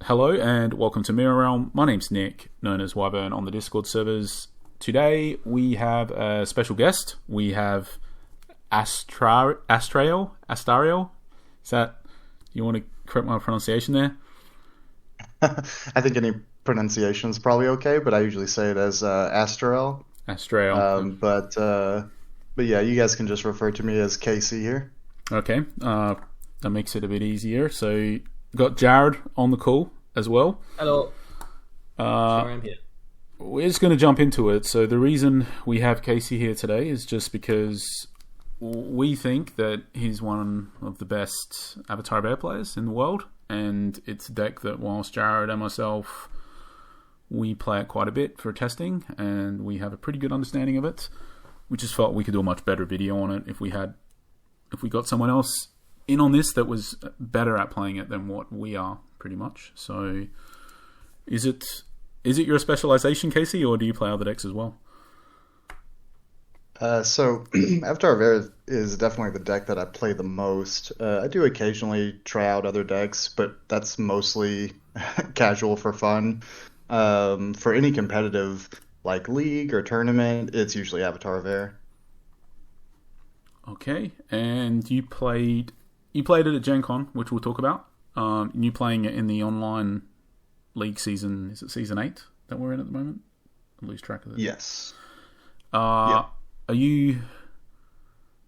Hello and welcome to Mirror Realm. My name's Nick, known as Wyvern on the Discord servers. Today we have a special guest. We have Astarael. Is that, you want to correct my pronunciation there? I think any pronunciation is probably okay, but I usually say it as Astarael. Astarael. But yeah, you guys can just refer to me as Casey here. Okay, that makes it a bit easier. So got Jared on the call as well. Hello. Sure, I'm here. We're just going to jump into it. So the reason we have Casey here today is just because we think that he's one of the best Avatar Bear players in the world, and it's a deck that whilst Jared and myself, we play it quite a bit for testing, and we have a pretty good understanding of it. We just felt we could do a much better video on it if we got someone else in on this that was better at playing it than what we are, pretty much. So is it your specialization, Casey, or do you play other decks as well? So Avatar Bear is definitely the deck that I play the most. I do occasionally try out other decks, but that's mostly casual for fun. For any competitive like league or tournament, it's usually Avatar Bear. Okay, and you played it at Gencon, which we'll talk about. You playing it in the online league season, is it season 8 that we're in at the moment? I lose track of it. Yes. Yeah.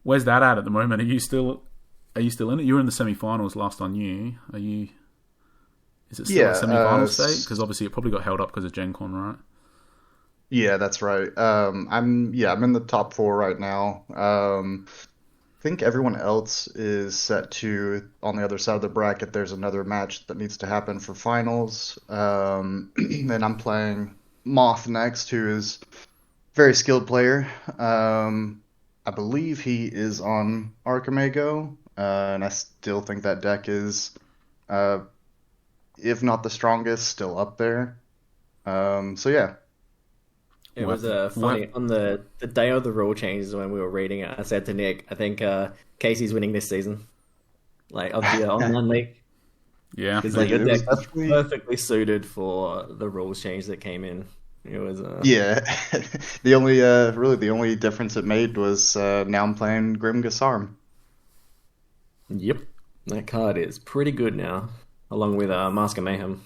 Where's that at the moment? Are you still in it? You were in the semi-finals last I knew. Is it still a semi-final state? Because obviously it probably got held up because of Gencon, right? Yeah, that's right. I'm in the top 4 right now. I think everyone else is set to, on the other side of the bracket, there's another match that needs to happen for finals. And I'm playing Moth next, who is a very skilled player. I believe he is on Archimago, and I still think that deck is, if not the strongest, still up there. So yeah. It was funny. On the day of the rule changes when we were reading it, I said to Nick, I think Casey's winning this season. Like, of the online league. Yeah. Because your deck was perfectly suited for the rules change that came in. It was Yeah. The only difference it made was now I'm playing Grim Gasarm. Yep. That card is pretty good now, along with Mask of Mayhem.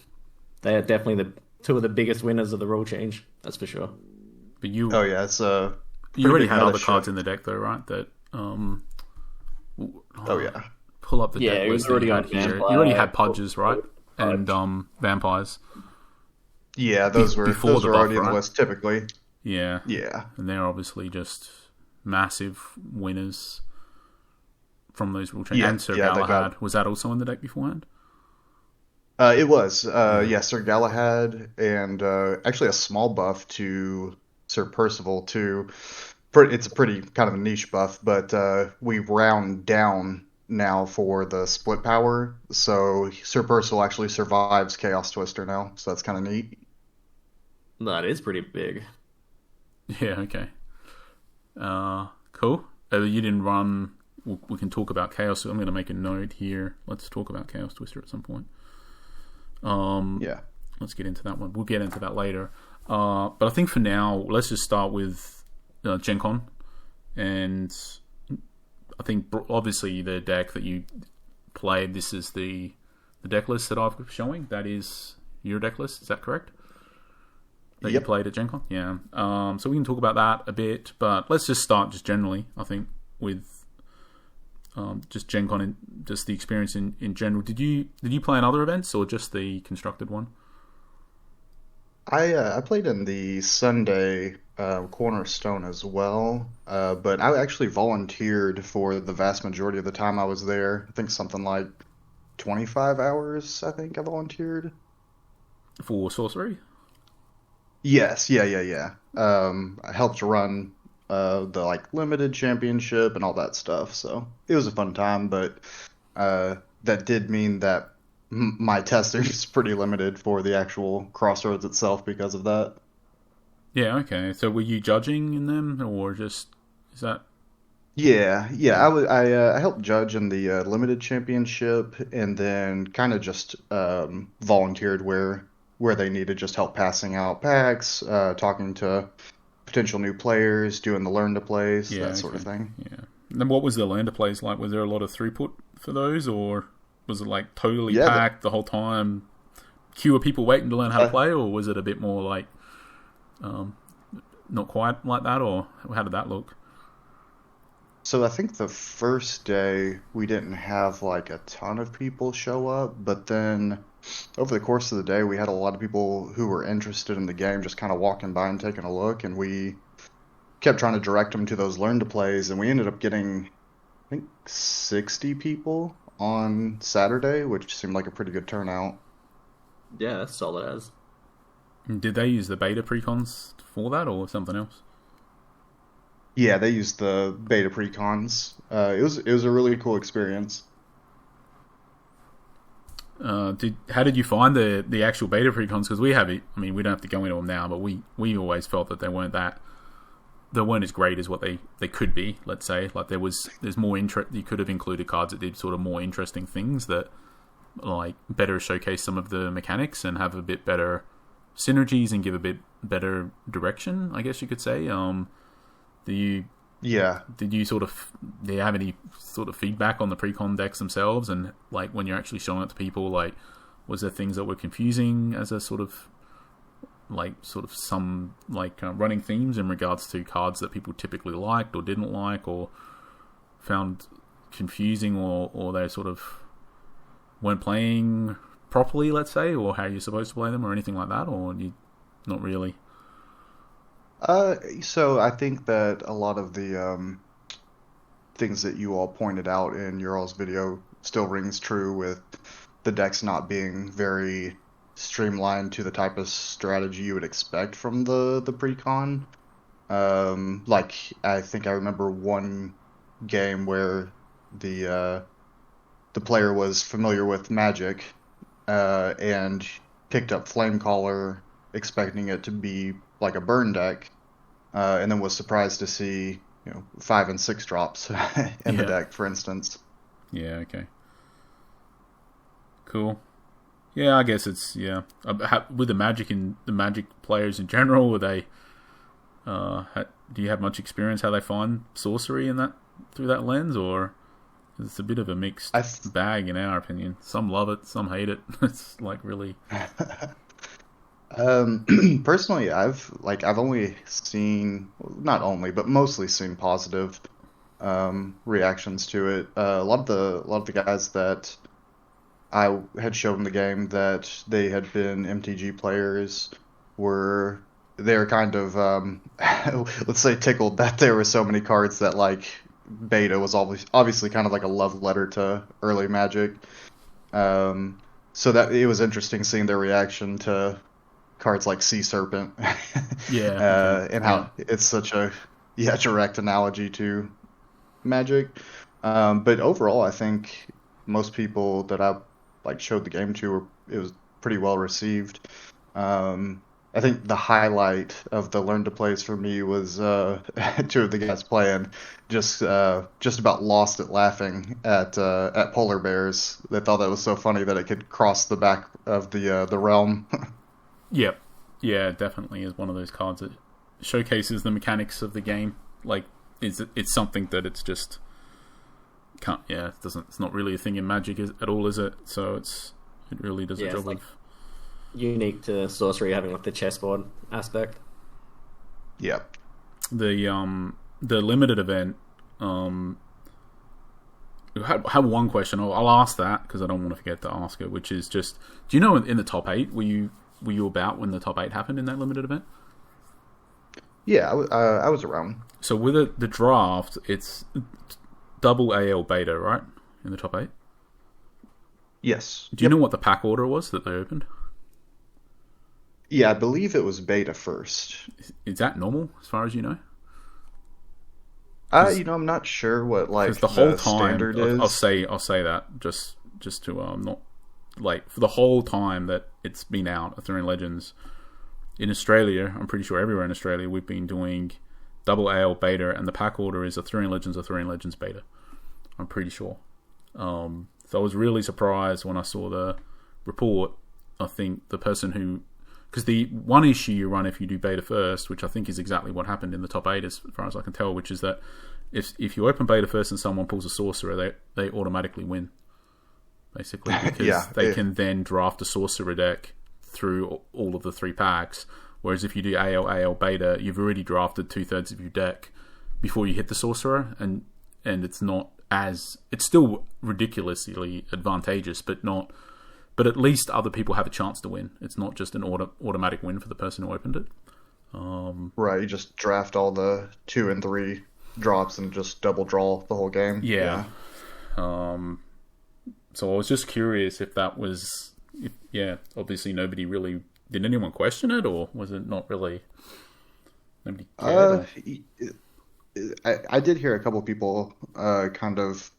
They are definitely the two of the biggest winners of the rule change, that's for sure. But you already had other cards in the deck, though, right? That pull up the deck. Yeah, it was already on here. You already had Pudges, right? And Vampires. Yeah, those were already in the list typically. Yeah. Yeah. And they're obviously just massive winners from those rule changes. Yeah, and Sir Galahad. Was that also in the deck beforehand? It was. Sir Galahad, and actually a small buff to Sir Percival too. It's a pretty kind of a niche buff, but we round down now for the split power. So Sir Percival actually survives Chaos Twister now, so that's kind of neat. That is pretty big. Yeah, okay. Cool. You didn't run... We can talk about Chaos. So I'm going to make a note here. Let's talk about Chaos Twister at some point. Let's get into that one. We'll get into that later. But I think for now, let's just start with Gencon. And I think obviously the deck that you played, this is the deck list that I've showing. That is your deck list. Is that correct? That you played at Gencon? Yeah. So we can talk about that a bit. But let's just start just generally, I think, with just Gencon and just the experience in general. Did you play in other events or just the constructed one? I played in the Sunday Cornerstone as well, but I actually volunteered for the vast majority of the time I was there. I think something like 25 hours, I think I volunteered. For Sorcery? Yes, yeah. I helped run the limited championship and all that stuff, so it was a fun time, but that did mean that my tester is pretty limited for the actual Crossroads itself because of that. Yeah, okay. So were you judging in them, or just is that Yeah. I helped judge in the limited championship, and then kind of just volunteered where they needed just help passing out packs, talking to potential new players, doing the learn to plays, Yeah, that sort of okay. thing. Yeah. And then what was the lander plays like? Was there a lot of throughput for those, or was it like totally Yeah, packed the whole time? Queue of people waiting to learn how to uh, play, or was it a bit more like not quite like that, or how did that look? so I think the first day we didn't have like a ton of people show up, but then over the course of the day we had a lot of people who were interested in the game just kind of walking by and taking a look, and we kept trying to direct them to those learn to plays, and we ended up getting, I think, 60 people on Saturday, which seemed like a pretty good turnout. Yeah, that's solid as. Did they use the beta precons for that, or something else? Yeah, they used the beta precons. It was a really cool experience. How did you find the actual beta precons? Because we have it. I mean, we don't have to go into them now, but we always felt that they weren't as great as what they could be. Let's say like there's more interest. You could have included cards that did sort of more interesting things that like better showcase some of the mechanics and have a bit better synergies and give a bit better direction, I guess you could say. Do you Yeah. did you sort of do you have any sort of feedback on the precon decks themselves, and like when you're actually showing it to people, like was there things that were confusing as a sort of some running themes in regards to cards that people typically liked or didn't like or found confusing, or they sort of weren't playing properly, let's say, or how you're supposed to play them or anything like that, or you not really? So I think that a lot of the things that you all pointed out in your all's video still rings true with the decks not being very streamlined to the type of strategy you would expect from the precon. Like I think I remember one game where the player was familiar with Magic and picked up Flamecaller expecting it to be like a burn deck, and then was surprised to see 5 and 6 drops in the Yeah. deck, for instance. Yeah. Okay. Cool. Yeah, I guess it's yeah. With the Magic players in general, were they? Do you have much experience how they find sorcery in that through that lens, or it's a bit of a mixed I th- bag in our opinion? Some love it, some hate it. It's like really, Personally, I've only seen, well, not only, but mostly seen positive reactions to it. A lot of the guys that I had shown the game that they had been MTG players were they're kind of let's say tickled that there were so many cards that like beta was obviously kind of like a love letter to early Magic. So that it was interesting seeing their reaction to cards like Sea Serpent, yeah. Okay. and Yeah. how it's such a direct analogy to Magic. But overall, I think most people that I like showed the game to it was pretty well received. Um, I think the highlight of the learn to plays for me was two of the guys playing just about lost it laughing at polar bears. They thought that was so funny that it could cross the back of the realm. Yep. Yeah, it definitely is one of those cards that showcases the mechanics of the game. Like, it's something that it's just can't. Yeah, it doesn't. It's not really a thing in Magic at all, is it? So it really does a Yeah, it's job like of unique to sorcery having like the chessboard aspect. Yeah. the limited event. I have one question. I'll ask that because I don't want to forget to ask it. Which is just, do you know in the top 8 were you about when the top 8 happened in that limited event? Yeah, I was around. So with the draft, it's double AL beta, right? In the top 8. Yes. Do you know what the pack order was that they opened? Yeah, I believe it was beta first. Is that normal as far as you know? Because I'm not sure what like the whole the time, standard I'll is. say that just to not like for the whole time that it's been out, Ethereum Legends in Australia. I'm pretty sure everywhere in Australia we've been doing double AL beta, and the pack order is a Arthurian Legends beta. I'm pretty sure. So I was really surprised when I saw the report. I think the person who... Because the one issue you run if you do beta first, which I think is exactly what happened in the top 8 as far as I can tell, which is that if you open beta first and someone pulls a sorcerer, they automatically win. Basically, because they can then draft a sorcerer deck through all of the 3 packs. Whereas if you do AL beta, you've already drafted 2/3 of your deck before you hit the sorcerer, and it's not as... It's still ridiculously advantageous, but at least other people have a chance to win. It's not just an automatic win for the person who opened it. Right, you just draft all the 2 and 3 drops and just double draw the whole game. Yeah. So I was just curious if that was... obviously nobody really... Did anyone question it, or was it not really... Nobody cared? I did hear a couple people kind of...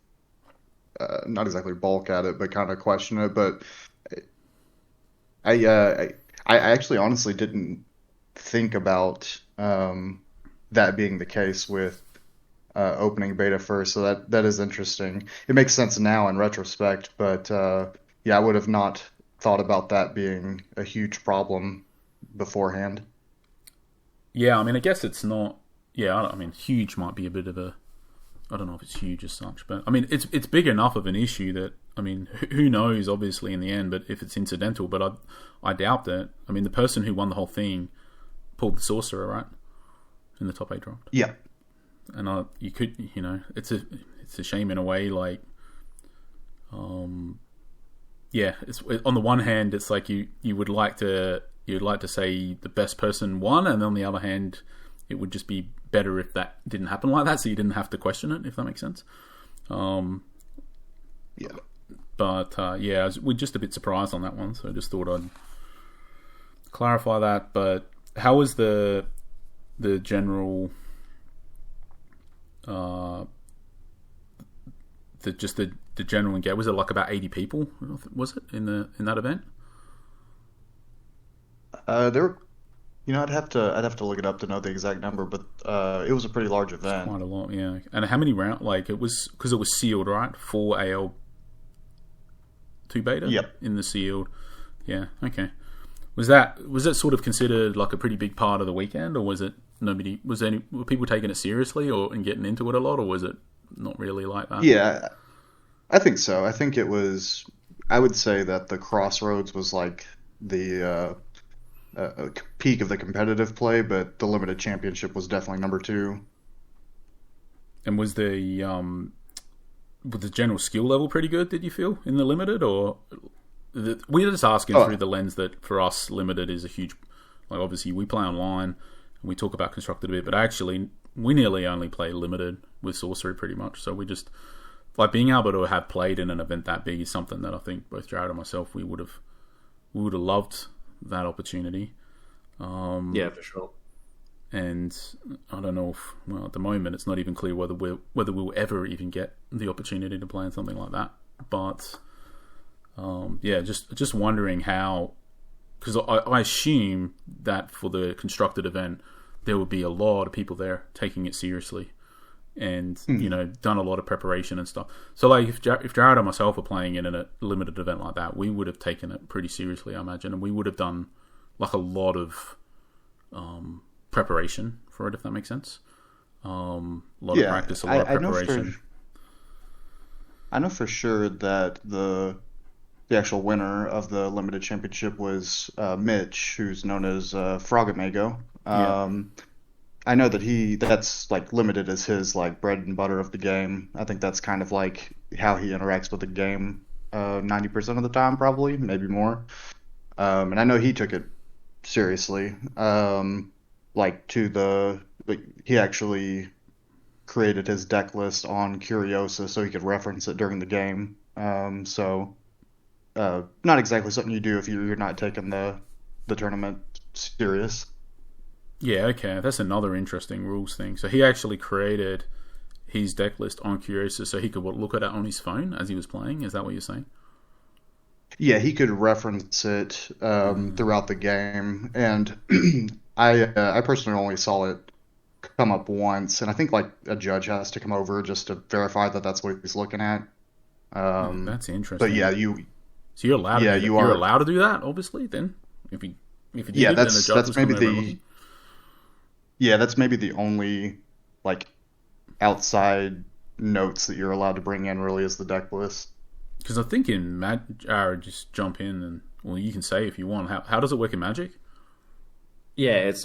not exactly balk at it, but kind of question it. But I actually honestly didn't think about that being the case with opening beta first. So that is interesting. It makes sense now in retrospect, but I would have not thought about that being a huge problem beforehand. Yeah, I mean, I guess it's not... Yeah, I mean, huge might be a bit of a... I don't know if it's huge as such, but I mean, it's big enough of an issue that, I mean, who knows, obviously, in the end, but if it's incidental, but I doubt that. I mean, the person who won the whole thing pulled the sorcerer, right? In the top 8 draft. Yeah. And you could, it's a shame in a way, like, it's on the one hand, it's like you'd like to say the best person won, and on the other hand, it would just be better if that didn't happen like that, so you didn't have to question it, if that makes sense. But we're just a bit surprised on that one, so I just thought I'd clarify that. But how was the general the general engagement? Was it like about 80 people? Was it in that event? There were, I'd have to look it up to know the exact number, but it was a pretty large event. It's quite a lot, yeah. And how many rounds? Like, it was because it was sealed, right? 4 AL 2 beta. Yep. In the sealed. Yeah. Okay. Was that sort of considered like a pretty big part of the weekend, or was it nobody? Were people taking it seriously and getting into it a lot, or was it not really like that? Yeah, I think so. I think it was. I would say that the Crossroads was like the peak of the competitive play, but the limited championship was definitely number 2. And was the general skill level pretty good, did you feel, in the limited? Or we're just asking through the lens that for us limited is a huge, like, obviously we play online and we talk about constructed a bit, but actually we nearly only play limited with Sorcery pretty much. So we just, like, being able to have played in an event that big is something that I think both Jared and myself, we would have loved that opportunity. Yeah, for sure. And I don't know if, well, at the moment it's not even clear whether we'll ever even get the opportunity to play in something like that. But just wondering how, because I assume that for the constructed event there would be a lot of people there taking it seriously, and done a lot of preparation and stuff. So like if Jared and myself were playing in a limited event like that, we would have taken it pretty seriously, I imagine, and we would have done like a lot of preparation for it, if that makes sense. A lot of practice, a lot of preparation. I know for sure that the actual winner of the limited championship was Mitch, who's known as Frogamago. I know that that's like limited as his like bread and butter of the game. I think that's kind of like how he interacts with the game 90% of the time, probably, maybe more. And I know he took it seriously. He actually created his deck list on Curiosa so he could reference it during the game. Not exactly something you do if you're not taking the tournament serious. Yeah, okay. That's another interesting rules thing. So he actually created his deck list on Curiosa so he could look at it on his phone as he was playing? Is that what you're saying? Yeah, he could reference it throughout the game, and I personally only saw it come up once, and I think like a judge has to come over just to verify that that's what he's looking at. That's But interesting. yeah, So you're allowed to yeah, do that. you You're are. allowed to do that, obviously. Then, if you Yeah, did it and the judge was that's maybe coming over and looking, the only like outside notes that you're allowed to bring in really is the deck list. because I think in just jump in and well, you can say if you want. How does it work in Magic? Yeah, it's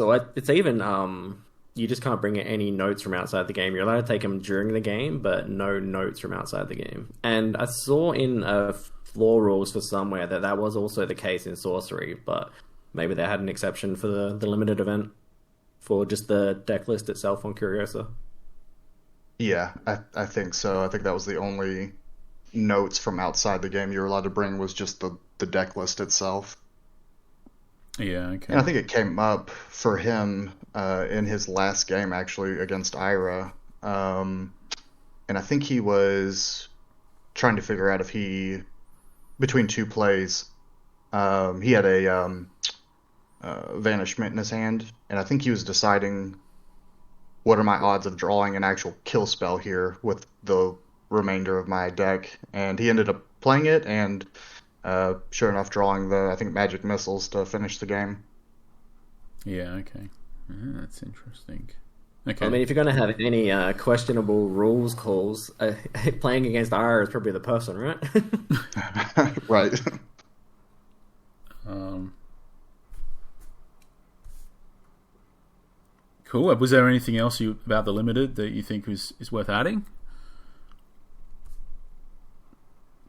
even you just can't bring in any notes from outside the game. You're allowed to take them during the game, but no notes from outside the game. And I saw in floor rules for somewhere that was also the case in Sorcery, but maybe they had an exception for the limited event for just the deck list itself on Curiosa. Yeah, I think so. I think that was the only notes from outside the game you were allowed to bring was just the deck list itself. Yeah, okay. And I think it came up for him in his last game actually against Ira. And I think he was trying to figure out if between two plays, he had a Vanishment in his hand, and I think he was deciding what are my odds of drawing an actual kill spell here with the remainder of my deck, and he ended up playing it and sure enough drawing I think magic missiles to finish the game. Yeah, okay. That's interesting. I Okay. mean, if you're going to have any questionable rules calls, playing against Ira is probably the person, right? Right. Um, cool. Was there anything else about the limited that you think is worth adding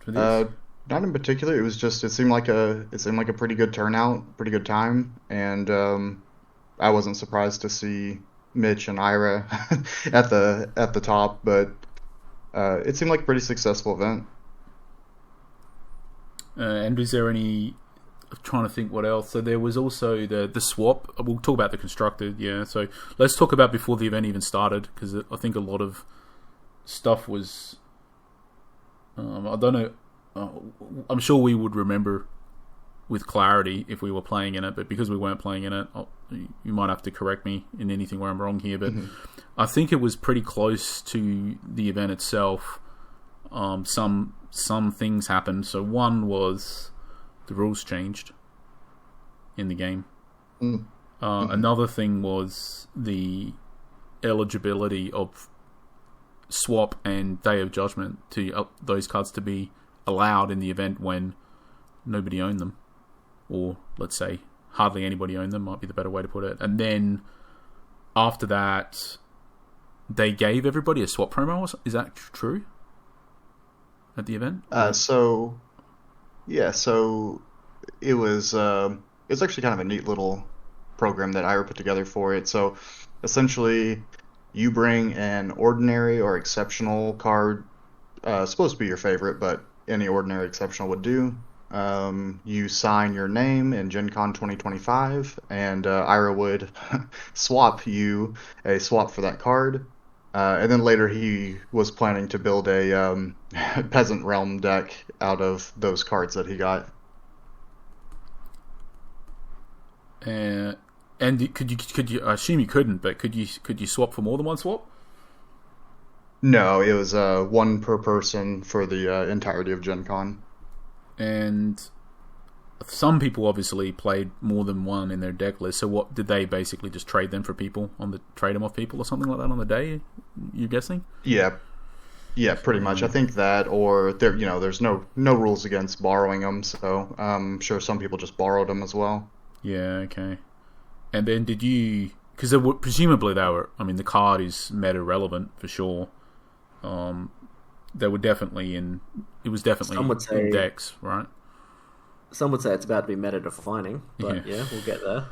for this? Not in particular. It seemed like a pretty good turnout, pretty good time, and I wasn't surprised to see Mitch and Ira at the top, but it seemed like a pretty successful event. And was there any? I'm trying to think what else. So there was also the swap. We'll talk about the constructed. Yeah. So let's talk about before the event even started, because I think a lot of stuff was. I don't know. I'm sure we would remember with clarity if we were playing in it, but because we weren't playing in it, you might have to correct me in anything where I'm wrong here. But I think it was pretty close to the event itself. Some things happened. So one was the rules changed in the game. Another thing was the eligibility of swap and Day of Judgment to those cards to be allowed in the event when nobody owned them, or let's say hardly anybody owned them, might be the better way to put it. And then after that, they gave everybody a swap promo. Is that true at the event? So it was actually kind of a neat little program that Ira put together for it. So essentially, you bring an ordinary or exceptional card, supposed to be your favorite, but any ordinary exceptional would do. You sign your name in Gencon 2025, and Ira would swap you a swap for that card. And then later he was planning to build a Peasant Realm deck out of those cards that he got. And could you? I assume you couldn't, but could you swap for more than one swap? No, it was one per person for the entirety of Gen Con. And some people obviously played more than one in their deck list. So what did they basically just trade them for people trade them off people or something like that on the day? You're guessing? Yeah, pretty much. I think that, or there's no rules against borrowing them, so I'm sure some people just borrowed them as well. Yeah. Okay. And then did you? Because presumably they were. I mean, the card is meta relevant for sure. They were definitely in. It was definitely in decks, right? Some would say it's about to be meta defining, but yeah we'll get there.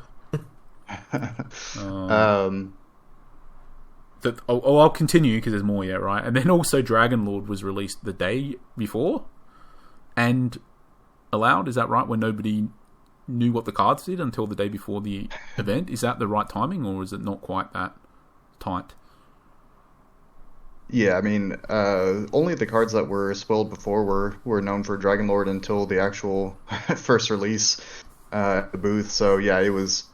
I'll continue because there's more yet, right? And then also Dragon Lord was released the day before and allowed. Is that right? When nobody knew what the cards did until the day before the event. Is that the right timing, or is it not quite that tight? Yeah, I mean, only the cards that were spoiled before were known for Dragon Lord until the actual first release at the booth. So yeah, it was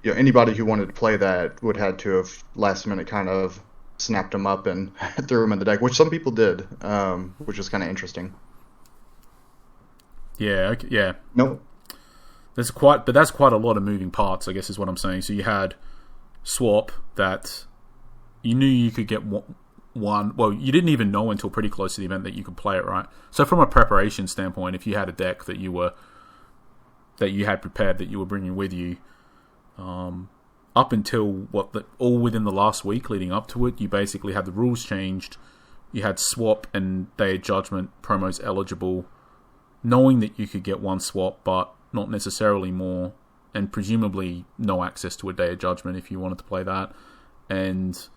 Anybody who wanted to play that would had to have last minute kind of snapped them up and threw them in the deck, which some people did, which is kind of interesting. Yeah, yeah. Nope. That's quite a lot of moving parts, I guess is what I'm saying. So you had swap that you knew you could get one. Well, you didn't even know until pretty close to the event that you could play it, right? So from a preparation standpoint, if you had a deck that you had prepared that you were bringing with you, up until all within the last week leading up to it, you basically had the rules changed. You had swap and Day of Judgment promos eligible, knowing that you could get one swap, but not necessarily more, and presumably no access to a Day of Judgment if you wanted to play that, and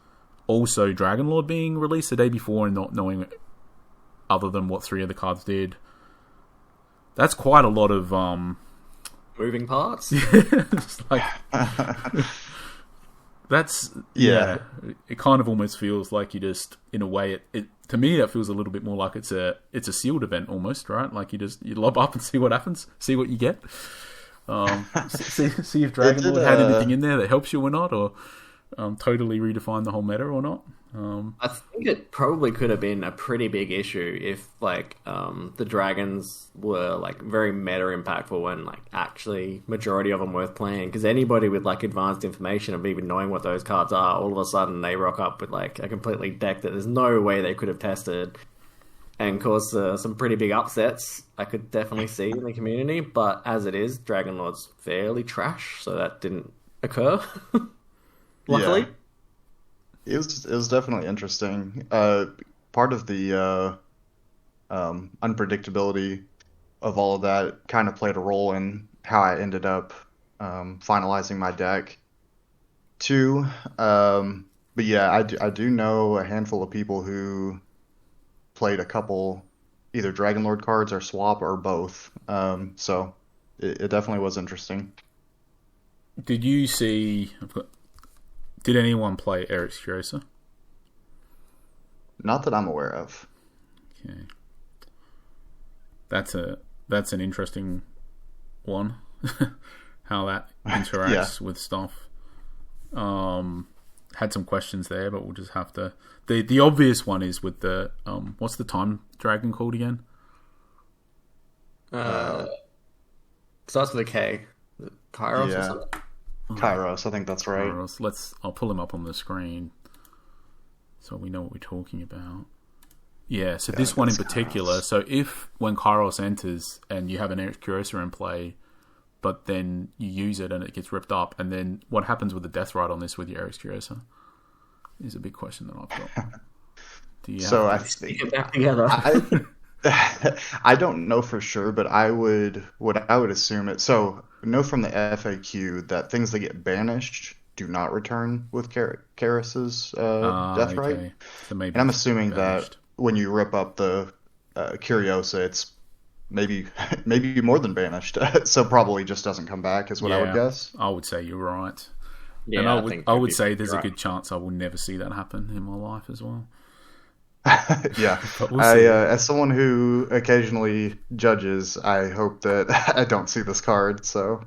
also Dragonlord being released the day before and not knowing other than what 3 of the cards did. That's quite a lot of moving parts. It's like that's It kind of almost feels like you just, in a way, it to me that feels a little bit more like it's a sealed event almost, right? Like you lob up and see what happens, see what you get. See if Dragonlord had anything in there that helps you or not, or totally redefine the whole meta or not. I think it probably could have been a pretty big issue if the dragons were very meta impactful and actually majority of them worth playing, because anybody with advanced information of even knowing what those cards are, all of a sudden they rock up with a completely deck that there's no way they could have tested and cause some pretty big upsets. I could definitely see in the community, but as it is, Dragonlord's fairly trash, so that didn't occur. Luckily. Yeah. It was definitely interesting. Part of the unpredictability of all of that kind of played a role in how I ended up finalizing my deck too. But yeah, I do know a handful of people who played a couple either Dragonlord cards or swap or both. So it definitely was interesting. Did you see? Did anyone play Eric's Furiosa? Not that I'm aware of. Okay, that's an interesting one. How that interacts with stuff. Had some questions there, but we'll just have to. The obvious one is with the what's the time dragon called again? Starts with a K. Kairos or something. Kairos, I think that's right. Kairos. I'll pull him up on the screen so we know what we're talking about. Yeah, so this one in particular. Kairos. So when Kairos enters and you have an Eric Curiosa in play, but then you use it and it gets ripped up, and then what happens with the death ride on this with your Eric Curiosa is a big question that I've got. Do you I think get back together? I don't know for sure, but I would assume it. So know from the FAQ that things that get banished do not return with Karis's death right. So maybe and I'm assuming that when you rip up the Curiosa, it's maybe more than banished. So probably just doesn't come back is what I would guess. I would say you're right. Yeah, and I would say there's a good chance I will never see that happen in my life as well. Yeah, as someone who occasionally judges, I hope that I don't see this card. So,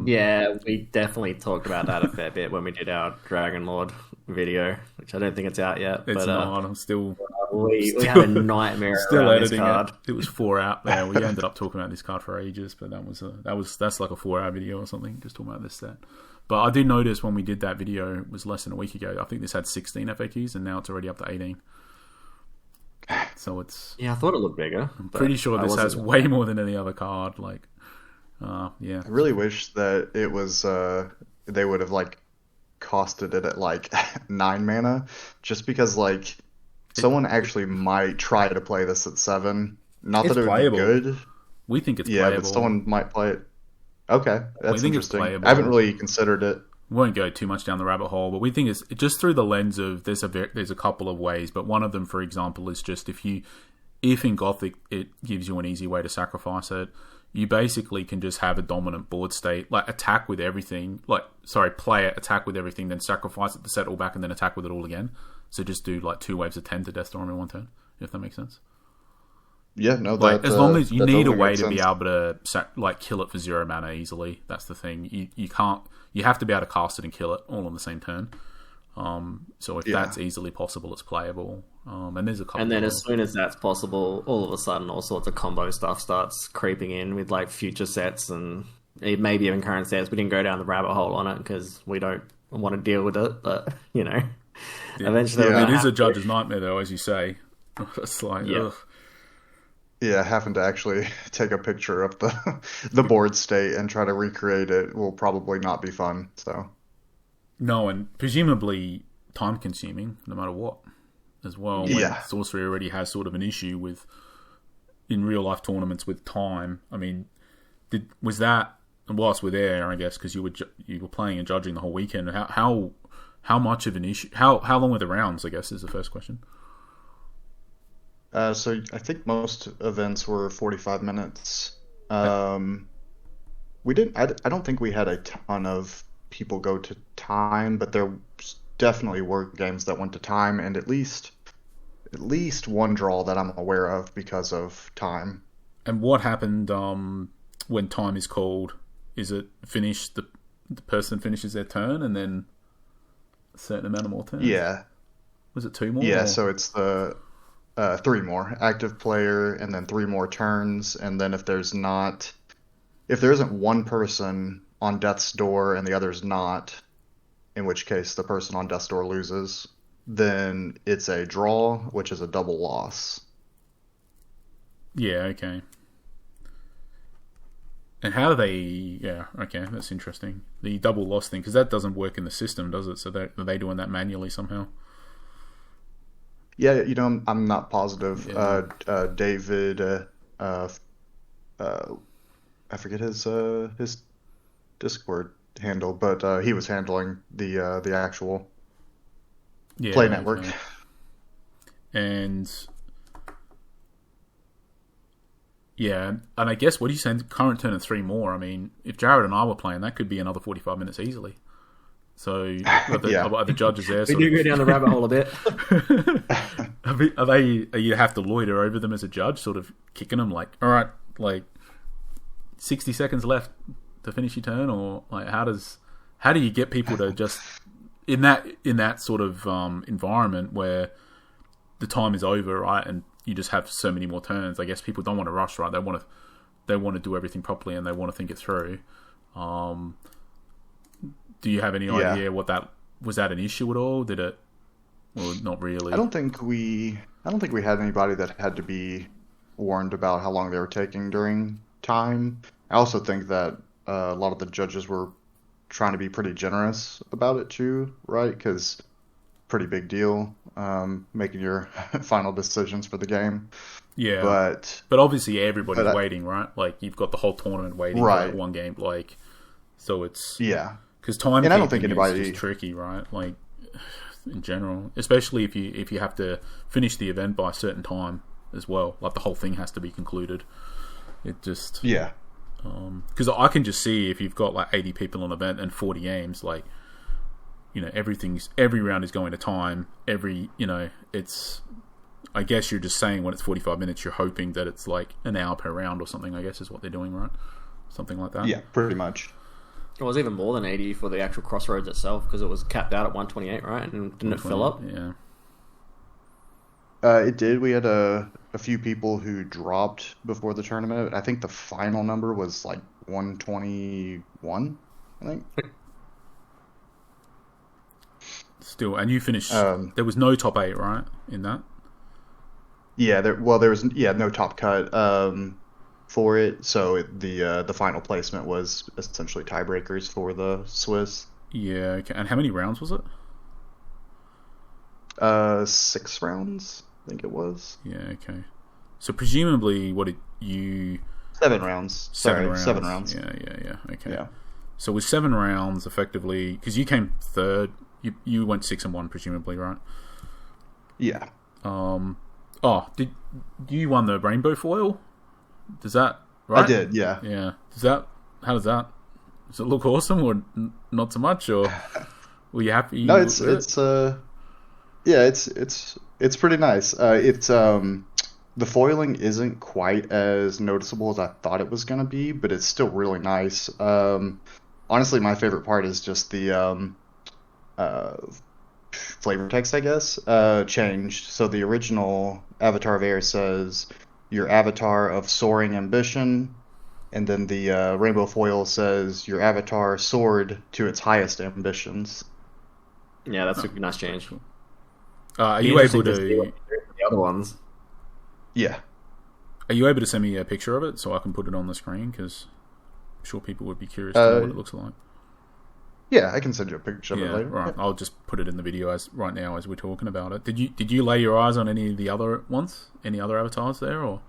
yeah, we definitely talked about that a fair bit when we did our Dragonlord video, which I don't think it's out yet. It's not. I'm still. We had a nightmare. Still editing this card. it. It was 4 hours. Yeah, we ended up talking about this card for ages, but that's like a 4-hour video or something, just talking about this set. But I did notice when we did that video, it was less than a week ago. I think this had 16 FAQs, and now it's already up to 18. So it's I thought it looked bigger. I'm pretty sure this has way more than any other card. Yeah. I really wish that it was they would have costed it at 9 mana, just because someone actually might try to play this at 7. Not that it would playable. be good. We think it's playable. Yeah, but someone might play it. Okay, that's interesting. It's I haven't really considered it. We won't go too much down the rabbit hole, but we think it's just through the lens of there's a couple of ways, but one of them, for example, is just if in Gothic it gives you an easy way to sacrifice it, you basically can just have a dominant board state, attack with everything, play it, attack with everything, then sacrifice it to set it all back, and then attack with it all again. So just do 2 waves of 10 to Death Storm in one turn, if that makes sense. Yeah, no, Like, that as long as you that need a totally way makes to be sense. able to like kill it for 0 mana easily. That's the thing. You can't. You have to be able to cast it and kill it all on the same turn. So if Yeah. that's easily possible, it's playable. And there's a couple. And then of as soon as that's possible, all of a sudden all sorts of combo stuff starts creeping in with like future sets and maybe even current sets. We didn't go down the rabbit hole on it because we don't want to deal with it, but eventually Yeah. It is a judge's nightmare, though, as you say. It's like, Yeah. ugh. Yeah, having to actually take a picture of the board state and try to recreate it will probably not be fun. So No, and presumably time-consuming, no matter what, as well. When Yeah. Sorcery already has sort of an issue with in real-life tournaments with time. I mean, was that whilst we're there? I guess because you were playing and judging the whole weekend. How much of an issue? How long were the rounds? I guess is the first question. so I think most events were 45 minutes. We didn't. I don't think we had a ton of people go to time, but there definitely were games that went to time, and at least one draw that I'm aware of because of time. And what happened when time is called? Is it finish the person finishes their turn and then a certain amount of more turns? Yeah, Was it 2 more? yeah. or- So it's the 3 more active player, and then 3 more turns, and then if there isn't one person on death's door and the other's not, in which case the person on death's door loses, then it's a draw, which is a double loss. Yeah, okay. And how do they... Yeah, okay, that's interesting. The double loss thing, because that doesn't work in the system, does it? So are they doing that manually somehow? Yeah, I'm not positive. Yeah. David, I forget his Discord handle, but he was handling the actual Yeah, Play Network. okay. And... Yeah, and I guess, what are you saying? Current turn and 3 more. I mean, if Jared and I were playing, that could be another 45 minutes easily. So, Yeah. are the judges there? We sort do of- go down the rabbit hole a bit. Are you have to loiter over them as a judge, sort of kicking them like, all right, like 60 seconds left to finish your turn, or like how do you get people to just in that sort of environment where the time is over, right, and you just have so many more turns? I guess people don't want to rush, right? They want to do everything properly and they want to think it through. Do you have any Yeah. idea was that an issue at all? Did it, or not really? I don't think we had anybody that had to be warned about how long they were taking during time. I also think that a lot of the judges were trying to be pretty generous about it too, right? Because pretty big deal, making your final decisions for the game. Yeah, But obviously everybody's but I- waiting, right? Like you've got the whole tournament waiting for Right. that one game, like so it's yeah, because time. And I don't think is anybody- just tricky, right? Like in general, especially if you have to finish the event by a certain time as well. Like the whole thing has to be concluded. It just yeah, because I can just see if you've got like 80 people on an event and 40 games, like every round is going to time. It's. I guess you're just saying when it's 45 minutes, you're hoping that it's like an hour per round or something. I guess is what they're doing, right? Something like that. yeah, pretty much. It was even more than 80 for the actual Crossroads itself because it was capped out at 128, right? And didn't it fill up? Yeah. It did. We had a few people who dropped before the tournament. I think the final number was like 121, I think. Still, and you finished. Um, There was no top 8, right? In that. Yeah, there was no top cut for it, so the final placement was essentially tiebreakers for the Swiss. Yeah. Okay. And how many rounds was it? 6 rounds, I think it was. Yeah. Okay. So presumably, what did you? 7 rounds. Sorry, rounds. 7 rounds. Yeah. Okay. Yeah. So with 7 rounds, effectively, because you came third, you went 6-1, presumably, right? Yeah. Oh, did you won the rainbow foil? Does that right? I did, yeah. Yeah. How does that? Does it look awesome or not so much? Or were you happy? No, with it? it's pretty nice. It's The foiling isn't quite as noticeable as I thought it was going to be, but it's still really nice. Honestly, my favorite part is just the uh, flavor text, I guess, changed. So the original Avatar of Air says, your avatar of soaring ambition, and then the rainbow foil says, your avatar soared to its highest ambitions. Yeah, that's a nice change. Are Be you able interesting to see what to? they do with the other ones. Yeah. Are you able to send me a picture of it so I can put it on the screen? Because I'm sure people would be curious to know what it looks like. Yeah, I can send you a picture of it Yeah, later. right. I'll just put it in the video right now as we're talking about it. Did you lay your eyes on any of the other ones? Any other avatars there, or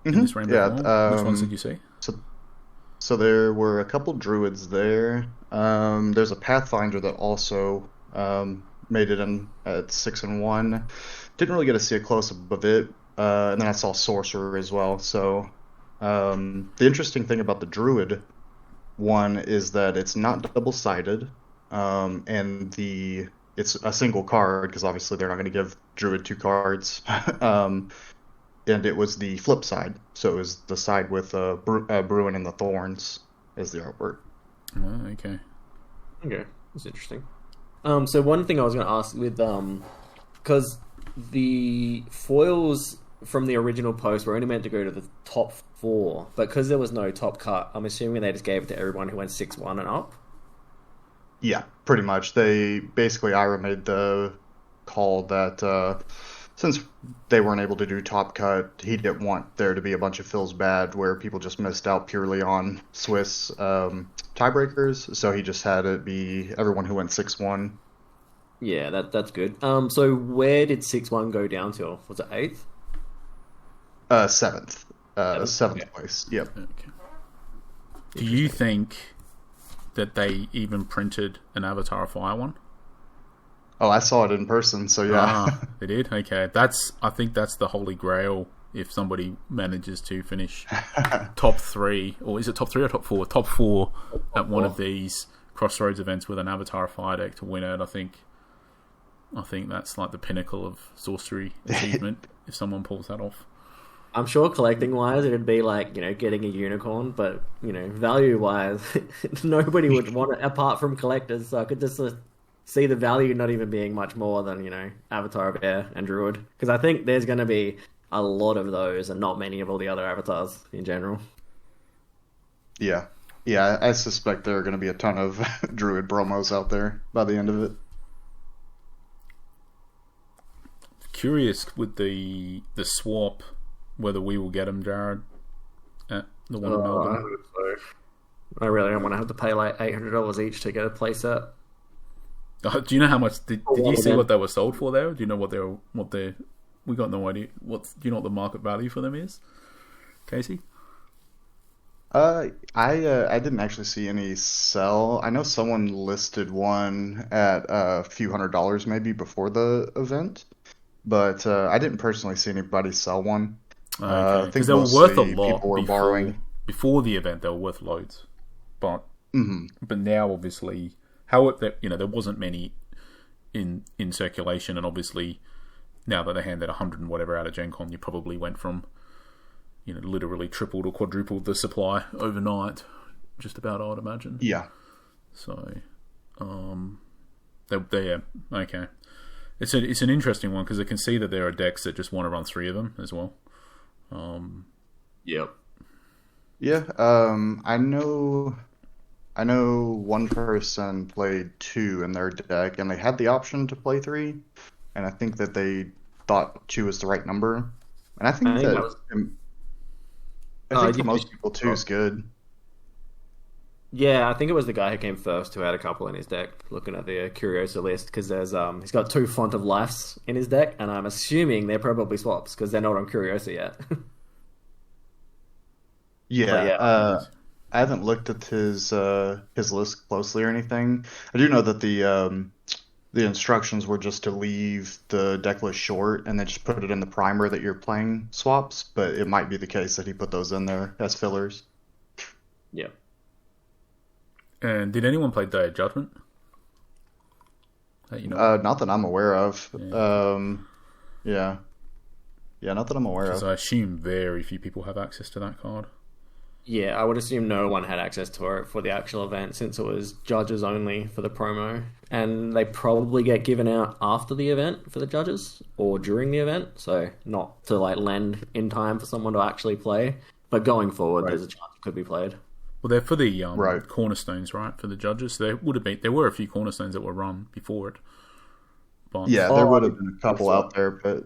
in this rainbow form? Which ones did you see? So there were a couple druids there. There's a pathfinder that also made it in at 6-1. Didn't really get to see a close up of it. And then I saw sorcerer as well. So the interesting thing about the druid one is that it's not double-sided, and it's a single card because obviously they're not going to give druid two cards. And it was the flip side, so it was the side with Bruin and the Thorns as the artwork. Oh, okay. Okay, that's interesting. So one thing I was going to ask with because the foils from the original post were only meant to go to the top 4, but because there was no top cut, I'm assuming they just gave it to everyone who went 6-1 and up. Yeah, pretty much. Ira made the call that since they weren't able to do top cut, he didn't want there to be a bunch of feels bad where people just missed out purely on Swiss tiebreakers. So he just had it be everyone who went 6-1. Yeah, that's good. So where did 6-1 go down to? Was it 8th? 7th. 7th Okay. place. Yep. Okay. Do you think that they even printed an Avatar of Fire one? Oh, I saw it in person, so yeah. They did? Okay. I think that's the holy grail if somebody manages to finish top 3, or is it top 3 or top 4? Top 4 at one of these Crossroads events with an Avatar of Fire deck to win it. I think that's like the pinnacle of sorcery achievement if someone pulls that off. I'm sure collecting-wise, it'd be like, getting a unicorn, but, value-wise, nobody would want it apart from collectors, so I could just see the value not even being much more than, Avatar of Air and Druid. Because I think there's going to be a lot of those and not many of all the other avatars in general. Yeah. Yeah, I suspect there are going to be a ton of Druid promos out there by the end of it. Curious with the swap, whether we will get them, Jared, at the one in Melbourne. I hope so. I really don't want to have to pay like $800 each to get a playset. Do you know how much? Did you see what they were sold for there? Do you know what they're? We got no idea. Do you know what the market value for them is, Casey? I didn't actually see any sell. I know someone listed one at a few $100s maybe before the event, but I didn't personally see anybody sell one. I think Because they were worth a mostly lot people were borrowing. before the event. They were worth loads, but now obviously, there wasn't many in circulation, and obviously now that they handed 100 and whatever out of Gencon, you probably went from literally tripled or quadrupled the supply overnight, just about, I'd imagine. Yeah. So, yeah, okay. It's an interesting one because I can see that there are decks that just want to run 3 of them as well. Yep. Yeah. I know one person played 2 in their deck, and they had the option to play 3, and I think that they thought 2 was the right number. And I think for most people 2 is good. Yeah, I think it was the guy who came first who had a couple in his deck, looking at the Curiosa list, because he's got 2 Font of Lives in his deck, and I'm assuming they're probably swaps, because they're not on Curiosa yet. Yeah, I haven't looked at his list closely or anything. I do know that the instructions were just to leave the deck list short and then just put it in the primer that you're playing swaps, but it might be the case that he put those in there as fillers. Yeah. And did anyone play Day of Judgment? Not that I'm aware of. Yeah. Yeah. Yeah, not that I'm aware Because of. I assume very few people have access to that card. Yeah, I would assume no one had access to it for the actual event since it was judges only for the promo. And they probably get given out after the event for the judges or during the event. So not to like lend in time for someone to actually play. But going forward, there's a chance it could be played. Well, they're for the Right. cornerstones, right? For the judges. So there were a few cornerstones that were run before it. But Yeah, there would have been a couple out there, but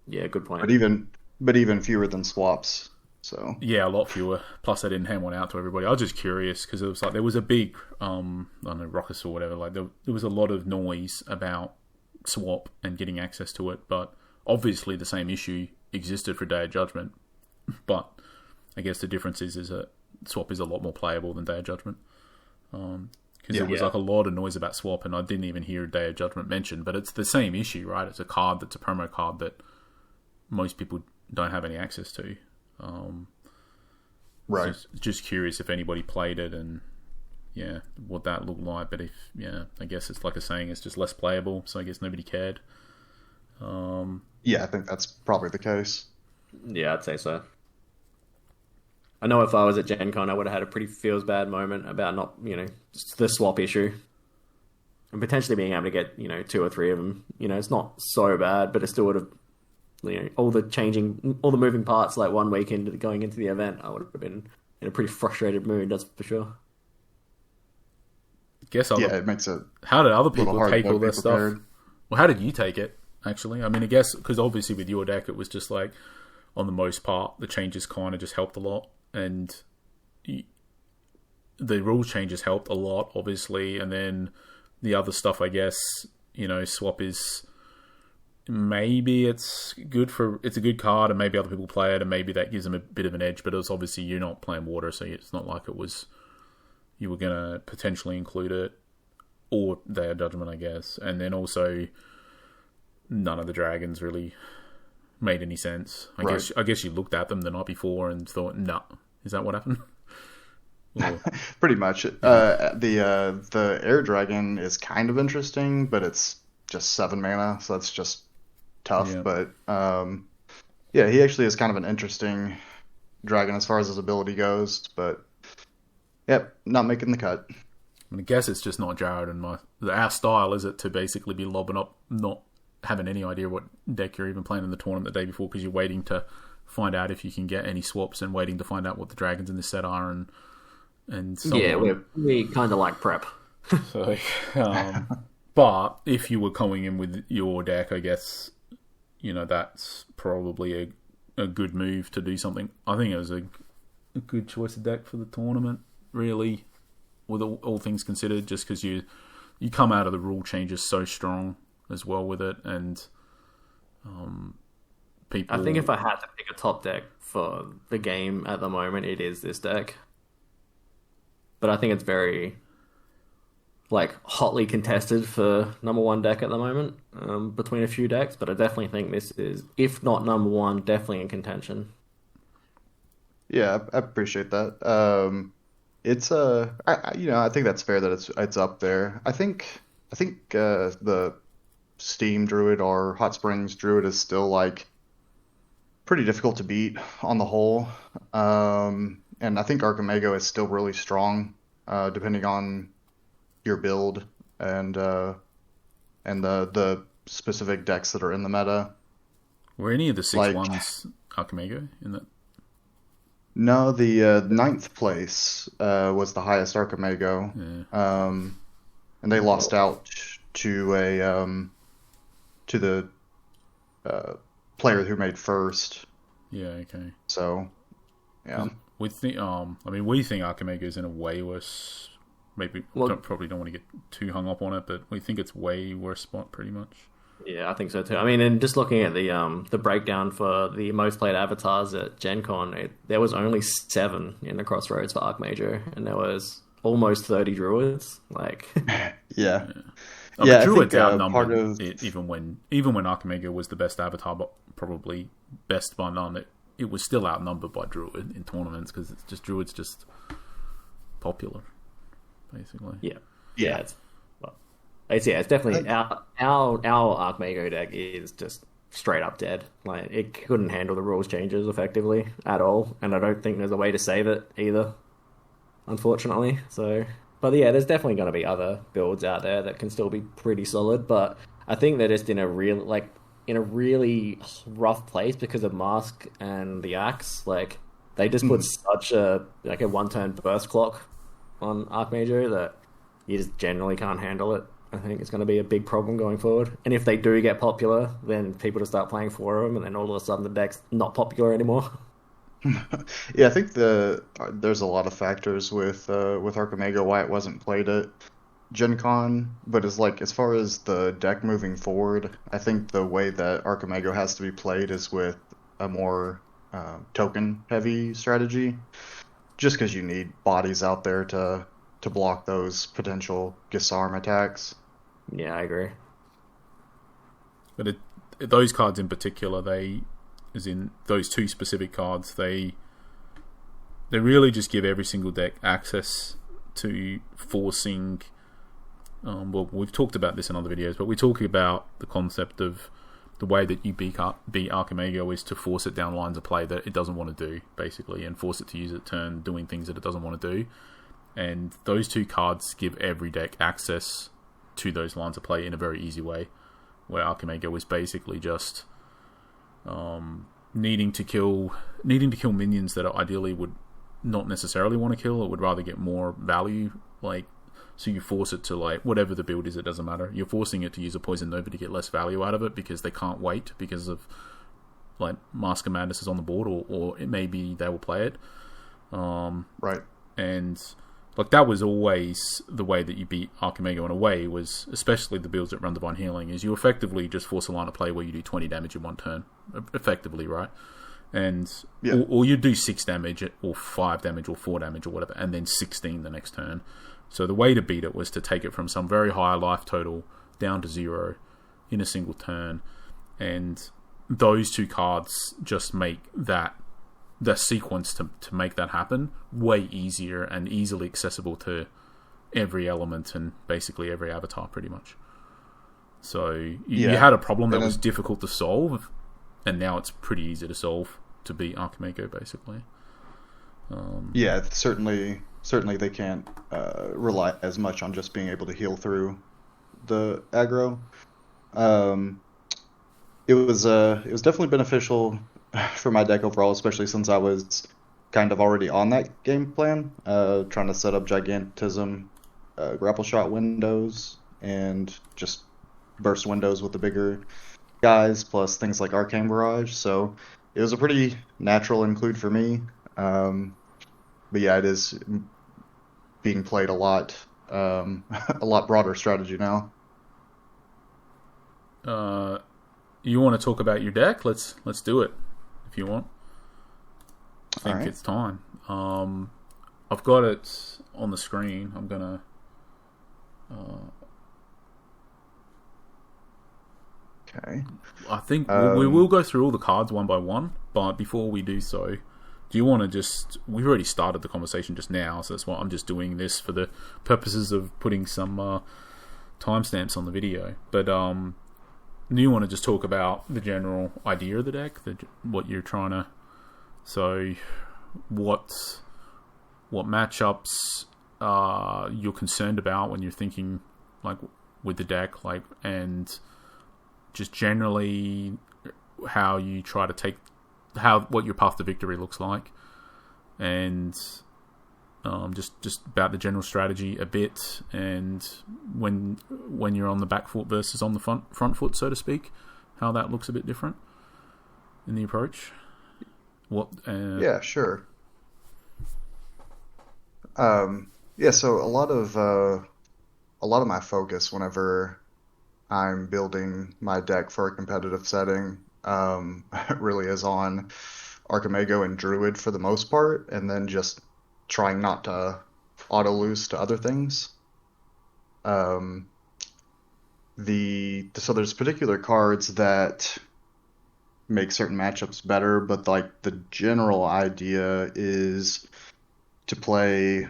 Yeah, good point. even fewer than swaps. So yeah, a lot fewer. Plus, I didn't hand one out to everybody. I was just curious because it was like there was a big, I don't know, ruckus or whatever. Like there was a lot of noise about swap and getting access to it, but obviously the same issue existed for Day of Judgment. But I guess the difference is that swap is a lot more playable than Day of Judgment. Because there was like a lot of noise about swap, and I didn't even hear Day of Judgment mentioned. But it's the same issue, right? It's a card that's a promo card that most people don't have any access to. right. Just curious if anybody played it and what that looked like. But I guess it's like a saying, it's just less playable. So I guess nobody cared. Yeah, I think that's probably the case. Yeah, I'd say so. I know if I was at Gencon, I would have had a pretty feels bad moment about not, just the swap issue. And potentially being able to get, 2 or 3 of them. It's not so bad, but it still would have, all the moving parts, like 1 week into going into the event, I would have been in a pretty frustrated mood, that's for sure. It makes it. How did other people hard take to all be this stuff? prepared. Well, how did you take it, actually? I mean, I guess, because obviously with your deck, it was just like, on the most part, the changes kind of just helped a lot. And the rule changes helped a lot, obviously. And then the other stuff, I guess, swap is... Maybe it's a good card, and maybe other people play it, and maybe that gives them a bit of an edge. But it's obviously you're not playing water, so it's not like you were going to potentially include it, or Day of Judgment, I guess. And then also, none of the dragons really made any sense. I guess you looked at them the night before and thought, "No, is that what happened?" Pretty much. The air dragon is kind of interesting, but it's just 7 mana, so that's just tough. Yeah. But he actually is kind of an interesting dragon as far as his ability goes. But not making the cut. I mean, I guess it's just not Jared and our style, is it, to basically be lobbing up, not having any idea what deck you're even playing in the tournament the day before, because you're waiting to find out if you can get any swaps and waiting to find out what the dragons in this set are and so on. We kind of like prep. So, but if you were coming in with your deck, I guess, that's probably a good move to do something. I think it was a good choice of deck for the tournament, really, with all things considered, just because you come out of the rule changes so strong as well with it, and people... I think if I had to pick a top deck for the game at the moment, it is this deck. But I think it's very, hotly contested for number 1 deck at the moment, between a few decks. But I definitely think this is, if not number 1, definitely in contention. Yeah, I appreciate that. It's I think that's fair that it's up there. I think the Steam Druid or Hot Springs Druid is still pretty difficult to beat on the whole. And I think Archimego is still really strong, depending on your build and the specific decks that are in the meta. Were any of the 6/1s Archimego in that? No, the 9th place was the highest Archimego, and they lost out to the player who made first. Yeah. Okay. So, yeah. We think Archimego is in a way worse. Maybe probably don't want to get too hung up on it, but we think it's way worse spot, pretty much. Yeah, I think so too. I mean, and just looking at the breakdown for the most played avatars at Gen Con, there was only 7 in the Crossroads for Archmage, and there was almost 30 druids. Yeah. Yeah, Druids outnumbered it, even when Archimego was the best avatar, but probably best by none. It was still outnumbered by Druid in tournaments because it's just Druid's just popular, basically. It's definitely our Archmage deck is just straight up dead. Like it couldn't handle the rules changes effectively at all, and I don't think there's a way to save it either, unfortunately. So, but yeah, there's definitely going to be other builds out there that can still be pretty solid, but I think they're just in a really rough place because of Mask and the Axe. Like they just put such a like a 1 turn burst clock on Archmage that you just generally can't handle it. I think it's going to be a big problem going forward. And if they do get popular, then people just start playing for them, and then all of a sudden the deck's not popular anymore. Yeah, I think there's a lot of factors with Archimego why it wasn't played at Gen Con, but as far as the deck moving forward, I think the way that Archimego has to be played is with a more token heavy strategy, just because you need bodies out there to block those potential Gisarm attacks. Yeah, I agree. But those cards in particular, as in those 2 specific cards, they really just give every single deck access to forcing. Well, we've talked about this in other videos, but we're talking about the concept of the way that you beat Archimego is to force it down lines of play that it doesn't want to do, basically, and force it to use its turn doing things that it doesn't want to do. And those 2 cards give every deck access to those lines of play in a very easy way, where Archimego is basically just needing to kill minions that ideally would not necessarily want to kill, or would rather get more value. Like, so you force it to, like, whatever the build is, it doesn't matter. You're forcing it to use a Poison Nova to get less value out of it because they can't wait because of, like, Mask of Madness is on the board, or it may be they will play it. Right. And like that was always the way that you beat Archimego in a way, was especially the builds that run Divine Healing, is you effectively just force a line of play where you do 20 damage in 1 turn, effectively, right? And or you do 6 damage or 5 damage or 4 damage or whatever, and then 16 the next turn. So the way to beat it was to take it from some very high life total down to 0 in a single turn, and those 2 cards just make the sequence to make that happen way easier and easily accessible to every element and basically every avatar, pretty much. So you had a problem that was difficult to solve, and now it's pretty easy to solve to beat Archimego, basically. Yeah, certainly they can't rely as much on just being able to heal through the aggro. It was definitely beneficial for my deck overall, especially since I was kind of already on that game plan, trying to set up Gigantism, grapple shot windows, and just burst windows with the bigger guys, plus things like Arcane Barrage. So it was a pretty natural include for me. But yeah, it is being played a lot broader strategy now. You want to talk about your deck? Let's do it if you want. I think it's time. I've got it on the screen. I'm gonna. Okay. I think we will go through all the cards one by one, but before we do so, do you want to just... We've already started the conversation just now, so that's why I'm just doing this for the purposes of putting some timestamps on the video. But do you want to just talk about the general idea of the deck, what you're trying to... So, what matchups you're concerned about when you're thinking, like, with the deck, like, and just generally how you try to take... what your path to victory looks like, and just about the general strategy a bit, and when you're on the back foot versus on the front foot, so to speak, how that looks a bit different in the approach. Yeah, sure. So a lot of my focus whenever I'm building my deck for a competitive setting really is on Archimego and Druid for the most part, and then just trying not to auto lose to other things. So there's particular cards that make certain matchups better, but like the general idea is to play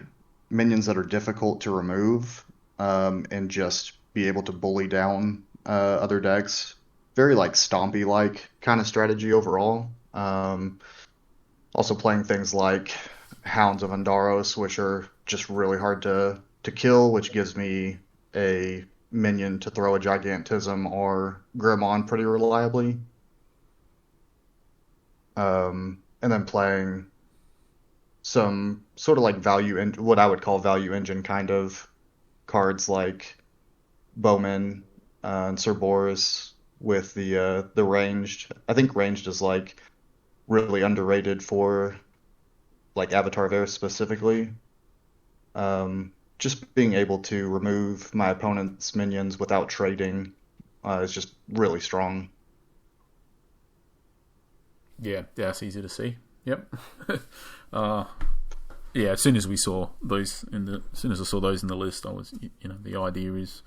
minions that are difficult to remove, and just be able to bully down other decks very like stompy like kind of strategy overall. Also playing things like Hounds of Andaros, which are just really hard to kill, which gives me a minion to throw a Gigantism or Grim on pretty reliably. And then playing some sort of like what I would call value engine kind of cards like Bowman and Cerberus with the ranged. I think ranged is like really underrated for like Avatar of Air specifically. Just being able to remove my opponent's minions without trading is just really strong. Yeah, it's easy to see. Yep. Yeah, as soon as I saw those in the list, I was, the idea is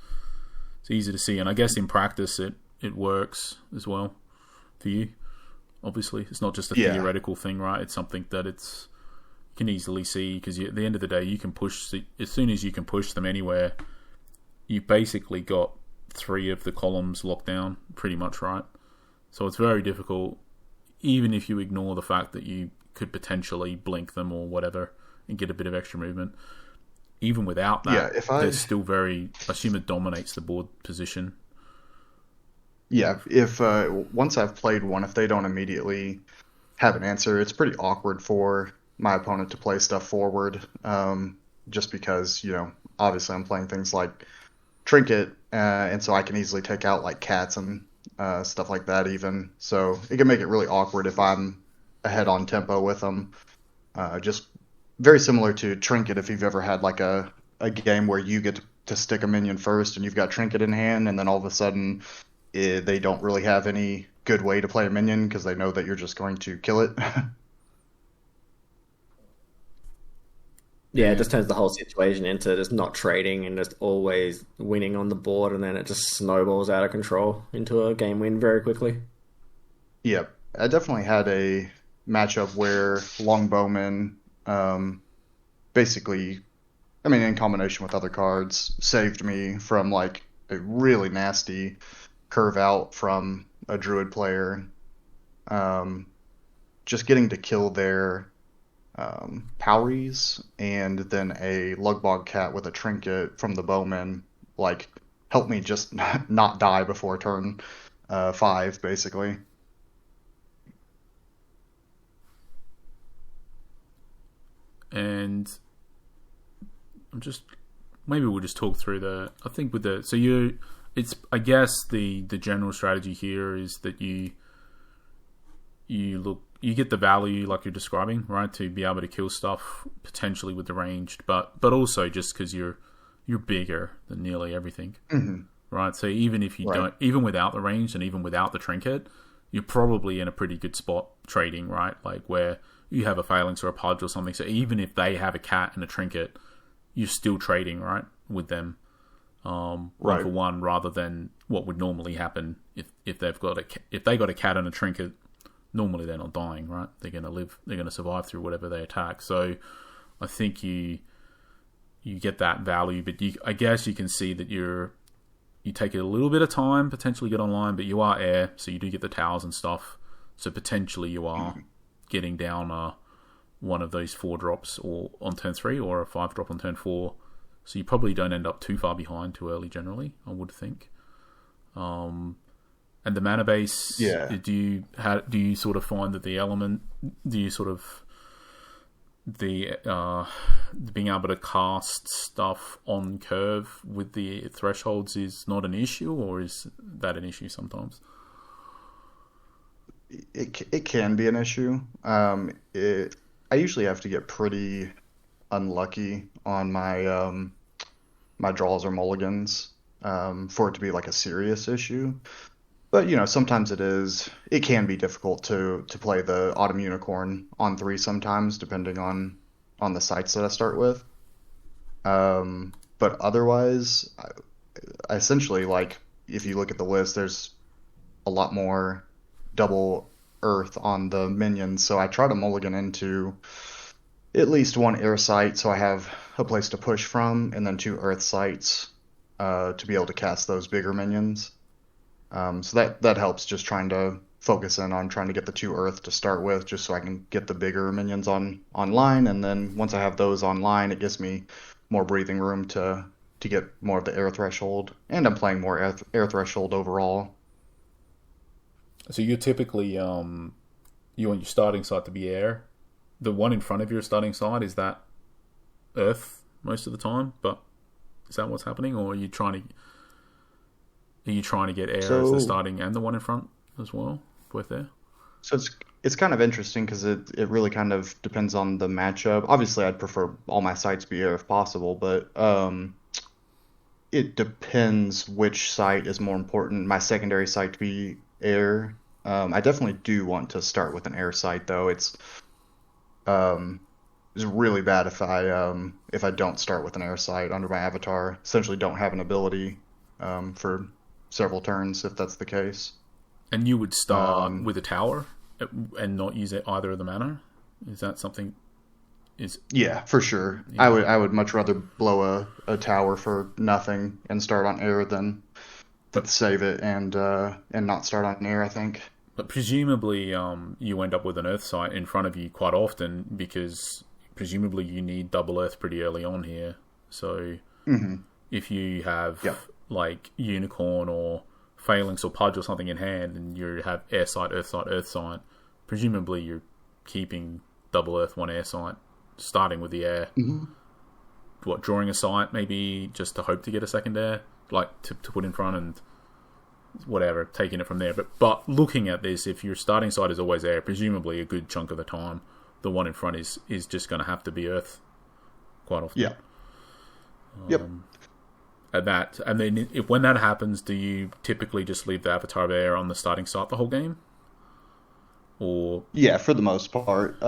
it's easy to see, and I guess in practice it works as well for you. Obviously, it's not just a theoretical thing, right? It's something that you can easily see, because at the end of the day, you can push as soon as you can push them anywhere. You've basically got 3 of the columns locked down, pretty much, right? So it's very difficult, even if you ignore the fact that you could potentially blink them or whatever and get a bit of extra movement. Even without that, they're still very... I assume it dominates the board position. Yeah, if once I've played one, if they don't immediately have an answer, it's pretty awkward for my opponent to play stuff forward. Just because, obviously I'm playing things like Trinket, and so I can easily take out like cats and stuff like that even. So it can make it really awkward if I'm ahead on tempo with them. Just very similar to Trinket, if you've ever had like a game where you get to stick a minion first and you've got Trinket in hand, and then all of a sudden they don't really have any good way to play a minion because they know that you're just going to kill it. Yeah, it just turns the whole situation into just not trading and just always winning on the board, and then it just snowballs out of control into a game win very quickly. Yeah, I definitely had a matchup where Longbowman basically, in combination with other cards, saved me from like a really nasty curve out from a Druid player. Just getting to kill their Powries and then a Lugbog Cat with a Trinket from the Bowman, like, helped me just not die before turn 5, basically. And maybe we'll just talk through I think with I guess the general strategy here is that you get the value like you're describing, right, to be able to kill stuff potentially with the ranged, but also just because you're bigger than nearly everything, right? So even if you don't, even without the ranged and even without the Trinket, you're probably in a pretty good spot trading, right? Like where you have a Phalanx or a Pudge or something. So even if they have a cat and a Trinket, you're still trading, right, with them, one for one, rather than what would normally happen if they got a cat and a Trinket. Normally they're not dying, right? They're going to live. They're going to survive through whatever they attack. So I think you get that value, but I guess you can see that you take a little bit of time, potentially get online, but you are air, so you do get the towers and stuff. So potentially you are getting down one of those 4 drops or on turn 3 or a 5 drop on turn 4. So you probably don't end up too far behind too early generally, I would think. And the mana base, do you sort of find that the element, being able to cast stuff on curve with the thresholds is not an issue, or is that an issue sometimes? It can be an issue. I usually have to get pretty unlucky on my my draws or mulligans for it to be like a serious issue. But, sometimes it can be difficult to play the Autumn Unicorn on 3 sometimes, depending on the sites that I start with. But otherwise, I essentially, like, if you look at the list, there's a lot more double Earth on the minions, so I try to mulligan into at least 1 air site, so I have a place to push from, and then 2 Earth sites to be able to cast those bigger minions. So that helps, just trying to focus in on trying to get the 2 Earth to start with, just so I can get the bigger minions online, and then once I have those online, it gives me more breathing room to get more of the air threshold, and I'm playing more air threshold overall. So you're typically you want your starting site to be air. The one in front of your starting site, is that Earth most of the time? But is that what's happening, or are you trying to get air as the So starting and the one in front as well, both there? so it's kind of interesting because it really kind of depends on the matchup. Obviously, I'd prefer all my sites be air if possible, but it depends which site is more important. My secondary site to be air. I definitely do want to start with an air site though. Um, it's really bad if I don't start with an air site under my avatar. Essentially, don't have an ability for several turns if that's the case. And you would start Um, with a tower and not use either of the mana. Is that something? Is yeah, for sure. I yeah. would much rather blow a tower for nothing and start on air than But save it and not start on air, I think. but presumably, you end up with an Earth site in front of you quite often because presumably you need double Earth pretty early on here. So Hmm. if you Yep. have like Unicorn or Phalanx or Pudge or something in hand, and you have air site, Earth site, Earth site, presumably you're keeping double Earth, one air site, starting with the air. Hmm. What, drawing a site maybe just to hope to get a second air, like to put in front and whatever, taking it from there. But looking at this, if your starting site is always air, presumably a good chunk of the time, the one in front is just going to have to be Earth quite often. Yeah. Yep. And then if when that happens, do you typically just leave the Avatar of Air on the starting site the whole game, or Yeah, for the most part.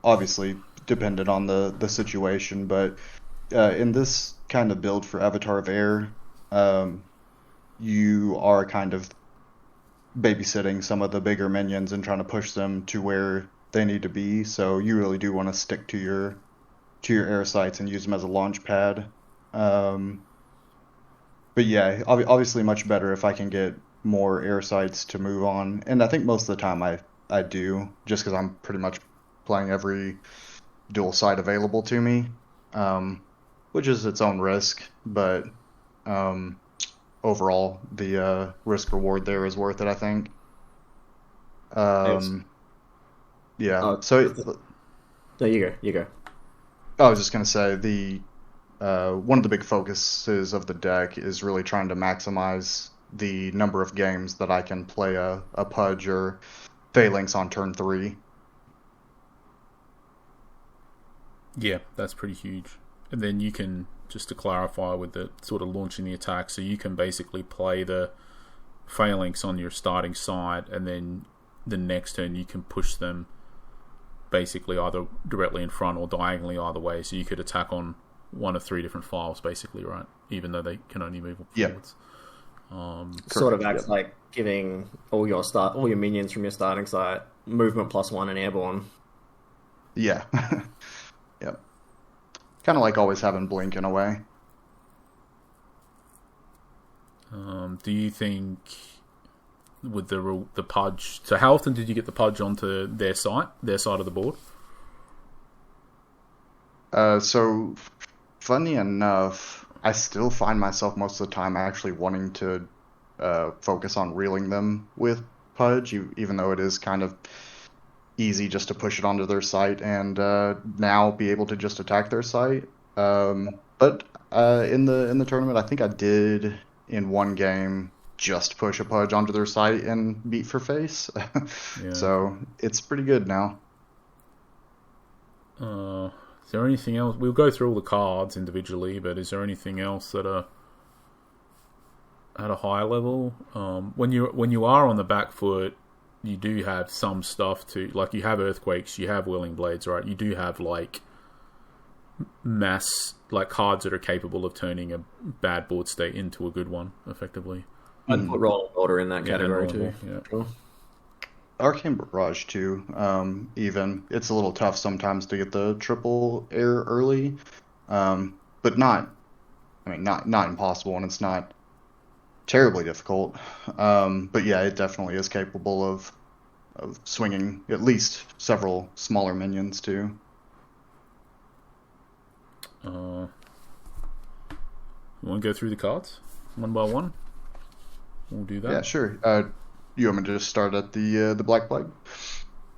Obviously, dependent on the situation, but in this kind of build for Avatar of Air, um, you are kind of babysitting some of the bigger minions and trying to push them to where they need to be. So you really do want to stick to your air sites and use them as a launch pad. Um, but yeah, obviously much better if I can get more air sites to move on. And I think most of the time I do, just because I'm pretty much playing every dual site available to me, um, which is its own risk. But um, overall, the risk reward there is worth it, I think. Thanks. Um, yeah. Oh, So there you go. You go. I was just gonna say the one of the big focuses of the deck is really trying to maximize the number of games that I can play a Pudge or Phalanx on turn 3. yeah, that's pretty huge. And then you can, just to clarify with the sort of launching the attack, so you can basically play the Phalanx on your starting side, and then the next turn you can push them basically either directly in front or diagonally either way. So you could attack on one of 3 different files, basically, right? Even though they can only move Yeah, forwards. Sort of correct. acts Yep. like giving all your minions from your starting site movement +1 and airborne. Yeah. Yep. Kind of like always having Blink in a way. Do you think with the Pudge? So how often did you get the Pudge onto their side of the board? So funny enough, I still find myself most of the time actually wanting to focus on reeling them with Pudge, even though it is kind of easy just to push it onto their site and now be able to just attack their site. But in the tournament, I think I did in one game just push a Pudge onto their site and beat for face. Yeah. So it's pretty good now. Is there anything else? We'll go through all the cards individually, but is there anything else that are at a high level? When you are on the back foot, you do have some stuff to, like, you have Earthquakes, you have Whirling Blades, right? You do have like mass, like, cards that are capable of turning a bad board state into a good one, effectively. I'd put Rolling Order in that Yeah, and category too. yeah. Sure. Arcane Barrage too. Even it's a little tough sometimes to get the triple air early, but not. I mean, not impossible, and it's not terribly difficult. But yeah, it definitely is capable of swinging at least several smaller minions too. You want to go through the cards one by one? We'll do that. Yeah, sure. You want me to just start at the Black Plague?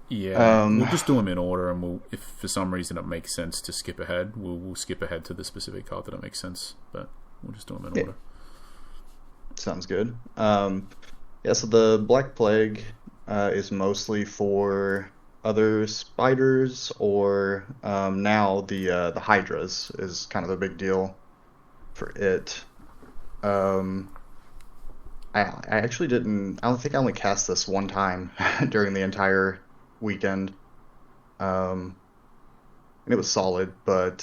Yeah, we'll just do them in order, and we'll, if for some reason it makes sense to skip ahead, we'll skip ahead to the specific card that it makes sense. But we'll just do them in order. Sounds good. Yeah, so the Black Plague is mostly for other spiders, or now the Hydras is kind of a big deal for it. I actually didn't. I don't think I only cast this one time during the entire weekend, and it was solid, but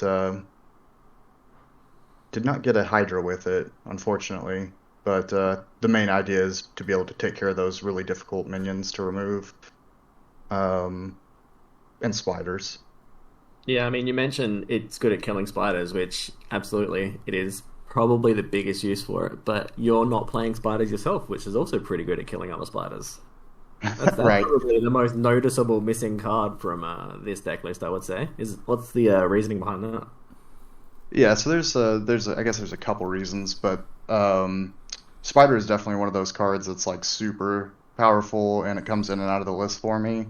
did not get a Hydra with it, unfortunately. But the main idea is to be able to take care of those really difficult minions to remove, and spiders. Yeah, I mean, you mentioned it's good at killing spiders, which absolutely it is probably the biggest use for it. But you're not playing spiders yourself, which is also pretty good at killing other spiders. That's Right. probably the most noticeable missing card from this deck list, I would say. What's the reasoning behind that? Yeah, so I guess there's a couple reasons, but Spider is definitely one of those cards that's like super powerful, and it comes in and out of the list for me.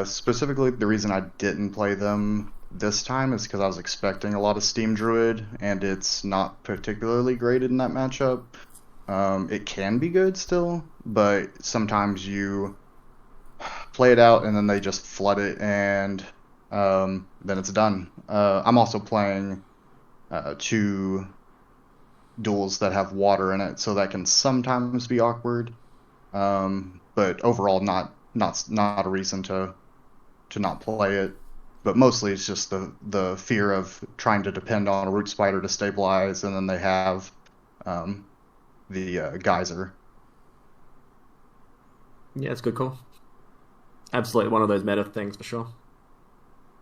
Specifically, the reason I didn't play them this time is because I was expecting a lot of Steam Druid, and it's not particularly graded in that matchup. It can be good still, but sometimes you play it out and then they just flood it, and then it's done. I'm also playing two duels that have water in it, so that can sometimes be awkward. But overall, not a reason to not play it. But mostly it's just the fear of trying to depend on a root spider to stabilize, and then they have the geyser. Yeah, it's a good call. Absolutely one of those meta things for sure.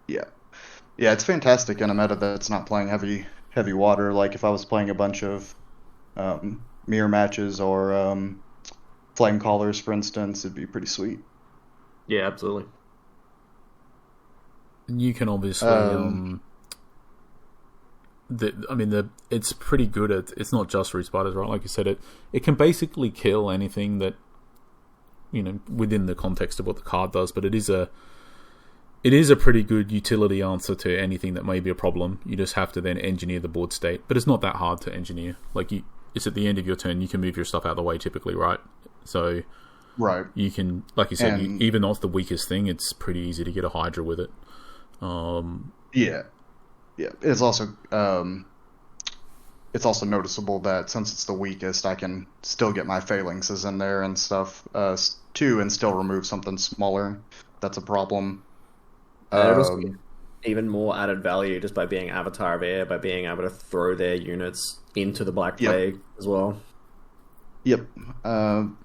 Yeah, it's fantastic in a meta that's not playing heavy water. Like if I was playing a bunch of mirror matches or flame callers, for instance, it'd be pretty sweet. Yeah, absolutely. You can obviously, it's pretty good at. It's not just root spiders, right? Like you said, it can basically kill anything that, within the context of what the card does. But it is a pretty good utility answer to anything that may be a problem. You just have to then engineer the board state, but it's not that hard to engineer. Like it's at the end of your turn, you can move your stuff out of the way typically, right? So, right, you can, like you said, even though it's the weakest thing, it's pretty easy to get a Hydra with it. Yeah. It's also noticeable that since it's the weakest, I can still get my phalanxes in there and stuff too, and still remove something smaller. That's a problem. Even more added value just by being Avatar of Air, by being able to throw their units into the Black Plague as well. Yep.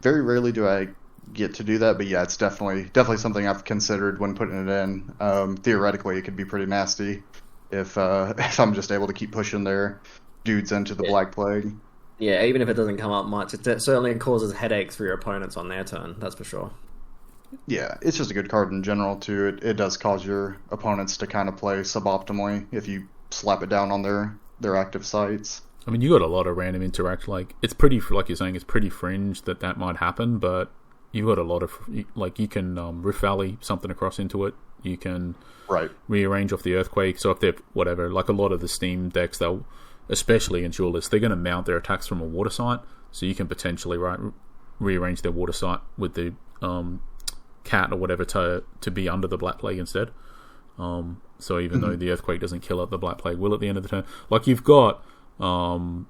Very rarely do I get to do that, but yeah, it's definitely something I've considered when putting it in. Theoretically, it could be pretty nasty if I'm just able to keep pushing their dudes into the Black Plague. Yeah, even if it doesn't come up much, it certainly causes headaches for your opponents on their turn, that's for sure. Yeah, it's just a good card in general, too. It does cause your opponents to kind of play suboptimally if you slap it down on their active sites. I mean, you got a lot of random interaction. Like, it's pretty, like you're saying, it's pretty fringe that might happen, but you've got a lot of, like, you can Rift Valley something across into it. You can rearrange off the Earthquake. So if they're, whatever, like a lot of the Steam decks, they'll, especially in your list, they're going to mount their attacks from a water site. So you can potentially, rearrange their water site with the cat or whatever to be under the Black Plague instead. So even though the Earthquake doesn't kill it, the Black Plague will at the end of the turn. Like, you've got, you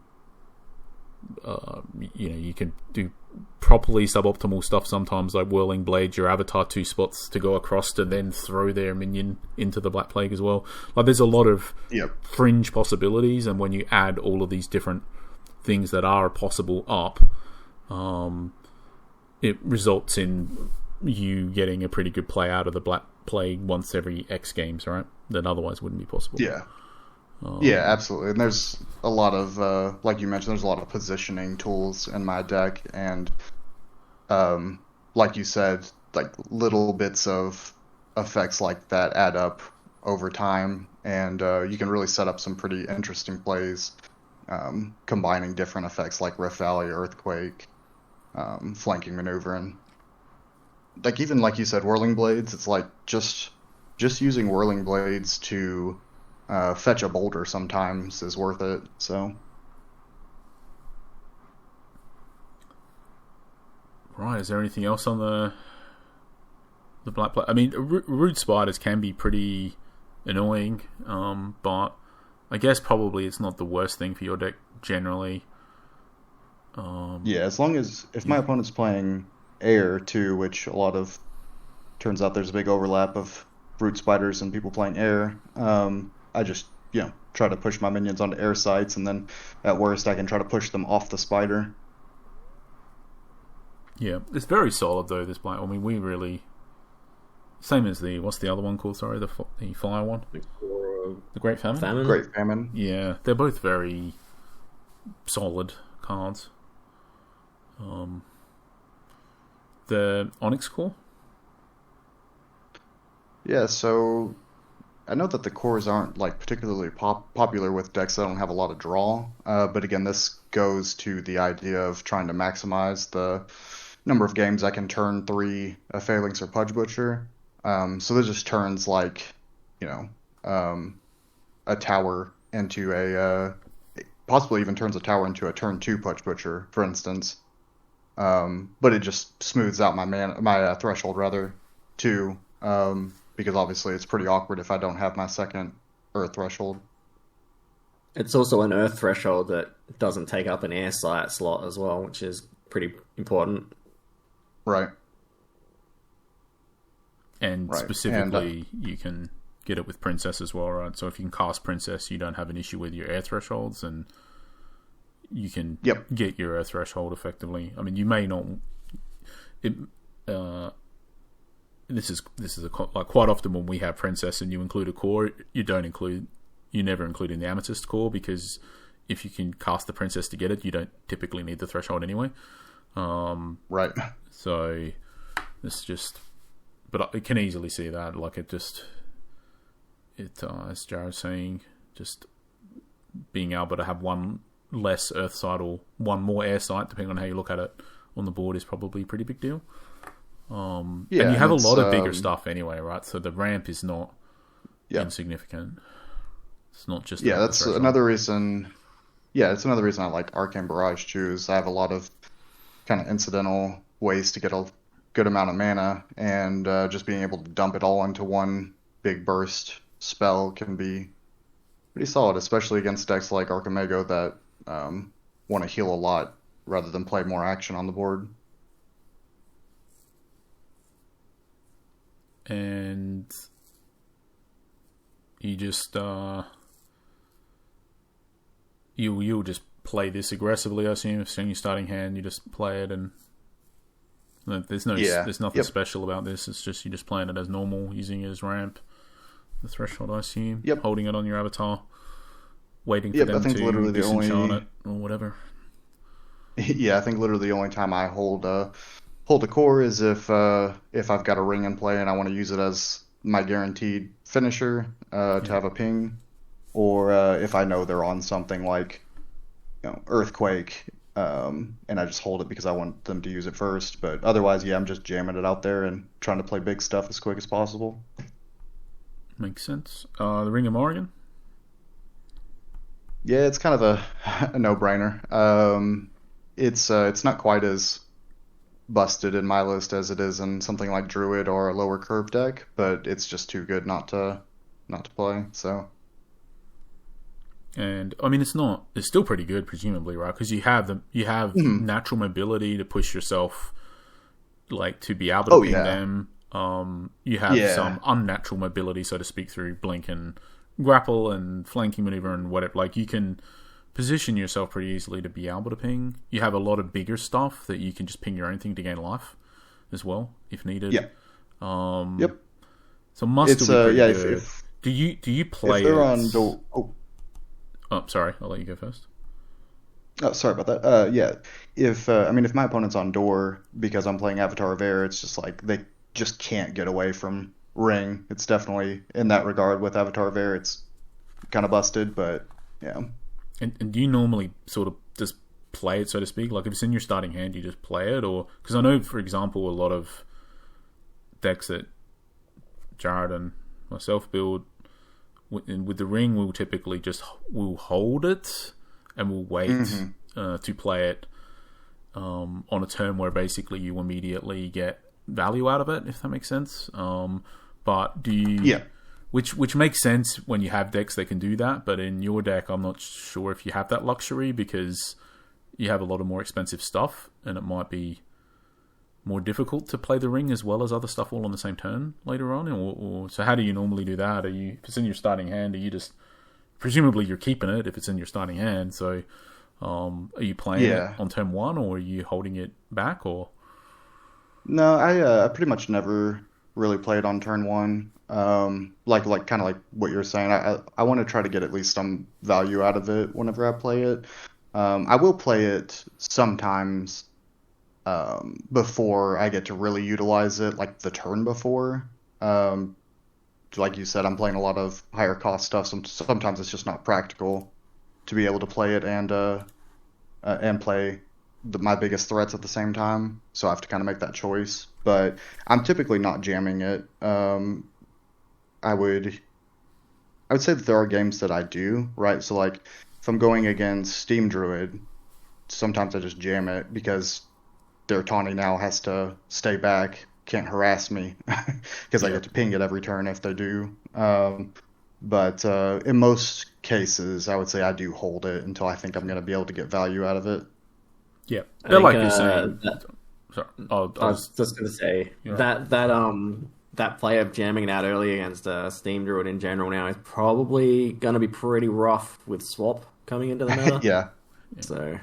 can do properly suboptimal stuff sometimes, like Whirling Blade your Avatar 2 spots to go across to then throw their minion into the Black Plague as well. Like, there's a lot of fringe possibilities, and when you add all of these different things that are possible up, it results in you getting a pretty good play out of the Black Plague once every X games, right? That otherwise wouldn't be possible. Yeah, absolutely. And there's a lot of like you mentioned, there's a lot of positioning tools in my deck, and like you said, like little bits of effects like that add up over time, and you can really set up some pretty interesting plays, combining different effects like Rift Valley, Earthquake, flanking maneuver, and like even like you said, Whirling Blades. It's like just using Whirling Blades to fetch a boulder sometimes is worth it. So. Right, is there anything else on the black play? I mean, root spiders can be pretty annoying, but I guess probably it's not the worst thing for your deck generally. Yeah, as long as if my opponent's playing air too, which a lot of turns out there's a big overlap of root spiders and people playing air. I just try to push my minions onto air sites, and then at worst I can try to push them off the spider. Yeah, it's very solid though. This black. I mean, we really same as the what's the other one called? Sorry, the fire one. The Great Famine. Great Famine. Yeah, they're both very solid cards. The Onyx Core. Yeah, so I know that the cores aren't like particularly popular with decks that don't have a lot of draw. But again, this goes to the idea of trying to maximize the number of games I can turn 3 a Phalanx or Pudge Butcher. So this just turns like, a tower into a possibly even turns a tower into a turn 2 Pudge Butcher, for instance. But it just smooths out my threshold rather too, because obviously it's pretty awkward if I don't have my second Earth threshold. It's also an Earth threshold that doesn't take up an air site slot as well, which is pretty important. Right. And specifically, you can get it with Princess as well, right? So if you can cast Princess, you don't have an issue with your air thresholds, and you can get your Earth threshold effectively. I mean, you may not. This is like quite often when we have Princess and you include a core, you never include in the Amethyst core, because if you can cast the Princess to get it, you don't typically need the threshold anyway. Right. So it's just, but I can easily see that. Like as Jared's saying, just being able to have one less Earth site or one more air site, depending on how you look at it, on the board is probably a pretty big deal. And you have a lot of bigger stuff anyway, right? So the ramp is not insignificant. It's not just that's another reason. Yeah, it's another reason I like Arcane Barrage too. Is I have a lot of kind of incidental ways to get a good amount of mana, and just being able to dump it all into one big burst spell can be pretty solid, especially against decks like Archimago that want to heal a lot rather than play more action on the board. And you just you'll just play this aggressively, I assume. If you're starting hand, you just play it, and there's nothing special about this. It's just you're just playing it as normal, using it as ramp. The threshold, I assume. Holding it on your avatar, waiting for them to disenchant it or whatever. Yeah, I think literally the only time I hold a core is if I've got a ring in play and I want to use it as my guaranteed finisher to have a ping, or if I know they're on something like Earthquake, and I just hold it because I want them to use it first. But otherwise, I'm just jamming it out there and trying to play big stuff as quick as possible. Makes sense. The Ring of Morrigan? Yeah, it's kind of a no-brainer. It's not quite as busted in my list as it is in something like Druid or a lower curve deck, but it's just too good not to play. So, and I mean, it's still pretty good, presumably, right? Because you have natural mobility to push yourself, like to be able to ping them. You have some unnatural mobility, so to speak, through blink and grapple and flanking maneuver and whatever. Like you can position yourself pretty easily to be able to ping. You have a lot of bigger stuff that you can just ping your own thing to gain life as well, if needed. So must be pretty good. Do you play? If they're on Oh, sorry, I'll let you go first. Oh, sorry about that. Yeah, if my opponent's on door because I'm playing Avatar of Air, it's just like they just can't get away from Ring. It's definitely in that regard with Avatar of Air, it's kind of busted, but yeah. And do you normally sort of just play it, so to speak? Like if it's in your starting hand, you just play it, or because I know, for example, a lot of decks that Jared and myself build with the Ring, we'll hold it and we'll wait to play it on a turn where basically you immediately get value out of it, if that makes sense. But do you? Yeah. Which makes sense when you have decks that can do that, but in your deck, I'm not sure if you have that luxury because you have a lot of more expensive stuff, and it might be more difficult to play the Ring as well as other stuff all on the same turn later on. Or so how do you normally do that? If it's in your starting hand, are you just presumably you're keeping it if it's in your starting hand? So are you playing it on turn one, or are you holding it back? Or No, I pretty much never really play it on turn one. Like kind of like what you're saying. I want to try to get at least some value out of it whenever I play it. I will play it sometimes before I get to really utilize it, like the turn before. Like you said, I'm playing a lot of higher cost stuff. Sometimes it's just not practical to be able to play it and play my biggest threats at the same time. So I have to kind of make that choice. But I'm typically not jamming it. I would say that there are games that I do, right? So like if I'm going against Steam Druid, sometimes I just jam it because their Tawny now has to stay back, can't harass me because I get to ping it every turn if they do. But in most cases, I would say I do hold it until I think I'm going to be able to get value out of it. Yeah, I think, like you're saying. Sorry, I was just going to say that play of jamming it out early against Steam Druid in general now is probably going to be pretty rough with swap coming into the meta. Yeah. So.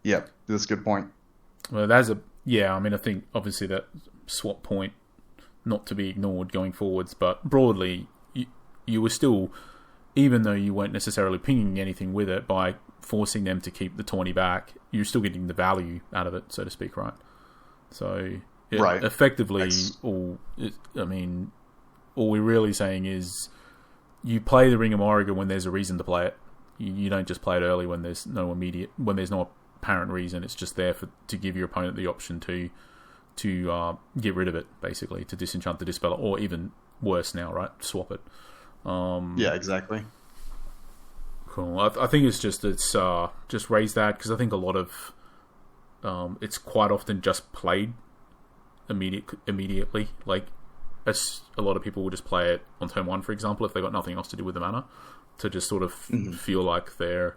Yep, that's a good point. Well, I think obviously that swap point not to be ignored going forwards, but broadly, you were still, even though you weren't necessarily pinging anything with it by forcing them to keep the 20 back, you're still getting the value out of it, so to speak, right? So, effectively, all we're really saying is you play the Ring of Morrigan when there's a reason to play it. You don't just play it early when there's no apparent reason. It's just there to give your opponent the option to get rid of it, basically, to disenchant the dispel, or even worse now, right? Swap it. Yeah, exactly. Cool. I think it's just raise that, because I think a lot of it's quite often just played immediately. Like, as a lot of people will just play it on turn one, for example, if they've got nothing else to do with the mana, to just sort of feel like they're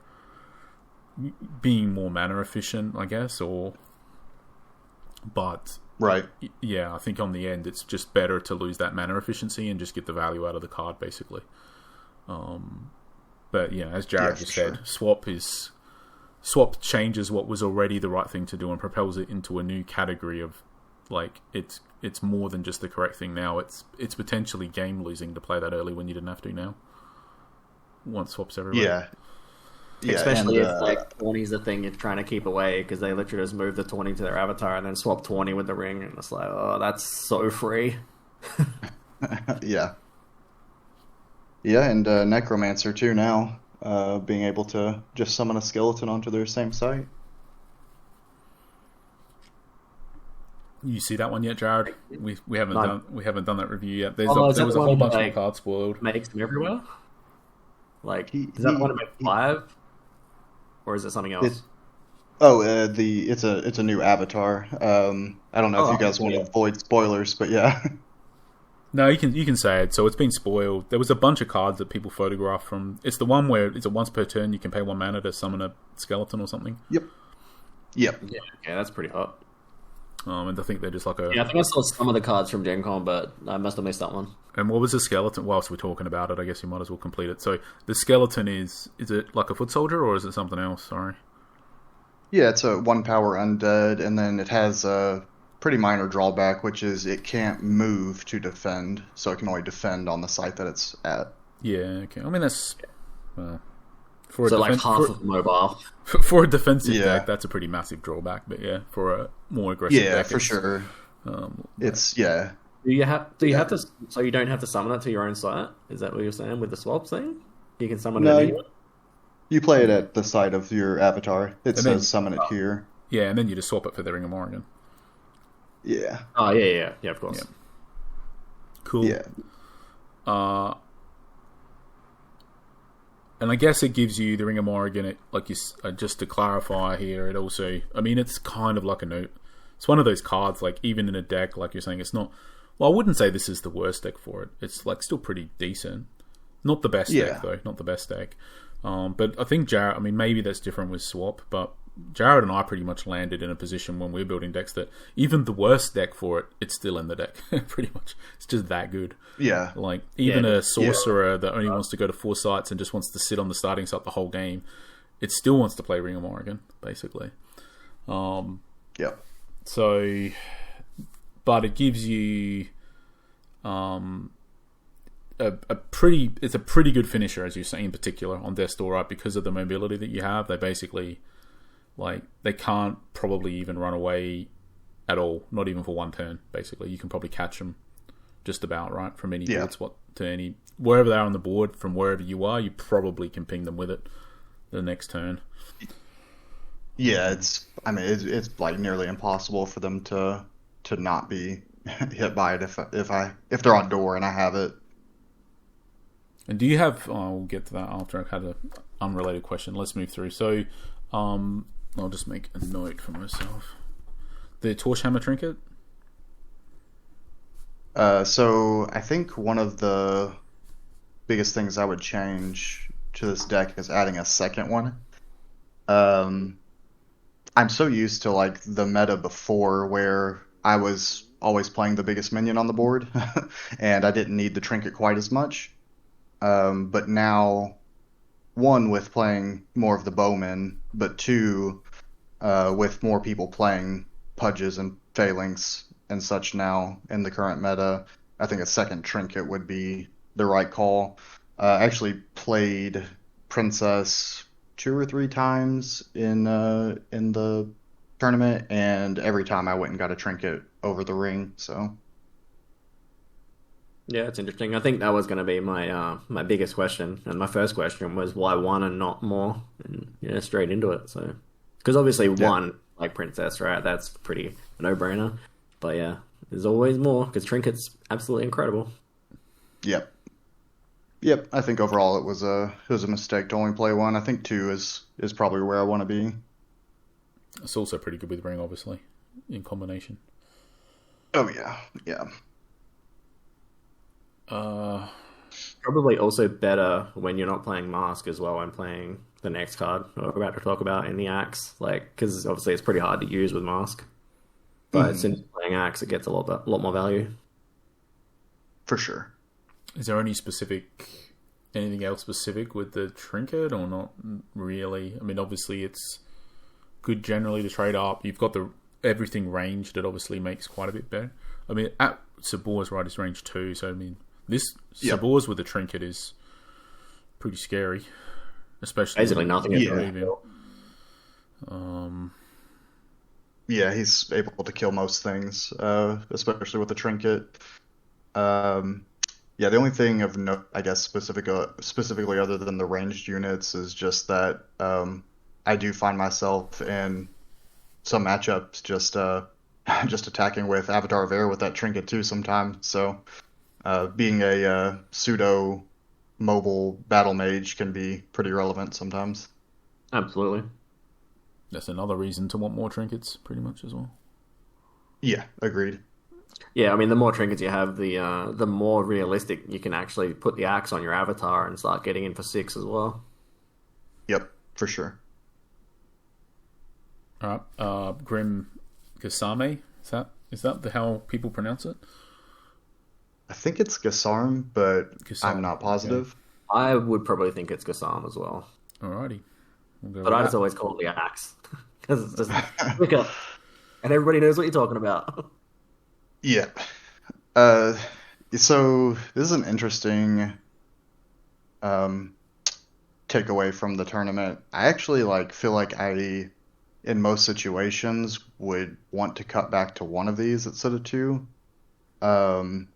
being more mana efficient, I guess, but yeah, I think on the end it's just better to lose that mana efficiency and just get the value out of the card, basically. But yeah, as Jared just said, swap changes what was already the right thing to do and propels it into a new category of, like, it's more than just the correct thing now. It's potentially game losing to play that early when you didn't have to now. Once swap's everywhere. Yeah, especially if like 20 is the thing you're trying to keep away, because they literally just move the 20 to their avatar and then swap 20 with the Ring, and it's like, oh, that's so free. Yeah, and Necromancer too now, being able to just summon a skeleton onto their same site. You see that one yet, Jared? We haven't done that review yet. There was a whole bunch of cards spoiled. Makes them everywhere. Like, is that one to make 5? Or is it something else? It's a new avatar. I don't know if you guys want to avoid spoilers, but yeah. No, you can say it. So it's been spoiled. There was a bunch of cards that people photographed from. It's the one where it's a once per turn. You can pay 1 mana to summon a skeleton or something. Yep. Yeah, okay, that's pretty hot. And I think they're just like a... Yeah, I think I saw some of the cards from Gencon, but I must have missed that one. And what was the skeleton? Whilst we're talking about it, I guess you might as well complete it. So the skeleton is it like a foot soldier, or is it something else? Sorry. Yeah, it's a 1 power undead, and then it has a pretty minor drawback, which is it can't move to defend, so it can only defend on the site that it's at. Yeah, okay. I mean, that's... Well, For a So like half of mobile. for a defensive Yeah. deck, that's a pretty massive drawback. But yeah, for a more aggressive Yeah, deck, for sure. It's yeah. Do you have to? So you don't have to summon it to your own site? Is that what you're saying with the swap thing? You can summon No, it anywhere. you play it at the site of your avatar. It And says then- summon it here. yeah, and then you just swap it for the Ring of Morrigan. Yeah. Oh yeah, of course. Yeah. Cool. Yeah. And I guess it gives you the Ring of Morrigan. It, like you, just to clarify here, it also, I mean, it's kind of like a note. It's one of those cards, like even in a deck, like you're saying, it's not. Well, I wouldn't say this is the worst deck for it. It's like still pretty decent. Not the best deck though. Not the best deck. But I think Jared. I mean, maybe that's different with Swap, but Jared and I pretty much landed in a position when we're building decks that even the worst deck for it, it's still in the deck. Pretty much, it's just that good. Yeah. Like even a sorcerer that only wants to go to 4 sites and just wants to sit on the starting site the whole game, it still wants to play Ring of Morrigan, basically. Yep. So, but it gives you it's a pretty good finisher, as you say, in particular on Death's Door, right? Because of the mobility that you have, they basically they can't probably even run away at all, not even for one turn. Basically, you can probably catch them just about right from any board spot to any wherever they are on the board, from wherever you are, you probably can ping them with it the next turn. Yeah, it's like nearly impossible for them to not be hit by it if they're on door and I have it. And do you have? We'll get to that after I've had an unrelated question. Let's move through. So, I'll just make a note for myself. The Torchhammer trinket. So I think one of the biggest things I would change to this deck is adding a second one. I'm so used to like the meta before where I was always playing the biggest minion on the board and I didn't need the trinket quite as much. But now, one, with playing more of the bowman, but two, with more people playing pudges and phalanx and such now in the current meta, I think a second trinket would be the right call. I actually played Princess 2 or 3 times in the tournament, and every time I went and got a trinket over the ring. So yeah, it's interesting. I think that was going to be my my biggest question, and my first question was why one and not more, and straight into it. So because obviously one like Princess, right? That's pretty a no-brainer. But yeah, there's always more because trinket's absolutely incredible. Yep. I think overall it was a mistake to only play one. I think 2 is probably where I want to be. It's also pretty good with ring, obviously, in combination. Oh yeah. Probably also better when you're not playing Mask as well and playing the next card we're about to talk about in the Axe, like because obviously it's pretty hard to use with Mask. But since playing Axe, it gets a lot more value. For sure. Is there anything else specific with the trinket, or not really? I mean, obviously it's good generally to trade up. You've got everything ranged. That obviously makes quite a bit better. I mean, at Sabor's right is range 2, so I mean this Sabor's with the trinket is pretty scary, especially basically nothing. Yeah, he's able to kill most things, especially with the trinket. Yeah, the only thing of note, I guess, specifically other than the ranged units is just that I do find myself in some matchups just attacking with Avatar of Air with that trinket too sometimes. So being a pseudo mobile battle mage can be pretty relevant sometimes. Absolutely. That's another reason to want more trinkets, pretty much as well. Yeah, agreed. Yeah, I mean, the more trinkets you have, the more realistic you can actually put the axe on your avatar and start getting in for 6 as well. Yep, for sure. All right, Grim Gasame, is that how people pronounce it? I think it's Gasarm, but I'm not positive. Okay. I would probably think it's Gassam as well. Alrighty. But I just always call it the axe because it's just quicker, and everybody knows what you're talking about. Yeah. So this is an interesting take away from the tournament. I actually like feel like I, in most situations, would want to cut back to one of these instead of two. Um,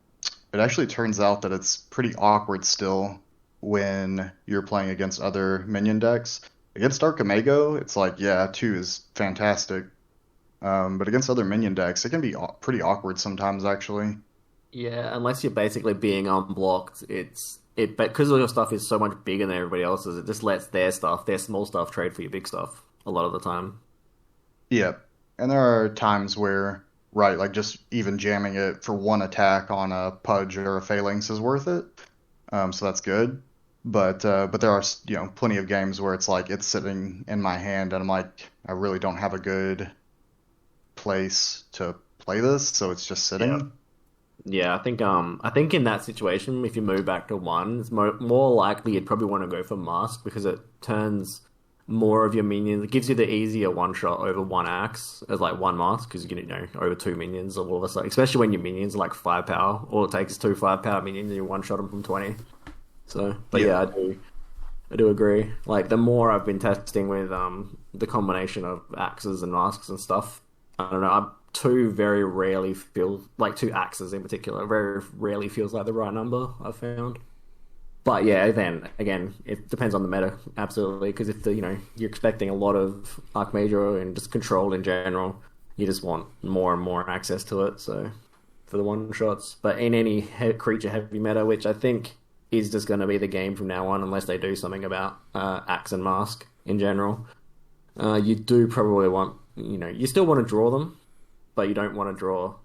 it actually turns out that it's pretty awkward still when you're playing against other minion decks. Against Archimego, it's like, yeah, two is fantastic. But against other minion decks, it can be pretty awkward sometimes, actually. Yeah, unless you're basically being unblocked, but because all your stuff is so much bigger than everybody else's, it just lets their stuff, their small stuff, trade for your big stuff a lot of the time. Yeah. And there are times where, right, like just even jamming it for one attack on a Pudge or a Phalanx is worth it. So that's good. But there are, plenty of games where it's like it's sitting in my hand and I'm like, I really don't have a good place to play this, so it's just sitting. Yeah, I think in that situation, if you move back to one, it's more likely you'd probably want to go for Mask because it turns more of your minions. It gives you the easier one shot over one axe as like one Mask because you can over two minions all of a sudden, especially when your minions are like 5 power. All it takes is 2 5-power minions and you one shot them from 20. So, but yeah, I do agree. Like the more I've been testing with the combination of axes and masks and stuff, I don't know. Two very rarely feel like two axes in particular. Very rarely feels like the right number. I've found. But yeah, then again, it depends on the meta, absolutely. Because if you're expecting a lot of Archmage and just control in general, you just want more and more access to it. So for the one shots, but in any creature heavy meta, which I think is just going to be the game from now on, unless they do something about axe and mask in general, you do probably want you still want to draw them, but you don't want to draw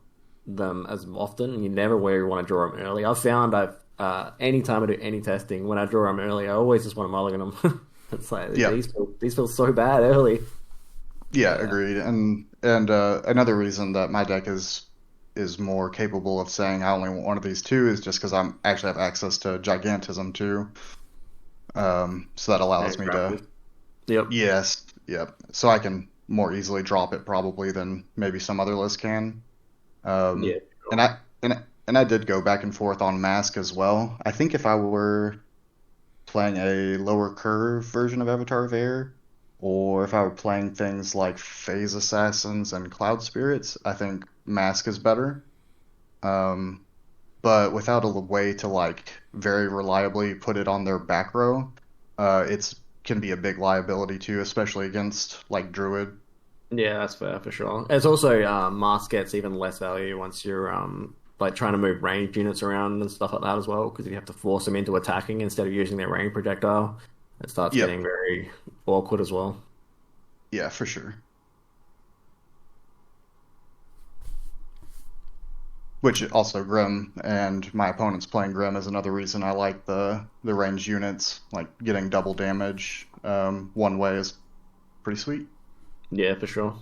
them as often. You never really want to draw them early. I've found anytime I do any testing, when I draw them early, I always just want to mulligan them. It's like, these feel so bad early. Yeah, agreed. And another reason that my deck is more capable of saying I only want one of these two is just because I actually have access to Gigantism too. So that allows me to... Yep. Yes, yep. So I can more easily drop it probably than maybe some other lists can. Yeah. And I did go back and forth on Mask as well. I think if I were playing a lower curve version of Avatar of Air, or if I were playing things like Phase Assassins and Cloud Spirits, I think Mask is better. But without a way to like very reliably put it on their back row, it's can be a big liability too, especially against like Druid. Yeah, that's fair for sure. It's also Mask gets even less value once you're like trying to move ranged units around and stuff like that as well, because you have to force them into attacking instead of using their range projectile. It starts getting very awkward as well. Yeah, for sure. Which also Grim and my opponents playing Grim is another reason I like the ranged units. Like getting double damage one way is pretty sweet. Yeah, for sure.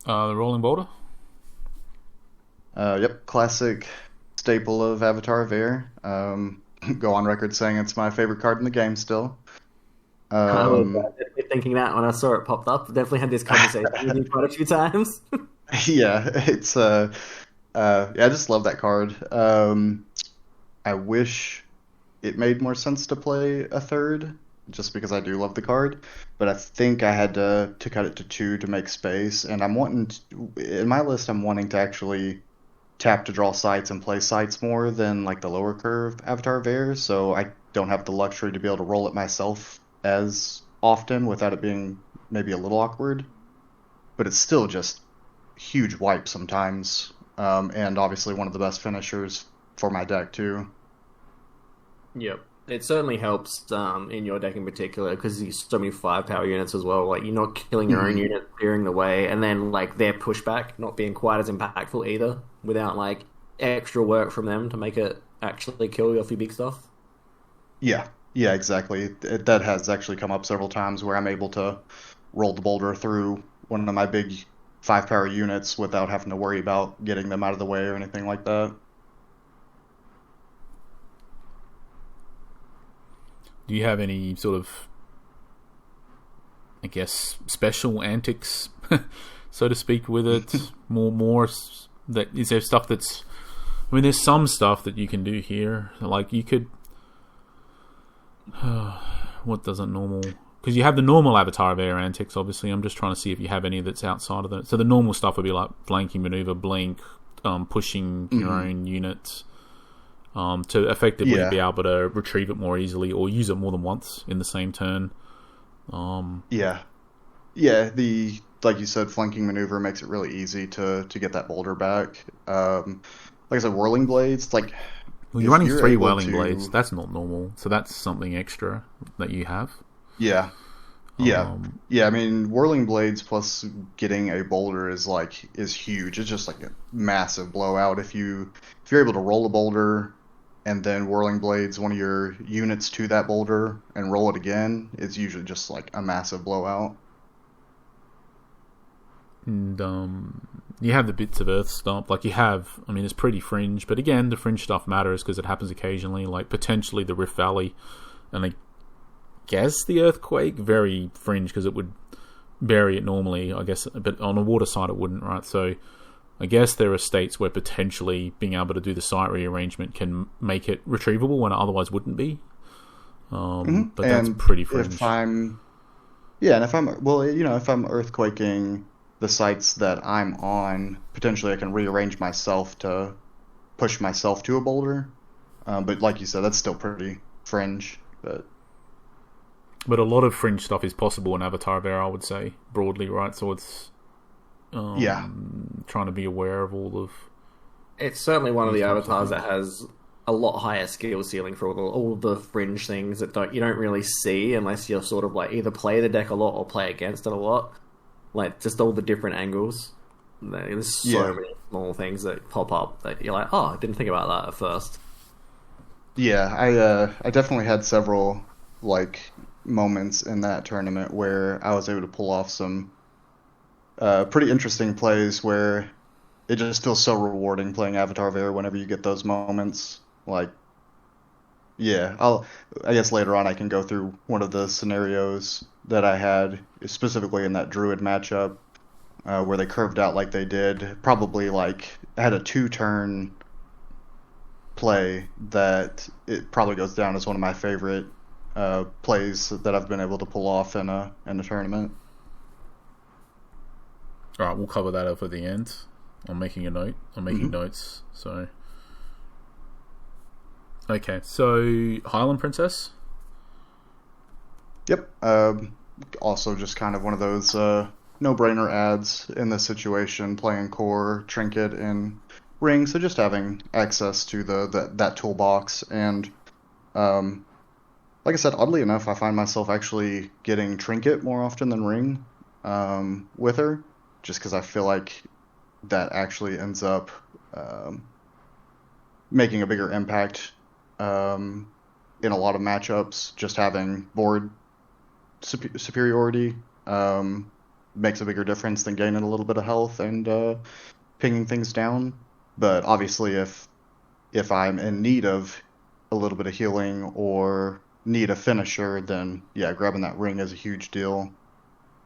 The Rolling Boulder? Yep, classic staple of Avatar of Air. Go on record saying it's my favorite card in the game still. I was definitely thinking that when I saw it popped up. Definitely had this conversation with you quite a few times. Yeah, it's yeah, I just love that card. I wish it made more sense to play a third, just because I do love the card. But I think I had to cut it to 2 to make space, and in my list, I'm wanting to actually tap to draw sites and play sites more than like the lower curve Avatar of Air, so I don't have the luxury to be able to roll it myself as often without it being maybe a little awkward. But it's still just huge wipe sometimes, and obviously one of the best finishers for my deck too. Yep. It certainly helps in your deck in particular because there's so many 5-power units as well. Like, you're not killing your own unit, clearing the way, and then like their pushback not being quite as impactful either without like extra work from them to make it actually kill you off your big stuff. Yeah, exactly. That has actually come up several times where I'm able to roll the boulder through one of my big 5-power units without having to worry about getting them out of the way or anything like that. Do you have any sort of, I guess, special antics, so to speak, with it? more is there stuff that's... I mean, there's some stuff that you can do here. Like, you could What doesn't normal? Because you have the normal Avatar of Air antics, obviously. I'm just trying to see if you have any that's outside of that. So the normal stuff would be like flanking maneuver, blink, pushing your own units to effectively be able to retrieve it more easily or use it more than once in the same turn. Yeah, the like you said, flanking maneuver makes it really easy to get that boulder back. Like I said, whirling blades, like well, you're running 3 whirling blades. That's not normal, so that's something extra that you have. Yeah. I mean, whirling blades plus getting a boulder is huge. It's just like a massive blowout. If you're able to roll a boulder and then whirling blades one of your units to that boulder and roll it again, it's usually just like a massive blowout. And you have the bits of earth stomp. Like you have, I mean, it's pretty fringe, but again, the fringe stuff matters because it happens occasionally. Like potentially the Rift Valley, and I guess the earthquake, very fringe because it would bury it normally, I guess, but on a water side it wouldn't, right? So I guess there are states where potentially being able to do the site rearrangement can make it retrievable when it otherwise wouldn't be. But that's pretty fringe. If I'm earthquaking the sites that I'm on, potentially I can rearrange myself to push myself to a boulder. But like you said, that's still pretty fringe. But a lot of fringe stuff is possible in Avatar of Air, I would say, broadly, right? So it's trying to be aware of all of... It's certainly one of the avatars that has a lot higher skill ceiling for all the fringe things that you don't really see unless you're sort of like either play the deck a lot or play against it a lot. Like, just all the different angles. There's so many small things that pop up that you're like, oh, I didn't think about that at first. Yeah, I definitely had several, like, moments in that tournament where I was able to pull off some pretty interesting plays where it just feels so rewarding playing Avatar of Air whenever you get those moments. Like, I guess later on I can go through one of the scenarios that I had, specifically in that Druid matchup, where they curved out like they did. Probably like had a 2-turn play that it probably goes down as one of my favorite plays that I've been able to pull off in a tournament. All right, we'll cover that up at the end. I'm making a note. I'm making notes. So, okay. So Highland Princess. Yep. Also, just kind of one of those no-brainer ads in this situation. Playing core, trinket, and ring. So just having access to that toolbox and. Like I said, oddly enough, I find myself actually getting trinket more often than ring with her, just because I feel like that actually ends up making a bigger impact in a lot of matchups. Just having board superiority makes a bigger difference than gaining a little bit of health and pinging things down. But obviously, if I'm in need of a little bit of healing or need a finisher, then grabbing that ring is a huge deal.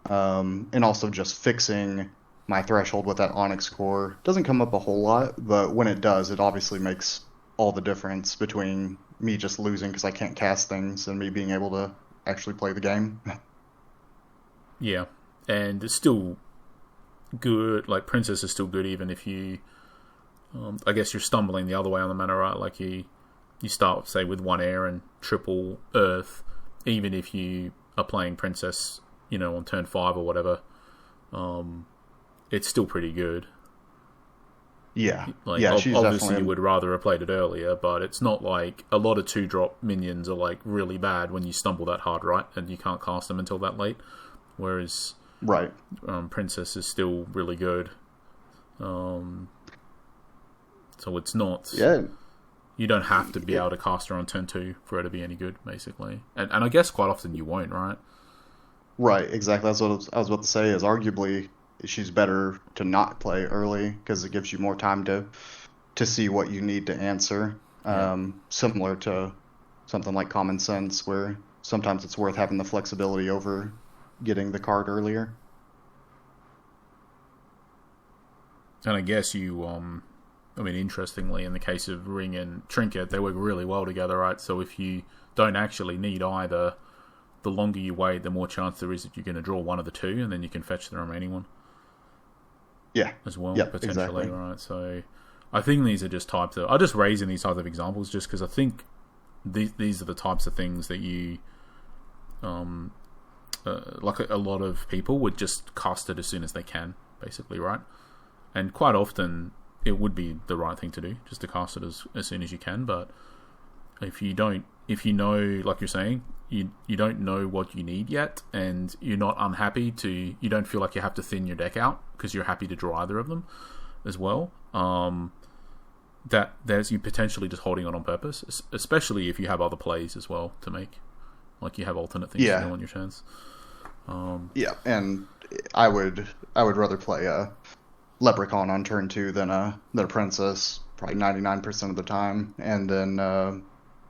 And also just fixing my threshold with that Onyx core doesn't come up a whole lot, but when it does, it obviously makes all the difference between me just losing because I can't cast things and me being able to actually play the game. Yeah, and it's still good. Like Princess is still good even if you I guess you're stumbling the other way on the mana, right? Like you start, say, with 1 air and triple earth, even if you are playing Princess, on turn 5 or whatever, it's still pretty good. Yeah. She's obviously you would rather have played it earlier, but it's not like a lot of 2-drop minions are like really bad when you stumble that hard, right? And you can't cast them until that late. Whereas Princess is still really good. So it's not... Yeah. You don't have to be able to cast her on turn 2 for her to be any good, basically. And I guess quite often you won't, right? Right, exactly. That's what I was about to say, is arguably she's better to not play early because it gives you more time to see what you need to answer. Similar to something like Common Sense, where sometimes it's worth having the flexibility over getting the card earlier. And I guess you I mean, interestingly, in the case of Ring and Trinket, they work really well together, right? So if you don't actually need either, the longer you wait, the more chance there is that you're going to draw one of the two, and then you can fetch the remaining one. Yeah. As well, yep, potentially, exactly. right? So I think these are just types of... I'm just raising these types of examples just because I think these are the types of things that you... like a lot of people would just cast it as soon as they can, basically, right? And quite often it would be the right thing to do, just to cast it as soon as you can. But if you know, like you're saying, you don't know what you need yet, and you're not unhappy you don't feel like you have to thin your deck out because you're happy to draw either of them as well. That there's you potentially just holding on purpose, especially if you have other plays as well to make, like you have alternate things to do on your turns. Yeah, and I would rather play a Leprechaun on turn 2 than a Princess, probably 99% of the time, and then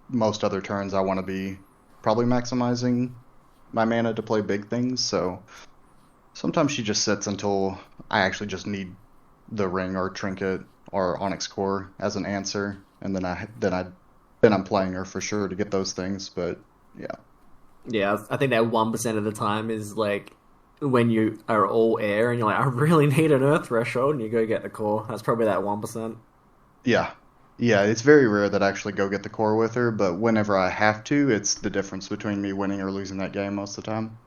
most other turns I want to be probably maximizing my mana to play big things. So sometimes she just sits until I actually just need the Ring or Trinket or Onyx Core as an answer, and then I'm playing her for sure to get those things. But yeah, I think that 1% of the time is like when you are all air and you're like, I really need an Earth Threshold, and you go get the core. That's probably that 1%. Yeah, it's very rare that I actually go get the core with her, but whenever I have to, it's the difference between me winning or losing that game most of the time.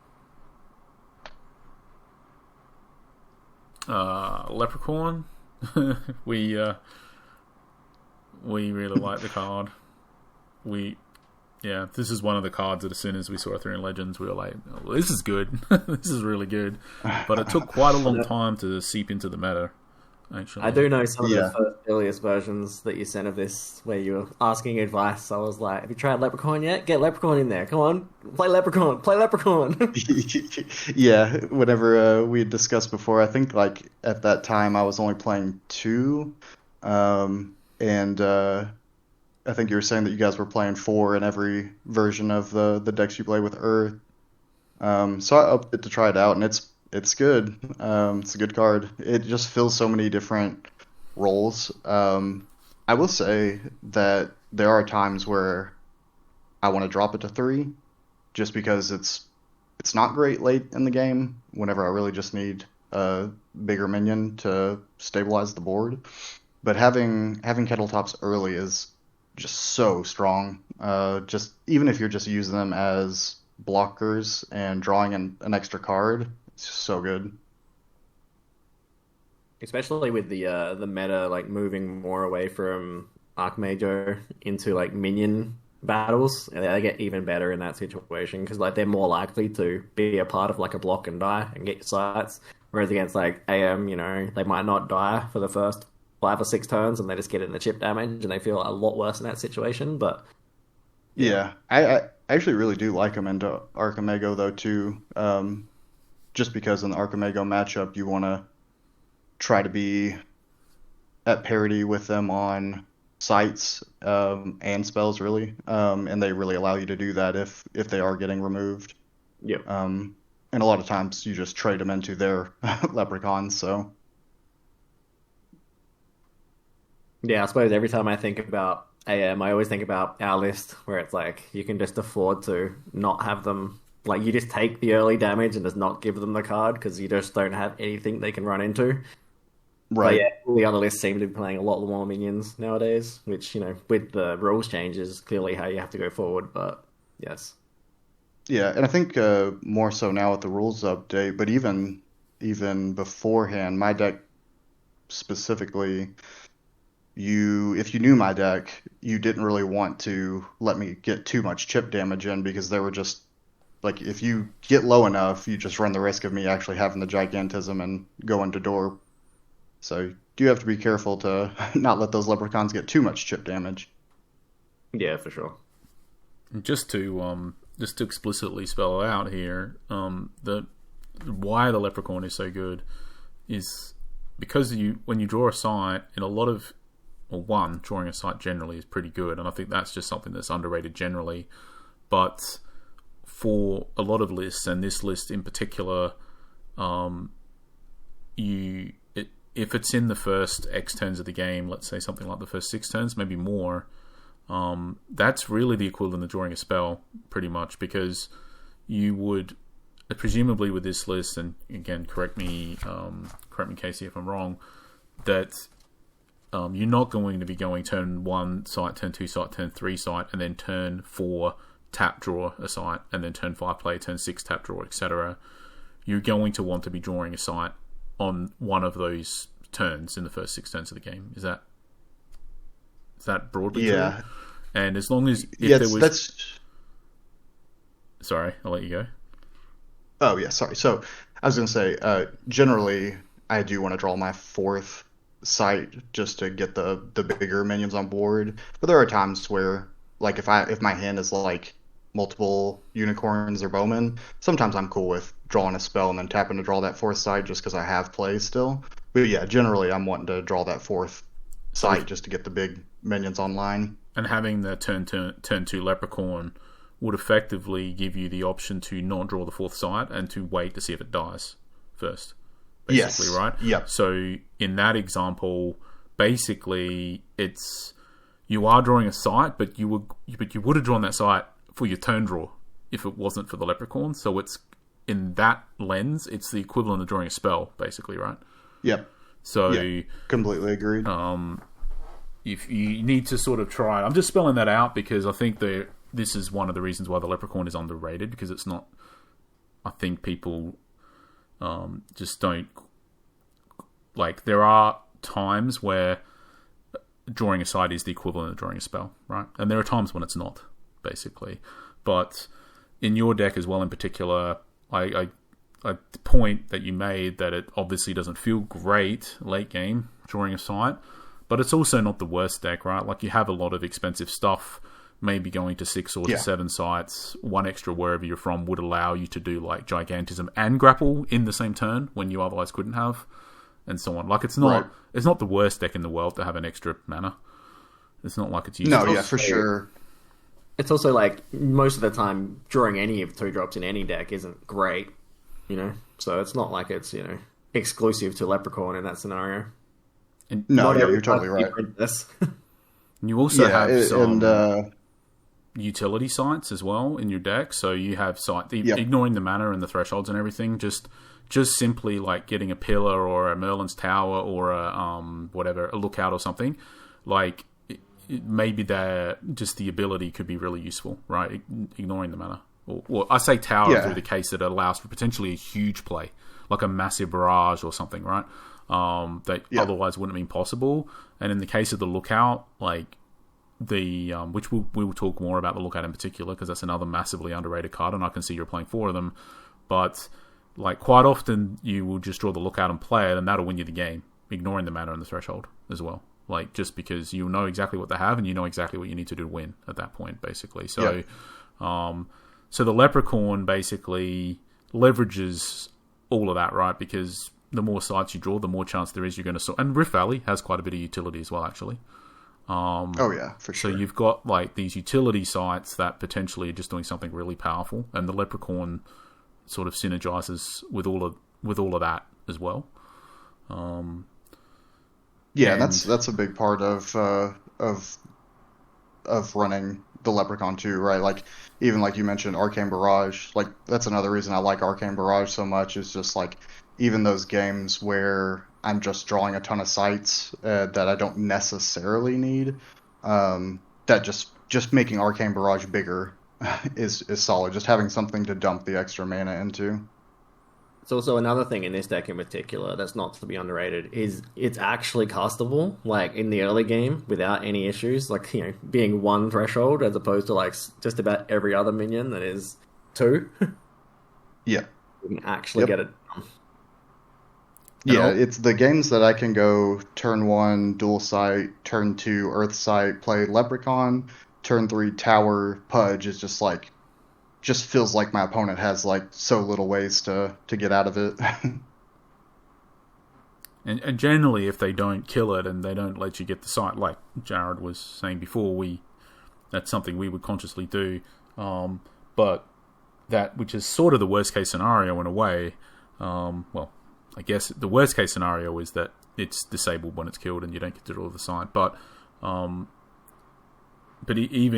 Leprechaun, we really like the card. This is one of the cards that as soon as we saw Ethereum Legends, we were like, oh, this is good. This is really good. But it took quite a long time to seep into the meta, actually. I do know some of the first earliest versions that you sent of this where you were asking advice. I was like, have you tried Leprechaun yet? Get Leprechaun in there. Come on. Play Leprechaun. Play Leprechaun. Yeah, whenever we had discussed before, I think like at that time I was only playing 2. And I think you were saying that you guys were playing 4 in every version of the decks you play with Earth. So I upped it to try it out, and it's good. It's a good card. It just fills so many different roles. I will say that there are times where I want to drop it to 3, just because it's not great late in the game. Whenever I really just need a bigger minion to stabilize the board, but having Kettle Tops early is just so strong. Just even if you're just using them as blockers and drawing an extra card, it's just so good. Especially with the meta like moving more away from Archmago into like minion battles, they get even better in that situation because like they're more likely to be a part of like a block and die and get your sights. Whereas against like AM, they might not die for the first 5 or 6 turns, and they just get in the chip damage, and they feel a lot worse in that situation. But I actually really do like them into Archimego though too. Just because in the Archimego matchup, you want to try to be at parity with them on sights and spells, really, and they really allow you to do that if they are getting removed. Yep. And a lot of times you just trade them into their leprechauns. So. Yeah, I suppose every time I think about AM, I always think about our list where it's like you can just afford to not have them. Like you just take the early damage and just not give them the card because you just don't have anything they can run into. Right. But yeah, all the other lists seem to be playing a lot more minions nowadays, which with the rules changes, clearly how you have to go forward. But yes. Yeah, and I think more so now with the rules update, but even beforehand, my deck specifically. If you knew my deck, you didn't really want to let me get too much chip damage in because there were just like if you get low enough, you just run the risk of me actually having the gigantism and go into door. So you do have to be careful to not let those leprechauns get too much chip damage. Yeah, for sure. Just to explicitly spell out here, why the leprechaun is so good is because when you draw a sight in a lot of drawing a sight generally is pretty good, and I think that's just something that's underrated generally. But for a lot of lists, and this list in particular, if it's in the first X turns of the game, let's say something like the first 6 turns, maybe more, that's really the equivalent of drawing a spell, pretty much, because you would, presumably with this list, and again, correct me, Casey, if I'm wrong, that you're not going to be going turn 1 site, turn 2 site, turn 3 site, and then turn 4 tap draw a site, and then turn 5 play, turn 6 tap draw, etc. You're going to want to be drawing a site on one of those turns in the first 6 turns of the game. Is that broadly true? And as long as Sorry, I'll let you go. Oh yeah, sorry. So I was going to say, generally, I do want to draw my 4th site just to get the bigger minions on board. But there are times where, like, if my hand is like multiple unicorns or bowmen, sometimes I'm cool with drawing a spell and then tapping to draw that 4th site just because I have plays still. But yeah, generally I'm wanting to draw that 4th site just to get the big minions online. And having the turn 2 leprechaun would effectively give you the option to not draw the 4th site and to wait to see if it dies first. Basically, yes. Right? Yep. So in that example, basically you are drawing a site, but you would have drawn that site for your turn draw if it wasn't for the leprechaun. So it's, in that lens, it's the equivalent of drawing a spell, basically, right? Yep. So completely agreed. If you need to sort of try, I'm just spelling that out because I think this is one of the reasons why the leprechaun is underrated, because it's not, I think people just don't, like, there are times where drawing a site is the equivalent of drawing a spell, right? And there are times when it's not, basically. But in your deck as well, in particular, I the point that you made that it obviously doesn't feel great late game drawing a site, but it's also not the worst deck, right? Like, you have a lot of expensive stuff. Maybe going to 6 or 7 sites, 1 extra wherever you're from would allow you to do like Gigantism and Grapple in the same turn when you otherwise couldn't have, and so on. Like, it's not the worst deck in the world to have an extra mana. It's not like it's useless. No, yeah, for sure. It's also like, most of the time, drawing any of 2-drops in any deck isn't great, So it's not like it's, exclusive to Leprechaun in that scenario. And you're totally right. You also have some utility sites as well in your deck. So you have ignoring the mana and the thresholds and everything, just simply like getting a pillar or a Merlin's Tower or a lookout or something. Like, maybe just the ability could be really useful, right? Ignoring the mana. Or I say tower through the case that it allows for potentially a huge play, like a massive barrage or something, right? That otherwise wouldn't have been possible. And in the case of the lookout, like which we will talk more about the lookout in particular, because that's another massively underrated card, and I can see you're playing 4 of them. But like, quite often you will just draw the lookout and play it, and that'll win you the game, ignoring the mana and the threshold as well. Like, just because you know exactly what they have and you know exactly what you need to do to win at that point, basically. So, so the leprechaun basically leverages all of that, right? Because the more sites you draw, the more chance there is you're going to... And Rift Valley has quite a bit of utility as well, actually. For sure. So you've got like these utility sites that potentially are just doing something really powerful, and the leprechaun sort of synergizes with all of that as well. That's a big part of running the leprechaun too, right? Like, even like you mentioned, Arcane Barrage. Like, that's another reason I like Arcane Barrage so much, is just like, even those games where I'm just drawing a ton of sites that I don't necessarily need, that just making Arcane Barrage bigger is solid. Just having something to dump the extra mana into. It's also another thing in this deck in particular that's not to be underrated, is it's actually castable, like, in the early game without any issues, like, being 1 threshold as opposed to like just about every other minion that is 2. Yeah. You can actually get it done. Yeah, it's the games that I can go turn 1 dual site, turn 2 earth site, play leprechaun, turn 3 tower pudge, is just like, just feels like my opponent has like so little ways to get out of it. and generally, if they don't kill it and they don't let you get the site, like Jared was saying before, that's something we would consciously do. But that, which is sort of the worst case scenario in a way, I guess the worst case scenario is that it's disabled when it's killed, and you don't get to draw the side. But even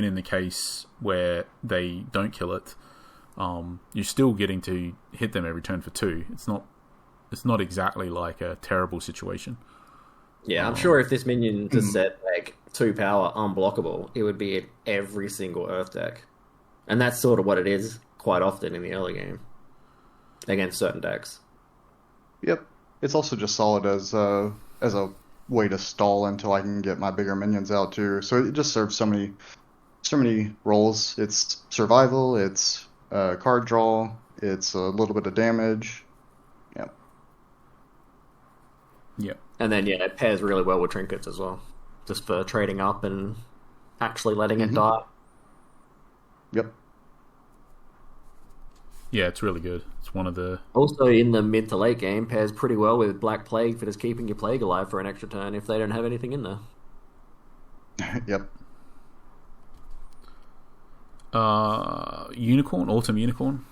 in the case where they don't kill it, you're still getting to hit them every turn for 2. It's not exactly like a terrible situation. Yeah, I'm sure if this minion just set like 2 power unblockable, it would be in every single Earth deck, and that's sort of what it is quite often in the early game against certain decks. Yep, it's also just solid as a way to stall until I can get my bigger minions out too. So it just serves so many roles. It's survival, it's card draw, it's a little bit of damage. Yep. Yep. And then it pairs really well with trinkets as well, just for trading up and actually letting it die. Yep. Yeah, it's really good. It's one of the... Also, in the mid to late game, pairs pretty well with Black Plague for just keeping your Plague alive for an extra turn if they don't have anything in there. Yep. Unicorn? Autumn Unicorn?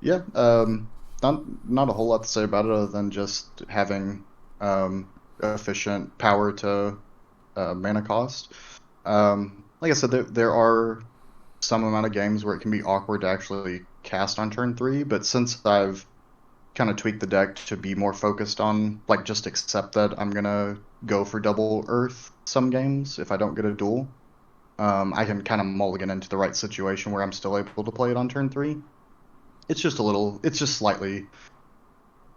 Yeah, not a whole lot to say about it other than just having efficient power to mana cost. Like I said, there are some amount of games where it can be awkward to actually cast on turn 3, but since I've kind of tweaked the deck to be more focused on, like, just accept that I'm gonna go for double Earth some games if I don't get a duel, I can kind of mulligan into the right situation where I'm still able to play it on turn 3. It's just slightly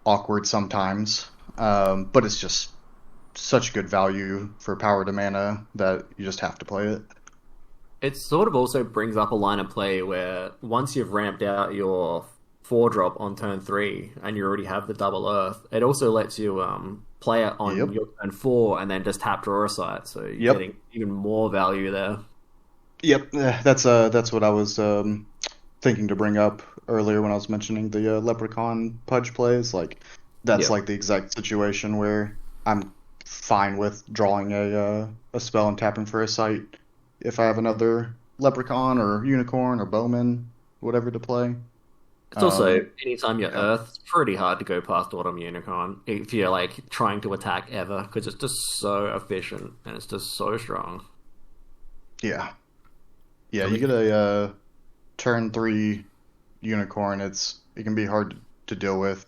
awkward sometimes, but it's just such good value for power to mana that you just have to play it. It sort of also brings up a line of play where once you've ramped out your 4-drop on turn 3 and you already have the double Earth, it also lets you play it on your turn 4 and then just tap draw a site, so you're getting even more value there. Yep, that's what I was thinking to bring up earlier when I was mentioning the Leprechaun Pudge plays. Like, that's like the exact situation where I'm fine with drawing a spell and tapping for a site if I have another Leprechaun or Unicorn or Bowman, whatever to play. It's also, anytime you're Earth, it's pretty hard to go past Autumn Unicorn if you're like trying to attack ever, because it's just so efficient and it's just so strong. Yeah. Yeah, you get a turn 3 Unicorn, it can be hard to deal with.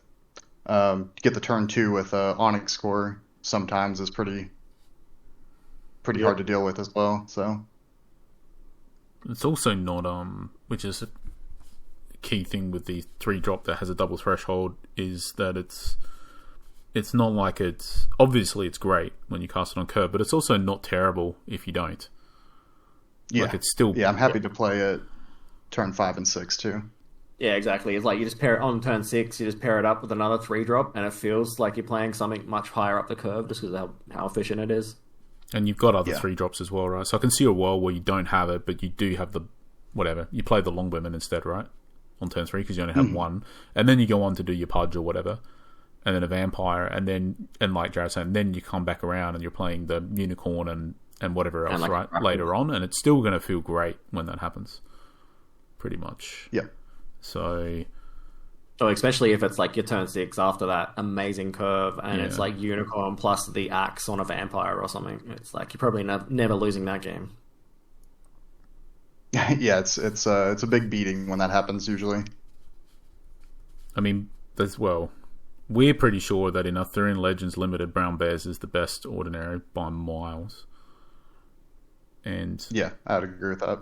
Get the turn 2 with Onyx Core sometimes is pretty hard to deal with as well. So it's also not which is a key thing with the 3-drop that has a double threshold, is that it's not like obviously it's great when you cast it on curve, but it's also not terrible if you don't. Yeah, like it's still... I'm happy to play it turn 5 and 6 too. Yeah, exactly. It's like you just pair it on turn 6, you just pair it up with another 3-drop, and it feels like you're playing something much higher up the curve just because of how efficient it is. And you've got other 3-drops as well, right? So I can see a world where you don't have it, but you do have the whatever. You play the Longbowman instead, right? On turn 3, because you only have one. And then you go on to do your Pudge or whatever. And then a Vampire, and like Jared said, then you come back around and you're playing the Unicorn and whatever else, like, right? Later on. And it's still going to feel great when that happens. Pretty much. Yeah. So... Oh, especially if it's like your turn 6 after that amazing curve, and it's like Unicorn plus the Axe on a Vampire or something. It's like you're probably never losing that game. Yeah, it's a big beating when that happens usually. I mean, we're pretty sure that in Arthurian Legends Limited, Brown Bears is the best ordinary by miles. And yeah, I'd agree with that.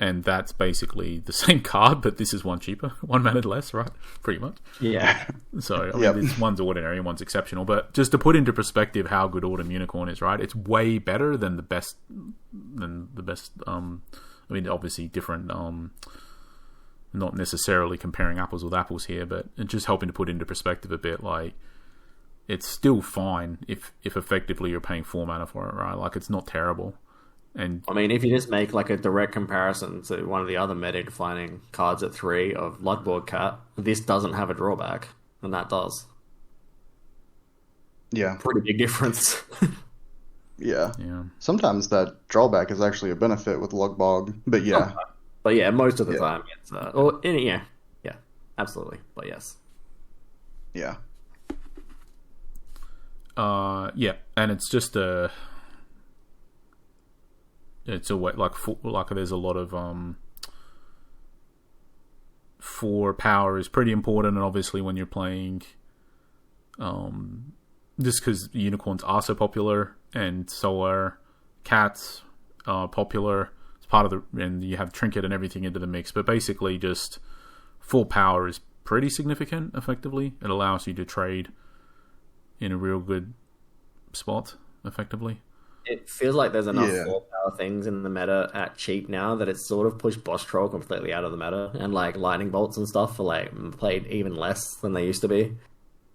And that's basically the same card, but this is one cheaper, 1 mana less, right? Pretty much. Yeah. So, I mean, one's ordinary and one's exceptional. But just to put into perspective how good Autumn Unicorn is, right? It's way better than the best. I mean, obviously different. Not necessarily comparing apples with apples here, but just helping to put into perspective a bit. Like, it's still fine if effectively you're paying 4 mana for it, right? Like, it's not terrible. And I mean, if you just make like a direct comparison to one of the other meta-defining cards at 3 of Luckboard Cat, this doesn't have a drawback, and that does. Yeah. Pretty big difference. Yeah. Sometimes that drawback is actually a benefit with Lugbog, but yeah. But yeah, most of the time it's... yeah, absolutely. But yes. Yeah. Yeah, and it's just it's a way like there's a lot of 4 power is pretty important, and obviously when you're playing, just because unicorns are so popular and so are cats popular, it's part of and you have trinket and everything into the mix, but basically just 4 power is pretty significant. Effectively, it allows you to trade in a real good spot effectively. It feels like there's enough 4-power things in the meta at cheap now that it's sort of pushed boss troll completely out of the meta, and like lightning bolts and stuff are like played even less than they used to be.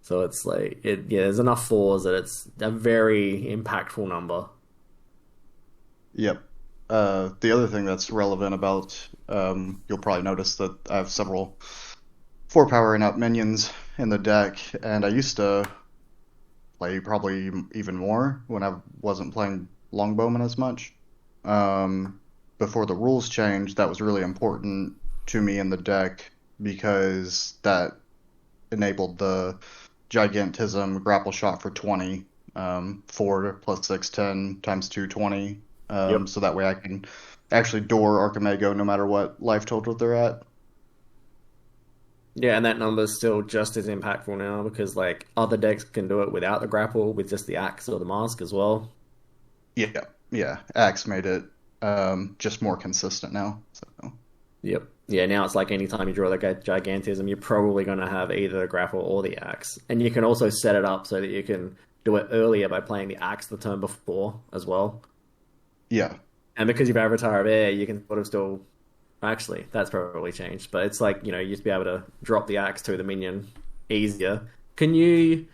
So it's like there's enough 4s that it's a very impactful number. Yep. The other thing that's relevant about, you'll probably notice that I have several 4 power and up minions in the deck, and I used to play probably even more when I wasn't playing Longbowman as much. Before the rules changed, that was really important to me in the deck because that enabled the Gigantism grapple shot for 20, 4 plus 6, 10 times 2, 20. So that way I can actually door Archimago no matter what life total they're at. Yeah, and that number's still just as impactful now because like other decks can do it without the grapple, with just the axe or the mask as well. Yeah. Axe made it just more consistent now. So. Yep. Yeah, now it's like anytime you draw the Gigantism, you're probably going to have either the grapple or the axe. And you can also set it up so that you can do it earlier by playing the axe the turn before as well. Yeah. And because you've Avatar of Air, you can sort of still... Actually, that's probably changed. But it's like, you used to be able to drop the axe to the minion easier. Can you...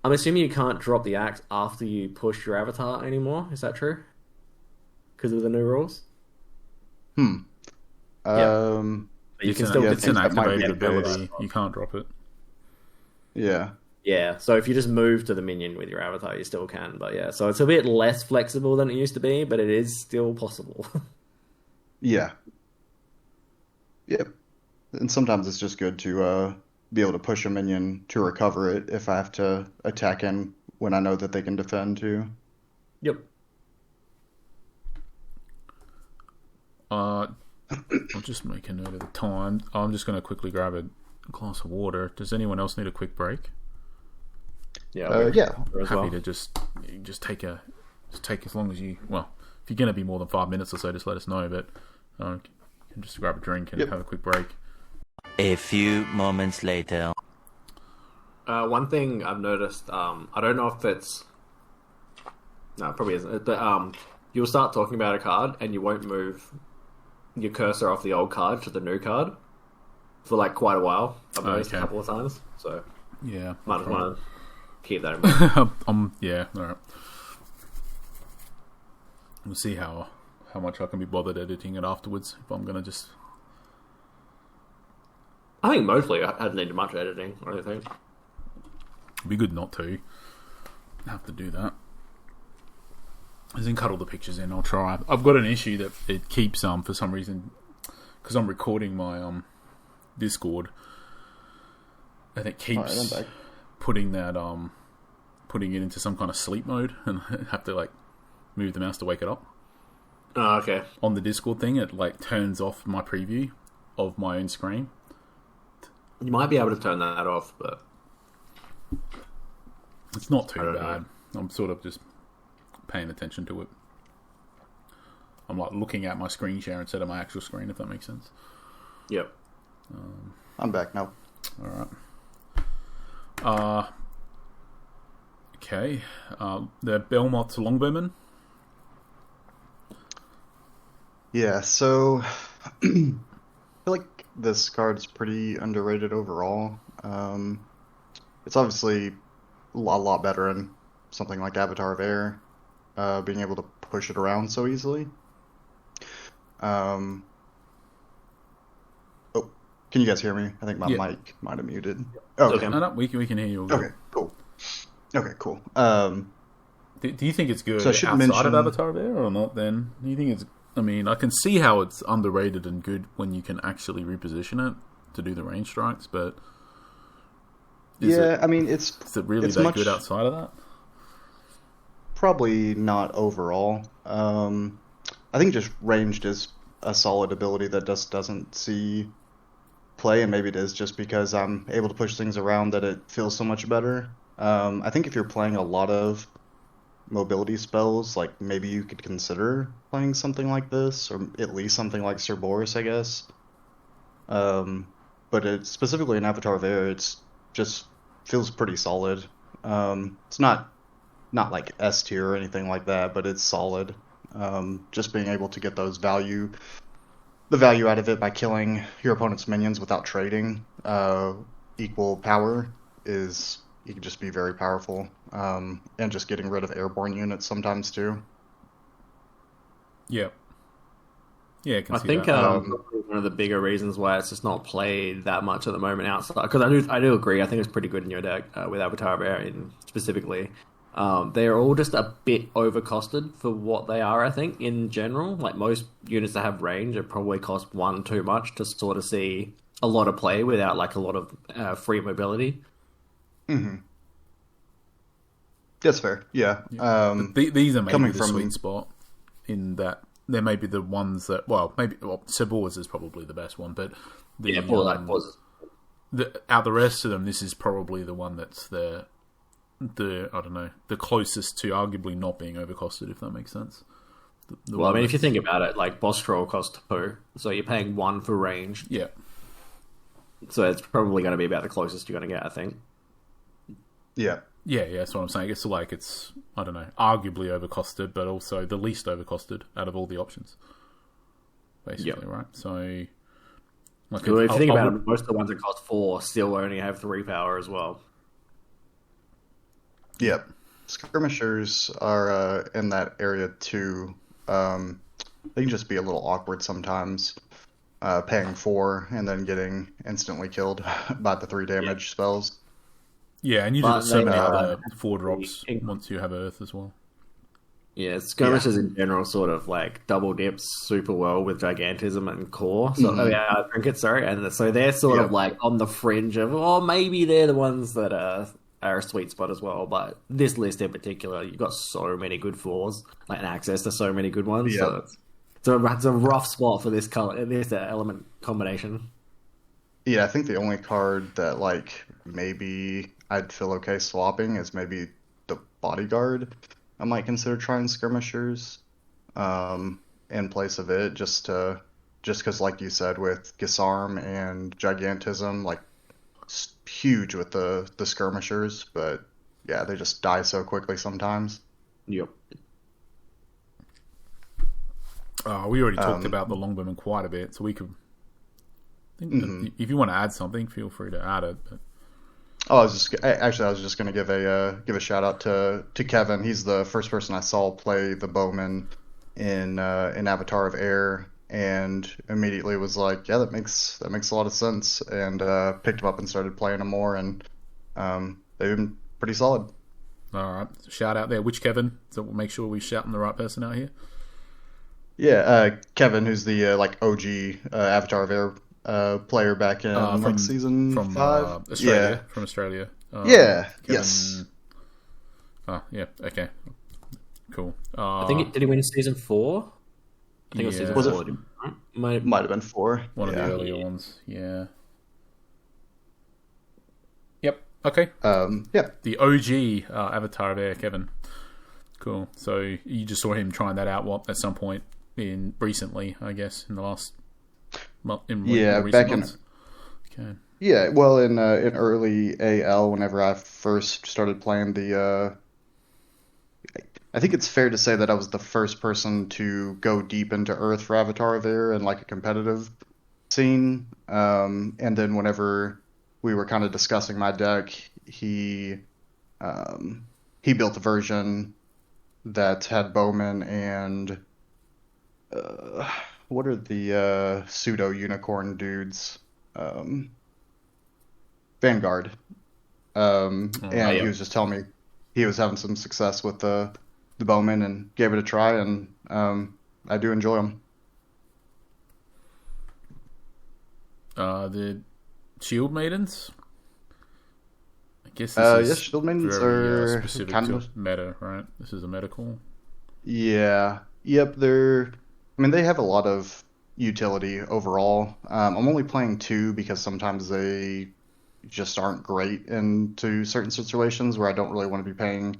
I'm assuming you can't drop the axe after you push your avatar anymore. Is that true? Because of the new rules? Yeah. You can still... It's an activated ability. You can't drop it. Yeah. Yeah, so if you just move to the minion with your avatar, you still can. But yeah, so it's a bit less flexible than it used to be, but it is still possible. Yeah. Yep. And sometimes it's just good to be able to push a minion to recover it if I have to attack in when I know that they can defend too. Yep. I'll just make a note of the time. I'm just going to quickly grab a glass of water. Does anyone else need a quick break? Yeah. Happy to just take as long as you... Well, if you're going to be more than 5 minutes or so, just let us know. But you can just grab a drink and have a quick break. A few moments later. One thing I've noticed, I don't know if it's... No, it probably isn't. But, you'll start talking about a card and you won't move your cursor off the old card to the new card for like quite a while. I've noticed a couple of times. So yeah, might want to keep that in mind. Yeah, alright. We'll see how much I can be bothered editing it afterwards. If I'm gonna just... I think mostly I haven't needed much editing or anything. It'd be good not to have to do that. As in cut all the pictures in, I'll try. I've got an issue that it keeps for some reason, because I'm recording my Discord, and it keeps putting it into some kind of sleep mode, and I have to like move the mouse to wake it up. Oh, okay. On the Discord thing, it like turns off my preview of my own screen. You might be able to turn that off, but it's not too bad. I'm sort of just paying attention to it. I'm like looking at my screen share instead of my actual screen, if that makes sense. Yep. I'm back now. Alright. Okay. The Belmont Longbowman. Yeah, so I feel like this card's pretty underrated overall. It's obviously a lot better in something like Avatar of Air, being able to push it around so easily. Oh, can you guys hear me? I think my mic might have muted. Oh, okay. No, we can hear you. Okay, cool. Do you think it's good so outside of Avatar of Air or not then? Do you think it's... I mean, I can see how it's underrated and good when you can actually reposition it to do the range strikes, but... Is it really that good outside of that? probably not overall. I think just ranged is a solid ability that just doesn't see play, and maybe it is just because I'm able to push things around that it feels so much better. I think if you're playing a lot of mobility spells, like maybe you could consider playing something like this, or at least something like Cerberus, I guess. But it's specifically in Avatar of Air, it's just feels pretty solid. It's not like S tier or anything like that, but it's solid. Just being able to get the value out of it by killing your opponent's minions without trading equal power is you can just be very powerful. And just getting rid of airborne units sometimes too. Yeah. Yeah, I can I see think that. probably one of the bigger reasons why it's just not played that much at the moment outside, because I do agree. I think it's pretty good in your deck with Avatar of Air specifically. They are all just a bit overcosted for what they are. I think in general, like most units that have range, it probably cost one too much to sort of see a lot of play without like a lot of free mobility. Mm-hmm. That's fair. Yeah. These are maybe coming the from sweet spot in that there may be the ones that Cerberus is probably the best one, but out the rest of them, this is probably the one that's the I don't know, the closest to arguably not being overcosted, if that makes sense. Well, I mean, if you think about it, like Boss Troll costs 2, so you're paying 1 for range. Yeah. So it's probably going to be about the closest you're going to get, I think. Yeah. Yeah, that's what I'm saying. It's like it's, I don't know, arguably overcosted, but also the least overcosted out of all the options. Basically, right? So, like, if you think about it, most of the ones that cost 4 still only have 3 power as well. Yep. Skirmishers are in that area too. They can just be a little awkward sometimes, paying 4 and then getting instantly killed by the 3 damage spells. Yeah, and you do so many other 4 drops once you have Earth as well. Yeah, skirmishers in general sort of like double dips super well with gigantism and core. So trinket, sorry, and so they're sort of like on the fringe of maybe they're the ones that are a sweet spot as well. But this list in particular, you've got so many good 4s, like, and access to so many good ones. Yeah. So it's a rough spot for this color, this element combination. Yeah, I think the only card that like maybe I'd feel okay swapping is maybe the Bodyguard. I might consider trying Skirmishers in place of it, just because, like you said, with Gisarm and Gigantism, like huge with the Skirmishers, but yeah, they just die so quickly sometimes. Yep. We already talked about the Longbowmen quite a bit, so we could. If you want to add something, feel free to add it. But... I was just going to give a shout out to Kevin. He's the first person I saw play the Bowman in Avatar of Air, and immediately was like, yeah, that makes a lot of sense, and picked him up and started playing him more, and they've been pretty solid. All right, shout out there. Which Kevin? So we'll make sure we're shouting the right person out here. Yeah, Kevin, who's the OG Avatar of Air player back in season 5. Australia. Yeah. From Australia. Kevin... yes. Oh, yeah, okay. Cool. I think did he win season 4? I think it was season 4. Right? Might have been 4. One of the earlier ones, yeah. Yep, okay. Yeah. The OG Avatar of Air, Kevin. Cool. So you just saw him trying that out at some point recently, I guess, in the last... back months. Okay. Yeah, well, in early AL, whenever I first started playing I think it's fair to say that I was the first person to go deep into Earth for Avatar of Air and like a competitive scene. And then whenever we were kind of discussing my deck, he built a version that had Bowman and what are the pseudo unicorn dudes? Vanguard. He was just telling me he was having some success with the Bowman and gave it a try, and I do enjoy them. The Shield Maidens? guess this Yes, is shield maidens very are specific kind to of. meta, right? This is a meta call. Yeah. Yep, they're. I mean, they have a lot of utility overall. I'm only playing two because sometimes they just aren't great into certain situations where I don't really want to be paying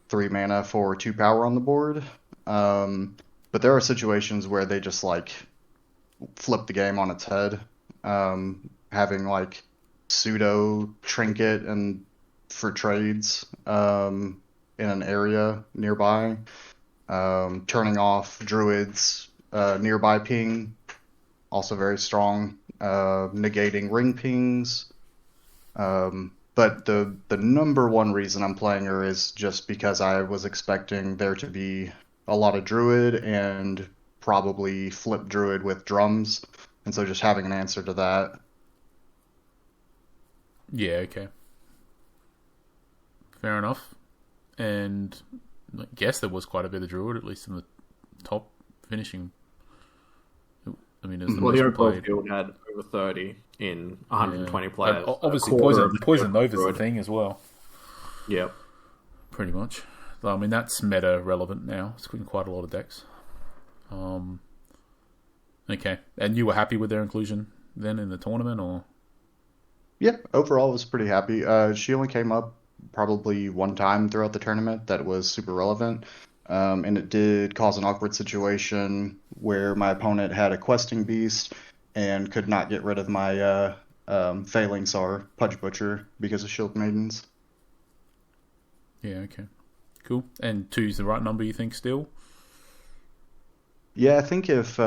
3 mana for 2 power on the board. Um, but there are situations where they just like flip the game on its head. Having like pseudo trinket and for trades in an area nearby. Turning off druids nearby ping, also very strong. Negating ring pings. But the number one reason I'm playing her is just because I was expecting there to be a lot of druid and probably flip druid with drums, and so just having an answer to that. Yeah, okay. Fair enough. And I guess there was quite a bit of druid, at least in the top finishing. I mean, it's the Well, most Hero played. Field had over 30 in 120 Yeah. players. Obviously, A quarter of Poison the Nova's the druid. thing as well, Yep. pretty much. I mean, that's meta relevant now. It's in quite a lot of decks. Okay. And you were happy with their inclusion then in the tournament, or? Yeah, overall, I was pretty happy. She only came up probably one time throughout the tournament that was super relevant. And it did cause an awkward situation where my opponent had a questing beast and could not get rid of my failing Sar Pudge Butcher because of Shield Maidens. Yeah, okay. Cool. And two's the right number, you think, still? Yeah, I think if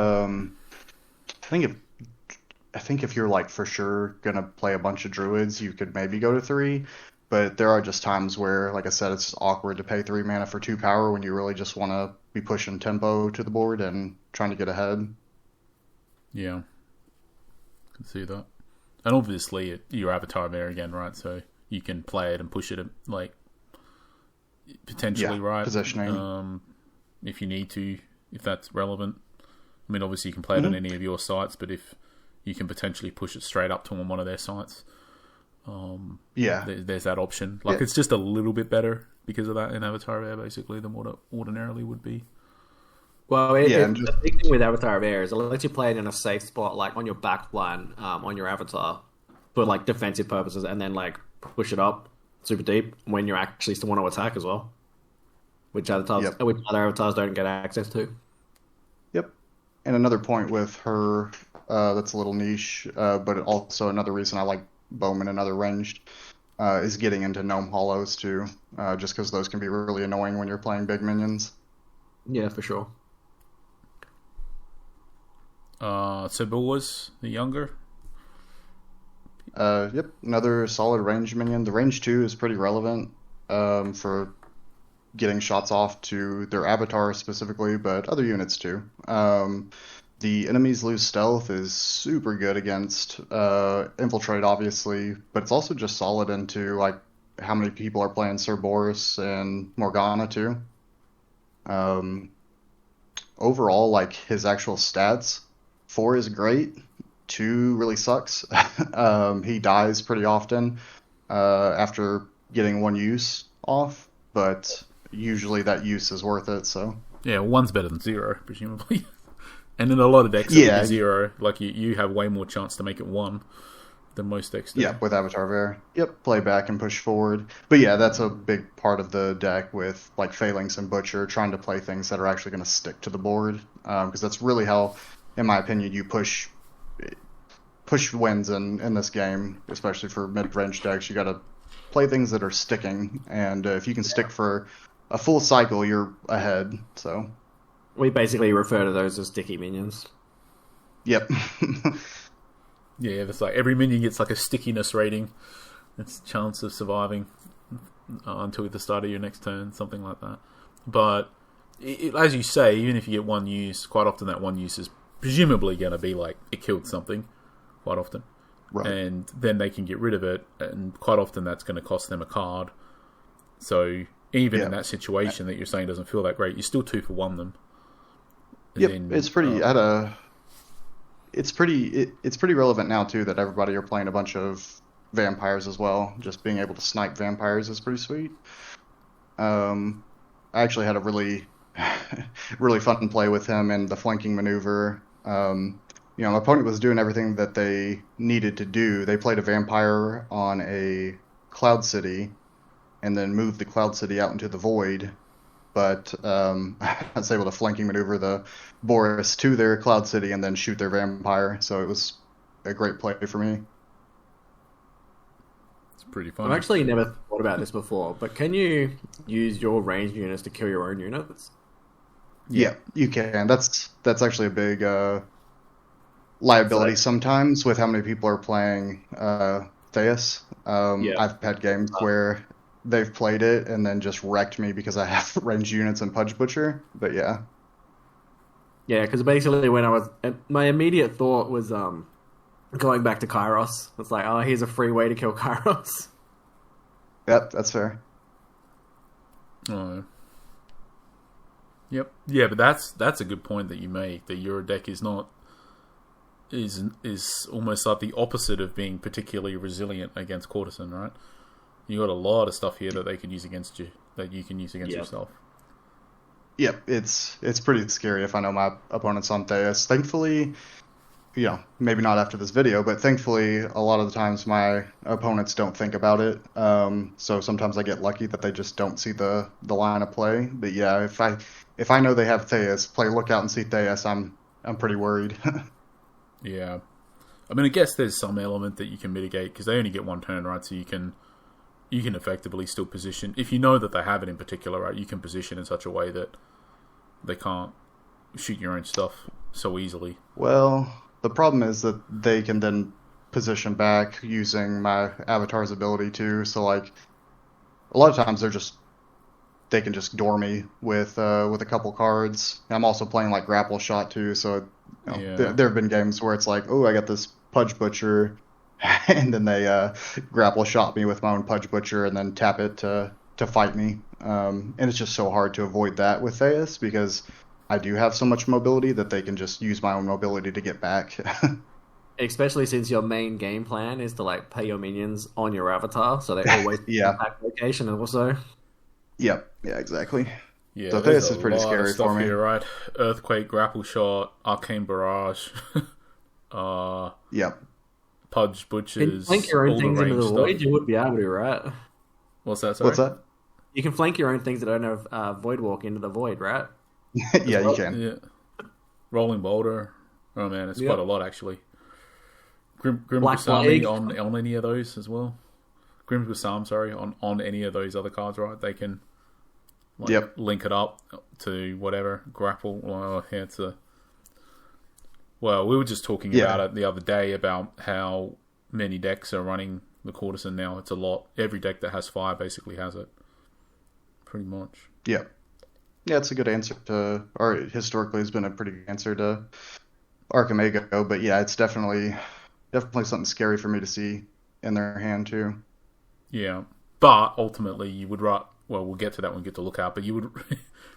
you're like for sure gonna play a bunch of druids, you could maybe go to three. But there are just times where, like I said, it's just awkward to pay 3 mana for 2 power when you really just want to be pushing tempo to the board and trying to get ahead. Yeah. Can see that. And obviously, your avatar there again, right? So you can play it and push it, like, potentially, Yeah, right? positioning. If you need to, if that's relevant. I mean, obviously, you can play it on any of your sites, but if you can potentially push it straight up to on one of their sites, Yeah, there's that option. Like, Yeah. it's just a little bit better because of that in Avatar Air, basically, than what it ordinarily would be. Well, Yeah, and the big thing with Avatar of Air is it lets you play it in a safe spot, like on your back line, on your avatar, for like defensive purposes, and then like push it up super deep when you actually still want to attack as well, which Yep. which other avatars don't get access to. Yep. And another point with her that's a little niche, but also another reason I like Bowman and other ranged is getting into Gnome Hollows too, just because those can be really annoying when you're playing big minions. Yeah, for sure. Sebulwas, the younger. Yep, another solid range minion. The range 2 is pretty relevant for getting shots off to their avatar specifically, but other units too. The enemies lose stealth is super good against infiltrate, obviously, but it's also just solid into like how many people are playing Cerberus and Morgana too. Overall, like his actual stats, 4 is great. 2 really sucks. He dies pretty often after getting one use off, but usually that use is worth it. So Yeah, one's better than 0, presumably. And in a lot of decks, it would Yeah. be 0. Like, you have way more chance to make it 1 than most decks do. yeah, with Avatar of Air, yep, play back and push forward. But yeah, that's a big part of the deck with like Phalanx and Butcher trying to play things that are actually going to stick to the board, because that's really how, in my opinion, you push wins in this game, especially for mid-range decks. You got to play things that are sticking, and if you can stick for a full cycle, you're ahead. So, We basically refer to those as sticky minions. yep. Yeah, it's like every minion gets like a stickiness rating. Its chance of surviving until the start of your next turn, something like that. But as you say, even if you get one use, quite often that one use is presumably going to be like it killed something. Quite often, Right. and then they can get rid of it, and quite often that's going to cost them a card. So even in Yeah. that situation that you're saying doesn't feel that great, you're still 2 for 1 them. And Yep, then, it's pretty. It's pretty relevant now too that everybody are playing a bunch of vampires as well. Just being able to snipe vampires is pretty sweet. I actually had a really, really fun play with him in the flanking maneuver. My opponent was doing everything that they needed to do. They played a vampire on a Cloud City and then moved the Cloud City out into the void. But I was able to flanking maneuver the Boris to their Cloud City and then shoot their vampire. So it was a great play for me. It's pretty fun. I've actually never thought about this before, but can you use your ranged units to kill your own units? Yeah, you can. That's actually a big liability sometimes with how many people are playing Theus. I've had games where they've played it and then just wrecked me because I have ranged units and Pudge Butcher. But yeah. Yeah, because basically when my immediate thought was going back to Kairos. It's like, oh, here's a free way to kill Kairos. Yep, that's fair. Oh. Yep. Yeah, but that's a good point that you make, that your deck is almost like the opposite of being particularly resilient against Courtesan, right? You got a lot of stuff here that they can use against you, that you can use against yourself. Yep, it's pretty scary if I know my opponent's on Theus. Thankfully, maybe not after this video, but thankfully a lot of the times my opponents don't think about it. So sometimes I get lucky that they just don't see the line of play. But yeah, if I know they have Theus, play Lookout and see Theus, I'm pretty worried. Yeah. I mean, I guess there's some element that you can mitigate because they only get one turn, right? So you can effectively still position. If you know that they have it in particular, right, you can position in such a way that they can't shoot your own stuff so easily. Well, the problem is that they can then position back using my avatar's ability too. So like a lot of times they can just door me with a couple cards. I'm also playing like Grapple Shot too, so there have been games where it's like, oh, I got this Pudge Butcher, and then they Grapple Shot me with my own Pudge Butcher and then tap it to fight me. And it's just so hard to avoid that with Theus because I do have so much mobility that they can just use my own mobility to get back. Especially since your main game plan is to like pay your minions on your avatar, so they always impact location also. Yep. Yeah, exactly. Yeah, so Theus is pretty scary for me. Here, right? Earthquake, Grapple Shot, Arcane Barrage. Yep. Pudge Butchers. Can you flank your own things into the void? You would be able to, right? What's that? Sorry? What's that? You can flank your own things that don't have Void Walk into the void, right? Yeah, you can. Yeah. Rolling Boulder. Oh man, it's quite a lot actually. Grim Black Gusami on any of those as well. Grim Gusam, sorry, on any of those other cards, right? They can link it up to whatever grapple. Well, we were just talking about it the other day about how many decks are running the Courtesan now. It's a lot. Every deck that has fire basically has it. Pretty much. Yeah. Yeah, it's a good answer to, or historically has been a pretty good answer to Archimago, but yeah, it's definitely something scary for me to see in their hand too. Yeah, but ultimately you would rather, well, we'll get to that when we get to Lookout, but you would,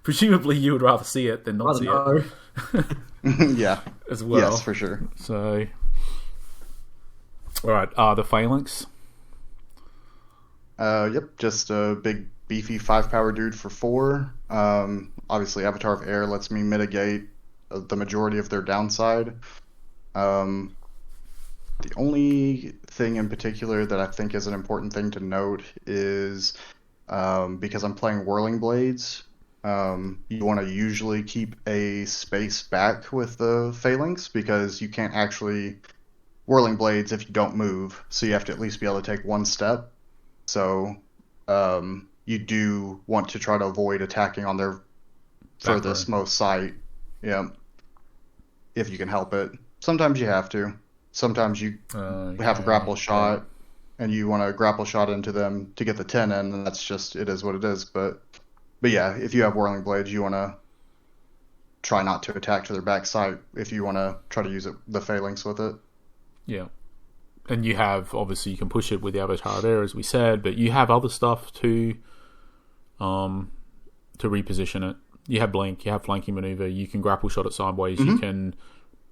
presumably you would rather see it than not see it. Yeah. As well. Yes, for sure. So, alright, the Phalanx. Yep, just a big beefy 5-power dude for 4. Obviously Avatar of Air lets me mitigate the majority of their downside. The only thing in particular that I think is an important thing to note is because I'm playing Whirling Blades, you want to usually keep a space back with the Phalanx because you can't actually Whirling Blades if you don't move, so you have to at least be able to take one step. So you do want to try to avoid attacking on their furthest most site, if you can help it. Sometimes you have to. Sometimes you have a grapple shot, and you want to grapple shot into them to get the 10 in, and that's just, it is what it is. But yeah, if you have Whirling Blades, you want to try not to attack to their back site if you want to try to use the Phalanx with it. Yeah. And you have, obviously, you can push it with the Avatar there, as we said, but you have other stuff to reposition it. You have Blink, you have Flanking Maneuver, you can grapple shot it sideways, you can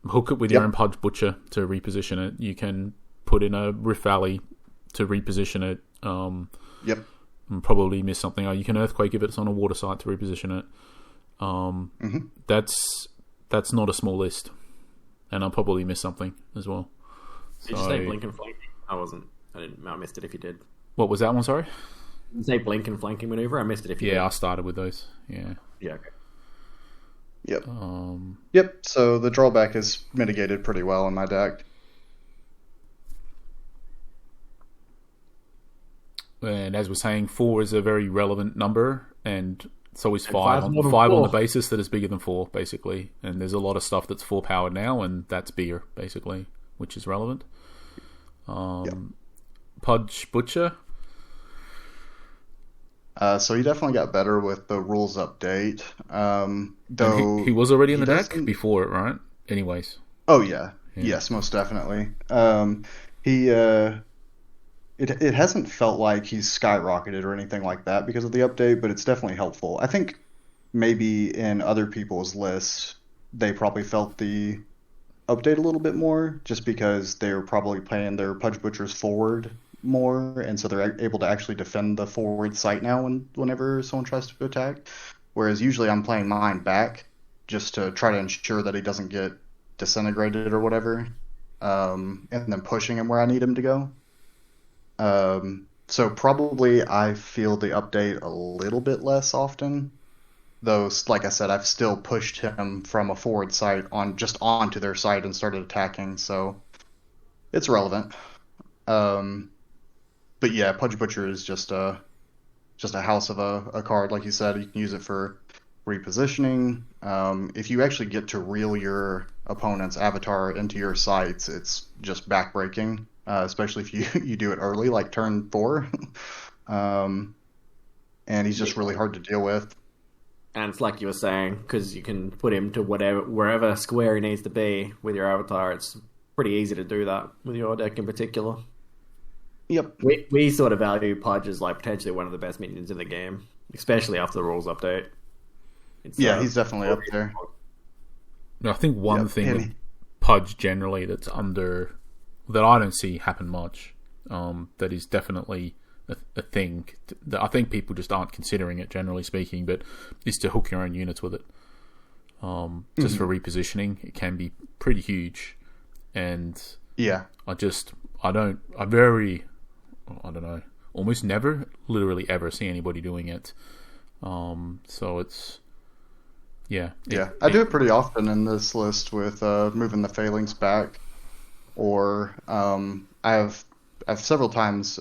hook it with your own Pudge Butcher to reposition it, you can put in a Rift Valley to reposition it. Yep. And probably miss something. You can earthquake if it's on a water site to reposition it. That's not a small list, and I'll probably miss something as well. Did you say blink and flanking? I missed it if you did. What was that one? Sorry. Did you say blink and flanking maneuver? I missed it if you did. Yeah, I started with those. Yeah. Yeah. Okay. Yep. Yep. So the drawback is mitigated pretty well in my deck. And as we're saying, 4 is a very relevant number, and it's always 5 five's on, more than 5 on the 4. basis that is bigger than 4, basically. And there's a lot of stuff that's 4 powered now, and that's bigger, basically, which is relevant. Pudge Butcher. So he definitely got better with the rules update. Though he was already in the deck doesn't- before it, right? Anyways. Oh yeah. Yes, most definitely. It hasn't felt like he's skyrocketed or anything like that because of the update, but it's definitely helpful. I think maybe in other people's lists, they probably felt the update a little bit more just because they're probably playing their Pudge Butchers forward more, and so they're able to actually defend the forward site now whenever someone tries to attack. Whereas usually I'm playing mine back just to try to ensure that he doesn't get disintegrated or whatever, and then pushing him where I need him to go. So probably I feel the update a little bit less often, though, like I said, I've still pushed him from a forward site onto their site and started attacking, so it's relevant. But yeah, Pudge Butcher is just a house of a card, like you said. You can use it for repositioning. If you actually get to reel your opponent's avatar into your sites, it's just backbreaking. Especially if you do it early, like turn 4. And he's just really hard to deal with. And it's like you were saying, because you can put him to wherever square he needs to be with your avatar. It's pretty easy to do that with your deck in particular. Yep. We sort of value Pudge as like potentially one of the best minions in the game, especially after the rules update. He's definitely up there. I think one thing with Pudge generally that I don't see happen much, that is definitely a thing that I think people just aren't considering it, generally speaking, but is to hook your own units with it. Just for repositioning, it can be pretty huge, and I don't know, almost never, literally ever see anybody doing it. So it's I do it pretty often in this list with moving the failings back. Or I've several times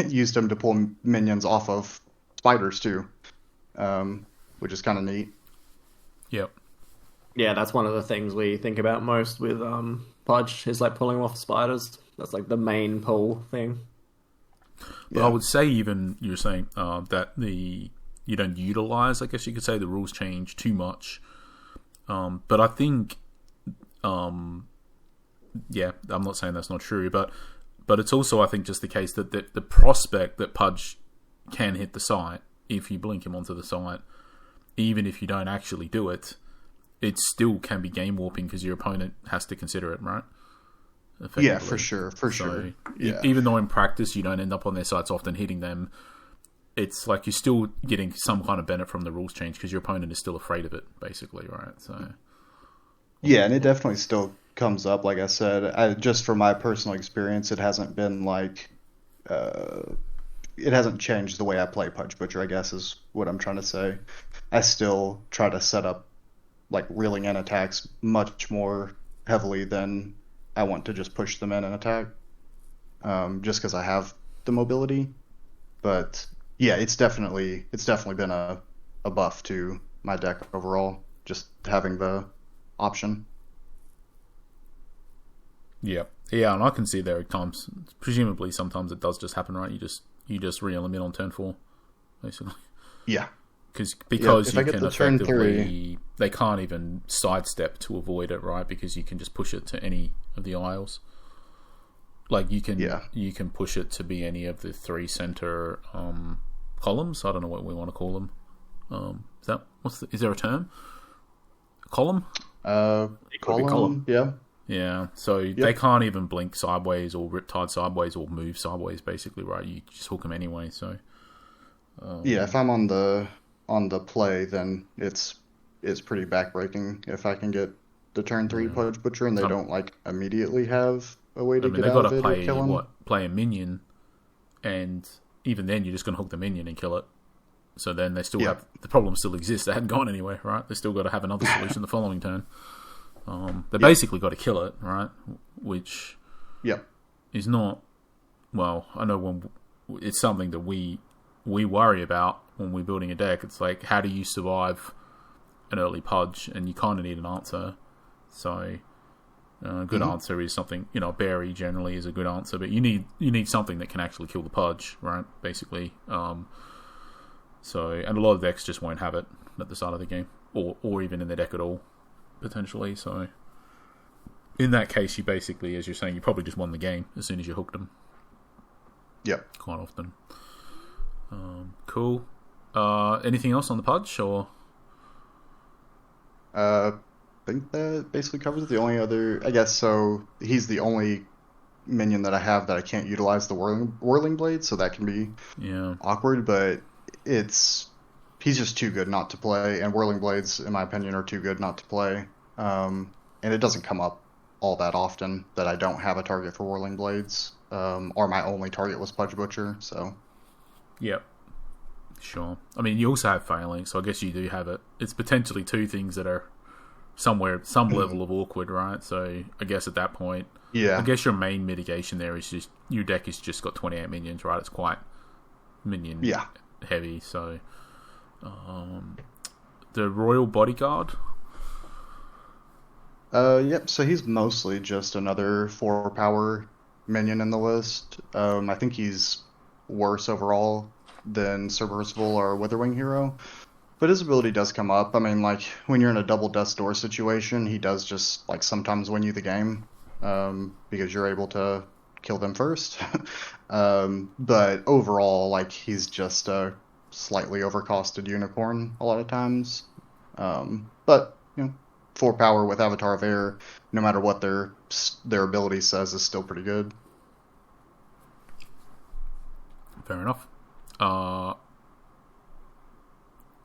used him to pull minions off of spiders too, which is kind of neat. Yep. Yeah, that's one of the things we think about most with Pudge is like pulling off spiders. That's like the main pull thing. But I would say even you're saying that you don't utilize, I guess you could say, the rules change too much. But I think I'm not saying that's not true, but it's also, I think, just the case that the prospect that Pudge can hit the site if you blink him onto the site, even if you don't actually do it, it still can be game warping because your opponent has to consider it, right? Yeah, for sure. Yeah. Even though in practice you don't end up on their sites often hitting them, it's like you're still getting some kind of benefit from the rules change because your opponent is still afraid of it, basically, right? So. Yeah, and it definitely still comes up, like I said. Just from my personal experience, it hasn't been like it hasn't changed the way I play Pudge Butcher, I guess is what I'm trying to say. I still try to set up like reeling in attacks much more heavily than I want to just push them in and attack, just because I have the mobility. But yeah, it's definitely been a buff to my deck overall, just having the option. Yeah, and I can see there at times. Presumably, sometimes it does just happen, right? You just reel them in on turn 4, basically. Yeah, because you can effectively, they can't even sidestep to avoid it, right? Because you can just push it to any of the aisles. Like you can push it to be any of the 3 center columns. I don't know what we want to call them. Is there a term? Column? Column. Yeah. Yeah, so they can't even blink sideways or riptide sideways or move sideways, basically, right? You just hook them anyway, so... Yeah, if I'm on the play, then it's pretty backbreaking if I can get the turn 3 Pudge Butcher and they don't, like, immediately have a way to get out of it or kill him. Play a minion, and even then you're just going to hook the minion and kill it. So then they still have... The problem still exists. They hadn't gone anywhere, right? They still got to have another solution the following turn. They basically got to kill it, right? Which is not... Well, I know when it's something that we worry about when we're building a deck. It's like, how do you survive an early Pudge? And you kind of need an answer. So a good answer is something... You know, Berry generally is a good answer, but you need something that can actually kill the Pudge, right? Basically. And a lot of decks just won't have it at the start of the game. Or even in the deck at all. Potentially, so in that case, you basically, as you're saying, you probably just won the game as soon as you hooked them. Yep. Quite often. Cool. Anything else on the Pudge, or? I think that basically covers it. The only other, I guess, so he's the only minion that I have that I can't utilize the Whirling Blade, so that can be awkward, but he's just too good not to play, and Whirling Blades, in my opinion, are too good not to play. And it doesn't come up all that often that I don't have a target for Whirling Blades, or my only target was Pudge Butcher, so... Yep. Sure. I mean, you also have Failing, so I guess you do have it. It's potentially two things that are some level of awkward, right? So I guess at that point... Yeah. I guess your main mitigation there is just... Your deck has just got 28 minions, right? It's quite minion heavy, so... the Royal Bodyguard. Yep. So he's mostly just another 4-power minion in the list. I think he's worse overall than Submersible or Witherwing Hero, but his ability does come up. I mean, like when you're in a double Death's Door situation, he does just like sometimes win you the game because you're able to kill them first. But overall, like he's just a slightly overcosted unicorn a lot of times, but 4-power with Avatar of Air, no matter what their ability says, is still pretty good. Fair enough. I'm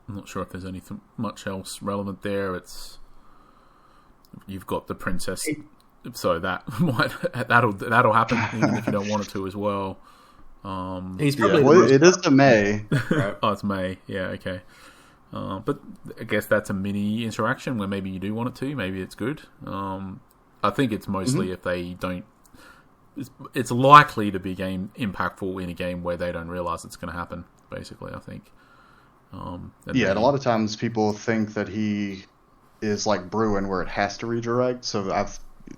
not sure if there's anything much else relevant there. You've got the princess, so that'll happen even if you don't want it to as well. He's probably it is to May. Oh, it's May. Yeah, okay. But I guess that's a mini interaction where maybe you do want it to. Maybe it's good. I think it's mostly if they don't. It's likely to be impactful in a game where they don't realize it's going to happen. Basically, I think. And a lot of times people think that he is like Bruin, where it has to redirect. So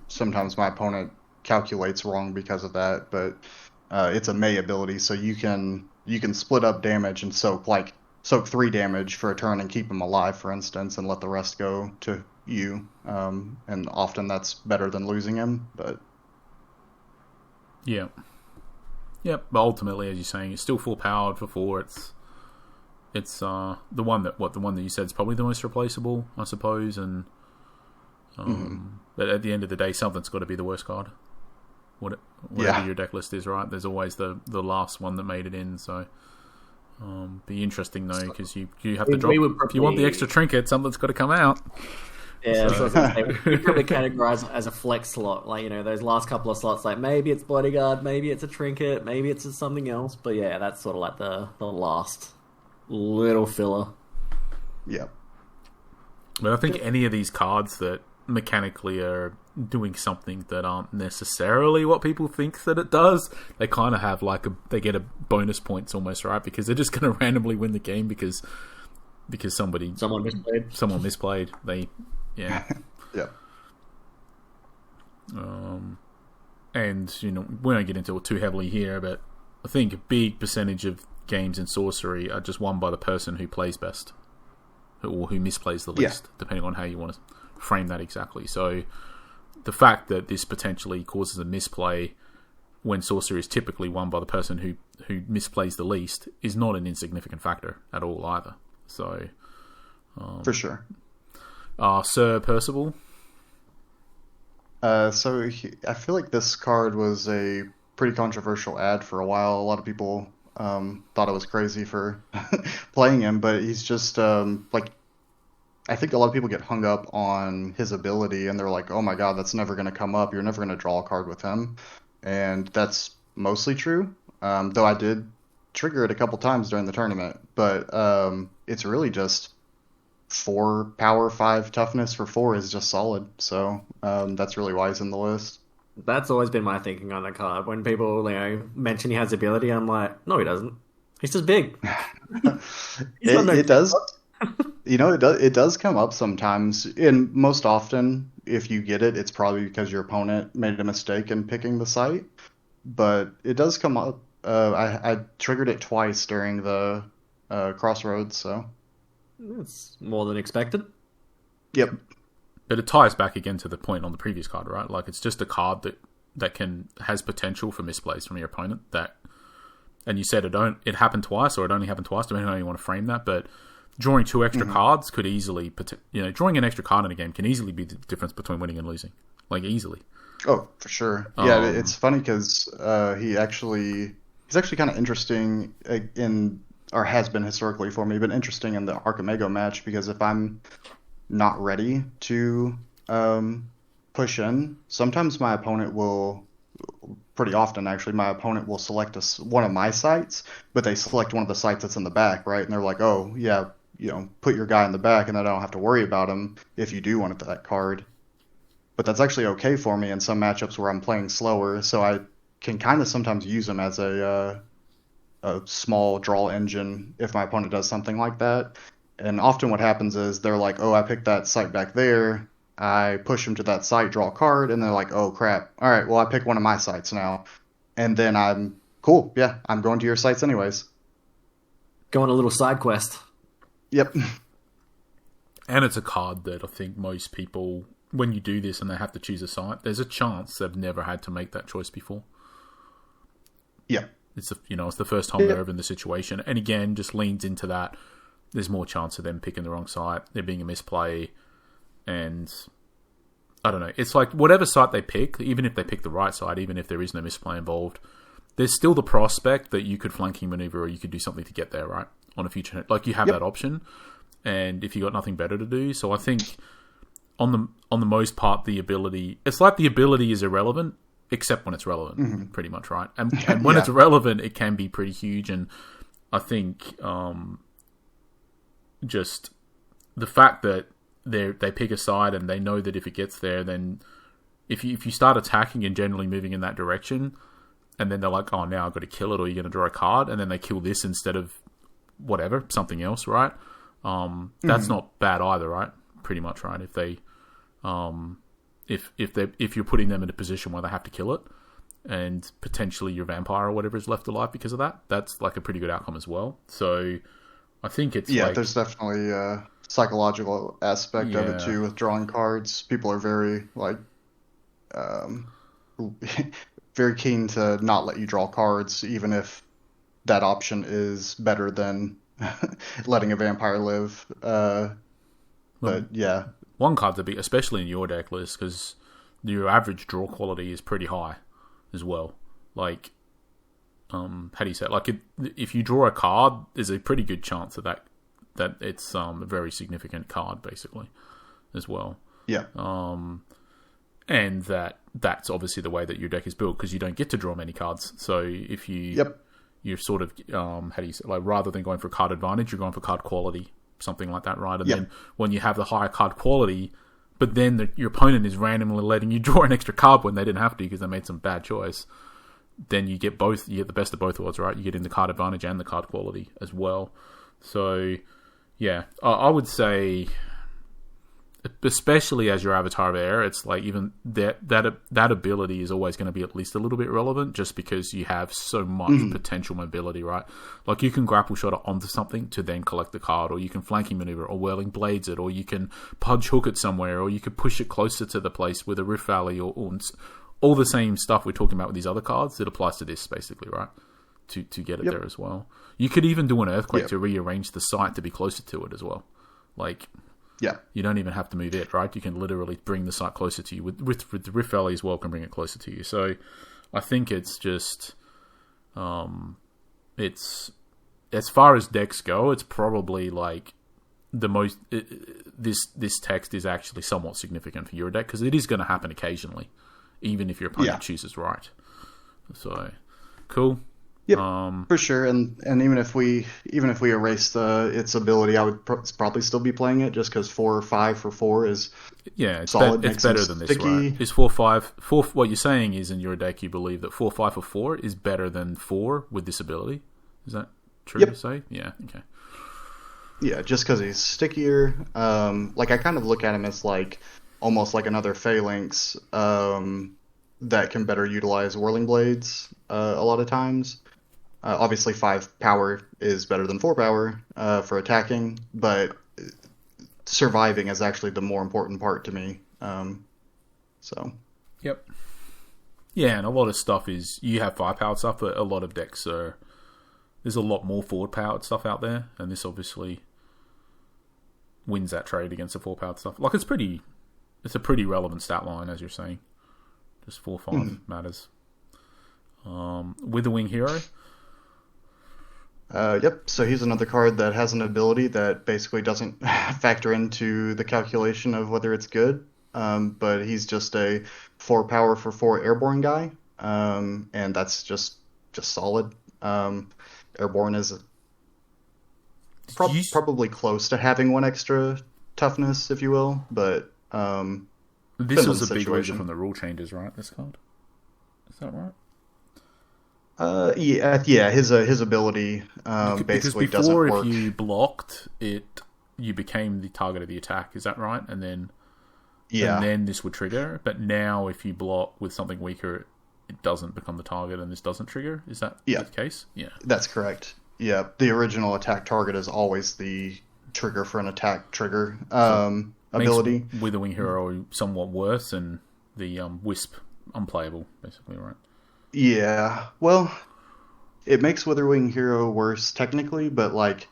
sometimes my opponent calculates wrong because of that, but. It's a May ability, so you can split up damage and soak 3 damage for a turn and keep him alive, for instance, and let the rest go to you. And often that's better than losing him, but Yep. But ultimately, as you're saying, it's still full powered for 4. It's the one that you said is probably the most replaceable, I suppose, and but at the end of the day, something's got to be the worst card. Whatever your deck list is, right? There's always the last one that made it in, so be interesting though, because you have to drop. If you want the extra trinket, something's got to come out. Yeah, so we probably categorize it as a flex slot, like those last couple of slots. Like maybe it's bodyguard, maybe it's a trinket, maybe it's something else. But yeah, that's sort of like the last little filler. Yeah. But I think any of these cards that mechanically are doing something that aren't necessarily what people think that it does, they kind of have they get a bonus points almost, right? Because they're just going to randomly win the game because someone misplayed. Yeah. And we won't get into it too heavily here, but I think a big percentage of games in Sorcery are just won by the person who plays best or who misplays the least, depending on how you want to frame that exactly. So the fact that this potentially causes a misplay when Sorcery is typically won by the person who misplays the least is not an insignificant factor at all either. So for sure. Sir Percival? I feel like this card was a pretty controversial ad for a while. A lot of people thought I was crazy for playing him, but he's just like I think a lot of people get hung up on his ability and they're like, "Oh my God, that's never going to come up. You're never going to draw a card with him," and that's mostly true. Though I did trigger it a couple times during the tournament, but it's really just 4 power, 5 toughness for 4 is just solid. So that's really why he's in the list. That's always been my thinking on the card. When people, mention he has ability, I'm like, no, he doesn't. He's just big. It does, it does come up sometimes. And most often, if you get it, it's probably because your opponent made a mistake in picking the site. But it does come up. I triggered it twice during the crossroads, so. That's more than expected. Yep. But it ties back again to the point on the previous card, right? Like, it's just a card that has potential for misplays from your opponent. And you said it happened twice, or it only happened twice, depending on how you want to frame that. But drawing 2 extra cards could easily, drawing an extra card in a game can easily be the difference between winning and losing, like easily. Oh, for sure. Yeah, it's funny because he's actually kind of interesting or has been historically for me, but interesting in the Archimego match, because if I'm not ready to push in, sometimes my opponent will, pretty often actually, my opponent will select one of my sites, but they select one of the sites that's in the back, right? And they're like, oh, yeah, put your guy in the back, and then I don't have to worry about him if you do want that card. But that's actually okay for me in some matchups where I'm playing slower, so I can kind of sometimes use him as a small draw engine if my opponent does something like that. And often what happens is they're like, oh, I picked that site back there. I push them to that site, draw a card, and they're like, oh, crap. All right, well, I pick one of my sites now. And then I'm, cool, yeah, I'm going to your sites anyways. Go on a little side quest. Yep. And it's a card that I think most people, when you do this and they have to choose a site, there's a chance they've never had to make that choice before. Yeah. It's the first time they're ever in the situation. And again, just leans into that. There's more chance of them picking the wrong site, there being a misplay, and I don't know. It's like whatever site they pick, even if they pick the right site, even if there is no misplay involved, there's still the prospect that you could flanking maneuver or you could do something to get there, right? On a future, like you have that option, and if you got nothing better to do. So I think on the most part, the ability is irrelevant, except when it's relevant, pretty much, right? And when it's relevant, it can be pretty huge. And I think just the fact that they pick a side and they know that if it gets there, then if you start attacking and generally moving in that direction, and then they're like, oh, now I've got to kill it, or you're going to draw a card, and then they kill this instead of whatever, something else, right? That's not bad either, right? Pretty much, right? If they if you're putting them in a position where they have to kill it, and potentially your vampire or whatever is left alive because of that, that's like a pretty good outcome as well. So I think it's there's definitely a psychological aspect of it too with drawing cards. People are very very keen to not let you draw cards, even if that option is better than letting a vampire live. But yeah. One card to be, especially in your deck list, because your average draw quality is pretty high as well. Like, how do you say it? Like, if you draw a card, there's a pretty good chance that it's a very significant card, basically, as well. Yeah. And that's obviously the way that your deck is built, because you don't get to draw many cards. So if you're sort of, how do you say, like, rather than going for card advantage, you're going for card quality. Something like that, right? And then when you have the higher card quality, but then your opponent is randomly letting you draw an extra card when they didn't have to because they made some bad choice, then you get both. You get the best of both worlds, right? You get in the card advantage and the card quality as well. So, yeah, I would say, especially as your Avatar of Air, it's like even that ability is always going to be at least a little bit relevant, just because you have so much potential mobility, right? Like, you can grapple shot it onto something to then collect the card, or you can flanking maneuver, or whirling blades it, or you can punch hook it somewhere, or you could push it closer to the place with a Rift Valley, or all the same stuff we're talking about with these other cards. It applies to this, basically, right? To get it there as well. You could even do an Earthquake to rearrange the site to be closer to it as well. Like, Yeah. You don't even have to move it, right? You can literally bring the site closer to you. With the Rift Valley as well, can bring it closer to you. So I think it's just... it's... As far as decks go, it's probably like the most... This text is actually somewhat significant for your deck, because it is going to happen occasionally, even if your opponent chooses right. So, cool. Yep, for sure. And even if we erase its ability, I would probably still be playing it, just because 4 or 5 for 4 is solid. It's better than this, right? Is 4/5 what you're saying is in your deck you believe that 4/5 for 4 is better than 4 with this ability? Is that true to say? Yeah. Okay. Yeah, just because he's stickier. Like I kind of look at him as like almost like another Phalanx that can better utilize Whirling Blades a lot of times. Obviously, 5 power is better than 4 power for attacking, but surviving is actually the more important part to me. Yep. Yeah, and a lot of stuff is... You have 5-powered stuff, but a lot of decks are... There's a lot more forward-powered stuff out there, and this obviously wins that trade against the 4-powered stuff. Like, it's a pretty relevant stat line, as you're saying. Just 4/5 matters. Witherwing Hero... Yep, so he's another card that has an ability that basically doesn't factor into the calculation of whether it's good, but he's just a 4 power for 4 airborne guy, and that's just solid. Airborne is probably close to having 1 extra toughness, if you will, but this was a big reason from the rule changes, right, this card? Is that right? Yeah, his ability basically doesn't work. Because before, if you blocked it, you became the target of the attack. Is that right? And then this would trigger. But now, if you block with something weaker, it doesn't become the target, and this doesn't trigger. Is that the case? Yeah, that's correct. Yeah, the original attack target is always the trigger for an attack trigger ability. Withering Hero somewhat worse, and the Wisp unplayable, basically, right? Yeah, well, it makes Witherwing Hero worse technically, but like,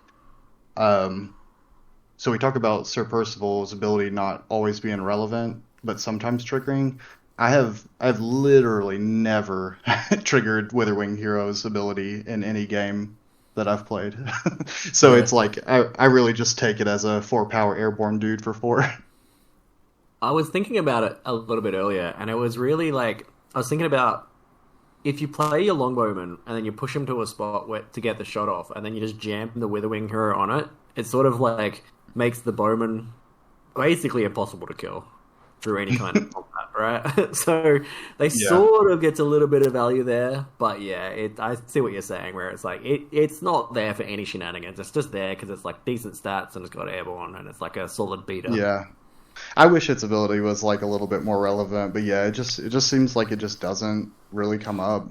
so we talk about Sir Percival's ability not always being relevant, but sometimes triggering. I've literally never triggered Witherwing Hero's ability in any game that I've played. So it's like, I really just take it as a 4 power airborne dude for 4. I was thinking about it a little bit earlier, and it was really like, I was thinking about, if you play your Longbowman and then you push him to a spot to get the shot off, and then you just jam the Witherwing Hero on it, it sort of like makes the bowman basically impossible to kill through any kind of combat, right? So they sort of gets a little bit of value there, but yeah, I see what you're saying, where it's like it's not there for any shenanigans. It's just there because it's like decent stats and it's got airborne and it's like a solid beater. Yeah. I wish its ability was like a little bit more relevant, but yeah, it just seems like it just doesn't really come up.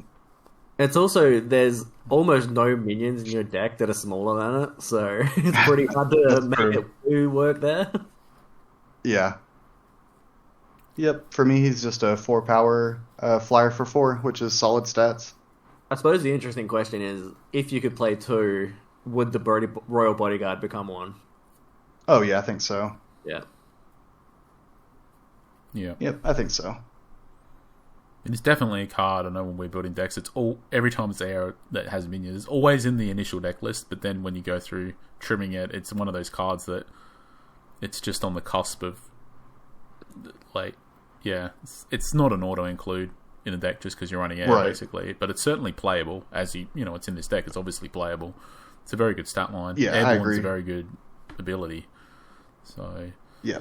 It's also, there's almost no minions in your deck that are smaller than it, so it's pretty hard to make it do work there. Yeah. Yep, for me he's just a 4 power flyer for 4, which is solid stats. I suppose the interesting question is, if you could play 2, would the Royal Bodyguard become 1? Oh yeah, I think so. Yeah. Yeah. Yep, I think so. It's definitely a card. I know when we're building decks, it's every time it's there that has minions, it's always in the initial deck list, but then when you go through trimming it, it's one of those cards that it's just on the cusp of, like, yeah, it's not an auto include in a deck just because you're running out, basically, but it's certainly playable. As it's in this deck, it's obviously playable. It's a very good stat line. Yeah, I agree. It's a very good ability. So yeah,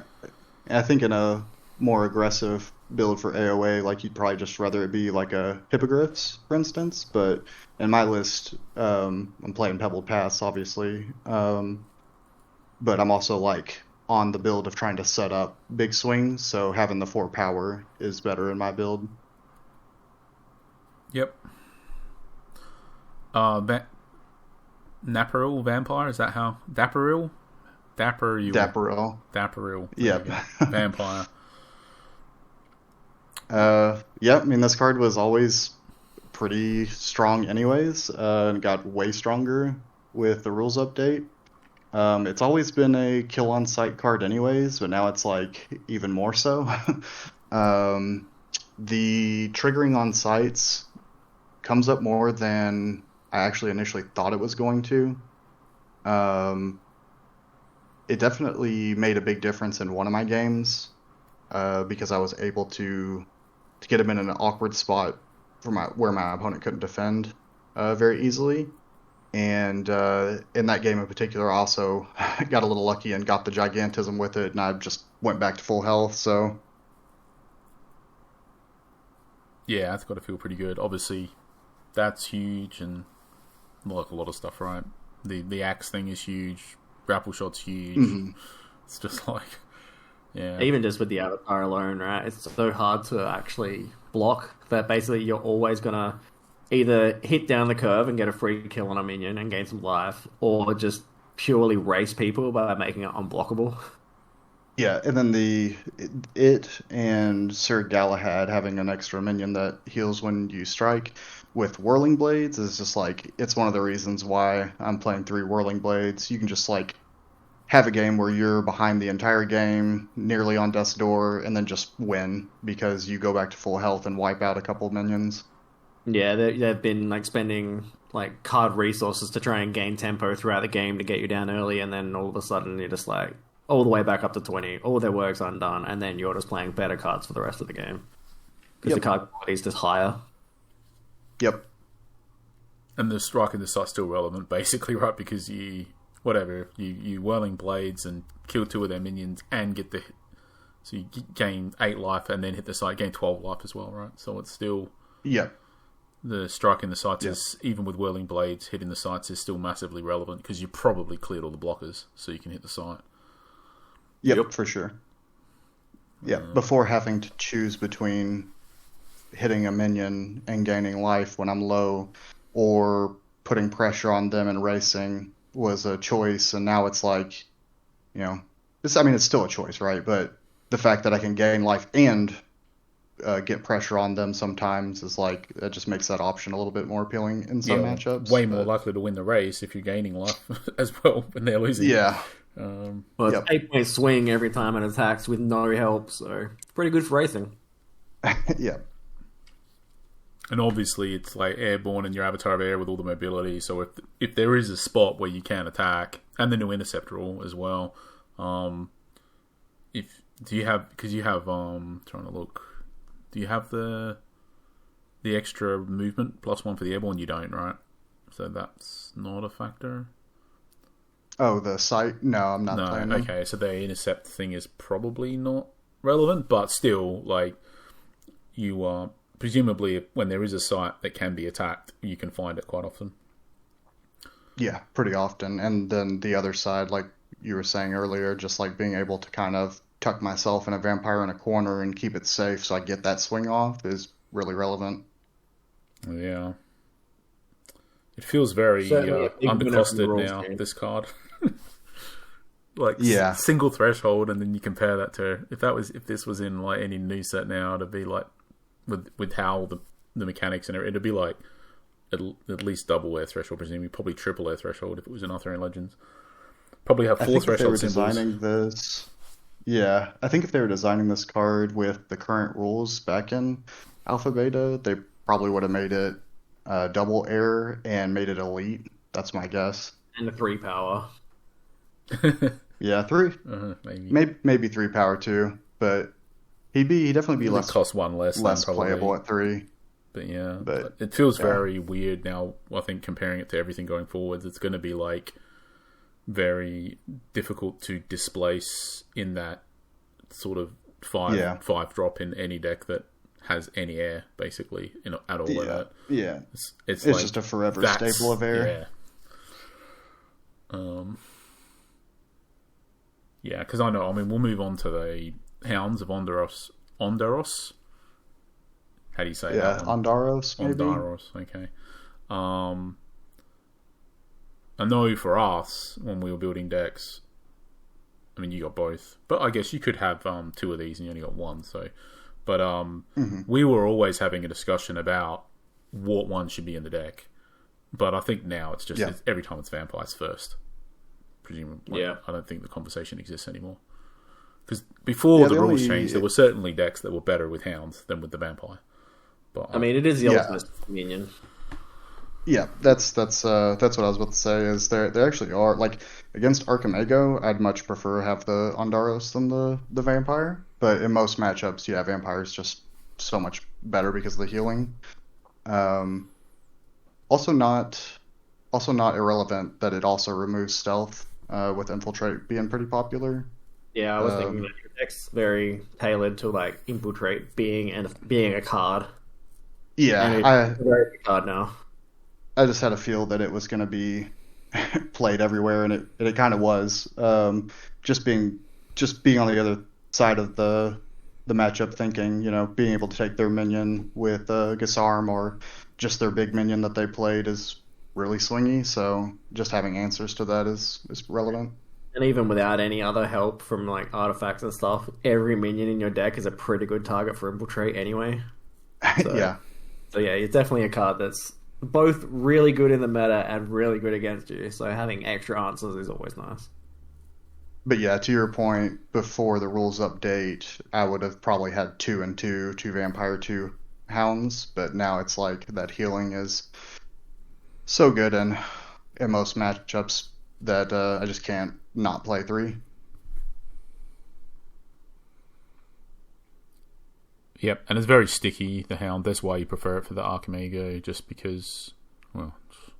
I think in a more aggressive build for AoA, like you'd probably just rather it be like a Hippogriffs, for instance. But in my list, I'm playing Pebbled Pass, obviously, but I'm also like on the build of trying to set up big swings, so having the 4 power is better in my build. Yep. Naparil Vampire, is that how? Daparil? Daparil. Yep. Vampire. Yeah, I mean, this card was always pretty strong anyways, and got way stronger with the rules update. It's always been a kill on sight card anyways, but now it's like even more so. um, the triggering on sights comes up more than I actually initially thought it was going to. Um, it definitely made a big difference in one of my games because I was able to get him in an awkward spot for where my opponent couldn't defend very easily. And in that game in particular, I also got a little lucky and got the gigantism with it, and I just went back to full health. So Yeah, that's got to feel pretty good. Obviously, that's huge, and like a lot of stuff, right? The axe thing is huge. Grapple shot's huge. mhm. It's just like, yeah, Even just with the avatar alone, right? It's so hard to actually block that basically you're always gonna either hit down the curve and get a free kill on a minion and gain some life, or just purely race people by making it unblockable. Yeah, and then it and Sir Galahad having an extra minion that heals when you strike with Whirling Blades is just like it's one of the reasons why I'm playing 3 Whirling Blades. You can just like have a game where you're behind the entire game, nearly on death's door, and then just win because you go back to full health and wipe out a couple of minions. Yeah, they've been like spending like card resources to try and gain tempo throughout the game to get you down early, and then all of a sudden you're just like all the way back up to 20. All their work's undone, and then you're just playing better cards for the rest of the game because the Yep. card quality is just higher. Yep. and the strike in the sight's still relevant, basically, right? Because you whirling blades and kill 2 of their minions and get the so you gain 8 life and then hit the sight, gain 12 life as well, right? So it's still Yep. the strike in the sights Yeah. is even with whirling blades hitting the sights is still massively relevant because you probably cleared all the blockers, so you can hit the sight. Yep, for sure. Yeah, before having to choose between hitting a minion and gaining life when I'm low or putting pressure on them and racing was a choice, and now it's like, it's still a choice, right? But the fact that I can gain life and get pressure on them sometimes is like, that just makes that option a little bit more appealing in some matchups. Way more but- likely to win the race if you're gaining life as well when they're losing. Yeah, Um, Well, it's Yep. 8-point swing every time it attacks with no help, so it's pretty good for racing. yeah, and obviously it's like airborne and your avatar of air with all the mobility. So if there is a spot where you can attack, and the new intercept rule as well, trying to look, do you have the extra movement +1 for the airborne? You don't, right? So that's not a factor. Oh, the site? No, I'm not No, playing them. okay, so the intercept thing is probably not relevant, but still, like, you are presumably when there is a site that can be attacked, you can find it quite often. Yeah, pretty often. And then the other side, like you were saying earlier, just like being able to kind of tuck myself in a vampire in a corner and keep it safe so I get that swing off is really relevant. Yeah. It feels very Certainly a big winner from the undercosted rules now, game. this card. Like, Yeah. single threshold, and then you compare that to if this was in like any new set now, it'd be like with how the mechanics and it'd be like at least double air threshold, presumably probably triple air threshold if it was in Arthurian Legends. Probably have I 4 think if they were threshold symbols. designing this, yeah, I think if they were designing this card with the current rules back in Alpha Beta, they probably would have made it double air and made it elite. That's my guess. And the 3 power. Yeah, 3, Maybe. maybe 3 power too, but he'd definitely be It less cost 1 less than probably. playable at 3. But yeah, But, it feels yeah. very weird now. I think comparing it to everything going forwards, it's going to be like very difficult to displace in that sort of five drop in any deck that has any air basically at all. Like Yeah, that. yeah. It's It's like, just a forever that's- staple of air. Yeah, because I mean, we'll move on to the Hounds of Ondaros. Ondaros? How do you say Yeah, that one? Ondaros, maybe? Ondaros, okay. I know for us, when we were building decks, I mean, you got both, but I guess you could have 2 of these and you only got 1, so... But we were always having a discussion about what one should be in the deck. But I think now it's just Yeah. every time it's vampires first. presume. Yeah. I don't think the conversation exists anymore. Because before the rules changed, there were certainly decks that were better with Hounds than with the Vampire. But I mean, it is the ultimate minion. Yeah, that's what I was about to say. Is there actually are like against Archimago, I'd much prefer have the Ondaros than the Vampire. But in most matchups, yeah, Vampire is just so much better because of the healing. Also not irrelevant that it also removes stealth with Infiltrate being pretty popular. Yeah, I was thinking that your deck's very tailored to like Infiltrate being a card. Yeah, and it's a very good card now. I just had a feel that it was going to be played everywhere, and it kind of was. Just being on the other side of the matchup, thinking, being able to take their minion with Gisarm or just their big minion that they played is really swingy. So just having answers to that is relevant. And even without any other help from like artifacts and stuff, every minion in your deck is a pretty good target for Infiltrate anyway. So, yeah. So yeah, it's definitely a card that's both really good in the meta and really good against you. So having extra answers is always nice. But yeah, to your point, before the rules update, I would have probably had 2 and 2 Vampire, 2 Hounds. But now it's like that healing is so good in most matchups that I just can't not play 3. Yep, and it's very sticky, the Hound. That's why you prefer it for the Archimago, just because, well,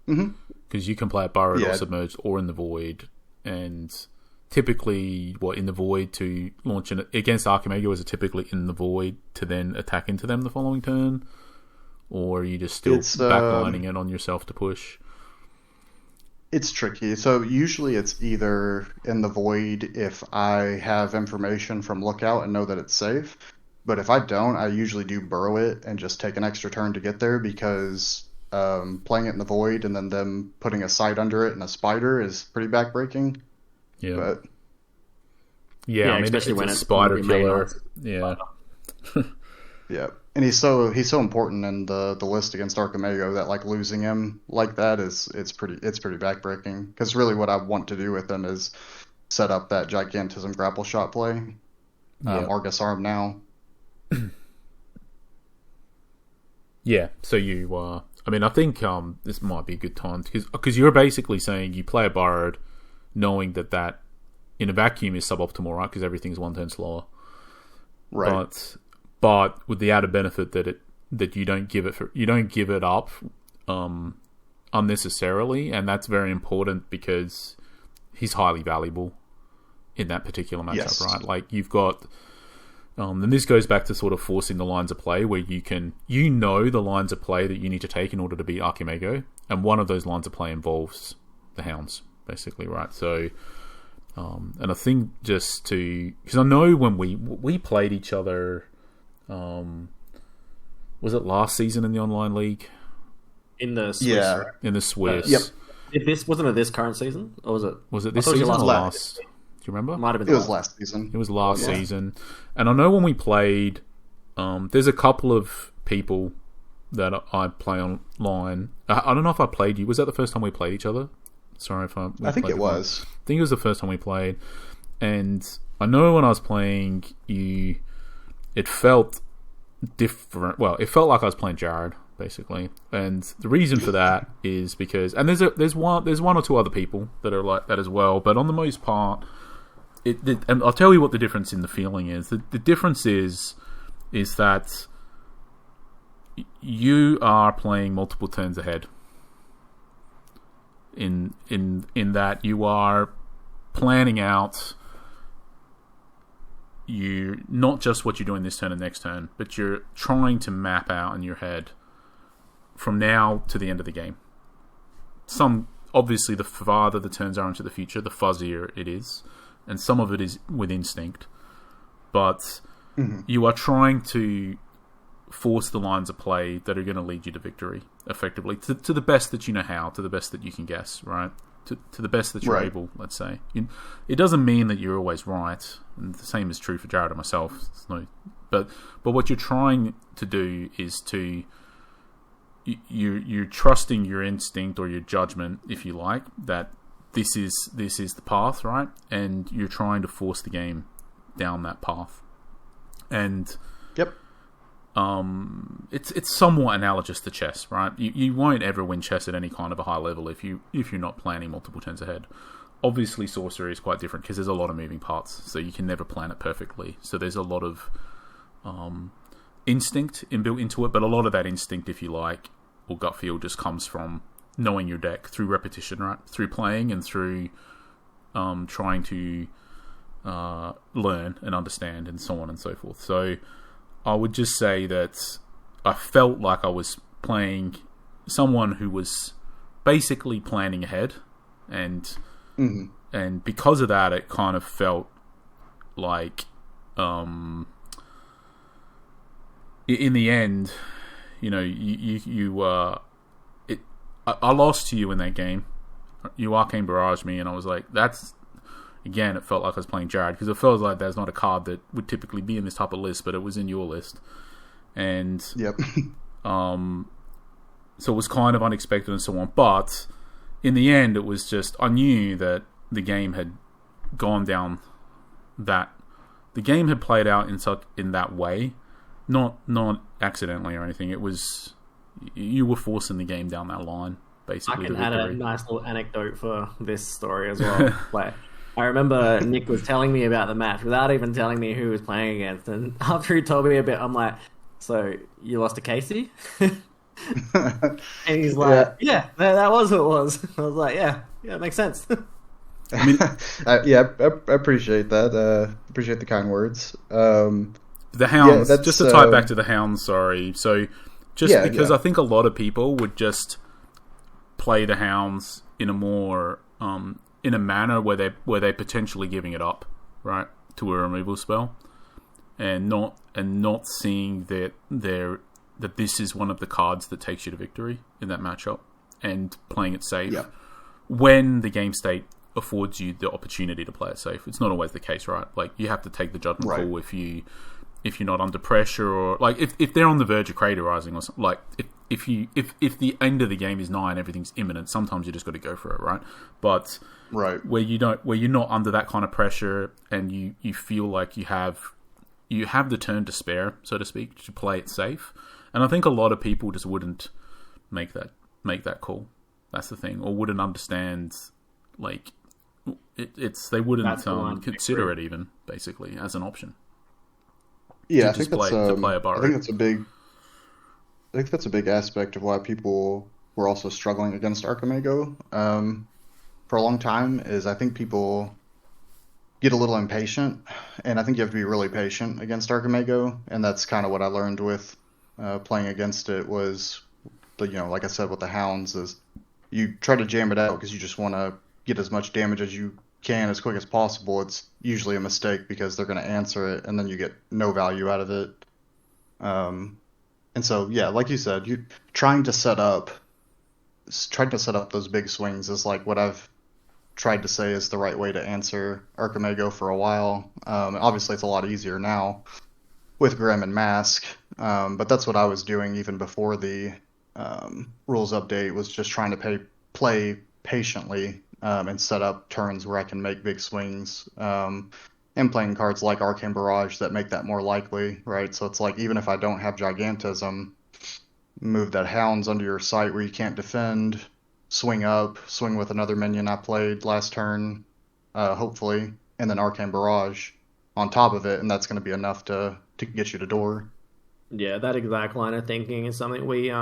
because you can play it Burrowed or Submerged or in the Void, and typically, in the Void to launch against Archimago, is it typically in the Void to then attack into them the following turn? Or are you just still backlining it on yourself to push? It's tricky. So usually it's either in the Void if I have information from Lookout and know that it's safe. But if I don't, I usually do burrow it and just take an extra turn to get there because playing it in the Void and then them putting a sight under it and a spider is pretty backbreaking. Yeah. But I mean, especially when it's a it's spider killer. Yeah. Yeah. And he's so important in the list against Archimago that like losing him like that it's pretty backbreaking. Because really what I want to do with him is set up that Gigantism grapple shot play. Argus Arm now. Yeah, so you I mean, I think this might be a good time because you're basically saying you play a Burrowed knowing that in a vacuum is suboptimal, right? Because everything's 1 turn slower. Right. But with the added benefit that you don't give it up unnecessarily, and that's very important because he's highly valuable in that particular matchup, right? Like you've got and this goes back to sort of forcing the lines of play where you know the lines of play that you need to take in order to beat Archimago, and one of those lines of play involves the Hounds, basically, right? So, and I think just because I know when we played each other, was it last season in the online league? In the Swiss, right? In the Swiss. Yep. Wasn't it this current season, or was it? Was it this season or last? Do you remember? Might have been. It was last season. It was last season, and I know when we played, there's a couple of people that I play online. I don't know if I played you. Was that the first time we played each other? Sorry if I think it was. I think it was the first time we played, and I know when I was playing you, it felt different. Well, it felt like I was playing Jared, basically, and the reason for that is because, and there's one or two other people that are like that as well, but on the most part, and I'll tell you what the difference in the feeling is. The difference is that you are playing multiple turns ahead. In that you are planning out you not just what you're doing this turn and next turn, but you're trying to map out in your head from now to the end of the game. Obviously, the farther the turns are into the future, the fuzzier it is, and some of it is with instinct. But you are trying to force the lines of play that are going to lead you to victory, effectively, to the best that you know how, to the best that you can guess, right? To the best that you're able, let's say. It doesn't mean that you're always right, and the same is true for Jared and myself. But what you're trying to do is you're trusting your instinct or your judgment, if you like, that this is the path, right? And you're trying to force the game down that path. And Yep. it's somewhat analogous to chess, right? You won't ever win chess at any kind of a high level if you're not planning multiple turns ahead. Obviously, sorcery is quite different because there's a lot of moving parts, so you can never plan it perfectly. So there's a lot of instinct inbuilt into it, but a lot of that instinct, if you like, or gut feel, just comes from knowing your deck through repetition, right? Through playing and through trying to learn and understand, and so on and so forth. So I would just say that I felt like I was playing someone who was basically planning ahead, and because of that, it kind of felt like in the end, you know, I lost to you in that game. You Arcane Barrage me, and I was like, that's... Again, it felt like I was playing Jared, because it feels like there's not a card that would typically be in this type of list, but it was in your list. And Yep. so it was kind of unexpected and so on. But in the end, it was just... I knew that the game had gone down that... The game had played out in that way. Not accidentally or anything. It was... You were forcing the game down that line, basically. I can add a nice little anecdote for this story as well. Like, I remember Nick was telling me about the match without even telling me who he was playing against, and after he told me a bit, I'm like, "So you lost to Casey?" And he's like, "Yeah, that was who it was." I was like, "Yeah, it makes sense." I mean, I appreciate that. Appreciate the kind words. The Hounds, just to tie it back to the Hounds, sorry. So, because I think a lot of people would just play the Hounds in a more in a manner where they're potentially giving it up, right, to a removal spell, and not seeing that this is one of the cards that takes you to victory in that matchup, and playing it safe when the game state affords you the opportunity to play it safe. It's not always the case, right? Like, you have to take the judgment call if you're not under pressure, or like if they're on the verge of craterizing, or something. Like if the end of the game is 9, everything's imminent. Sometimes you just got to go for it, right? But where you're not under that kind of pressure, and you feel like you have the turn to spare, so to speak, to play it safe. And I think a lot of people just wouldn't make that call. That's the thing, or wouldn't understand. Like, they wouldn't consider it even, basically, as an option. Yeah, I think that's a big aspect of why people were also struggling against Archimago for a long time. Is I think people get a little impatient, and I think you have to be really patient against Archimago, and that's kind of what I learned with playing against it. Was like I said with the Hounds, is you try to jam it out because you just want to get as much damage as you can as quick as possible. It's usually a mistake because they're going to answer it, and then you get no value out of it. And so, yeah, like you said, you trying to set up those big swings is like what I've tried to say is the right way to answer Archimago for a while. Obviously, it's a lot easier now with Grim and Mask, but that's what I was doing even before the rules update. Was just trying to play patiently. And set up turns where I can make big swings, and playing cards like Arcane Barrage that make that more likely, right? So it's like, even if I don't have Gigantism, move that Hounds under your sight where you can't defend, swing with another minion I played last turn, hopefully, and then Arcane Barrage on top of it, and that's going to be enough to get you to door. Yeah, that exact line of thinking is something we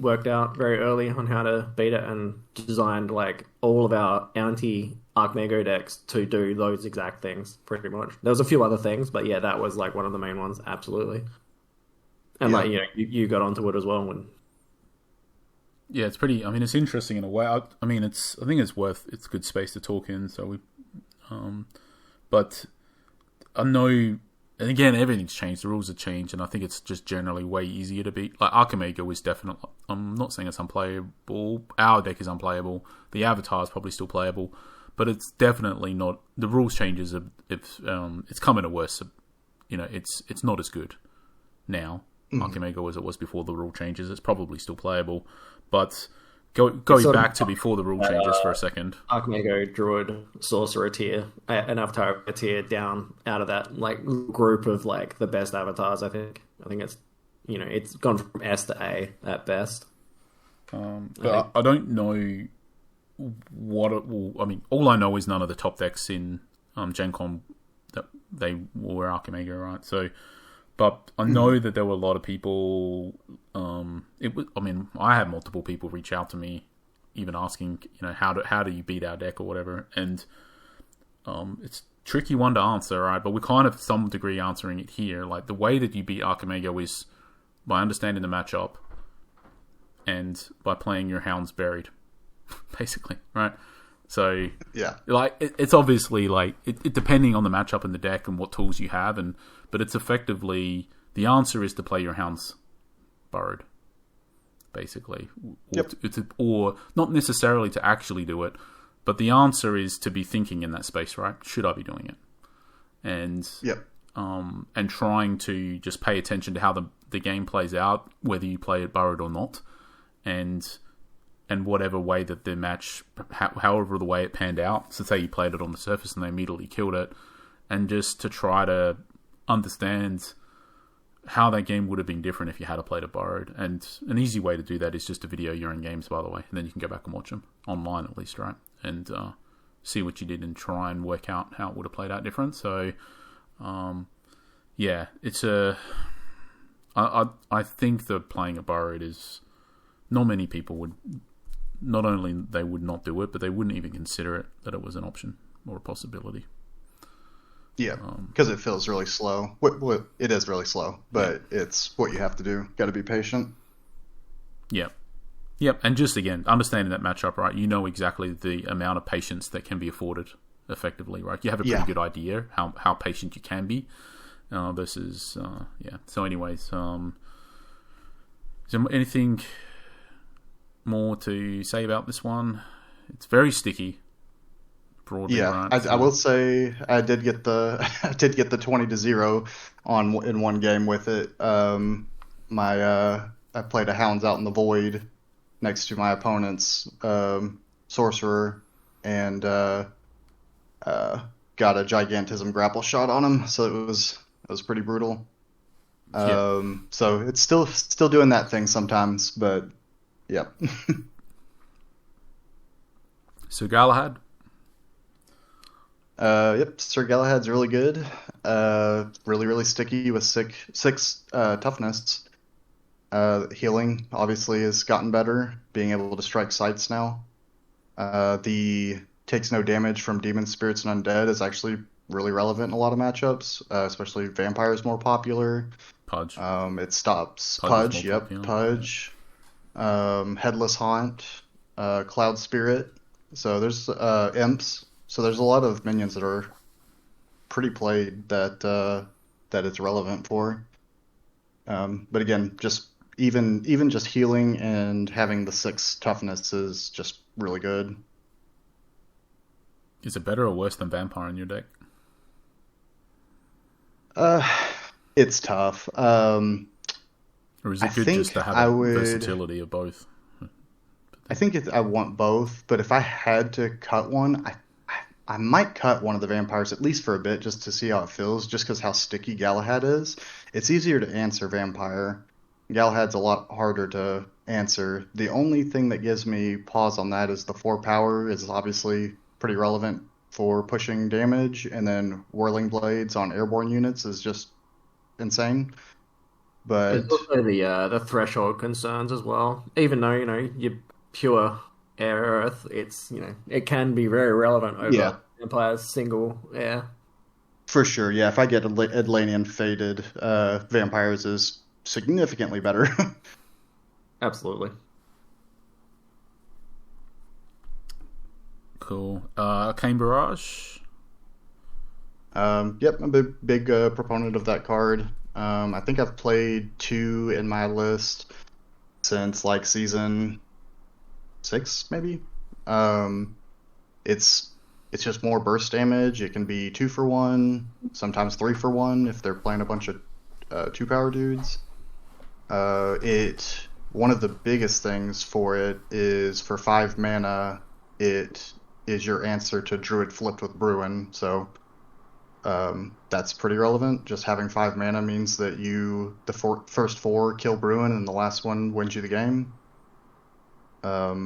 worked out very early on how to beat it, and designed like all of our anti-Archimago decks to do those exact things, pretty much. There was a few other things, but yeah, that was like one of the main ones, absolutely. And like, you got onto it as well. Yeah, it's pretty. I mean, it's interesting in a way. I think it's good space to talk in. So we, but I know. And again, everything's changed. The rules have changed, and I think it's just generally way easier to beat. Like, Archimago is definitely... I'm not saying it's unplayable. Our deck is unplayable. The Avatar is probably still playable, but it's definitely not... The rules changes. It's coming a worse... it's not as good now, Archimago, as it was before the rule changes. It's probably still playable, but Going back to before the rule changes for a second. Archmago, Druid, Sorcerer tier, an Avatar tier down out of that like group of like the best avatars. I think it's it's gone from S to A at best. But I don't know what it will. I mean, all I know is none of the top decks in Gencon that they were Archimega, right? So, but I know that there were a lot of people. I had multiple people reach out to me, even asking, how do you beat our deck or whatever, and it's a tricky one to answer, right? But we're kind of to some degree answering it here. Like the way that you beat Archimega is by understanding the matchup and by playing your Hounds Buried, basically, right? So yeah, like it's obviously like it depending on the matchup and the deck and what tools you have, but it's effectively the answer is to play your Hounds Burrowed, basically. Or not necessarily to actually do it, but the answer is to be thinking in that space, right? Should I be doing it? And and trying to just pay attention to how the game plays out, whether you play it burrowed or not, and whatever way that the match, however the way it panned out. So say you played it on the surface and they immediately killed it, and just to try to understand how that game would have been different if you had played it borrowed. And an easy way to do that is just to video your own games, by the way, and then you can go back and watch them online at least, right? And see what you did and try and work out how it would have played out different. So it's I think that playing it borrowed is, not many people would, not only they would not do it, but they wouldn't even consider it that it was an option or a possibility. Yeah, because it feels really slow. It is really slow, but it's what you have to do. Got to be patient. Yeah. Yep, and just again, understanding that matchup, right? You know exactly the amount of patience that can be afforded effectively, right? You have a pretty good idea how patient you can be versus, So anyways, is there anything more to say about this one? It's very sticky. Broadly, right? I will say I did get the 20-0 in one game with it. I played a Hounds out in the void next to my opponent's Sorcerer, and got a Gigantism grapple shot on him, so it was pretty brutal. So it's still doing that thing sometimes, but yeah. So Galahad. Sir Galahad's really good. Really, really sticky with six toughness. Healing obviously has gotten better, being able to strike sights now. The takes no damage from demons, spirits, and undead is actually really relevant in a lot of matchups, especially Vampire is more popular. Pudge. It stops Pudge. Pudge. Headless Haunt, Cloud Spirit. So there's imps. So there's a lot of minions that are pretty played that it's relevant for. But again, just even just healing and having the 6 toughness is just really good. Is it better or worse than Vampire in your deck? It's tough. Or is it good just to have versatility of both? I think I want both, but if I had to cut one, I might cut one of the vampires, at least for a bit, just to see how it feels, just because how sticky Galahad is. It's easier to answer Vampire. Galahad's a lot harder to answer. The only thing that gives me pause on that is the 4 power is obviously pretty relevant for pushing damage, and then Whirling Blades on airborne units is just insane. But there's also the threshold concerns as well. Even though, you're pure air earth, it's it can be very relevant over Empire's single air. For sure, yeah. If I get Atlantean Faded, Vampires is significantly better. Absolutely. Cool. Arcane Barrage. I'm a big proponent of that card. I think I've played 2 in my list since like season 6, maybe. It's just more burst damage. It can be 2 for 1, sometimes 3 for 1 if they're playing a bunch of 2 power dudes. It one of the biggest things for it is for 5 mana, it is your answer to Druid flipped with Bruin. So that's pretty relevant. Just having 5 mana means that first 4 kill Bruin and the last one wins you the game. I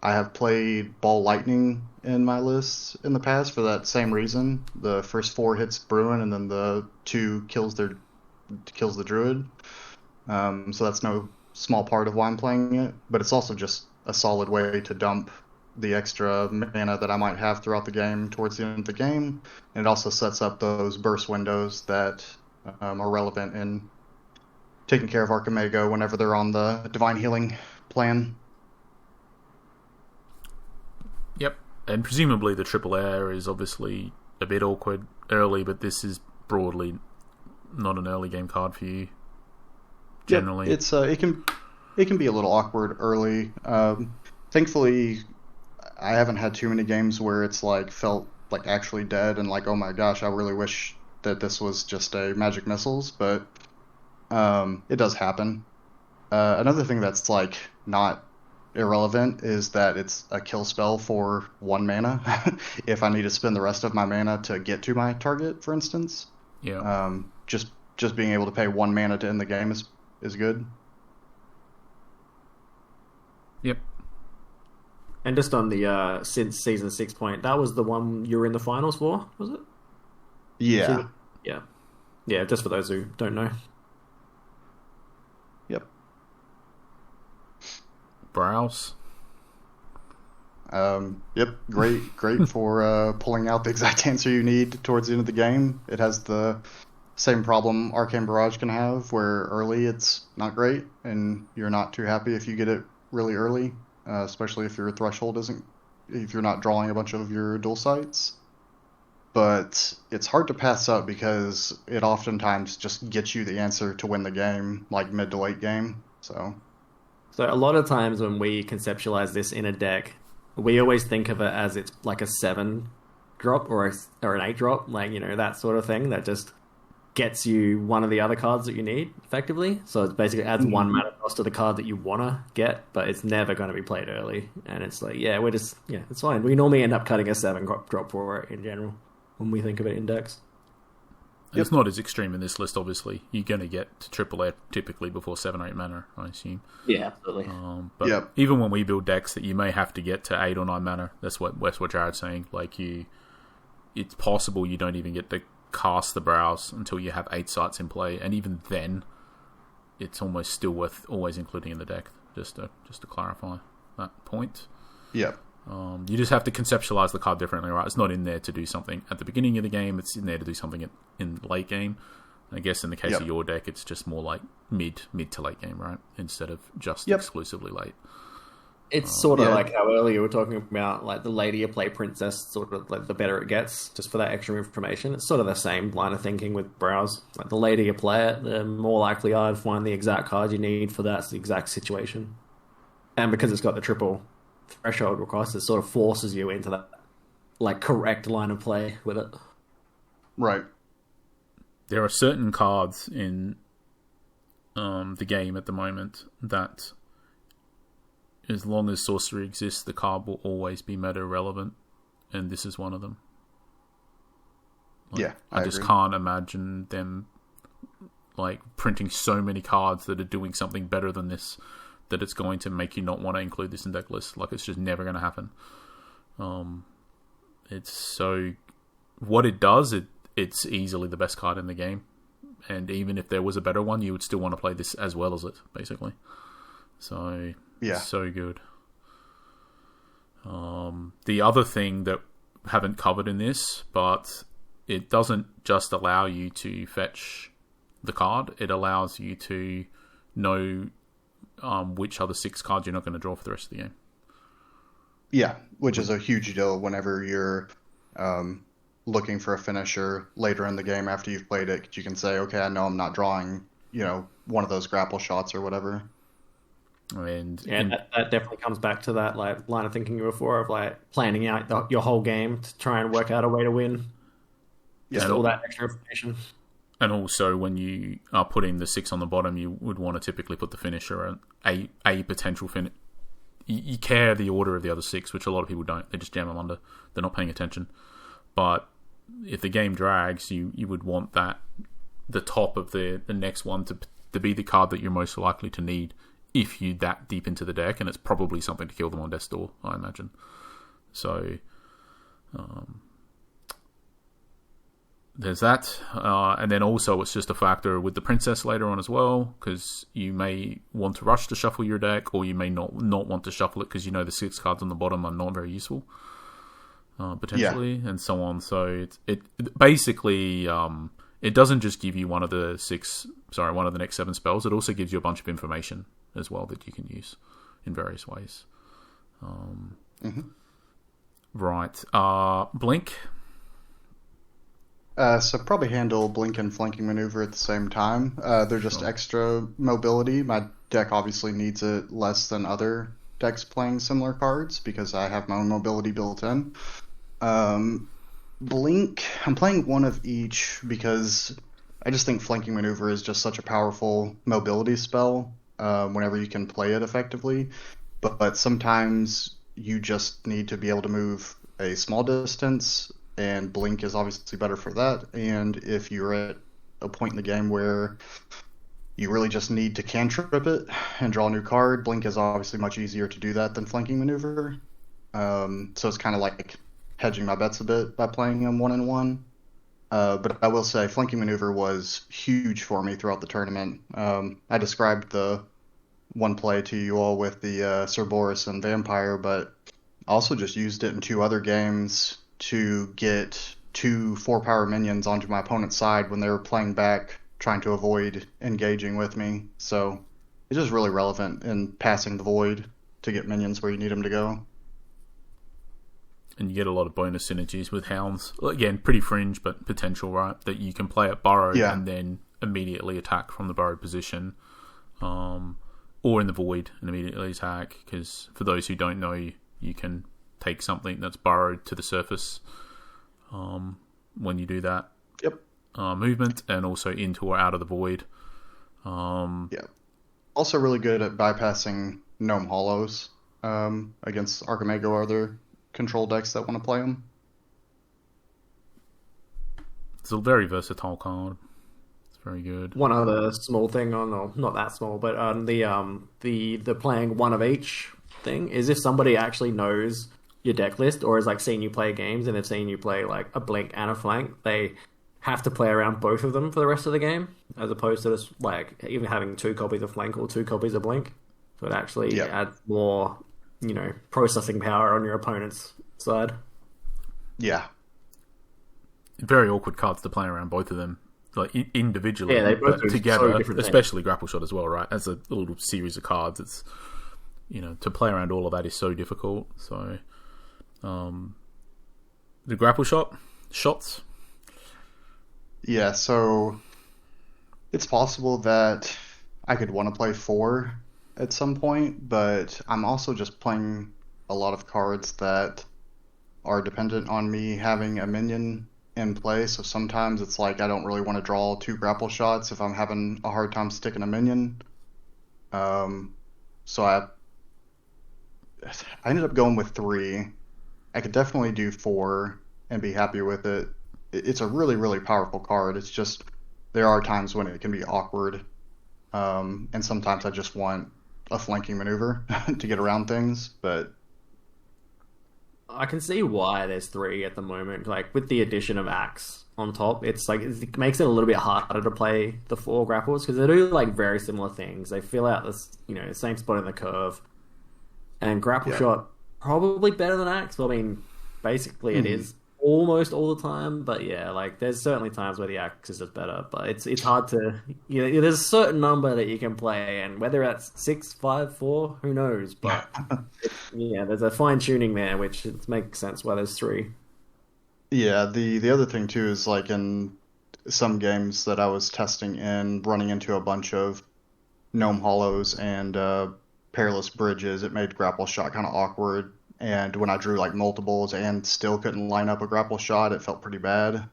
have played Ball Lightning in my lists in the past for that same reason. The first 4 hits Bruin, and then the 2 kills the Druid. So that's no small part of why I'm playing it, but it's also just a solid way to dump the extra mana that I might have throughout the game towards the end of the game. And it also sets up those burst windows that are relevant in taking care of Archimago whenever they're on the Divine Healing plan. Yep, and presumably the triple air is obviously a bit awkward early, but this is broadly not an early game card for you. Generally, yep, it can be a little awkward early. Thankfully, I haven't had too many games where it's like felt like actually dead and like, oh my gosh, I really wish that this was just a magic missiles, but it does happen. Another thing that's like not irrelevant is that it's a kill spell for 1 mana. If I need to spend the rest of my mana to get to my target, for instance. Yeah. Just being able to pay 1 mana to end the game is good. Yep. And just on the since season 6 point, that was the one you were in the finals for, was it? Yeah. Yeah, just for those who don't know. Yep. Browse. Yep. Great for pulling out the exact answer you need towards the end of the game. It has the same problem Arcane Barrage can have, where early it's not great, and you're not too happy if you get it really early, especially if your threshold if you're not drawing a bunch of your dual sites. But it's hard to pass up because it oftentimes just gets you the answer to win the game, like mid to late game. So a lot of times when we conceptualize this in a deck, we always think of it as it's like a 7 drop or an 8 drop, like, you know, that sort of thing that just gets you one of the other cards that you need, effectively. So it basically adds 1 mana cost to the card that you want to get, but it's never going to be played early. And it's like, it's fine. We normally end up cutting a 7 drop for it in general when we think of it in decks. It's not as extreme in this list, obviously. You're going to get to triple air typically before 7 or 8 mana, I assume. Yeah, absolutely. But even when we build decks that you may have to get to 8 or 9 mana, that's what Jared's saying. Like, it's possible you don't even get to cast the Browse until you have 8 sites in play, and even then, it's almost still worth always including in the deck. Just to clarify that point. Yep. You just have to conceptualize the card differently, right? It's not in there to do something at the beginning of the game. It's in there to do something in late game. I guess in the case of your deck, it's just more like mid to late game, right? Instead of just exclusively late. It's sort of like how earlier we were talking about, like, the later you play Princess, sort of like the better it gets, just for that extra information. It's sort of the same line of thinking with Browse. Like, the later you play it, the more likely you are to find the exact card you need for that exact situation. And because it's got the triple threshold request, it sort of forces you into that, like, correct line of play with it. Right. There are certain cards in the game at the moment that, as long as Sorcery exists, the card will always be meta relevant, and this is one of them. Like, I just can't imagine them like printing so many cards that are doing something better than this, that it's going to make you not want to include this in deck list. Like, it's just never going to happen. It's so... What it does, it's easily the best card in the game. And even if there was a better one, you would still want to play this as well as it, basically. So... Yeah. So good. The other thing that haven't covered in this, but it doesn't just allow you to fetch the card, it allows you to know which other 6 cards you're not going to draw for the rest of the game. Yeah, which is a huge deal whenever you're looking for a finisher later in the game after you've played it. You can say, okay, I know I'm not drawing, one of those grapple shots or whatever. And that definitely comes back to that like line of thinking before of like planning out your whole game to try and work out a way to win. Just all that extra information. And also, when you are putting the 6 on the bottom, you would want to typically put the finisher at a potential finish. You care the order of the other 6, which a lot of people don't. They just jam them under. They're not paying attention. But if the game drags, you would want the top of the next one to be the card that you're most likely to need if you're that deep into the deck, and it's probably something to kill them on death's door, I imagine. So there's that. And then also it's just a factor with the princess later on as well, because you may want to rush to shuffle your deck, or you may not want to shuffle it because you know the 6 cards on the bottom are not very useful. Potentially, and so on. So it basically it doesn't just give you one of the next 7 spells. It also gives you a bunch of information as well that you can use in various ways. Right. Blink. So probably handle Blink and Flanking Maneuver at the same time. They're just extra mobility. My deck obviously needs it less than other decks playing similar cards because I have my own mobility built in. Blink, I'm playing one of each because I just think Flanking Maneuver is just such a powerful mobility spell whenever you can play it effectively. But sometimes you just need to be able to move a small distance, and Blink is obviously better for that. And if you're at a point in the game where you really just need to cantrip it and draw a new card, Blink is obviously much easier to do that than Flanking Maneuver. So it's kind of like hedging my bets a bit by playing them 1-1. But I will say Flanking Maneuver was huge for me throughout the tournament. I described the one play to you all with the Cerberus and Vampire, but I also just used it in 2 other games to get 2 4-power minions onto my opponent's side when they were playing back, trying to avoid engaging with me. So it's just really relevant in passing the void to get minions where you need them to go. And you get a lot of bonus synergies with Hounds. Again, pretty fringe, but potential, right? That you can play at Burrow and then immediately attack from the Burrow position. Or in the Void and immediately attack. Because for those who don't know, you can take something that's burrowed to the surface when you do that. Yep. Movement, and also into or out of the Void. Yeah. Also really good at bypassing Gnome Hollows against Archimego or other control decks that want to play them. It's a very versatile card. It's very good. One other small thing, not that small, but the playing one of each thing is if somebody actually knows your deck list or has like seen you play games and they've seen you play like a Blink and a Flank, they have to play around both of them for the rest of the game, as opposed to just like even having 2 copies of Flank or 2 copies of Blink. So it actually adds more, processing power on your opponent's side. Yeah. Very awkward cards to play around both of them, like individually, they both but together, especially things. Grapple Shot as well, right? As a little series of cards, it's to play around all of that is so difficult. So, the Grapple shots. Yeah, so it's possible that I could want to play 4 at some point, but I'm also just playing a lot of cards that are dependent on me having a minion in play, so sometimes it's like I don't really want to draw 2 grapple shots if I'm having a hard time sticking a minion. So I ended up going with 3. I could definitely do 4 and be happy with it. It's a really, really powerful card. It's just there are times when it can be awkward, and sometimes I just want a Flanking Maneuver to get around things, but I can see why there's 3 at the moment. Like with the addition of Axe on top, it makes it a little bit harder to play the 4 grapples because they do like very similar things. They fill out this, the same spot in the curve, and Grapple Shot probably better than Axe. Well, I mean, basically it is almost all the time, but yeah, like there's certainly times where the Axe is just better, but it's hard to, there's a certain number that you can play, and whether that's 6, 5, 4, who knows, but there's a fine tuning there, which it makes sense why there's 3. Yeah, the other thing too is like in some games that I was testing in, running into a bunch of Gnome Hollows and Perilous Bridges, it made Grapple Shot kind of awkward. And when I drew like multiples and still couldn't line up a grapple shot, it felt pretty bad.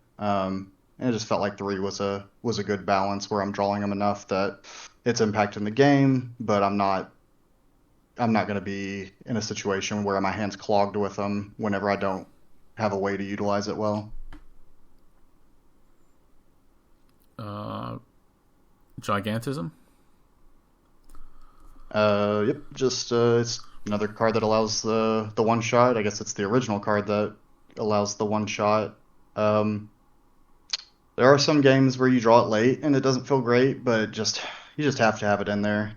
And it just felt like 3 was a good balance where I'm drawing them enough that it's impacting the game, but I'm not going to be in a situation where my hand's clogged with them whenever I don't have a way to utilize it well. Gigantism? Yep, just it's another card that allows the one shot. I guess it's the original card that allows the one shot. There are some games where you draw it late and it doesn't feel great, but you just have to have it in there.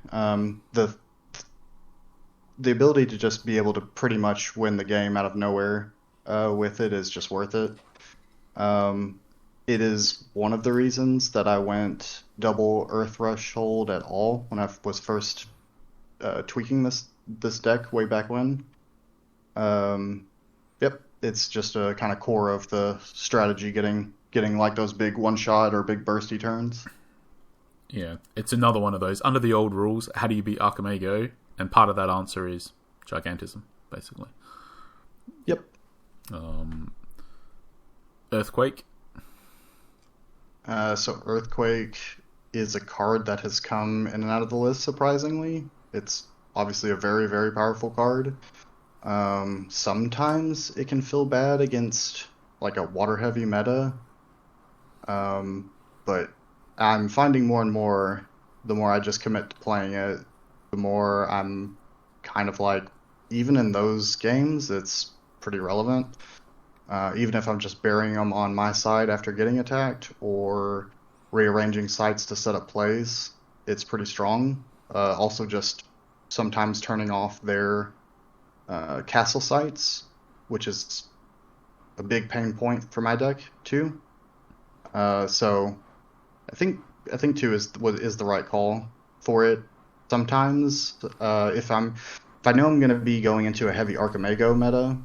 The ability to just be able to pretty much win the game out of nowhere with it is just worth it. It is one of the reasons that I went double Earth Rush hold at all when I was first tweaking this deck way back when. Yep, it's just a kind of core of the strategy, getting like those big one shot or big bursty turns. Yeah, it's another one of those. Under the old rules, how do you beat Archimago? And part of that answer is Gigantism, basically. Yep. Earthquake. So Earthquake is a card that has come in and out of the list, surprisingly. It's obviously a very, very powerful card. Sometimes it can feel bad against like a water-heavy meta. But I'm finding more and more, the more I just commit to playing it, the more I'm kind of like, even in those games, it's pretty relevant. Even if I'm just burying them on my side after getting attacked or rearranging sites to set up plays, it's pretty strong. Also just sometimes turning off their castle sites, which is a big pain point for my deck too. So I think 2 is the right call for it. Sometimes if I know I'm going to be going into a heavy Archimago meta,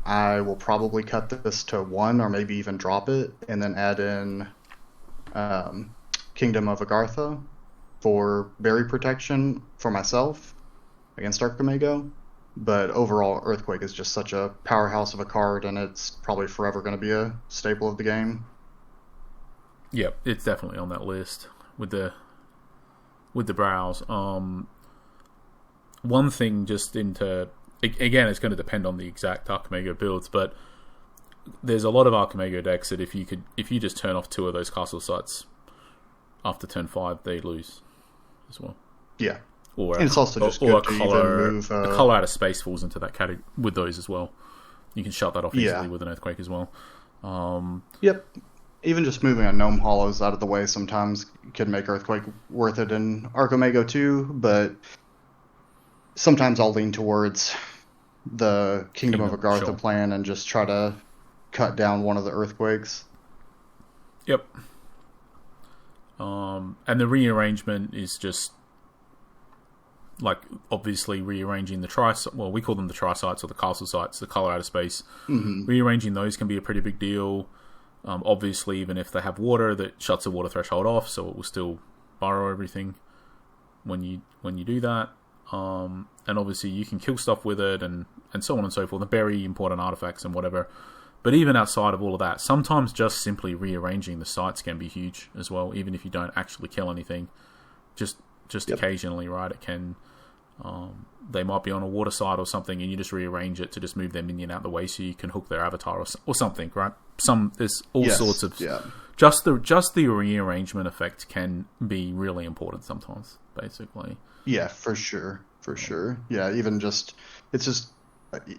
I will probably cut this to 1 or maybe even drop it and then add in Kingdom of Agartha for berry protection for myself against Archimago. But overall, Earthquake is just such a powerhouse of a card, and it's probably forever going to be a staple of the game. Yep, it's definitely on that list with the brows. One thing just again, it's going to depend on the exact Archimago builds, but there's a lot of Archimago decks that if you just turn off 2 of those castle sites after turn 5, they lose as well. Yeah. And it's also just good to even move... a color out of space falls into that category with those as well. You can shut that off easily with an Earthquake as well. Yep. Even just moving a Gnome Hollows out of the way sometimes can make Earthquake worth it in Archimago too, but sometimes I'll lean towards the Kingdom of Agartha plan and just try to cut down one of the Earthquakes. Yep. And the rearrangement is just like obviously rearranging the we call them the tri-sites or the castle sites, the color out of space. Mm-hmm. Rearranging those can be a pretty big deal. Obviously, even if they have water, that shuts the water threshold off, so it will still borrow everything when you do that. And obviously, you can kill stuff with it, and so on and so forth. And bury important artifacts and whatever. But even outside of all of that, sometimes just simply rearranging the sites can be huge as well. Even if you don't actually kill anything, just occasionally, right? It can. They might be on a water side or something, and you just rearrange it to just move their minion out the way so you can hook their avatar or something, right? There's all sorts of just the rearrangement effect can be really important sometimes, basically. Yeah, for sure. Yeah,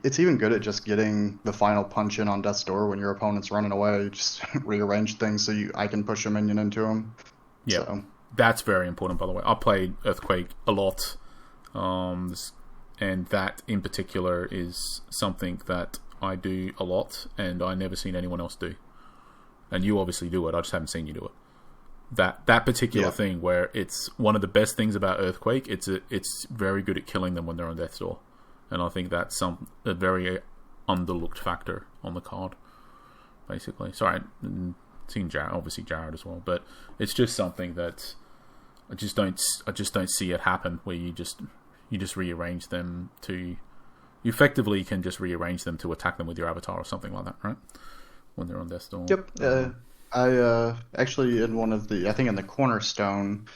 it's even good at just getting the final punch in on death's door when your opponent's running away. You just rearrange things so I can push a minion into him. Yeah, so. That's very important, by the way. I played Earthquake a lot. And that in particular is something that I do a lot, and I never seen anyone else do. And you obviously do it. I just haven't seen you do it. That particular thing where it's one of the best things about Earthquake. It's very good at killing them when they're on death's door, and I think that's a very underlooked factor on the card. Basically, sorry, seeing Jared as well, but it's just something that I just don't see it happen where you just rearrange them to... You effectively can just rearrange them to attack them with your avatar or something like that, right? When they're on death's door. Yep. I actually I think in the Cornerstone,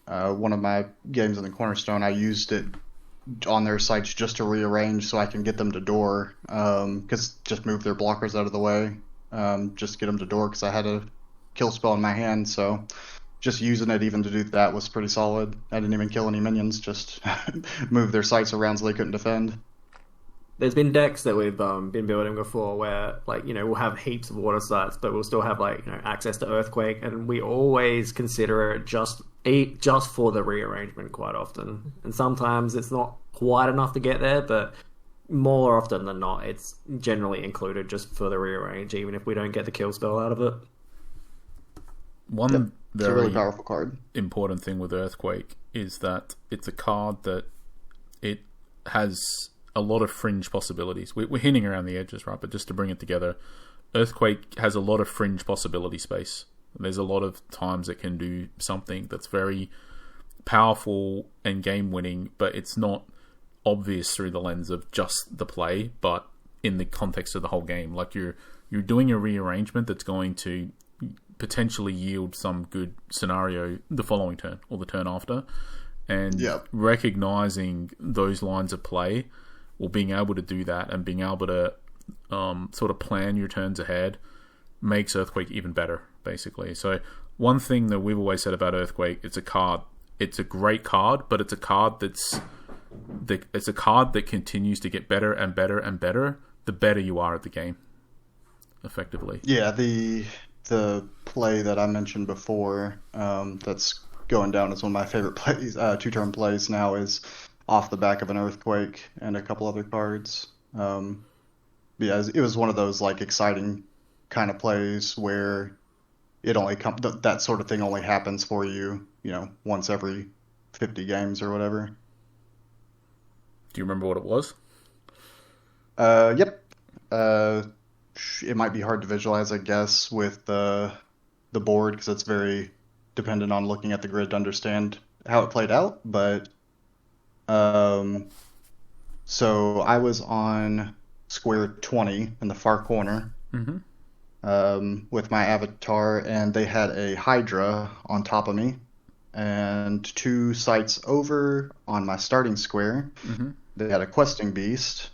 one of my games in the Cornerstone, I used it on their sites just to rearrange so I can get them to door. Because just move their blockers out of the way, just get them to door because I had a kill spell in my hand. So just using it even to do that was pretty solid. I didn't even kill any minions, just move their sites around so they couldn't defend. There's been decks that we've been building before where, like, we'll have heaps of water sites, but we'll still have, like, access to Earthquake, and we always consider it just for the rearrangement quite often. And sometimes it's not quite enough to get there, but more often than not, it's generally included just for the rearrange, even if we don't get the kill spell out of it. One It's a really powerful card. important thing with Earthquake is that it's a card that it has a lot of fringe possibilities. We're hinting around the edges, right? But just to bring it together, Earthquake has a lot of fringe possibility space. There's a lot of times it can do something that's very powerful and game-winning, but it's not obvious through the lens of just the play, but in the context of the whole game. Like you're doing a rearrangement that's going to potentially yield some good scenario the following turn or the turn after. And recognizing those lines of play, or being able to do that and being able to sort of plan your turns ahead, makes Earthquake even better, basically. So one thing that we've always said about Earthquake, it's a great card, but it's a card that continues to get better and better and better the better you are at the game, effectively. Yeah, the play that I mentioned before, that's going down as one of my favorite plays, 2-turn plays now, is off the back of an Earthquake and a couple other cards. Yeah, it was one of those like exciting kind of plays where it only that sort of thing only happens for you, once every 50 games or whatever. Do you remember what it was? Yep. It might be hard to visualize, I guess, with the board because it's very dependent on looking at the grid to understand how it played out. But so I was on square 20 in the far corner with my avatar, and they had a Hydra on top of me, and 2 sites over on my starting square, they had a Questing Beast.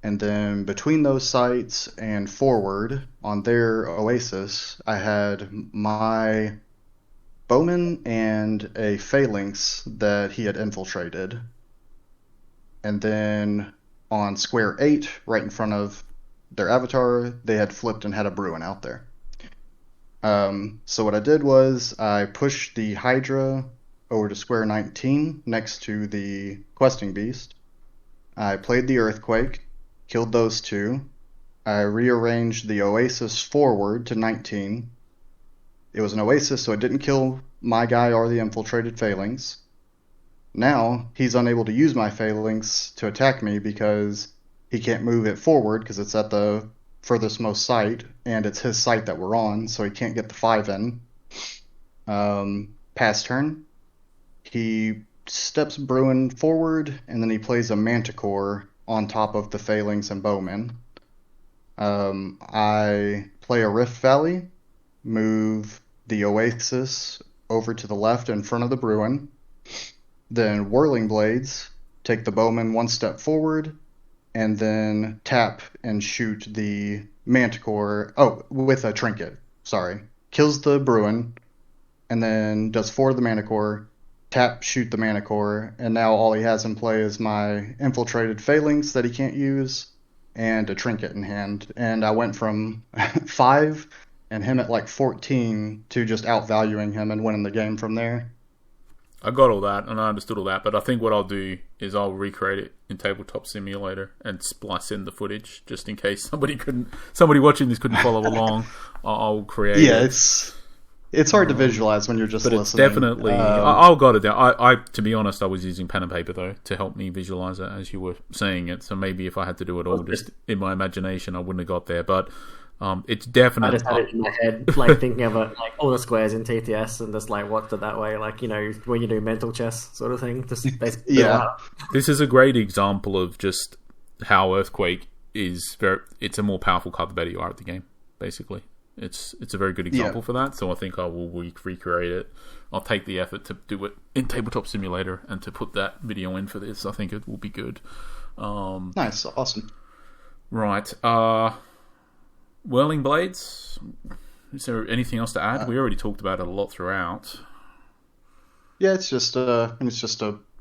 And then between those sites and forward on their Oasis, I had my Bowman and a Phalanx that he had infiltrated. And then on square 8, right in front of their avatar, they had flipped and had a Bruin out there. So what I did was I pushed the Hydra over to square 19 next to the Questing Beast. I played the Earthquake, killed those 2. I rearranged the Oasis forward to 19. It was an Oasis, so it didn't kill my guy or the infiltrated Phalanx. Now, he's unable to use my Phalanx to attack me because he can't move it forward because it's at the furthest most site, and it's his site that we're on, so he can't get the 5 in. Pass turn. He steps Bruin forward, and then he plays a Manticore on top of the Phalanx and Bowman. I play a Rift Valley, move the Oasis over to the left in front of the Bruin. Then Whirling Blades, take the Bowman 1 step forward, and then tap and shoot the Manticore. Oh, with a Trinket. Sorry. Kills the Bruin, and then does 4 of the Manticore, tap, shoot the Manticore, and now all he has in play is my infiltrated Phalanx that he can't use, and a Trinket in hand. And I went from 5 and him at like 14 to just outvaluing him and winning the game from there. I got all that, and I understood all that, but I think what I'll do is I'll recreate it in Tabletop Simulator and splice in the footage, just in case somebody watching this couldn't follow along. I'll create it. It's hard to visualize when you're just listening. It's definitely... I'll got it down. I, to be honest, I was using pen and paper, though, to help me visualize it as you were saying it, so maybe if I had to do it all just in my imagination, I wouldn't have got there, but... it's definitely... I just had it in my head, like thinking of it, like all the squares in TTS, and just like watched it that way, like when you do mental chess sort of thing. Just This is a great example of just how Earthquake is it's a more powerful card the better you are at the game, basically. It's a very good example for that. So I think I will recreate it. I'll take the effort to do it in Tabletop Simulator and to put that video in for this. I think it will be good. Nice, awesome. Right. Whirling Blades. Is there anything else to add? We already talked about it a lot throughout. Yeah, it's just a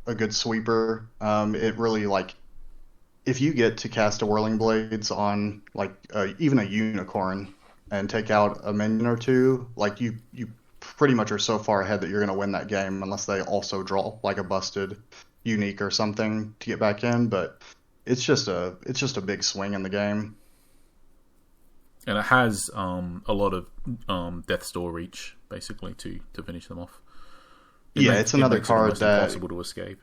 good sweeper. It really, like, if you get to cast a Whirling Blades on like even a unicorn and take out a minion or two, like you pretty much are so far ahead that you're going to win that game unless they also draw like a busted unique or something to get back in. But it's just a big swing in the game. And it has a lot of Death's Door reach, basically, to finish them off. It's another card that impossible to escape.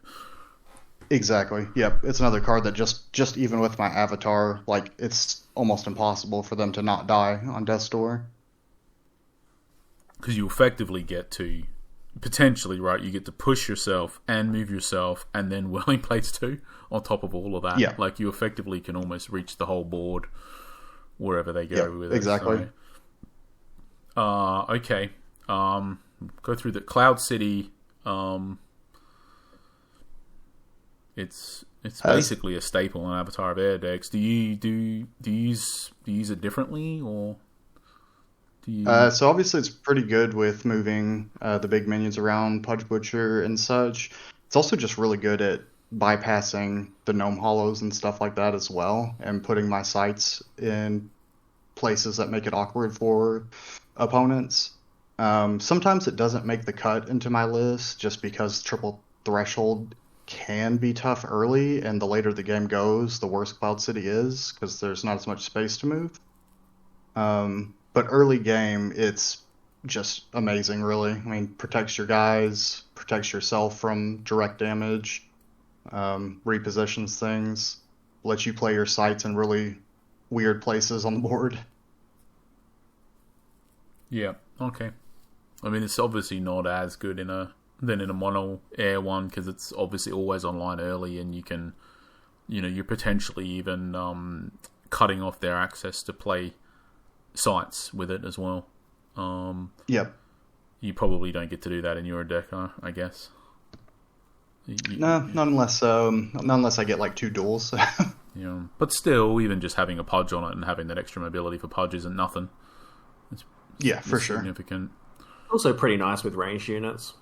Exactly. Yep. It's another card that just even with my avatar, like, it's almost impossible for them to not die on Death's Door. Because you effectively get to, potentially, right, you get to push yourself and move yourself and then Whirling Blades too, on top of all of that. Yeah. Like, you effectively can almost reach the whole board wherever they go with it. Exactly. So, okay. Go through the Cloud City. It's basically a staple in Avatar of Air decks. Do you use it differently, or do you? So obviously it's pretty good with moving the big minions around, Pudge Butcher and such. It's also just really good at bypassing the gnome hollows and stuff like that as well, and putting my sights in places that make it awkward for opponents. Sometimes it doesn't make the cut into my list just because triple threshold can be tough early, and the later the game goes, the worse Cloud City is because there's not as much space to move. But early game, it's just amazing, really. I mean, protects your guys, protects yourself from direct damage, repositions things, lets you play your sights in really weird places on the board. Yeah, okay. I mean, it's obviously not as good than in a mono air one, because it's obviously always online early, and you can, you're potentially even cutting off their access to play sites with it as well. Yep. You probably don't get to do that in your deck, I guess. No, not unless I get like 2 duels. Yeah, but still, even just having a Pudge on it and having that extra mobility for Pudge isn't nothing. It's for sure. Significant. Also pretty nice with ranged units.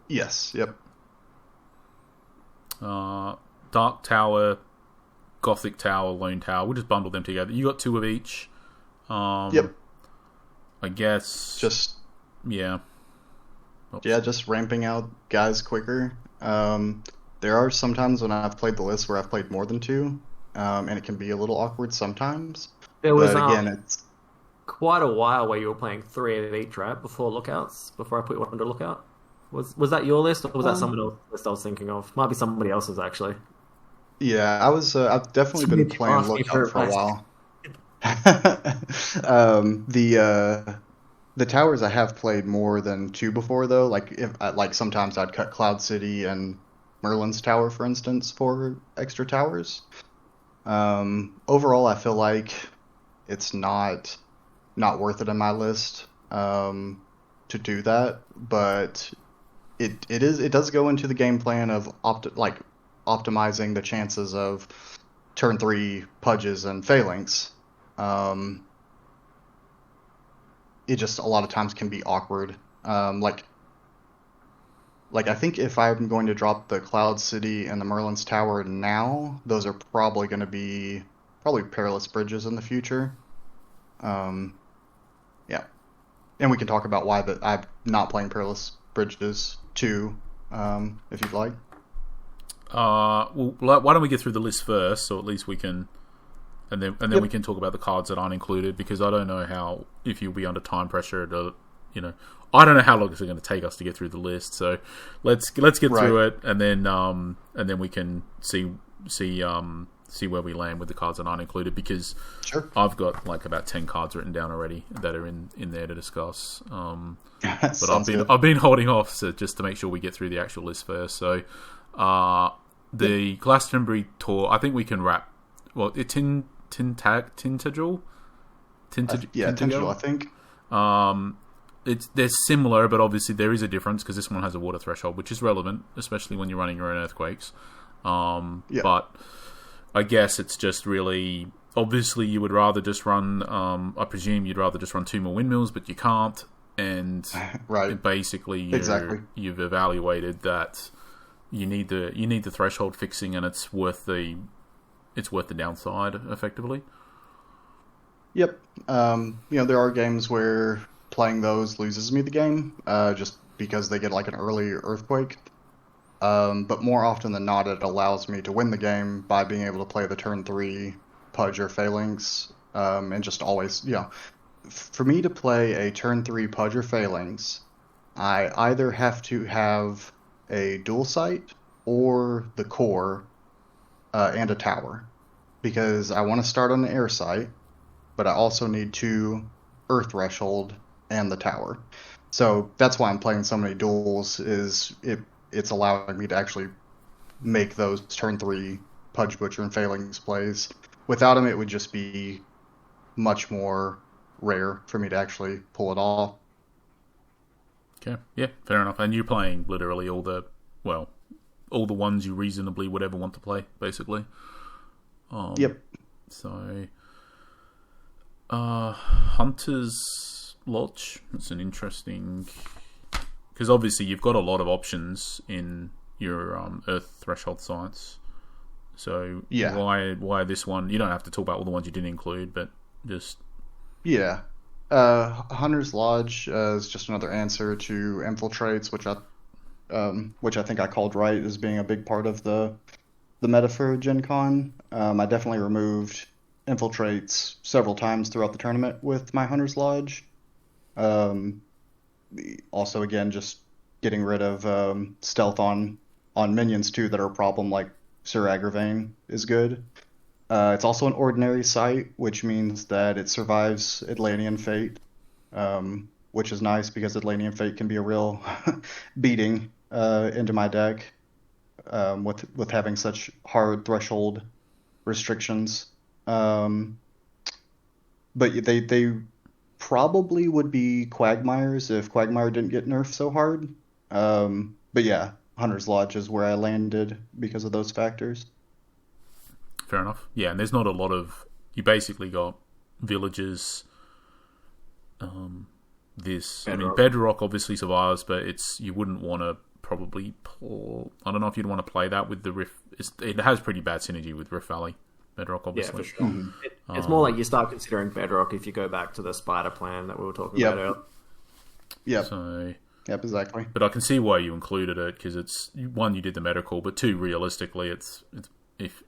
Yes, yep. Dark Tower, Gothic Tower, Lone Tower. We'll just bundle them together. You got 2 of each. Yep. I guess. Yeah. Oops. Yeah, just ramping out guys quicker. There are some times when I've played the list where I've played more than 2, and it can be a little awkward sometimes. There was it's quite a while where you were playing 3 of each, right? Before lookouts, before I put you under lookout. Was that your list, or was that someone else's list I was thinking of? Might be somebody else's, actually. Yeah, I've definitely been playing lookout for a while. The towers I have played more than 2 before, though. Like sometimes I'd cut Cloud City and Merlin's Tower, for instance, for extra towers. Overall, I feel like it's not worth it in my list to do that, but it does go into the game plan of optimizing the chances of turn 3 Pudges and Phalanx. It just a lot of times can be awkward. Like I think if I'm going to drop the Cloud City and the Merlin's Tower now, those are probably going to be Perilous Bridges in the future. Yeah. And we can talk about why I'm not playing Perilous Bridges too, if you'd like. Well, why don't we get through the list first, so at least we can, and then we can talk about the cards that aren't included, because I don't know if you'll be under time pressure to, I don't know how long it's going to take us to get through the list. So let's get through it, and then we can see where we land with the cards that aren't included, because sure. I've got like about 10 cards written down already that are in there to discuss. But I've been holding off just to make sure we get through the actual list first. So the Glastonbury tour, I think we can wrap. Well, Tintagel. Tintagel, I think. They're similar, but obviously there is a difference because this one has a water threshold, which is relevant, especially when you're running your own earthquakes. But I guess it's just really obviously you would rather just run. I presume you'd rather just run 2 more windmills, but you can't. And right, basically, you've evaluated that you need the threshold fixing, and it's worth the downside effectively. Yep. There are games where playing those loses me the game, just because they get like an early earthquake. But more often than not, it allows me to win the game by being able to play the turn 3 Pudge or Phalanx, and just always, for me to play a turn 3 Pudge or Phalanx, I either have to have a dual sight or the core, and a tower, because I want to start on an air sight, but I also need 2 earth threshold and the tower. So that's why I'm playing so many duels, it's allowing me to actually make those turn 3 Pudge, Butcher, and Phalanx plays. Without them, it would just be much more rare for me to actually pull it off. Okay, yeah, fair enough. And you're playing literally all the ones you reasonably would ever want to play, basically. Yep. So, Hunter's Lodge. It's an interesting, because obviously you've got a lot of options in your Earth Threshold sites. So why this one? You don't have to talk about all the ones you didn't include, but just Hunter's Lodge is just another answer to infiltrates, which I think I called right as being a big part of the meta for Gencon. I definitely removed infiltrates several times throughout the tournament with my Hunter's Lodge. Also, again, just getting rid of stealth on minions too that are a problem, like Sir Agravain is good. It's also an ordinary site, which means that it survives Atlantean Fate, which is nice because Atlantean Fate can be a real beating into my deck, with having such hard threshold restrictions. But they probably would be Quagmires if Quagmire didn't get nerfed so hard. But yeah, Hunter's Lodge is where I landed because of those factors. Fair enough. Yeah, and there's not a lot of... You basically got villages. Bedrock obviously survives, but you wouldn't want to probably pull... I don't know if you'd want to play that with the Rift... It has pretty bad synergy with Rift Valley. Bedrock, obviously. Yeah, for sure. Mm-hmm. It's more like you start considering Bedrock if you go back to the spider plan that we were talking about earlier. Yeah. So... Yep, exactly. But I can see why you included it, because it's... One, you did the meta call, but two, realistically, it's if...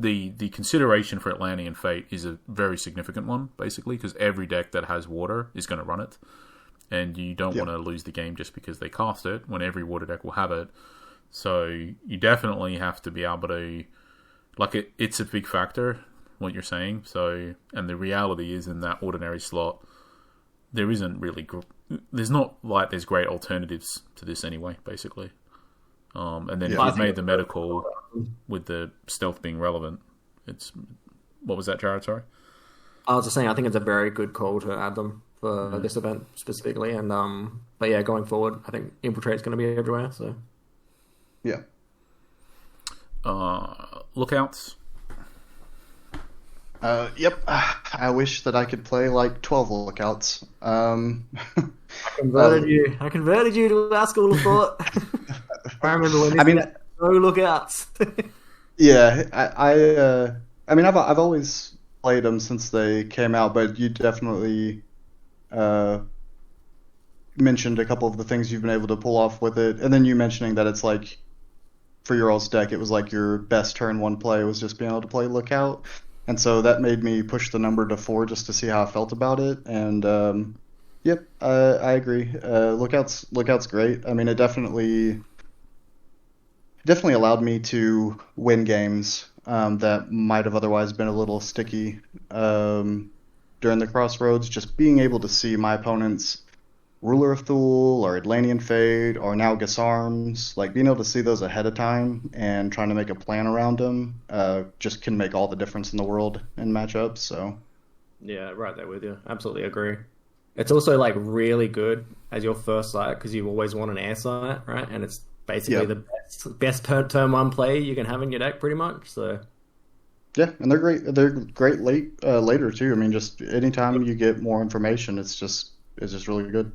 The consideration for Atlantean Fate is a very significant one, basically, because every deck that has water is going to run it. And you don't want to lose the game just because they cast it, when every water deck will have it. So you definitely have to be able to... Like, it's a big factor, what you're saying. So, and the reality is, in that ordinary slot, there isn't really... There's not like there's great alternatives to this anyway, basically. And then if you've made the medical with the stealth being relevant, it's... What was that, Jared? Sorry? I was just saying, I think it's a very good call to add them for this event specifically. And but yeah, going forward, I think Infiltrate's going to be everywhere. So yeah. Lookouts? Yep. I wish that I could play like 12 lookouts. I converted you to our school of thought. I remember when no lookouts. Yeah, I mean, I've always played them since they came out, but you definitely mentioned a couple of the things you've been able to pull off with it, and then you mentioning that it's like for your all's deck, it was like your best turn one play was just being able to play Lookout, and so that made me push the number to 4 just to see how I felt about it, and yep, I agree. Lookout's great. I mean, it definitely allowed me to win games that might have otherwise been a little sticky during the Crossroads. Just being able to see my opponent's Ruler of Thule or Atlantean Fate or now Gasarms, like being able to see those ahead of time and trying to make a plan around them just can make all the difference in the world in matchups. So Yeah, right there with you. Absolutely agree. It's also like really good as your first site because you always want an air site, right? And it's basically Yeah. the best turn one play you can have in your deck, pretty much. So Yeah, and they're great. They're great later too. I mean, just anytime you get more information, it's just really good.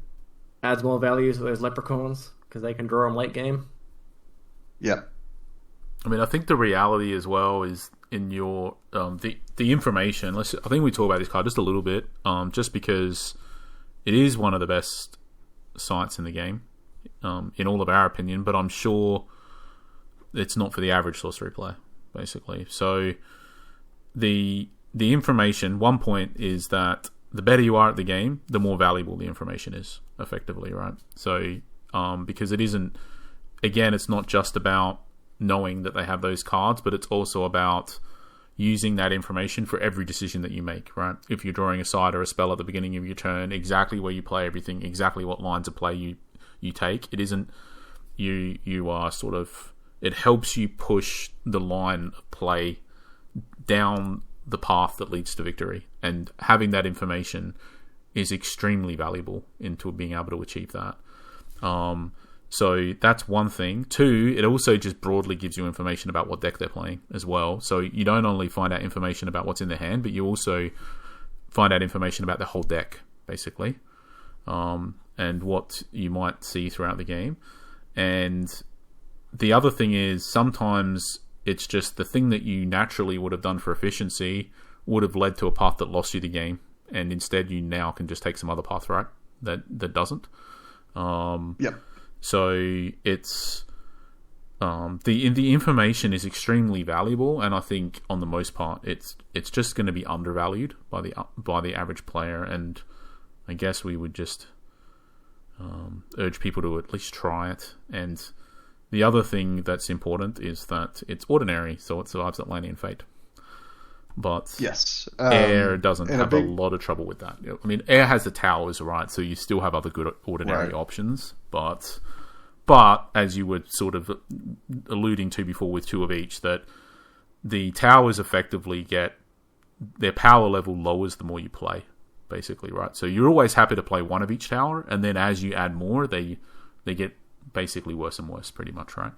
adds more value to those leprechauns because they can draw them late game. Yeah. I mean, I think the reality as well is in your the information. I think we talk about this card just a little bit, just because it is one of the best sites in the game, in all of our opinion. But I'm sure it's not for the average sorcery player, basically. So the information. One point is that the better you are at the game, the more valuable the information is, effectively, right? So because it isn't. Again, it's not just about knowing that they have those cards, but it's also about using that information for every decision that you make, right? If you're drawing a side or a spell at the beginning of your turn, exactly where you play everything, exactly what lines of play you take. It isn't you are sort of, it helps you push the line of play down the path that leads to victory, and having that information is extremely valuable into being able to achieve that. So that's one thing. Two, it also just broadly gives you information about what deck they're playing as well. So you don't only find out information about what's in their hand, but you also find out information about the whole deck, basically, and what you might see throughout the game. And the other thing is sometimes it's just the thing that you naturally would have done for efficiency would have led to a path that lost you the game, and instead you now can just take some other path, right? That doesn't. Yep. So it's the information is extremely valuable, and I think on the most part it's just going to be undervalued by the average player. And I guess we would just urge people to at least try it. And the other thing that's important is that it's ordinary, so it survives Atlantean Fate. But Yes. Air doesn't and a have big- a lot of trouble with that. I mean, Air has the towers, right? So you still have other good ordinary Right. options. But as you were sort of alluding to before with two of each, that the towers effectively get their power level lowers the more you play, basically, right? So you're always happy to play one of each tower, and then as you add more, they get basically worse and worse, pretty much, right?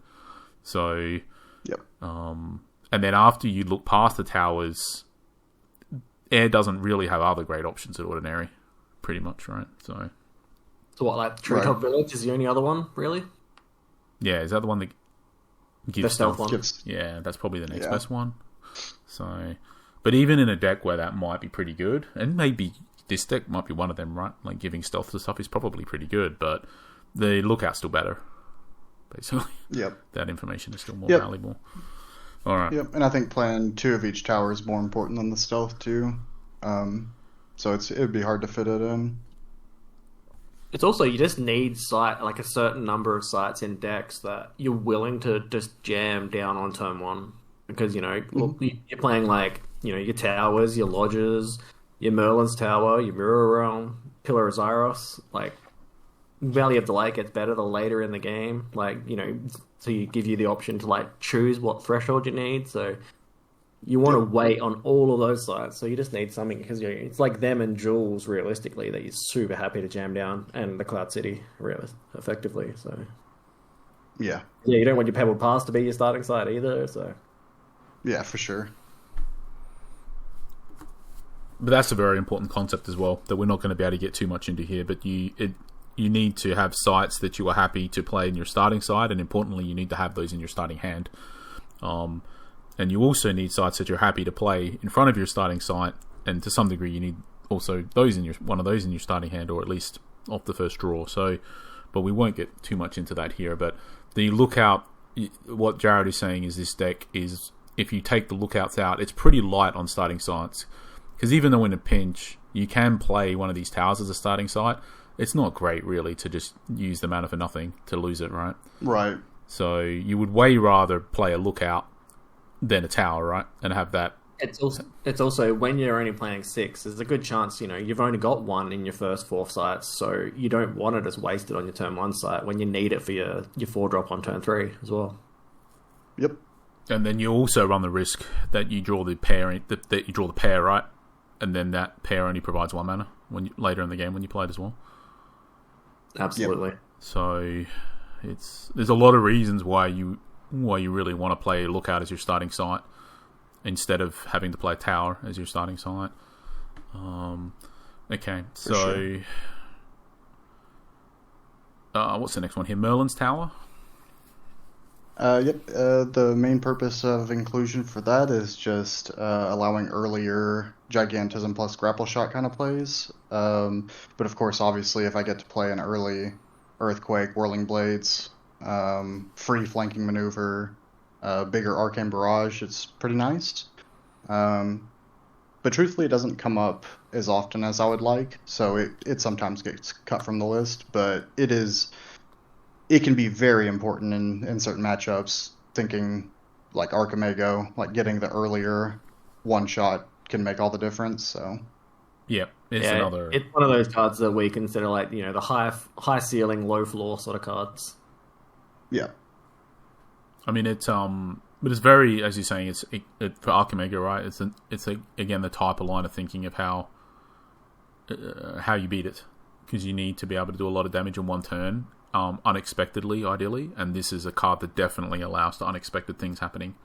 So Yep. and then after you look past the towers, Air doesn't really have other great options at ordinary, pretty much, right? So So what, like Treetop Village is the only other one, really? yeah, is that the one that gives The stealth one. Gives- Yeah, that's probably the next Yeah. best one. So, but even in a deck where that might be pretty good, and maybe this deck might be one of them, right? Like giving stealth to stuff is probably pretty good, but the lookout's still better. Basically, Yep. that information is still more Yep. valuable. All right. Yep. And I think playing two of each tower is more important than the stealth too. So it'd be hard to fit it in. It's also, you just need like a certain number of sites in decks that you're willing to just jam down on turn one. Because, look, you're playing like, your towers, your lodges, your Merlin's Tower, your Mirror Realm, Pillar of Zyros. Like, Valley of Delight gets better the later in the game. Like, so you give you the option to like choose what threshold you need. So you want to wait on all of those sites. So you just need something because it's like them and Jules realistically that you're super happy to jam down, and the Cloud City effectively. So Yeah. yeah, you don't want your Pebble Pass to be your starting site either. So Yeah, for sure. But that's a very important concept as well that we're not going to be able to get too much into here. But you need to have sites that you are happy to play in your starting side, and importantly, you need to have those in your starting hand. And you also need sites that you're happy to play in front of your starting site, and to some degree, you need also one of those in your starting hand, or at least off the first draw. So, but we won't get too much into that here. But the lookout, what Jared is saying is this deck is, if you take the lookouts out, it's pretty light on starting sites. Because even though in a pinch, you can play one of these towers as a starting site, it's not great, really, to just use the mana for nothing to lose it, right? Right. So you would way rather play a lookout than a tower, right? And have that. it's also when you're only playing 6, there's a good chance you've only got one in your first 4 sites, so you don't want it as wasted on your turn 1 site when you need it for your 4-drop on turn 3 as well. Yep. And then you also run the risk that you draw the pair, right? and then that pair only provides 1 mana later in the game when you play it as well. Absolutely. So there's a lot of reasons why you really want to play Lookout as your starting site instead of having to play Tower as your starting site. Okay, so sure. What's the next one here? Merlin's Tower. Yep. The main purpose of inclusion for that is just allowing earlier Gigantism plus Grapple Shot kind of plays. But of course, obviously, if I get to play an early Earthquake, Whirling Blades, free flanking maneuver, bigger Arcane Barrage, it's pretty nice. But truthfully, it doesn't come up as often as I would like, so it sometimes gets cut from the list, but it can be very important in certain matchups. Thinking like Archimago, like getting the earlier one shot can make all the difference. So yeah, it's one of those cards that we consider like the high ceiling, low floor sort of cards. Yeah, I mean but it's very, as you're saying, for Archimago, right? It's again the type of line of thinking of how you beat it, because you need to be able to do a lot of damage in one turn. Unexpectedly, ideally, and this is a card that definitely allows for unexpected things happening.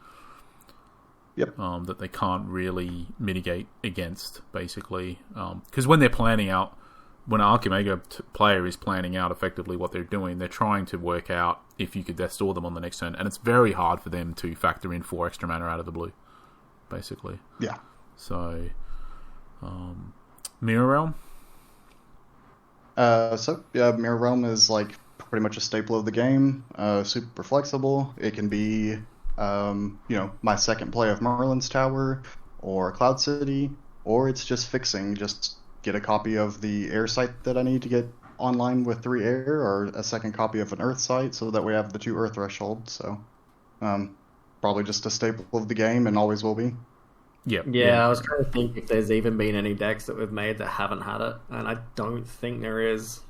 Yep. That they can't really mitigate against, basically, because when they're planning out, when an Archimago player is planning out effectively what they're doing, they're trying to work out if you could Death Store them on the next turn, and it's very hard for them to factor in 4 extra mana out of the blue, basically. Yeah. So, Mirror Realm. Mirror Realm is like pretty much a staple of the game. Super flexible. It can be, my second play of Merlin's Tower or Cloud City, or it's just fixing. Just get a copy of the air site that I need to get online with 3 air, or a second copy of an earth site, so that we have the 2 earth thresholds. So, probably just a staple of the game and always will be. Yep. Yeah, I was trying to think if there's even been any decks that we've made that haven't had it, and I don't think there is.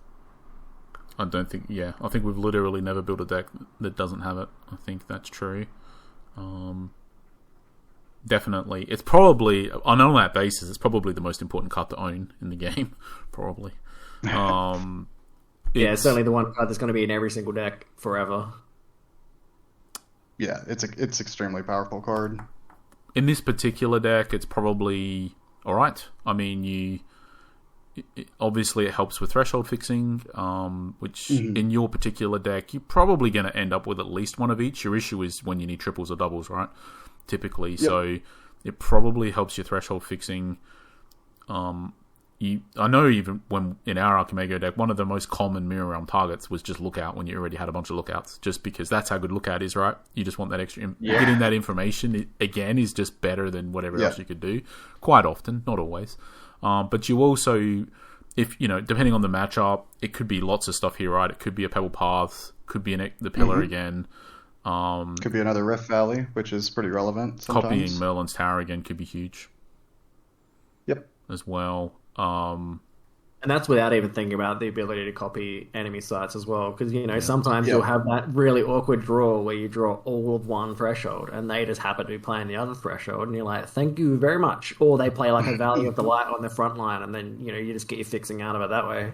I think we've literally never built a deck that doesn't have it. I think that's true. Definitely. It's probably, on that basis, it's probably the most important card to own in the game. Probably. It's certainly the one card that's going to be in every single deck forever. Yeah, it's extremely powerful card. In this particular deck, it's probably alright. I mean, obviously it helps with threshold fixing, which in your particular deck, you're probably going to end up with at least one of each. Your issue is when you need triples or doubles, right? Typically. Yep. So it probably helps your threshold fixing. I know even when in our Archimago deck, one of the most common Mirror Realm targets was just Lookout when you already had a bunch of Lookouts, just because that's how good Lookout is, right? You just want that extra... Getting that information, again, is just better than whatever else you could do. Quite often, not always. But you also, if depending on the matchup, it could be lots of stuff here, right? It could be a Pebble Path, could be the Pillar again. Could be another Rift Valley, which is pretty relevant sometimes. Copying Merlin's Tower again could be huge. Yep. As well. And that's without even thinking about the ability to copy enemy sites as well, because sometimes you'll have that really awkward draw where you draw all of one threshold and they just happen to be playing the other threshold, and you're like, thank you very much. Or they play like a Valley of the Light on the front line, and then you just get your fixing out of it that way.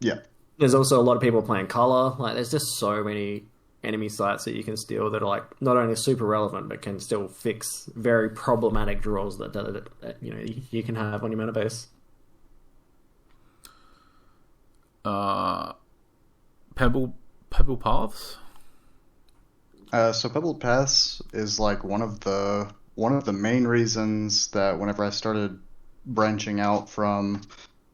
Yeah. There's also a lot of people playing color. Like, there's just so many enemy sites that you can steal that are like not only super relevant but can still fix very problematic draws that you can have on your mana base. Pebble Paths. So Pebble Paths is like one of the main reasons that whenever I started branching out from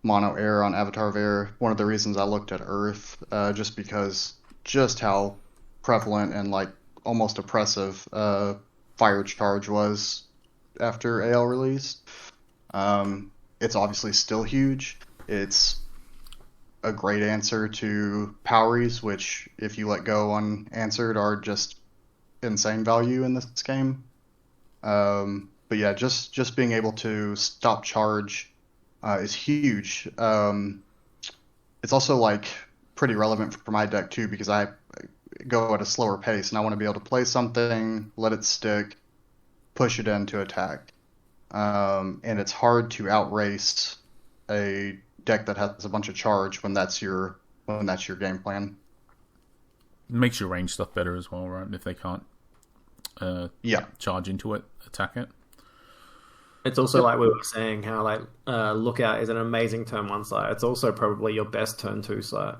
Mono Air on Avatar of Air, one of the reasons I looked at Earth, just because just how prevalent and like almost oppressive Fire Charge was after AL released. It's obviously still huge. It's a great answer to Poweries, which, if you let go unanswered, are just insane value in this game. But yeah, just being able to stop charge is huge. It's also like pretty relevant for my deck too, because I go at a slower pace and I want to be able to play something, let it stick, push it in to attack. and it's hard to outrace a deck that has a bunch of charge when that's your game plan. It makes your range stuff better as well, right? If they can't charge into it, attack it. It's also like we were saying, how like Lookout is an amazing turn 1 site. It's also probably your best turn 2 site.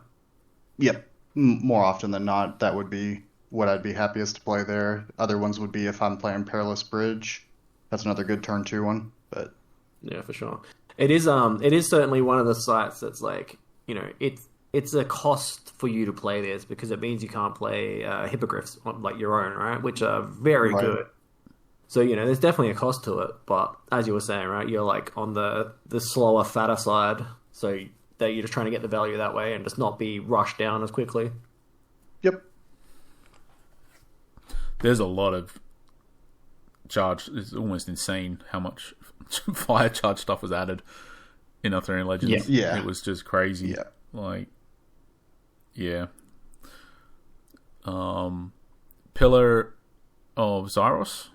Yep. More often than not, that would be what I'd be happiest to play there. Other ones would be if I'm playing Perilous Bridge. That's another good turn 2 one. But yeah, for sure. It is certainly one of the sites that's like, it's a cost for you to play this because it means you can't play Hippogriffs like your own, right? Which are very good. So, there's definitely a cost to it, but as you were saying, right, you're like on the slower, fatter side, so that you're just trying to get the value that way and just not be rushed down as quickly. Yep. There's a lot of charge. It's almost insane how much fire charge stuff was added in Arthurian Legends. Yeah. It was just crazy. Yeah. Like, yeah. Pillar of Zyros.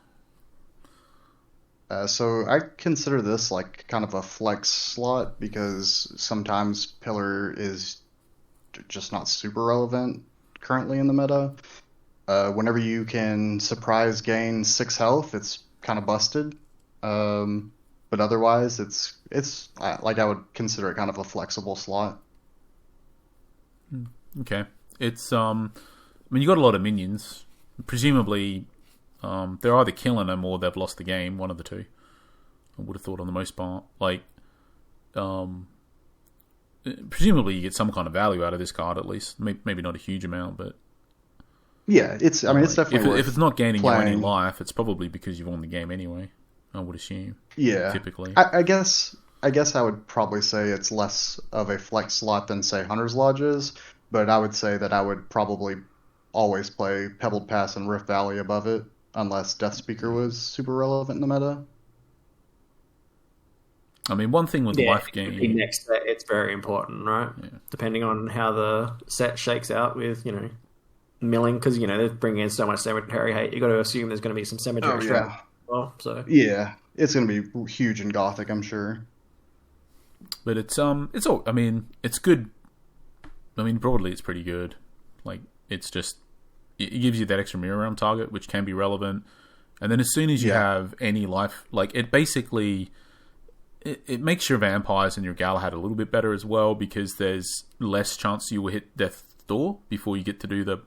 So I consider this like kind of a flex slot because sometimes Pillar is just not super relevant currently in the meta. Whenever you can surprise gain 6 health, it's kind of busted. But otherwise, it's like I would consider it kind of a flexible slot. Okay, it's I mean, you got a lot of minions. Presumably, they're either killing them or they've lost the game. One of the two. I would have thought on the most part. Like, presumably you get some kind of value out of this card at least. Maybe not a huge amount, but yeah, it's definitely if it's not gaining you any life, it's probably because you've won the game anyway. I would assume. Yeah, typically. I guess I would probably say it's less of a flex slot than say Hunter's Lodges, but I would say that I would probably always play Pebbled Pass and Rift Valley above it, unless Death Speaker was super relevant in the meta. I mean, one thing with the life gain... next set, it's very important, right? Yeah. Depending on how the set shakes out with, milling, because, they're bringing in so much cemetery hate, you got to assume there's going to be some cemetery yeah. Well, so... Yeah, it's going to be huge in Gothic, I'm sure. But it's all... I mean, it's good. I mean, broadly, it's pretty good. Like, it's just... It gives you that extra mirror realm target, which can be relevant. And then as soon as you have any life... Like, it basically... It makes your vampires and your Galahad a little bit better as well, because there's less chance you will hit Death's Door before you get to do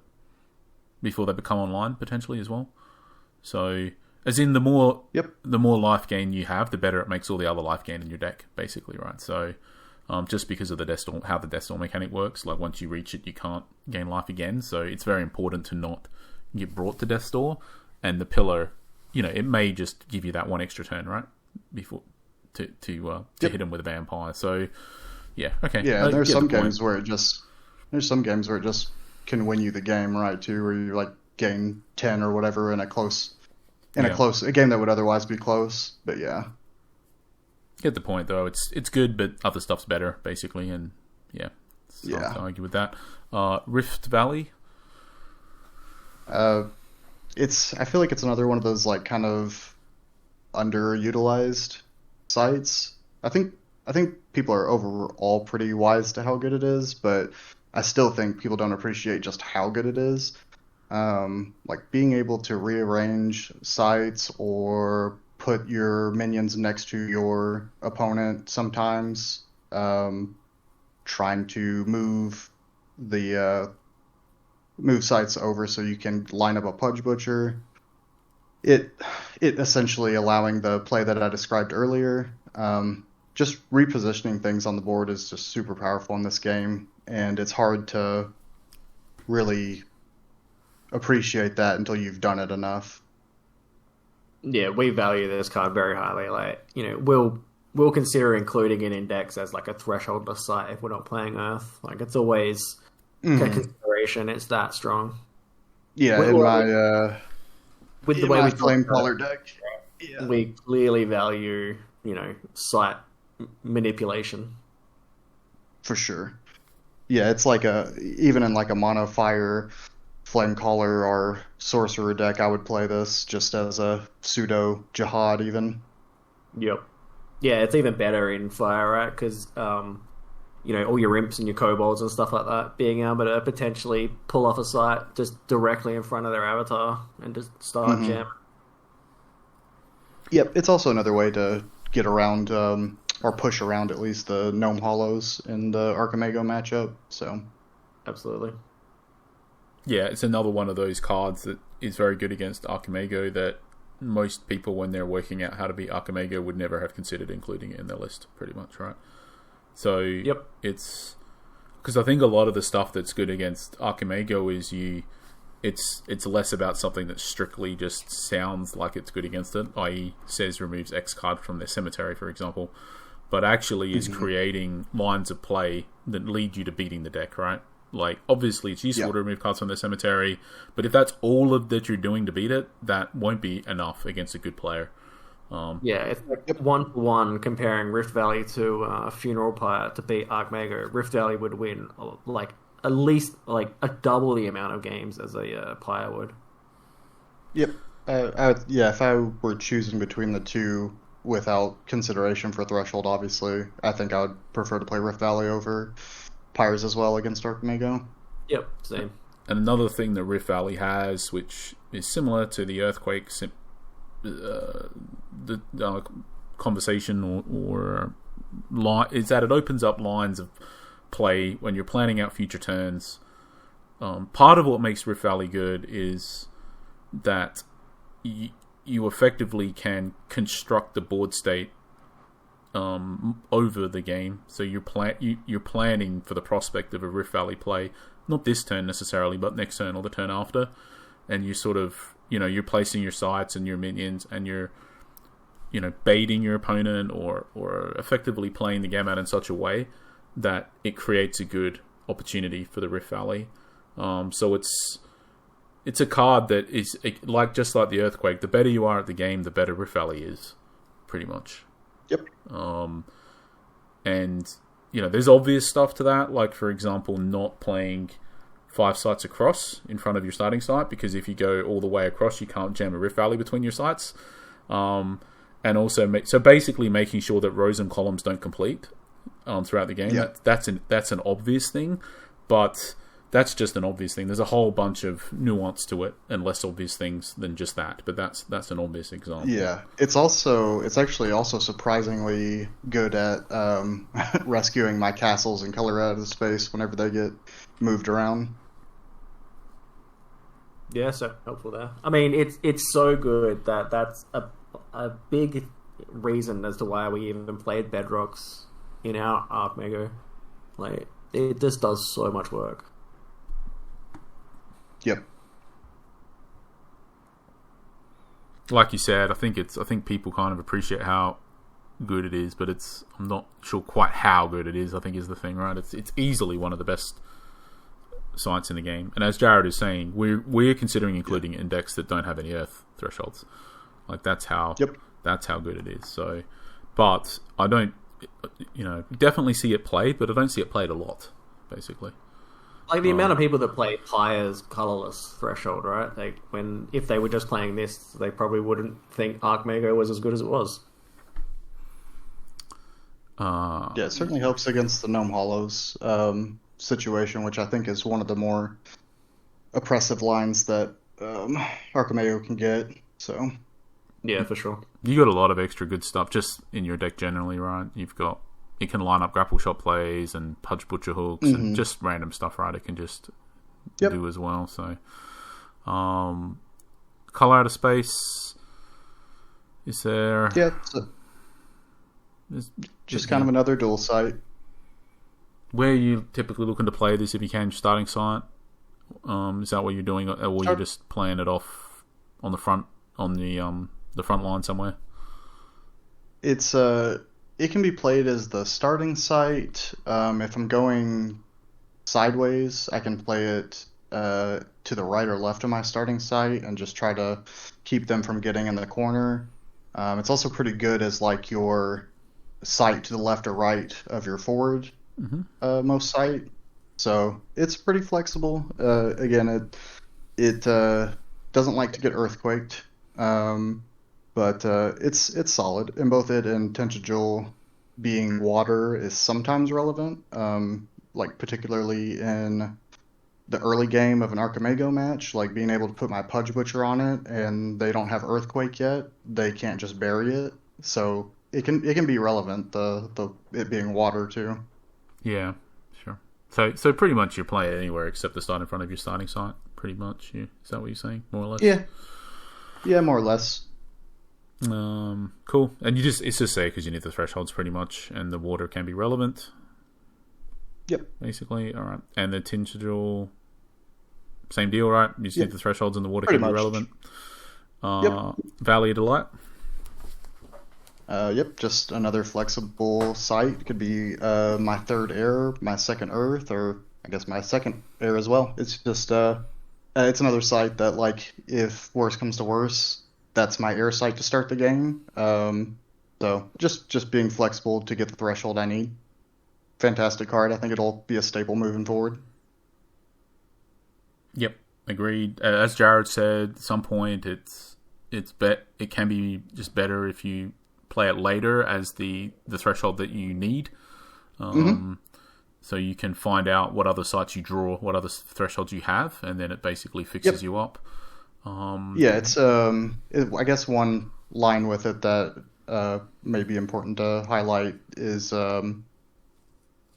before they become online, potentially, as well. So, as in, the more life gain you have, the better it makes all the other life gain in your deck, basically, right? So, just because of the Death's Door, how the Death's Door mechanic works, like, once you reach it, you can't gain life again, so it's very important to not get brought to Death's Door, and the Pillar, it may just give you that one extra turn, right? Before... to hit him with a vampire. So yeah, okay. Yeah, there's some games where it just can win you the game, right? Too, where you like gain 10 or whatever in a game that would otherwise be close. But yeah, get the point though. It's good, but other stuff's better, basically. And it's hard to argue with that. Rift Valley. I feel like it's another one of those like kind of underutilized sites. I think people are overall pretty wise to how good it is, but I still think people don't appreciate just how good it is. Like being able to rearrange sites or put your minions next to your opponent sometimes, trying to move sites over so you can line up a Pudge Butcher. It essentially allowing the play that I described earlier. Just repositioning things on the board is just super powerful in this game, and it's hard to really appreciate that until you've done it enough. Yeah, we value this card very highly. Like, we'll consider including it in decks as like a thresholdless site if we're not playing Earth. Like, it's always a consideration. It's that strong. Yeah, with the way we Flame Caller deck, we clearly value, site manipulation. For sure. Yeah, it's like even in like a mono fire Flame Caller or Sorcerer deck, I would play this just as a pseudo Jihad even. Yep. Yeah, it's even better in Fire, right? Because all your imps and your kobolds and stuff like that, being able to potentially pull off a site just directly in front of their avatar and just start jamming. Yep, it's also another way to get around, or push around at least the Gnome Hollows in the Archimago matchup. So, absolutely. Yeah, it's another one of those cards that is very good against Archimago that most people, when they're working out how to beat Archimago, would never have considered including it in their list, pretty much, right? So, yep. It's... Because I think a lot of the stuff that's good against Archimago is it's less about something that strictly just sounds like it's good against it, i.e. says removes X card from their cemetery, for example, but actually is creating lines of play that lead you to beating the deck, right? Like, obviously, it's useful to remove cards from their cemetery, but if that's all that you're doing to beat it, that won't be enough against a good player. It's like 1-for-1 comparing Rift Valley to Funeral Pyre to beat Archimago. Rift Valley would win, like, at least, like, a double the amount of games as a Pyre would. Yep. If I were choosing between the two without consideration for Threshold, obviously, I think I would prefer to play Rift Valley over Pyres as well against Archimago. Yep, same. And another thing that Rift Valley has, which is similar to the Earthquake conversation or is that it opens up lines of play when you're planning out future turns. Part of what makes Rift Valley good is that you effectively can construct the board state over the game, so you're planning for the prospect of a Rift Valley play, not this turn necessarily, but next turn or the turn after, and you sort of, you're placing your sites and your minions, and you're, baiting your opponent or effectively playing the game out in such a way that it creates a good opportunity for the Rift Valley. So it's a card that is just like the Earthquake. The better you are at the game, the better Rift Valley is, pretty much. Yep. And there's obvious stuff to that, like, for example, not playing 5 sites across in front of your starting site, because if you go all the way across, you can't jam a Rift Valley between your sites. And also, basically making sure that rows and columns don't complete throughout the game. Yep. That's an obvious thing, but that's just an obvious thing. There's a whole bunch of nuance to it and less obvious things than just that. But that's an obvious example. Yeah, it's actually also surprisingly good at rescuing my castles and color out of space whenever they get moved around. Yeah, so helpful there. I mean, it's so good that's a big reason as to why we even played Bedrocks in our Archimago. Like, it just does so much work. Yep. Like you said, I think people kind of appreciate how good it is, but I'm not sure quite how good it is, I think, is the thing, right? It's easily one of the best sites in the game. And as Jared is saying, we're considering including it in decks that don't have any Earth thresholds. Like, that's how good it is. So, but I don't, definitely see it played, but I don't see it played a lot, basically. Like, the amount of people that play Pyre's colorless threshold, right? Like, if they were just playing this, they probably wouldn't think Archimago was as good as it was. Yeah, it certainly helps against the Gnome Hollows situation, which I think is one of the more oppressive lines that Archimago can get. So, yeah, for sure. You got a lot of extra good stuff just in your deck generally, right? It can line up grapple shot plays and Pudge Butcher hooks and just random stuff, right? It can just do as well. So, color out of space. Is there? Yeah, just kind of another dual site. Where are you typically looking to play this if you can? Starting site? Is that what you're doing, or you're just playing it off on the front line somewhere? It can be played as the starting site. If I'm going sideways, I can play it to the right or left of my starting site and just try to keep them from getting in the corner. It's also pretty good as like your site to the left or right of your forward most site. So it's pretty flexible. Again, it doesn't like to get earthquaked. but it's solid. And both it and Tentacle being water is sometimes relevant, like particularly in the early game of an Archimago match, like being able to put my Pudge Butcher on it, and they don't have Earthquake yet, they can't just bury it. So it can be relevant. The it being water too. Yeah, sure. So pretty much you play it anywhere except the start in front of your starting site. Pretty much, yeah. Is that what you're saying, more or less? Yeah, more or less. Cool. And it's just say because you need the thresholds pretty much, and the water can be relevant. Yep. Basically, all right. And the Tintagel, same deal, right? You just need the thresholds, and the water Pretty can be much. relevant. Yep. Valley of Delight. Yep, just another flexible site. It could be my third air, my second earth, or I guess my second air as well. It's just it's another site that, like, if worse comes to worse, that's my air site to start the game. So just being flexible to get the threshold I need. Fantastic card. I think it'll be a staple moving forward. Yep, agreed. As Jared said, at some point it can be just better if you play it later as the threshold that you need. So you can find out what other sites you draw, what other thresholds you have, and then it basically fixes you up. Yeah, it's I guess one line with it that may be important to highlight is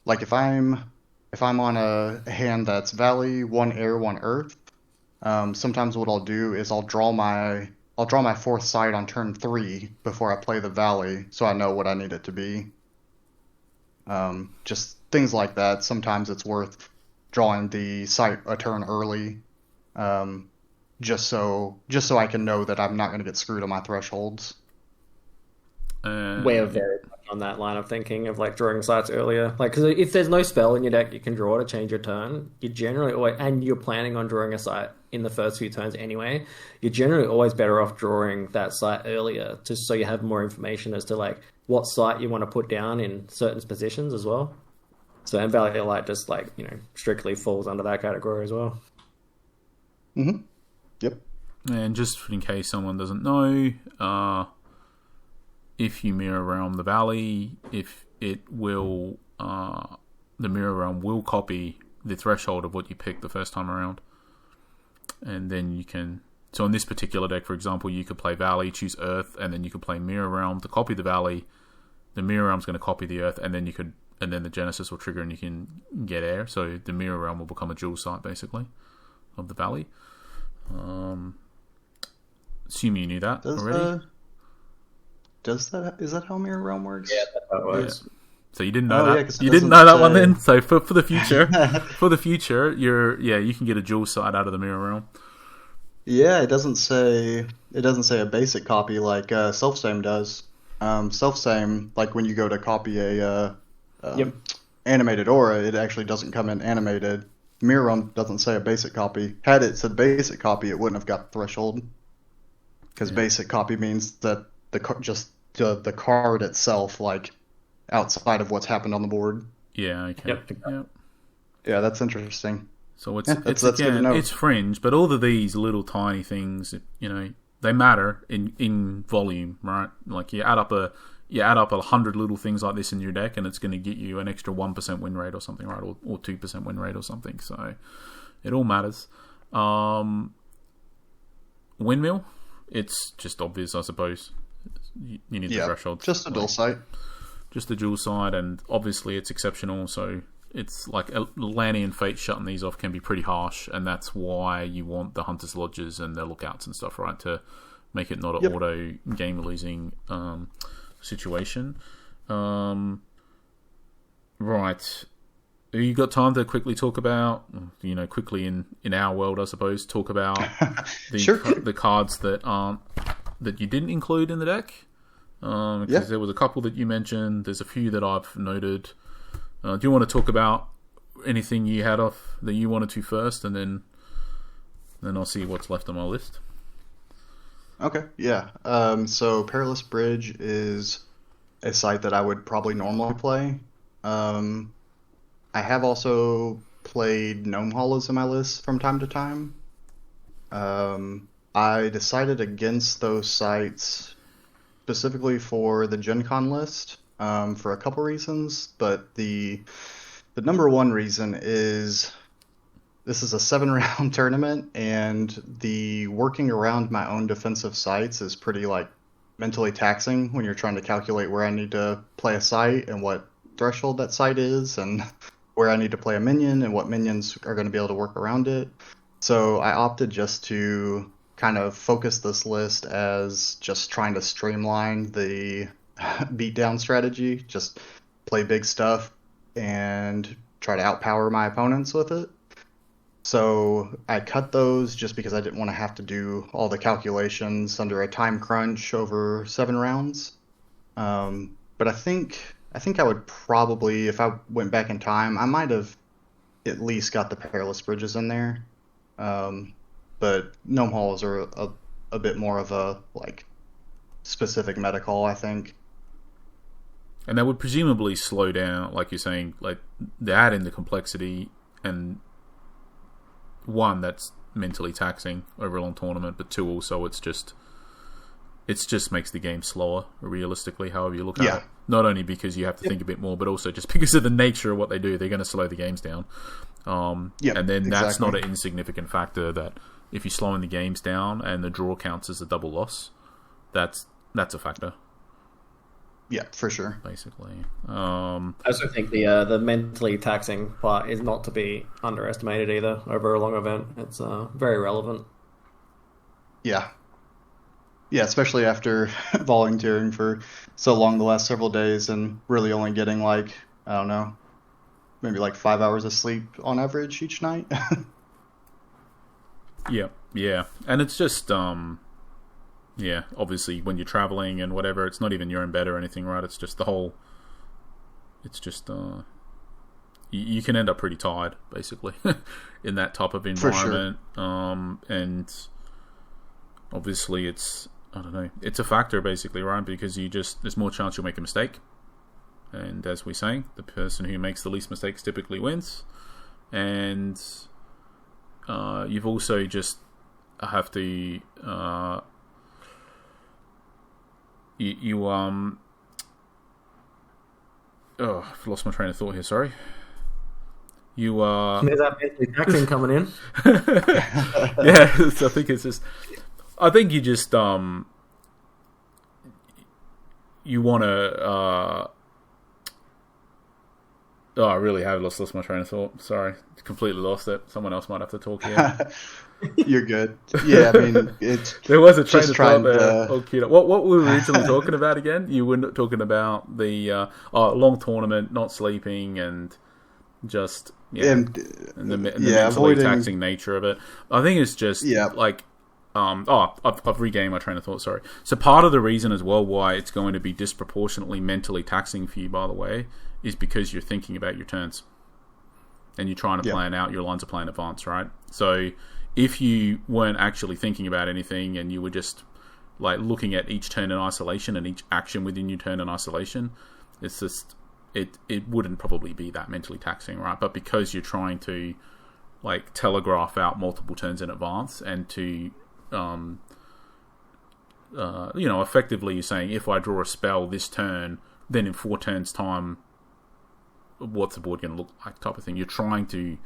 like if I'm on a hand that's Valley, one Air, one Earth, sometimes what I'll do is I'll draw my fourth side on turn 3 before I play the Valley, so I know what I need it to be. Just things like that. Sometimes it's worth drawing the site a turn early, just so I can know that I'm not going to get screwed on my thresholds. We're very much on that line of thinking of like drawing sites earlier. Like, because if there's no spell in your deck you can draw to change your turn, you generally always, and you're planning on drawing a site in the first few turns anyway, you're generally always better off drawing that site earlier, just so you have more information as to like what site you want to put down in certain positions as well. So, and Valley of Light just like, strictly falls under that category as well. Yep. And just in case someone doesn't know, if you Mirror Realm the Valley, if it will, the Mirror Realm will copy the threshold of what you picked the first time around. And then you can... So in this particular deck, for example, you could play Valley, choose Earth, and then you could play Mirror Realm to copy the Valley. The Mirror Realm's going to copy the Earth, and then the Genesis will trigger and you can get Air. So the Mirror Realm will become a dual site, basically, of the Valley. Assume you knew that already. Is that how Mirror Realm works? Yeah, that's how it works. Yeah. So you didn't know that. Yeah, you didn't know that one then. So for the future, you can get a dual side out of the Mirror Realm. Yeah, it doesn't say a basic copy like self-same does. Self-same, like when you go to copy a animated aura, it actually doesn't come in animated. Mirror Realm doesn't say a basic copy. Had it said basic copy, it wouldn't have got the threshold. Because basic copy means that the card itself, like outside of what's happened on the board. Yeah. Okay. Yep. Yeah, that's interesting. So it's that's good to know. It's fringe, but all of these little tiny things, they matter in volume, right? Like you add up 100 little things like this in your deck, and it's going to get you an extra 1% win rate or something, right? Or 2% win rate or something. So it all matters. Windmill, it's just obvious, I suppose. You need the threshold. Just a dual site. Just the dual side, and obviously it's exceptional, so it's like Lanny and Fate shutting these off can be pretty harsh, and that's why you want the Hunter's Lodges and the Lookouts and stuff, right? To make it not an auto game losing situation. Right. You got time to quickly talk about, quickly in our world, I suppose, talk about the cards that you didn't include in the deck? Because there was a couple that you mentioned. There's a few that I've noted. Do you want to talk about anything you had off that you wanted to first, and then I'll see what's left on my list? Okay, yeah. So Perilous Bridge is a site that I would probably normally play. I have also played Gnome Hollows in my list from time to time. I decided against those sites specifically for the Gencon list, for a couple reasons, but the number one reason is this is a 7-round tournament, and the working around my own defensive sites is pretty like mentally taxing when you're trying to calculate where I need to play a site and what threshold that site is, and where I need to play a minion and what minions are going to be able to work around it. So I opted just to kind of focus this list as just trying to streamline the beatdown strategy, just play big stuff and try to outpower my opponents with it. So I cut those just because I didn't want to have to do all the calculations under a time crunch over 7 rounds. But I think I would probably, if I went back in time, I might have at least got the Perilous Bridges in there. But Gnome Halls are a bit more of a like specific meta call, I think. And that would presumably slow down, like you're saying, like they add in the complexity, and one, that's mentally taxing over a long tournament, but two, also it just makes the game slower, realistically, however you look at it. Not only because you have to think a bit more, but also just because of the nature of what they do, they're going to slow the games down. And then that's not an insignificant factor, that if you're slowing the games down and the draw counts as a double loss, that's a factor. Yeah, for sure. Basically. I also think the mentally taxing part is not to be underestimated either over a long event. It's very relevant. Yeah. Yeah, especially after volunteering for so long the last several days and really only getting like, I don't know, maybe like 5 hours of sleep on average each night. Yeah. And it's just, obviously when you're traveling and whatever, it's not even your own bed or anything, right? It's just you can end up pretty tired, basically, in that type of environment. For sure. And obviously it's a factor, basically, right? Because there's more chance you'll make a mistake. And as we're saying, the person who makes the least mistakes typically wins. And you've also just have to I've lost my train of thought here, sorry. There's that mentally taxing coming in. I think you just you want to I really have lost my train of thought. Sorry, completely lost it. Someone else might have to talk here. You're good. Yeah, I mean, there was a train of thought there. What were we originally talking about again? You were talking about the long tournament, not sleeping, and just the mentally taxing nature of it. I think it's just like I've regained my train of thought. Sorry. So part of the reason as well why it's going to be disproportionately mentally taxing for you, by the way, is because you're thinking about your turns and you're trying to plan out your lines of play in advance, right? So if you weren't actually thinking about anything and you were just like looking at each turn in isolation and each action within your turn in isolation, it's just it wouldn't probably be that mentally taxing, right? But because you're trying to like telegraph out multiple turns in advance and to effectively you're saying, if I draw a spell this turn, then in 4 turns time, what's the board going to look like, type of thing. You're trying to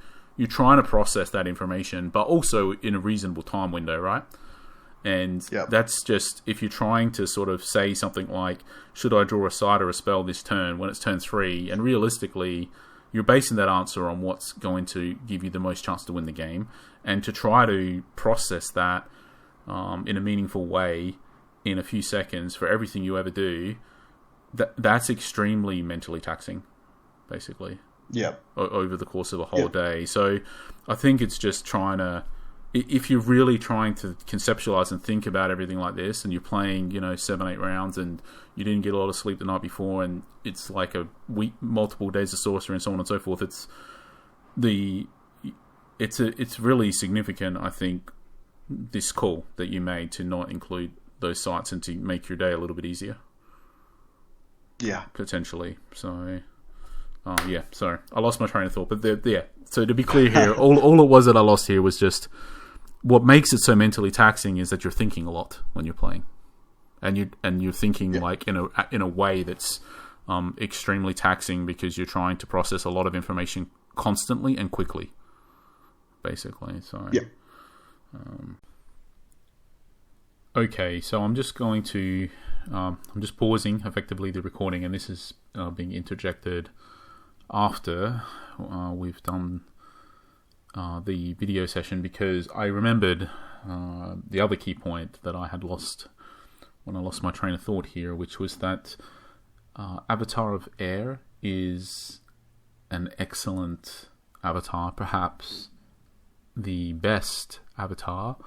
process that information, but also in a reasonable time window, right? And that's just, if you're trying to sort of say something like, should I draw a side or a spell this turn when it's turn 3, and realistically you're basing that answer on what's going to give you the most chance to win the game, and to try to process that in a meaningful way in a few seconds for everything you ever do, that's extremely mentally taxing, basically. Over the course of a whole day. So I think it's just trying to, if you're really trying to conceptualize and think about everything like this, and you're playing 7-8 rounds and you didn't get a lot of sleep the night before, and it's like a week, multiple days of sorcery and so on and so forth, it's really significant, I think, this call that you made to not include those sites and to make your day a little bit easier. Potentially. So sorry, I lost my train of thought, but so to be clear here, all it was that I lost here was just what makes it so mentally taxing is that you're thinking a lot when you're playing. and you're thinking like in a way that's extremely taxing because you're trying to process a lot of information constantly and quickly, basically. So yeah. Okay, so I'm just going to I'm just pausing effectively the recording, and this is being interjected after we've done the video session, because I remembered the other key point that I had lost when I lost my train of thought here, which was that Avatar of Air is an excellent avatar, perhaps the best avatar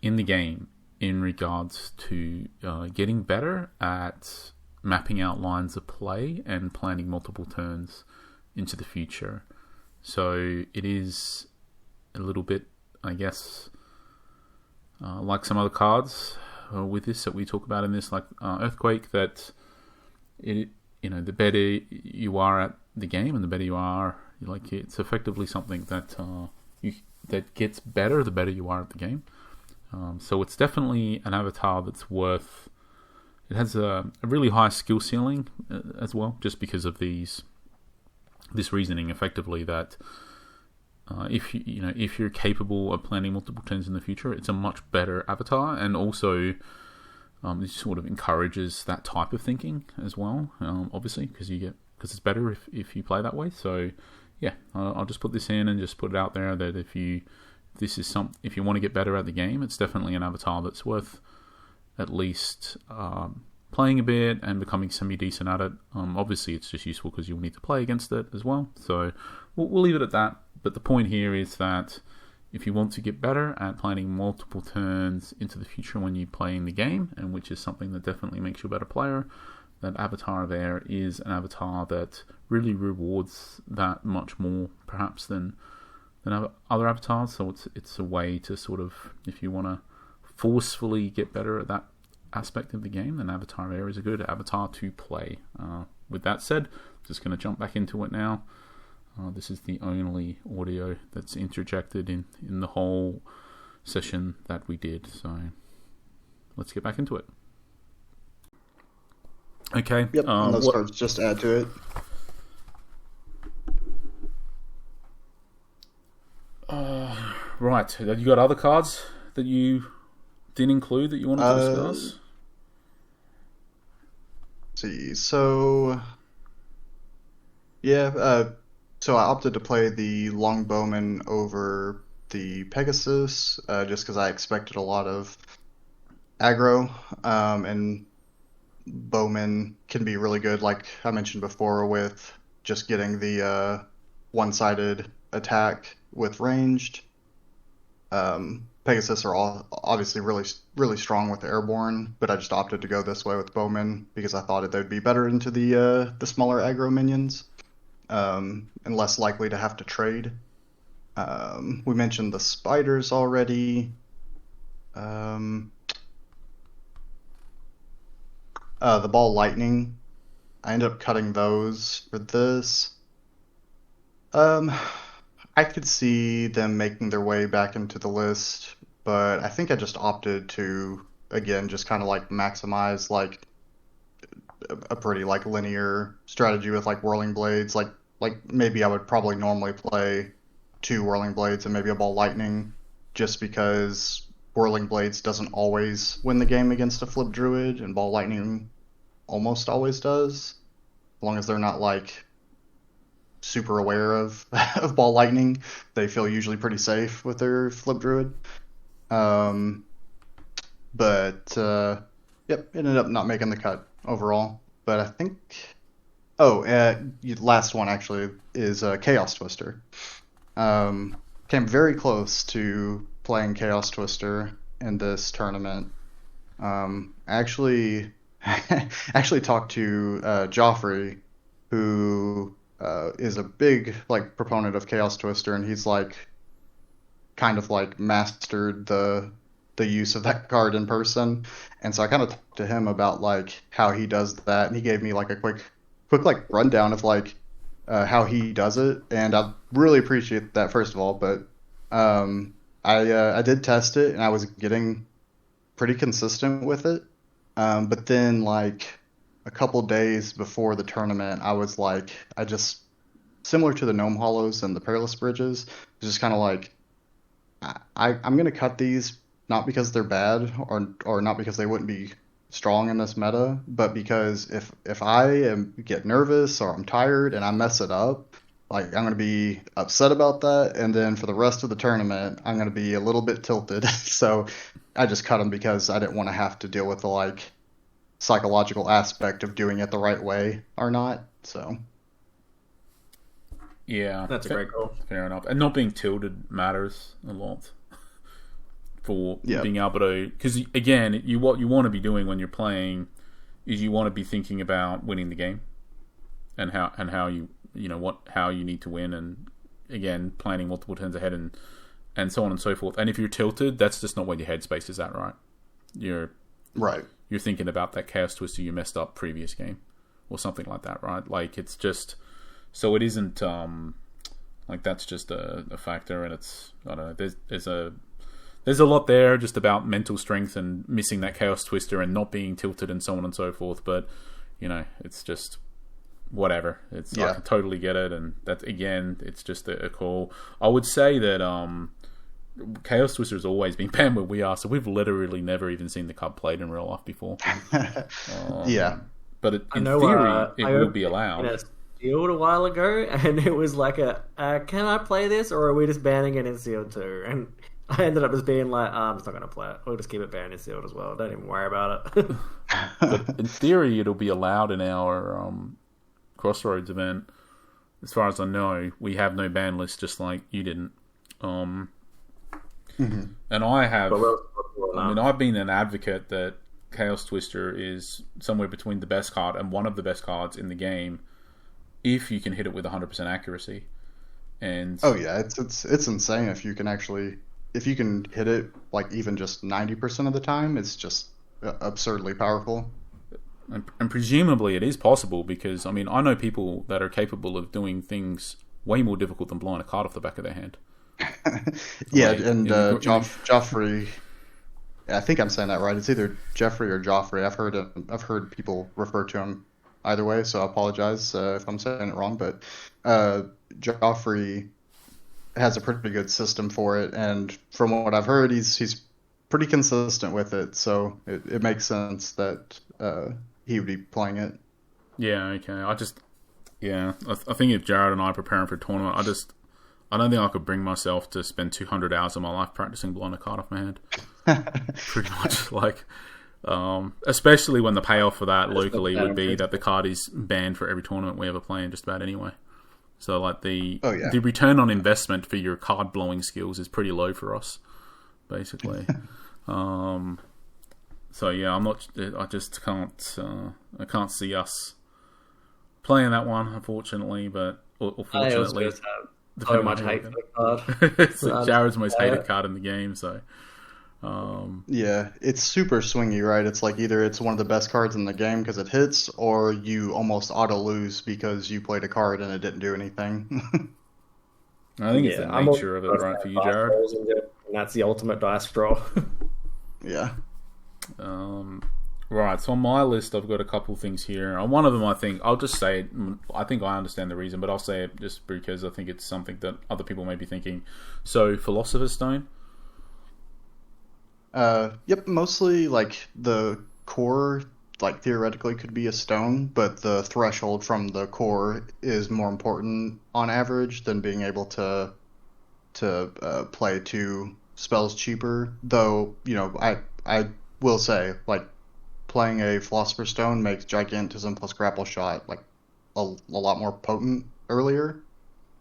in the game in regards to getting better at mapping out lines of play and planning multiple turns into the future. So it is a little bit, I guess, like some other cards with this that we talk about in this, like Earthquake, that the better you are at the game and the better you are, like, it's effectively something that that gets better the better you are at the game. So it's definitely an avatar that's worth. It has a really high skill ceiling as well, just because of this reasoning, effectively, that if you're capable of planning multiple turns in the future, it's a much better avatar, and also it sort of encourages that type of thinking as well. Obviously, because it's better if you play that way. So yeah, I'll just put this in and just put it out there that if you want to get better at the game, it's definitely an avatar that's worth at least playing a bit and becoming semi-decent at it. Obviously, it's just useful because you'll need to play against it as well. So we'll leave it at that. But the point here is that if you want to get better at planning multiple turns into the future when you're playing the game, and which is something that definitely makes you a better player, that Avatar of Air is an avatar that really rewards that much more, perhaps, than other avatars. So it's a way to sort of, if you want to forcefully get better at that aspect of the game, then Avatar of Air is a good avatar to play. With that said, just going to jump back into it now. This is the only audio that's interjected in the whole session that we did. So let's get back into it. Okay. Yep. And those cards just add to it. Right. Have you got other cards that you didn't include that you wanted to discuss? See, so yeah, so I opted to play the Longbowman over the Pegasus, just because I expected a lot of aggro, and Bowman can be really good, like I mentioned before, with just getting the one-sided attack with ranged. Pegasus are all obviously really, really strong with airborne, but I just opted to go this way with Bowman because I thought they'd be better into the smaller aggro minions, and less likely to have to trade. We mentioned the spiders already. The ball lightning, I ended up cutting those for this. I could see them making their way back into the list, but I think I just opted to, again, just kind of like maximize like a pretty like linear strategy with like whirling blades. Like maybe I would probably normally play 2 whirling blades and maybe a ball lightning, just because whirling blades doesn't always win the game against a flip druid, and ball lightning almost always does, as long as they're not like super aware of ball lightning. They feel usually pretty safe with their flip druid. But yep, ended up not making the cut overall. But I think last one actually is Chaos Twister. Came very close to playing Chaos Twister in this tournament. I actually talked to Joffrey, who is a big like proponent of Chaos Twister, and he's like kind of like mastered the use of that card in person. And so I kind of talked to him about like how he does that, and he gave me like a quick like rundown of like how he does it, and I really appreciate that, first of all. But I did test it, and I was getting pretty consistent with it. But then like a couple days before the tournament, I was like, I just similar to the Gnome Hollows and the Perilous Bridges, just kind of like I'm gonna cut these not because they're bad or not because they wouldn't be strong in this meta, but because if get nervous or I'm tired and I mess it up, like I'm gonna be upset about that, and then for the rest of the tournament, I'm gonna be a little bit tilted. So I just cut them because I didn't want to have to deal with the like psychological aspect of doing it the right way or not. So Yeah, That's a great goal. fair enough. And not being tilted matters a lot for Yeah. being able to. Because again, what you want to be doing when you're playing is you want to be thinking about winning the game and how how you need to win, and again planning multiple turns ahead and so on and so forth. And if you're tilted, that's just not where your headspace is at, right? You're right. you're thinking about that chaos twister you messed up previous game or something like that, right? Like it's just. So it isn't like that's just a factor, and it's I don't know. There's a lot there just about mental strength and missing that chaos twister and not being tilted and so on and so forth. But it's just whatever. It's I can totally get it, and that again, it's just a call. I would say that chaos twister has always been banned where we are, so we've literally never even seen the card played in real life before. Yeah. But in theory, it will be allowed. Sealed a while ago, and it was like can I play this, or are we just banning it in sealed too? And I ended up just being like, I'm just not going to play it. We'll just keep it banned in sealed as well. Don't even worry about it. But in theory, it'll be allowed in our Crossroads event. As far as I know, we have no ban list, just like you didn't. And I have. I've been an advocate that Chaos Twister is somewhere between the best card and one of the best cards in the game, if you can hit it with 100% accuracy. And oh yeah, it's insane if you can hit it like even just 90% of the time. It's just absurdly powerful. And presumably it is possible, because I know people that are capable of doing things way more difficult than blowing a card off the back of their hand. Yeah, and Joffrey. I think I'm saying that right. It's either Jeffrey or Joffrey. I've heard people refer to him either way, so I apologize if I'm saying it wrong. But Joffrey has a pretty good system for it, and from what I've heard, he's pretty consistent with it. So it makes sense that he would be playing it. Yeah, okay. I think if Jared and I are preparing for a tournament, I don't think I could bring myself to spend 200 hours of my life practicing blowing a card off my hand. Pretty much, like. Especially when the payoff for that locally would be that the card is banned for every tournament we ever play in just about anyway. So like the return on investment for your card blowing skills is pretty low for us, basically. So yeah, I just can't. I can't see us playing that one, unfortunately. But or fortunately, so much hate for the card. It's like Jared's most hated card in the game. So. Yeah, it's super swingy, right? It's like either it's one of the best cards in the game because it hits, or you almost auto lose because you played a card and it didn't do anything. I think it's the nature of it, right, for you, Jared? And that's the ultimate dice draw. Yeah. Right, so on my list, I've got a couple things here. One of them, I'll just say it. I think I understand the reason, but I'll say it just because I think it's something that other people may be thinking. So, Philosopher's Stone. Yep, mostly like the core, like theoretically could be a stone, but the threshold from the core is more important on average than being able to play 2 spells cheaper. Though, I will say, like, playing a Philosopher's Stone makes Gigantism plus Grapple Shot like a lot more potent earlier.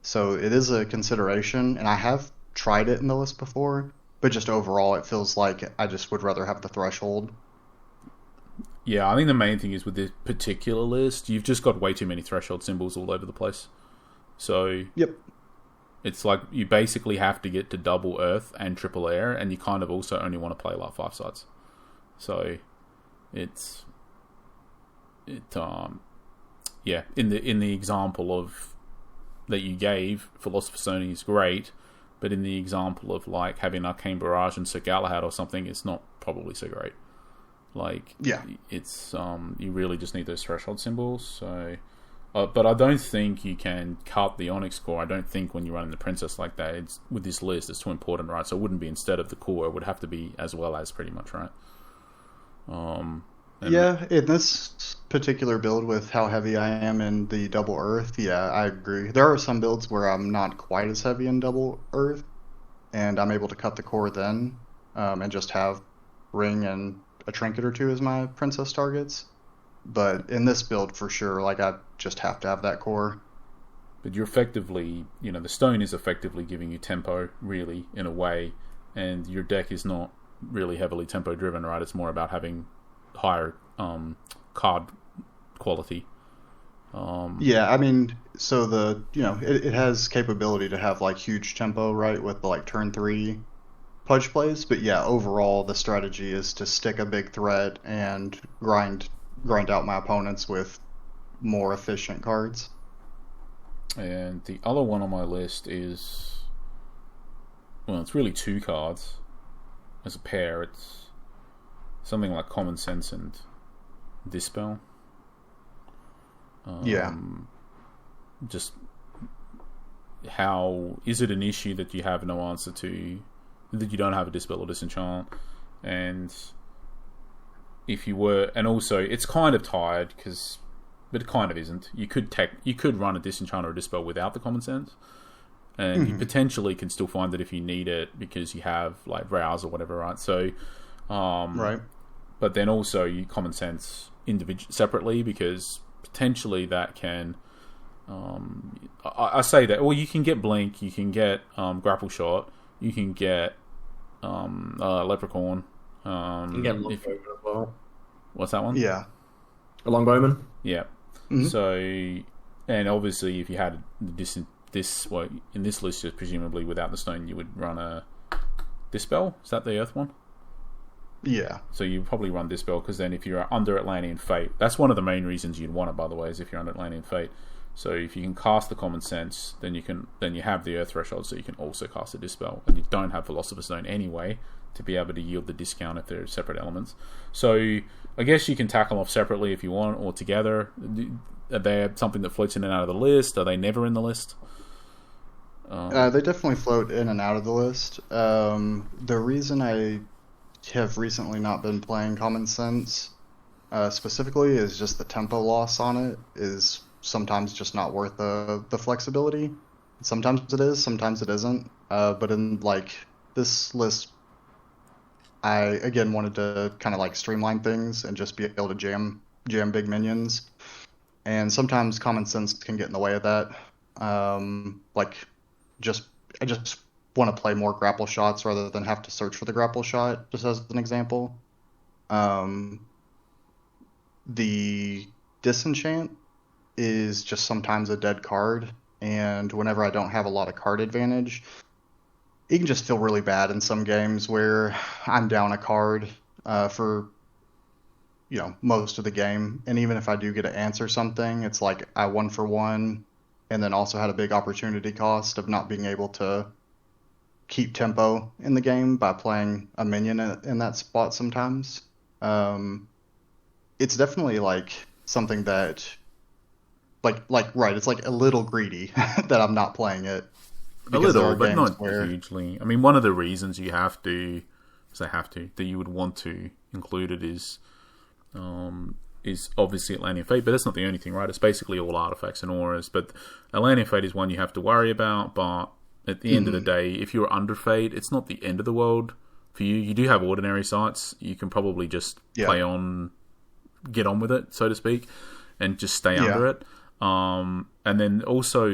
So it is a consideration, and I have tried it in the list before. But just overall, it feels like I just would rather have the threshold. Yeah, I think the main thing is with this particular list, you've just got way too many threshold symbols all over the place. So yep, it's like you basically have to get to double Earth and triple Air, and you kind of also only want to play like 5 sides. So in the example of that you gave, Philosopher's Stone is great. But in the example of like having Arcane Barrage and Sir Galahad or something, it's not probably so great. Like, Yeah. it's you really just need those threshold symbols. So, but I don't think you can cut the Onyx core. I don't think when you're running the Princess like that, it's with this list, it's too important, right? So it wouldn't be instead of the core. It would have to be as well as, pretty much, right? Yeah, in this particular build with how heavy I am in the double earth, yeah, I agree. There are some builds where I'm not quite as heavy in double earth, and I'm able to cut the core then, and just have ring and a trinket or two as my princess targets. But in this build, for sure, like I just have to have that core. But you're effectively, the stone is effectively giving you tempo, really, in a way, and your deck is not really heavily tempo driven, right? It's more about having higher card quality. Yeah, I mean, so it has capability to have like huge tempo, right, with the like turn 3 pudge plays. But yeah, overall the strategy is to stick a big threat and grind out my opponents with more efficient cards. And the other one on my list is, well, it's really 2 cards as a pair. It's something like Common Sense and Dispel. Yeah. Just how is it an issue that you have no answer to, that you don't have a Dispel or Disenchant? And if you were, and also it's kind of tied but it kind of isn't. You could run a Disenchant or a Dispel without the Common Sense, and you potentially can still find that if you need it because you have like Rouse or whatever, right? So, Right. But then also you Common Sense separately, because potentially that can. I say that. Well, you can get Blink, you can get Grapple Shot, you can get Leprechaun. You can get Longbowman as well. What's that one? Yeah. A Longbowman? Yeah. Mhm. So, and obviously, if you had well, in this list, just presumably without the stone, you would run a Dispel. Is that the Earth one? Yeah. So you probably run Dispel, because then if you're under Atlantean Fate, that's one of the main reasons you'd want it, by the way, is if you're under Atlantean Fate. So if you can cast the Common Sense, then you have the Earth Threshold, so you can also cast a Dispel, and you don't have Philosopher's Stone anyway to be able to yield the discount if they're separate elements. So I guess you can tackle them off separately if you want, or together. Are they something that floats in and out of the list? Are they never in the list? They definitely float in and out of the list. The reason I have recently not been playing Common Sense specifically is just the tempo loss on it is sometimes just not worth the flexibility. Sometimes it is, sometimes it isn't. But in like this list, I again wanted to kind of like streamline things and just be able to jam big minions. And sometimes Common Sense can get in the way of that. I just want to play more grapple shots rather than have to search for the grapple shot, just as an example. The Disenchant is just sometimes a dead card, and whenever I don't have a lot of card advantage, it can just feel really bad in some games where I'm down a card for most of the game, and even if I do get to answer something, it's like I 1-for-1 and then also had a big opportunity cost of not being able to keep tempo in the game by playing a minion in that spot sometimes. It's definitely like something that right, it's like a little greedy that I'm not playing it. A little, but not hugely. I mean, one of the reasons you have to, that you would want to include it is obviously Atlantean Fate, but that's not the only thing, right? It's basically all artifacts and auras, but Atlantean Fate is one you have to worry about, but at the end of the day, if you're under Fate, it's not the end of the world for you. You do have ordinary sights. You can probably just get on with it, so to speak, and just stay under it. And then also,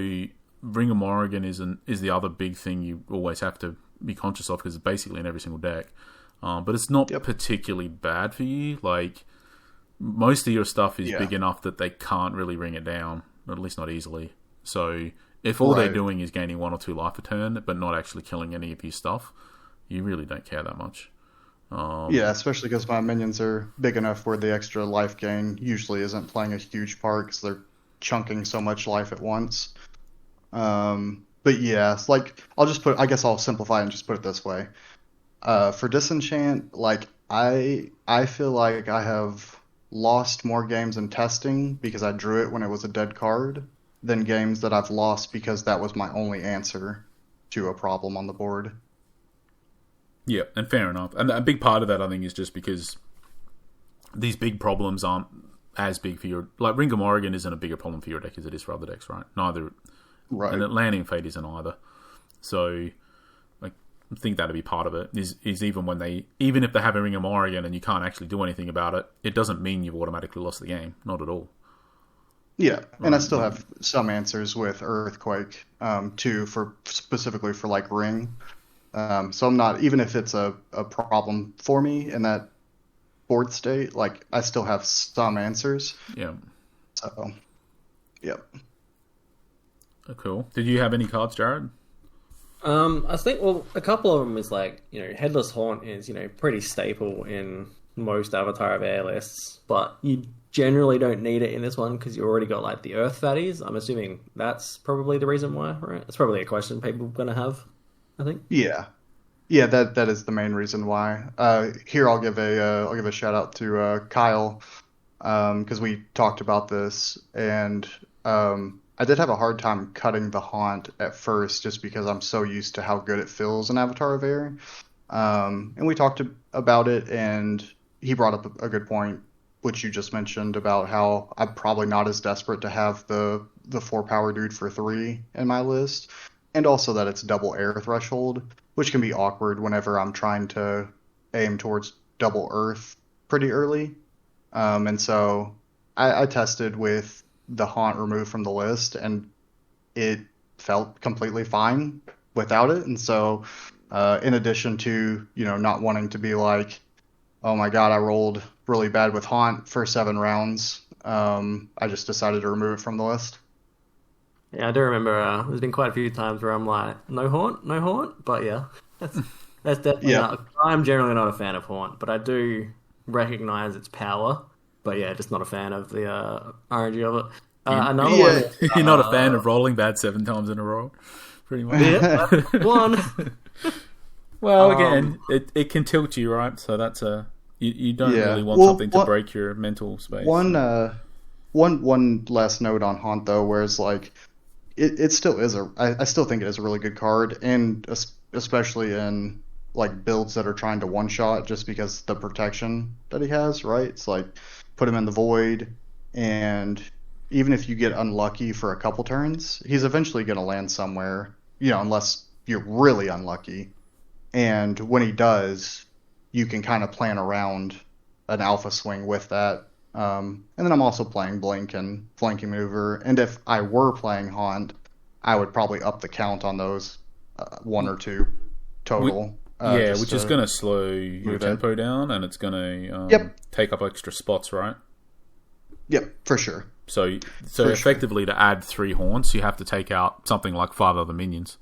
Ring of Morrigan is the other big thing you always have to be conscious of, because it's basically in every single deck. But it's not particularly bad for you. Like, most of your stuff is big enough that they can't really ring it down, or at least not easily. So if all they're doing is gaining 1 or 2 life a turn, but not actually killing any of your stuff, you really don't care that much. Especially because my minions are big enough where the extra life gain usually isn't playing a huge part, because they're chunking so much life at once. But yeah, it's like, I guess I'll simplify and just put it this way. For Disenchant, like, I feel like I have lost more games in testing because I drew it when it was a dead card than games that I've lost because that was my only answer to a problem on the board. Yeah, and fair enough. And a big part of that, I think, is just because these big problems aren't as big for your... Like, Ring of Morrigan isn't a bigger problem for your deck as it is for other decks, right? Neither... Right. And Landing Fate isn't either. So, like, I think that'd be part of it, is even when they... Even if they have a Ring of Morrigan and you can't actually do anything about it, it doesn't mean you've automatically lost the game. Not at all. Yeah, and I still have some answers with Earthquake, too, specifically for, like, Ring. So I'm not, even if it's a problem for me in that board state, like, I still have some answers. Yeah. So, yep. Oh, cool. Did you have any cards, Jared? I think, well, a couple of them is like, Headless Haunt is, pretty staple in most Avatar of Air lists, but you generally don't need it in this one because you already got, like, the Earth Fatties. I'm assuming that's probably the reason why, right? It's probably a question people are going to have, I think. Yeah. Yeah, that is the main reason why. Here I'll give a shout out to Kyle, because we talked about this, and I did have a hard time cutting the Haunt at first, just because I'm so used to how good it feels in Avatar of Air. And we talked about it, and he brought up a good point, which you just mentioned about how I'm probably not as desperate to have the 4-power dude for 3 in my list, and also that it's double air threshold, which can be awkward whenever I'm trying to aim towards double earth pretty early. And so I tested with the Haunt removed from the list, and it felt completely fine without it. And so in addition to, not wanting to be like, oh my god, I rolled really bad with Haunt for 7 rounds, I just decided to remove it from the list. Yeah, I do remember there's been quite a few times where I'm like, no Haunt, but yeah, that's definitely not, I'm generally not a fan of Haunt, but I do recognize its power, but yeah, just not a fan of the RNG of it. Another one... You're not a fan of rolling bad 7 times in a row, pretty much. Yeah, one. Well, again, it can tilt you, right? So that's you don't really want something to break your mental space. One last note on Haunt, though, whereas, like, it still is I still think it is a really good card, and especially in, like, builds that are trying to one-shot just because the protection that he has, right? It's like, put him in the void, and even if you get unlucky for a couple turns, he's eventually going to land somewhere, unless you're really unlucky. And when he does, you can kind of plan around an alpha swing with that. And then I'm also playing Blink and Flanking Maneuver, and if I were playing Haunt, I would probably up the count on those 1 or 2 total. Which is going to slow your tempo down, and it's going to take up extra spots, right? Yep, for sure. So effectively, to add 3 Haunts, you have to take out something like 5 other minions.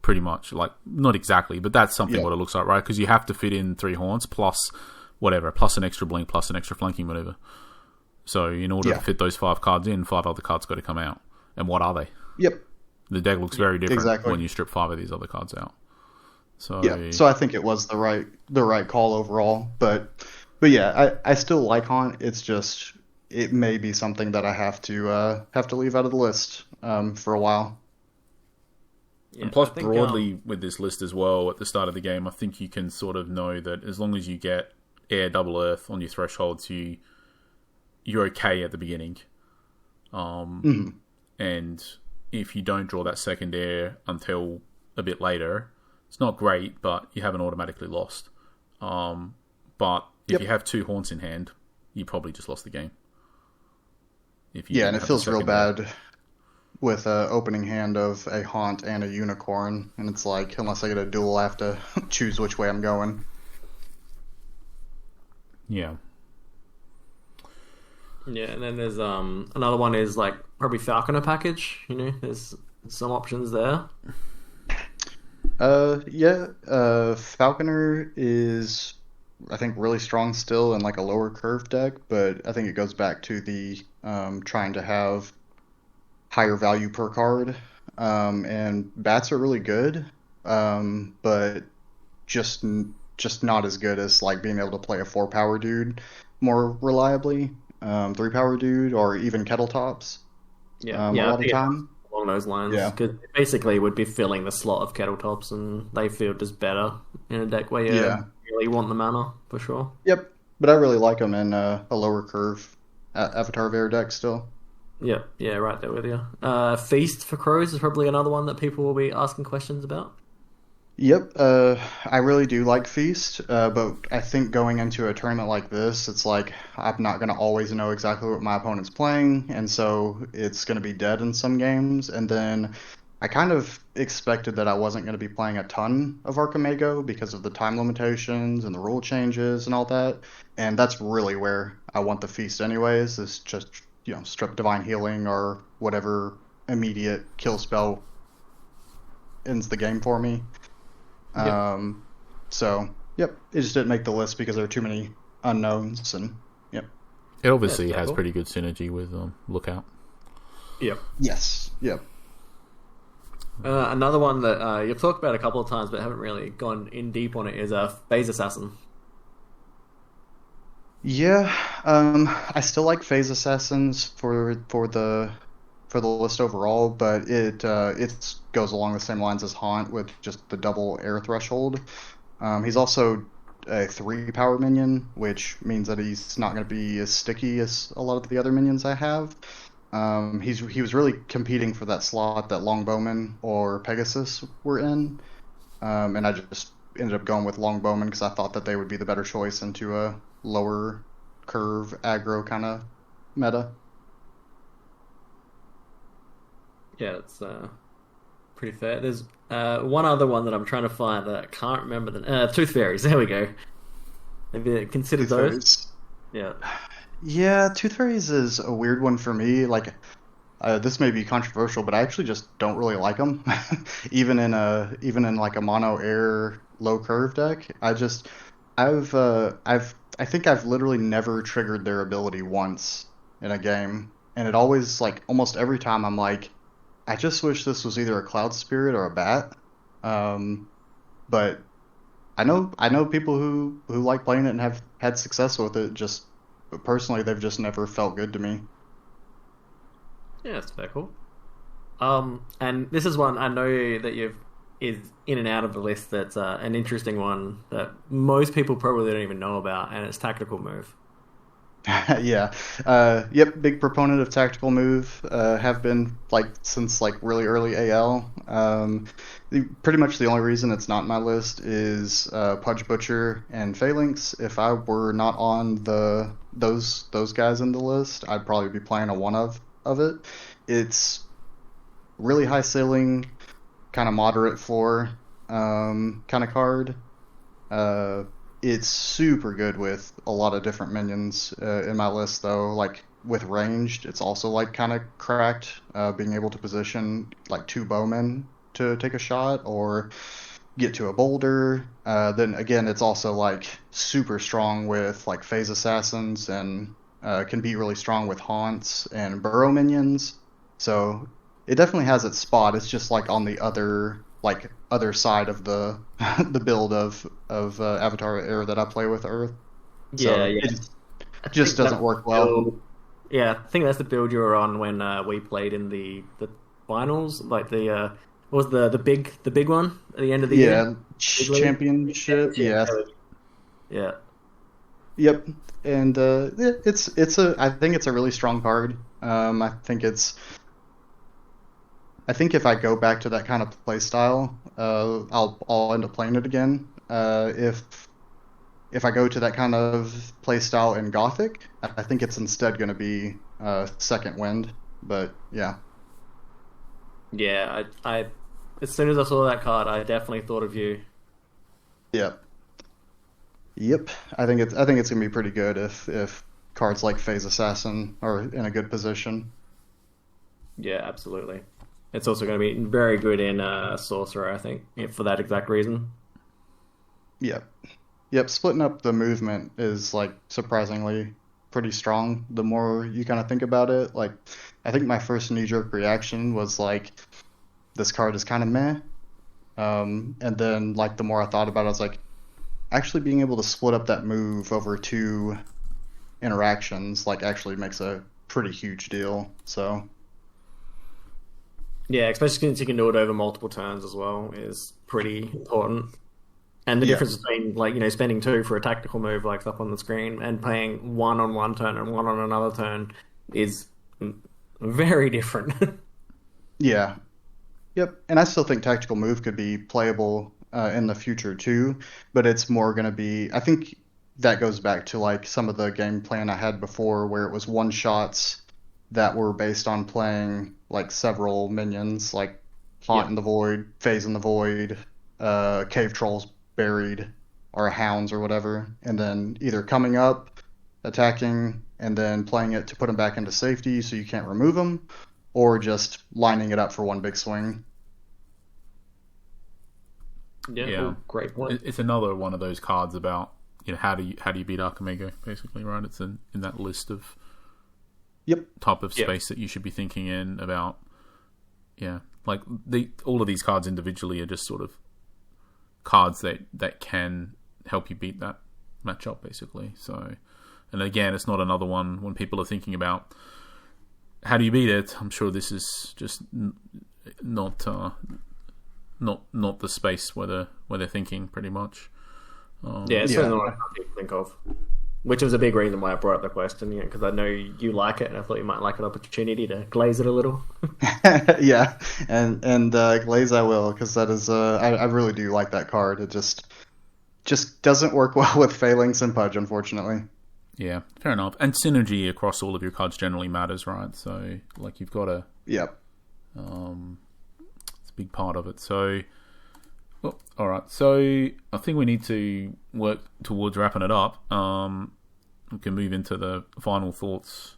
Pretty much. Like, not exactly, but that's something what it looks like, right? Because you have to fit in 3 Haunts plus whatever, plus an extra Blink, plus an extra Flanking Maneuver. So in order to fit those 5 cards in, 5 other cards got to come out. And what are they? Yep. The deck looks very different when you strip 5 of these other cards out. So so I think it was the right call overall. But yeah, I still like Haunt. It's just, it may be something that I have to leave out of the list for a while. Yeah, and plus, broadly with this list as well, at the start of the game, I think you can sort of know that as long as you get air, double earth on your thresholds, you're okay at the beginning. And if you don't draw that second air until a bit later, it's not great, but you haven't automatically lost. But if you have 2 Haunts in hand, you probably just lost the game. And it feels real bad with an opening hand of a Haunt and a Unicorn, and it's like, unless I get a duel, I have to choose which way I'm going. Yeah. Yeah, and then there's another one is like probably Falconer package. There's some options there. Falconer is, I think, really strong still in like a lower curve deck, but I think it goes back to the trying to have higher value per card. And bats are really good, but just just not as good as like being able to play a 4-power dude more reliably, 3-power dude, or even kettle tops. Yeah, A yeah, I lot of think time. along those lines. Yeah. Because basically would be filling the slot of kettle tops, and they feel just better in a deck where you Yeah. really want the mana for sure. Yep. But I really like them in a lower curve Avatar of Air deck still. Yeah, yeah, right there with you. Feast for Crows is probably another one that people will be asking questions about. Yep, I really do like Feast, but I think going into a tournament like this, it's like I'm not going to always know exactly what my opponent's playing, and so it's going to be dead in some games. And then I kind of expected that I wasn't going to be playing a ton of Archimago because of the time limitations and the rule changes and all that. And that's really where I want the Feast anyways, is just, strip Divine Healing or whatever immediate kill spell ends the game for me. Yep. So, yep, it just didn't make the list because there are too many unknowns, and yep. It obviously Yeah, has cool. pretty good synergy with Lookout. Yep. Yes, yep. Another one that you've talked about a couple of times but haven't really gone in deep on it is Phase Assassin. Yeah, I still like Phase Assassins for the list overall, but it goes along the same lines as Haunt with just the double air threshold. He's also a 3-power minion, which means that he's not going to be as sticky as a lot of the other minions I have. He was really competing for that slot that Longbowman or Pegasus were in, and I just ended up going with Longbowman because I thought that they would be the better choice into a lower curve aggro kind of meta. Yeah, it's pretty fair. There's one other one that I'm trying to find that I can't remember. Tooth Fairies. There we go. Have you considered Tooth those? Fairies. Yeah. Yeah, Tooth Fairies is a weird one for me. Like, this may be controversial, but I actually just don't really like them. Even in like a mono air low curve deck, I think I've literally never triggered their ability once in a game, and it always like almost every time I'm like, I just wish this was either a Cloud Spirit or a Bat. But I know people who like playing it and have had success with it. Just personally, they've just never felt good to me. Yeah, that's fair, cool. And this is one I know that is in and out of the list. That's an interesting one that most people probably don't even know about, and it's Tactical Move. Yeah. Yep, big proponent of tactical move. Have been like since like really early AL. Pretty much the only reason it's not on my list is Pudge Butcher and Phalanx. If I were not on those guys in the list, I'd probably be playing a one of it. It's really high ceiling, kind of moderate floor, kind of card. It's super good with a lot of different minions in my list, though. Like with ranged, it's also like kind of cracked, being able to position like 2 bowmen to take a shot or get to a boulder. Then again, it's also like super strong with like phase assassins and can be really strong with haunts and burrow minions. So it definitely has its spot. It's just like on the other side of the the build of Avatar Air that I play with Earth. So Yeah, yeah. it just doesn't work well. Yeah, I think that's the build you were on when we played in the finals. Like what was the big one at the end of the year? Yeah, Big league? championship. Yeah. Yeah. Yep. And I think it's a really strong card. I think if I go back to that kind of play style, I'll end up playing it again. If I go to that kind of play style in Gothic, I think it's instead going to be Second Wind. But yeah, Yeah, I as soon as I saw that card, I definitely thought of you. yep, yep. I think it's going to be pretty good if cards like Phase Assassin are in a good position. Yeah, absolutely. It's also going to be very good in Sorcerer, I think, for that exact reason. Yep. Yep, splitting up the movement is like surprisingly pretty strong the more you kind of think about it. Like, I think my first knee-jerk reaction was like, this card is kind of meh. And then like the more I thought about it, I was like, actually being able to split up that move over 2 interactions like actually makes a pretty huge deal. So Yeah, especially since you can do it over multiple turns as well, is pretty important. And the yeah, difference between, like, you know, spending 2 for a tactical move like it's up on the screen and playing 1 on one turn and 1 on another turn is very different. yeah, yep. And I still think tactical move could be playable in the future too, but it's more going to be. I think that goes back to like some of the game plan I had before, where it was one shots that were based on playing like several minions, like Haunt Yeah. in the Void, Phase in the Void, Cave Trolls Buried, or Hounds or whatever, and then either coming up, attacking, and then playing it to put them back into safety so you can't remove them, or just lining it up for one big swing. Yeah, Yeah. great point. It's another one of those cards about, you know, how do you beat Archimego, basically, right? It's in that list of Yep. type of Yeah. space that you should be thinking in about. Yeah, like all of these cards individually are just sort of cards that can help you beat that matchup, basically. So, and again, it's not another one when people are thinking about how do you beat it. I'm sure this is just not the space where they're thinking, pretty much. Yeah, it's Yeah. certainly what I can think of. Which was a big reason why I brought up the question, you know, because I know you like it, and I thought you might like an opportunity to glaze it a little. Yeah, and Glaze I will, because that is I really do like that card. It just doesn't work well with Phalanx and Pudge, unfortunately. Yeah, fair enough. And synergy across all of your cards generally matters, right? So, like, you've got to. Yep. It's a big part of it. So, well, all right. So, I think we need to work towards wrapping it up. We can move into the final thoughts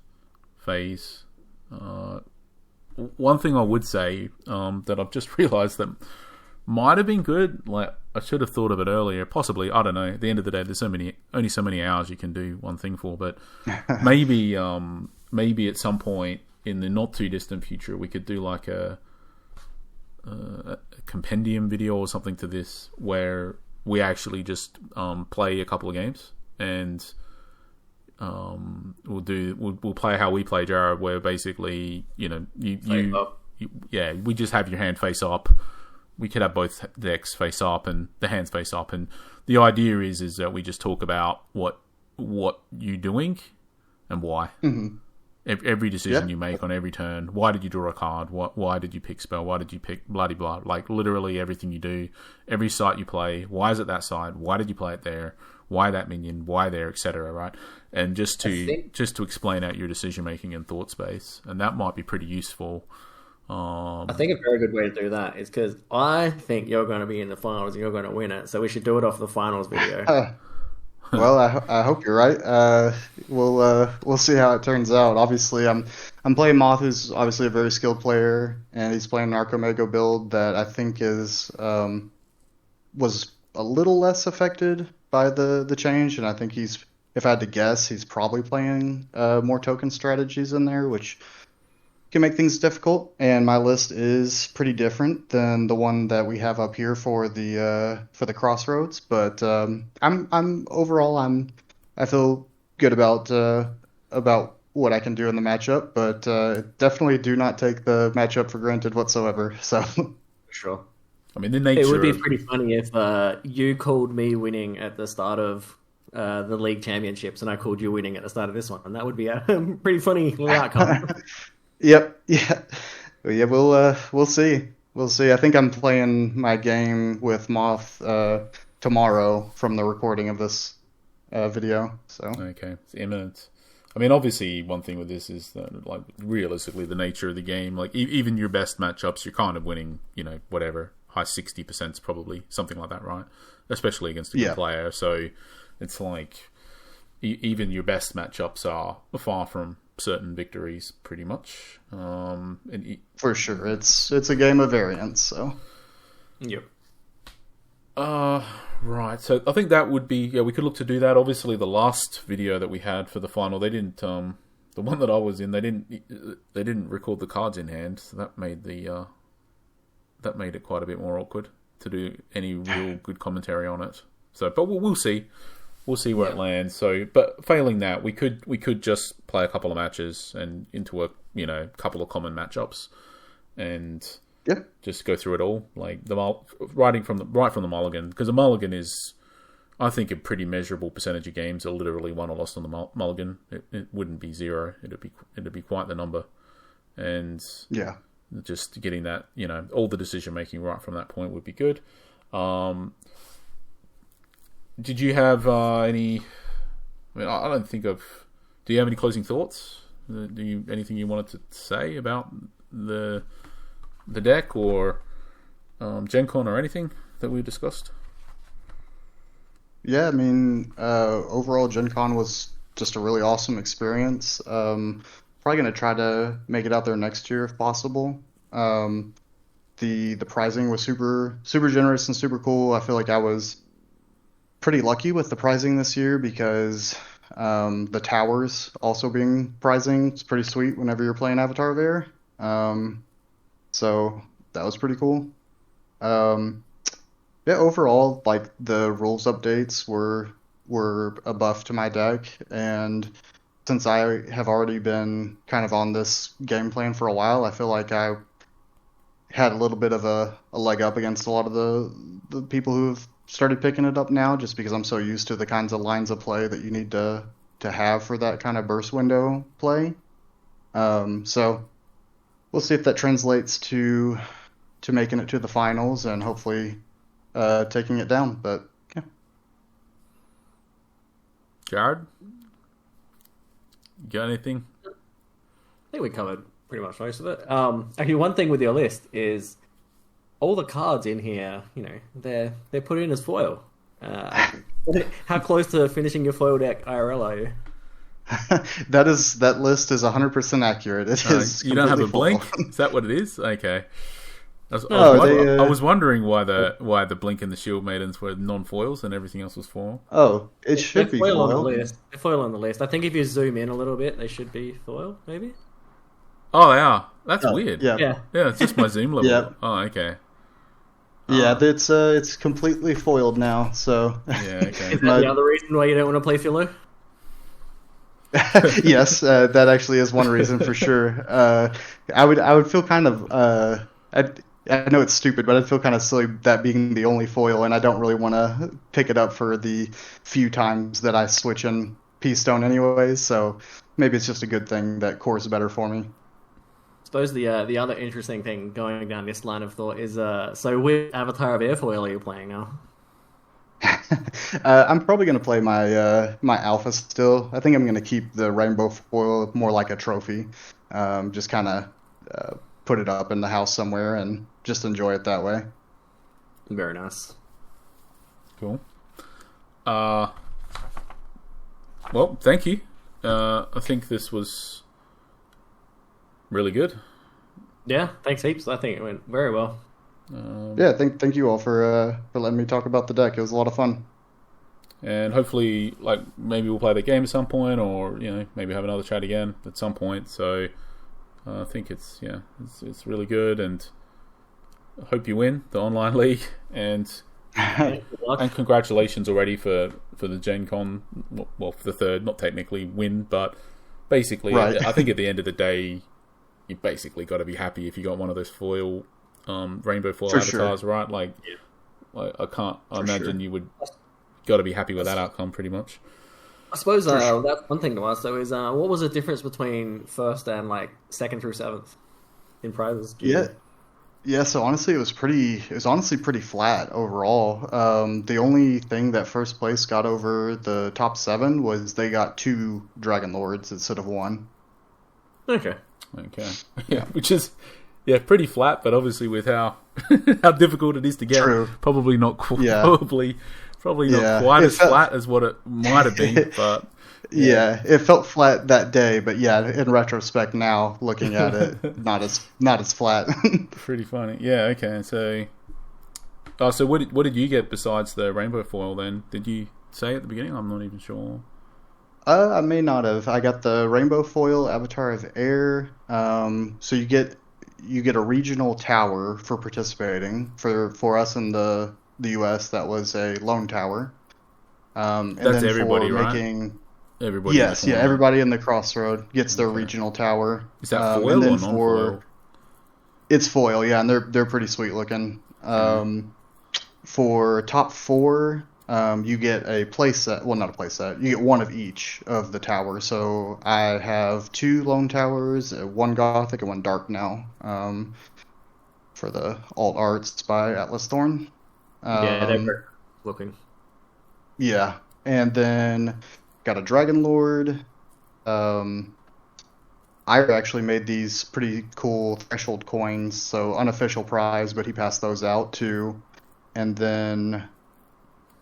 phase. One thing I would say that I've just realised that might have been good. Like, I should have thought of it earlier. Possibly, I don't know. At the end of the day, there's only so many hours you can do one thing for. But maybe at some point in the not too distant future, we could do like a compendium video or something to this, where we actually just play a couple of games, and we'll play how we play Jared, where basically, you know, yeah, we just have your hand face up. We could have both decks face up and the hands face up, and the idea is that we just talk about what you're doing and why. Mm-hmm. Every decision Yep. you make on every turn. Why did you draw a card? Why did you pick spell? Why did you pick bloody blah? Like, literally everything you do, every site you play. Why is it that side? Why did you play it there? Why that minion? Why there, etc. Right? And just to explain out your decision making and thought space, and that might be pretty useful. I think a very good way to do that is because I think you're going to be in the finals and you're going to win it, so we should do it off the finals video. Well, I hope you're right. We'll see how it turns out. Obviously, I'm playing Moth, who's obviously a very skilled player, and he's playing an Archimego build that I think was a little less affected by the change, and I think if I had to guess, he's probably playing more token strategies in there, which can make things difficult. And my list is pretty different than the one that we have up here for the Crossroads. But I feel good about what I can do in the matchup. But definitely do not take the matchup for granted whatsoever. So Sure. I mean, the nature. It would be pretty funny if you called me winning at the start of the league championships, and I called you winning at the start of this one, and that would be a pretty funny little outcome. Yep, yeah, yeah. We'll see. We'll see. I think I'm playing my game with Moth tomorrow from the recording of this video. So Okay, it's imminent. I mean, obviously, one thing with this is that, like, realistically, the nature of the game, like, even your best matchups, you're kind of winning, you know, whatever, high 60% probably, something like that, right? Especially against a good player. So it's like, even your best matchups are far from certain victories, pretty much. For sure, it's a game of variance. So Yep. Right. So I think that would be, we could look to do that. Obviously, the last video that we had for the final, they didn't. The one that I was in, they didn't record the cards in hand, so that made it quite a bit more awkward to do any real good commentary on it. So, but we'll see. We'll see where it lands. So, but failing that, we could just play a couple of matches and into a couple of common matchups, and just go through it all like right from the mulligan, because a mulligan is, I think, a pretty measurable percentage of games are literally won or lost on the mulligan. It wouldn't be zero. It'd be quite the number, and just getting that all the decision making right from that point would be good. Did you have any? I mean, I don't think of. Do you have any closing thoughts? Anything you wanted to say about the deck or Gencon or anything that we discussed? Yeah, I mean, overall, Gencon was just a really awesome experience. Probably going to try to make it out there next year if possible. The prizing was super generous and super cool. I feel like I was pretty lucky with the prizing this year because the towers also being prizing is pretty sweet whenever you're playing Avatar of Air. So that was pretty cool. Overall, like the rules updates were a buff to my deck, and since I have already been kind of on this game plan for a while, I feel like I had a little bit of a leg up against a lot of the people who've started picking it up now, just because I'm so used to the kinds of lines of play that you need to have for that kind of burst window play. So we'll see if that translates to making it to the finals and hopefully taking it down. But yeah. Jared, you got anything? I think we covered pretty much most of it. Actually, one thing with your list is all the cards in here. They're put in as foil. How close to finishing your foil deck IRL are you? That list is 100% accurate. It is. You don't have a full. blink? Is that what it is? Okay. I was wondering why the blink and the shield maidens were non-foils and everything else was foil. Oh, it should be foil on the list. They're foil on the list. I think if you zoom in a little bit, they should be foil, maybe. Oh, they are. That's weird. Yeah. It's just my zoom level. Yeah. Oh, okay. Yeah, it's completely foiled now. So yeah, okay. Is that the other reason why you don't want to play Philo? Yes, that actually is one reason for sure. I would feel kind of I know it's stupid, but I'd feel kind of silly that being the only foil, and I don't really want to pick it up for the few times that I switch in P-Stone anyways. So maybe it's just a good thing that core is better for me. I suppose the other interesting thing going down this line of thought is so with Avatar of Airfoil are you playing now? I'm probably going to play my alpha still. I think I'm going to keep the rainbow foil more like a trophy. Just kind of put it up in the house somewhere and just enjoy it that way. Very nice. Cool. Well, thank you. I think this was really good. Yeah, thanks heaps. I think it went very well. Thank you all for letting me talk about the deck. It was a lot of fun. And hopefully, maybe we'll play the game at some point, or maybe have another chat again at some point. So I think it's really good, and I hope you win the online league. And and congratulations already for the Gen Con. Well, for the third, not technically win, but basically, right. I think at the end of the day, you basically got to be happy if you got one of those foil. Rainbow foil for avatars, sure. right? I imagine you would got to be happy with that outcome, pretty much. I suppose that's one thing to ask though is what was the difference between first and second through seventh in prizes? Yeah. So honestly, it was honestly pretty flat overall. The only thing that first place got over the top 7 was they got 2 Dragon Lords instead of 1. Okay. Yeah, which is. Yeah, pretty flat, but obviously with how difficult it is to get, probably not probably not quite as flat as what it might have been. But yeah, it felt flat that day, but yeah, in retrospect now, looking at it, not as flat. Pretty funny. Yeah. Okay. So what did you get besides the rainbow foil? Then did you say at the beginning? I'm not even sure. I may not have. I got the rainbow foil Avatar of Air. So you get a regional tower for participating. For us in the US, that was a lone tower. And That's then everybody, for right? making Everybody. yes, yeah, everybody in the crossroad gets their regional tower. Is that foil and then or non-foil? It's foil, yeah, and they're pretty sweet looking. For top 4, you get a playset. Well, not a playset. You get one of each of the towers. So I have 2 lone towers, 1 gothic and 1 dark now. For the alt arts by Atlas Thorn. Yeah, they're very looking. Yeah, and then got a Dragon Lord. I actually made these pretty cool threshold coins, so unofficial prize, but he passed those out too. And then,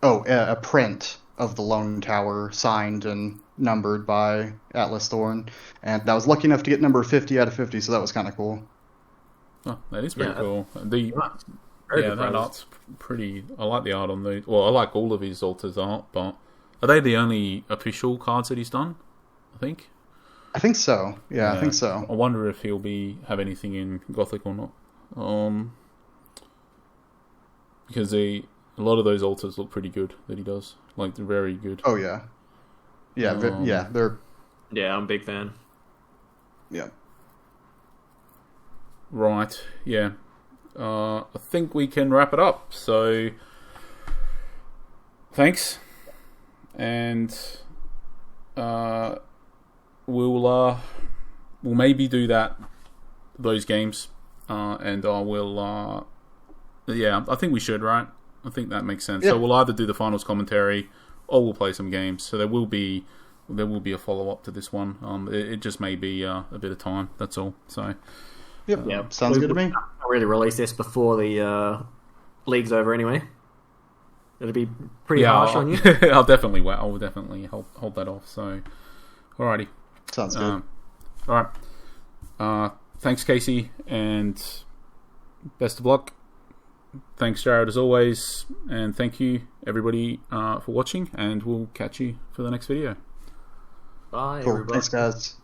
a print of the Lone Tower signed and numbered by Atlas Thorn. And I was lucky enough to get number 50 out of 50, so that was kind of cool. Oh, that is pretty cool. Very That art's pretty. I like the art on the. Well, I like all of his altars art, but are they the only official cards that he's done? I think. I think so. Yeah, I think so. I wonder if he'll have anything in Gothic or not. Because a lot of those altars look pretty good that he does. Like, they're very good. Oh yeah. Yeah, they're. Yeah, I'm a big fan. Yeah. Right. Yeah. I think we can wrap it up. So, thanks, and we'll maybe do those games, and I will. Yeah, I think we should, right? I think that makes sense. Yeah. So we'll either do the finals commentary, or we'll play some games. So there will be a follow up to this one. It just may be a bit of time. That's all. So. Yep. Sounds good to me. I'll really release this before the league's over anyway. It'll be pretty harsh on you. I'll definitely wait. I will definitely hold that off. So, alrighty. Sounds good. All right. Thanks, Casey, and best of luck. Thanks, Jared, as always, and thank you, everybody, for watching, and we'll catch you for the next video. Bye, Cool. everybody. Thanks, guys.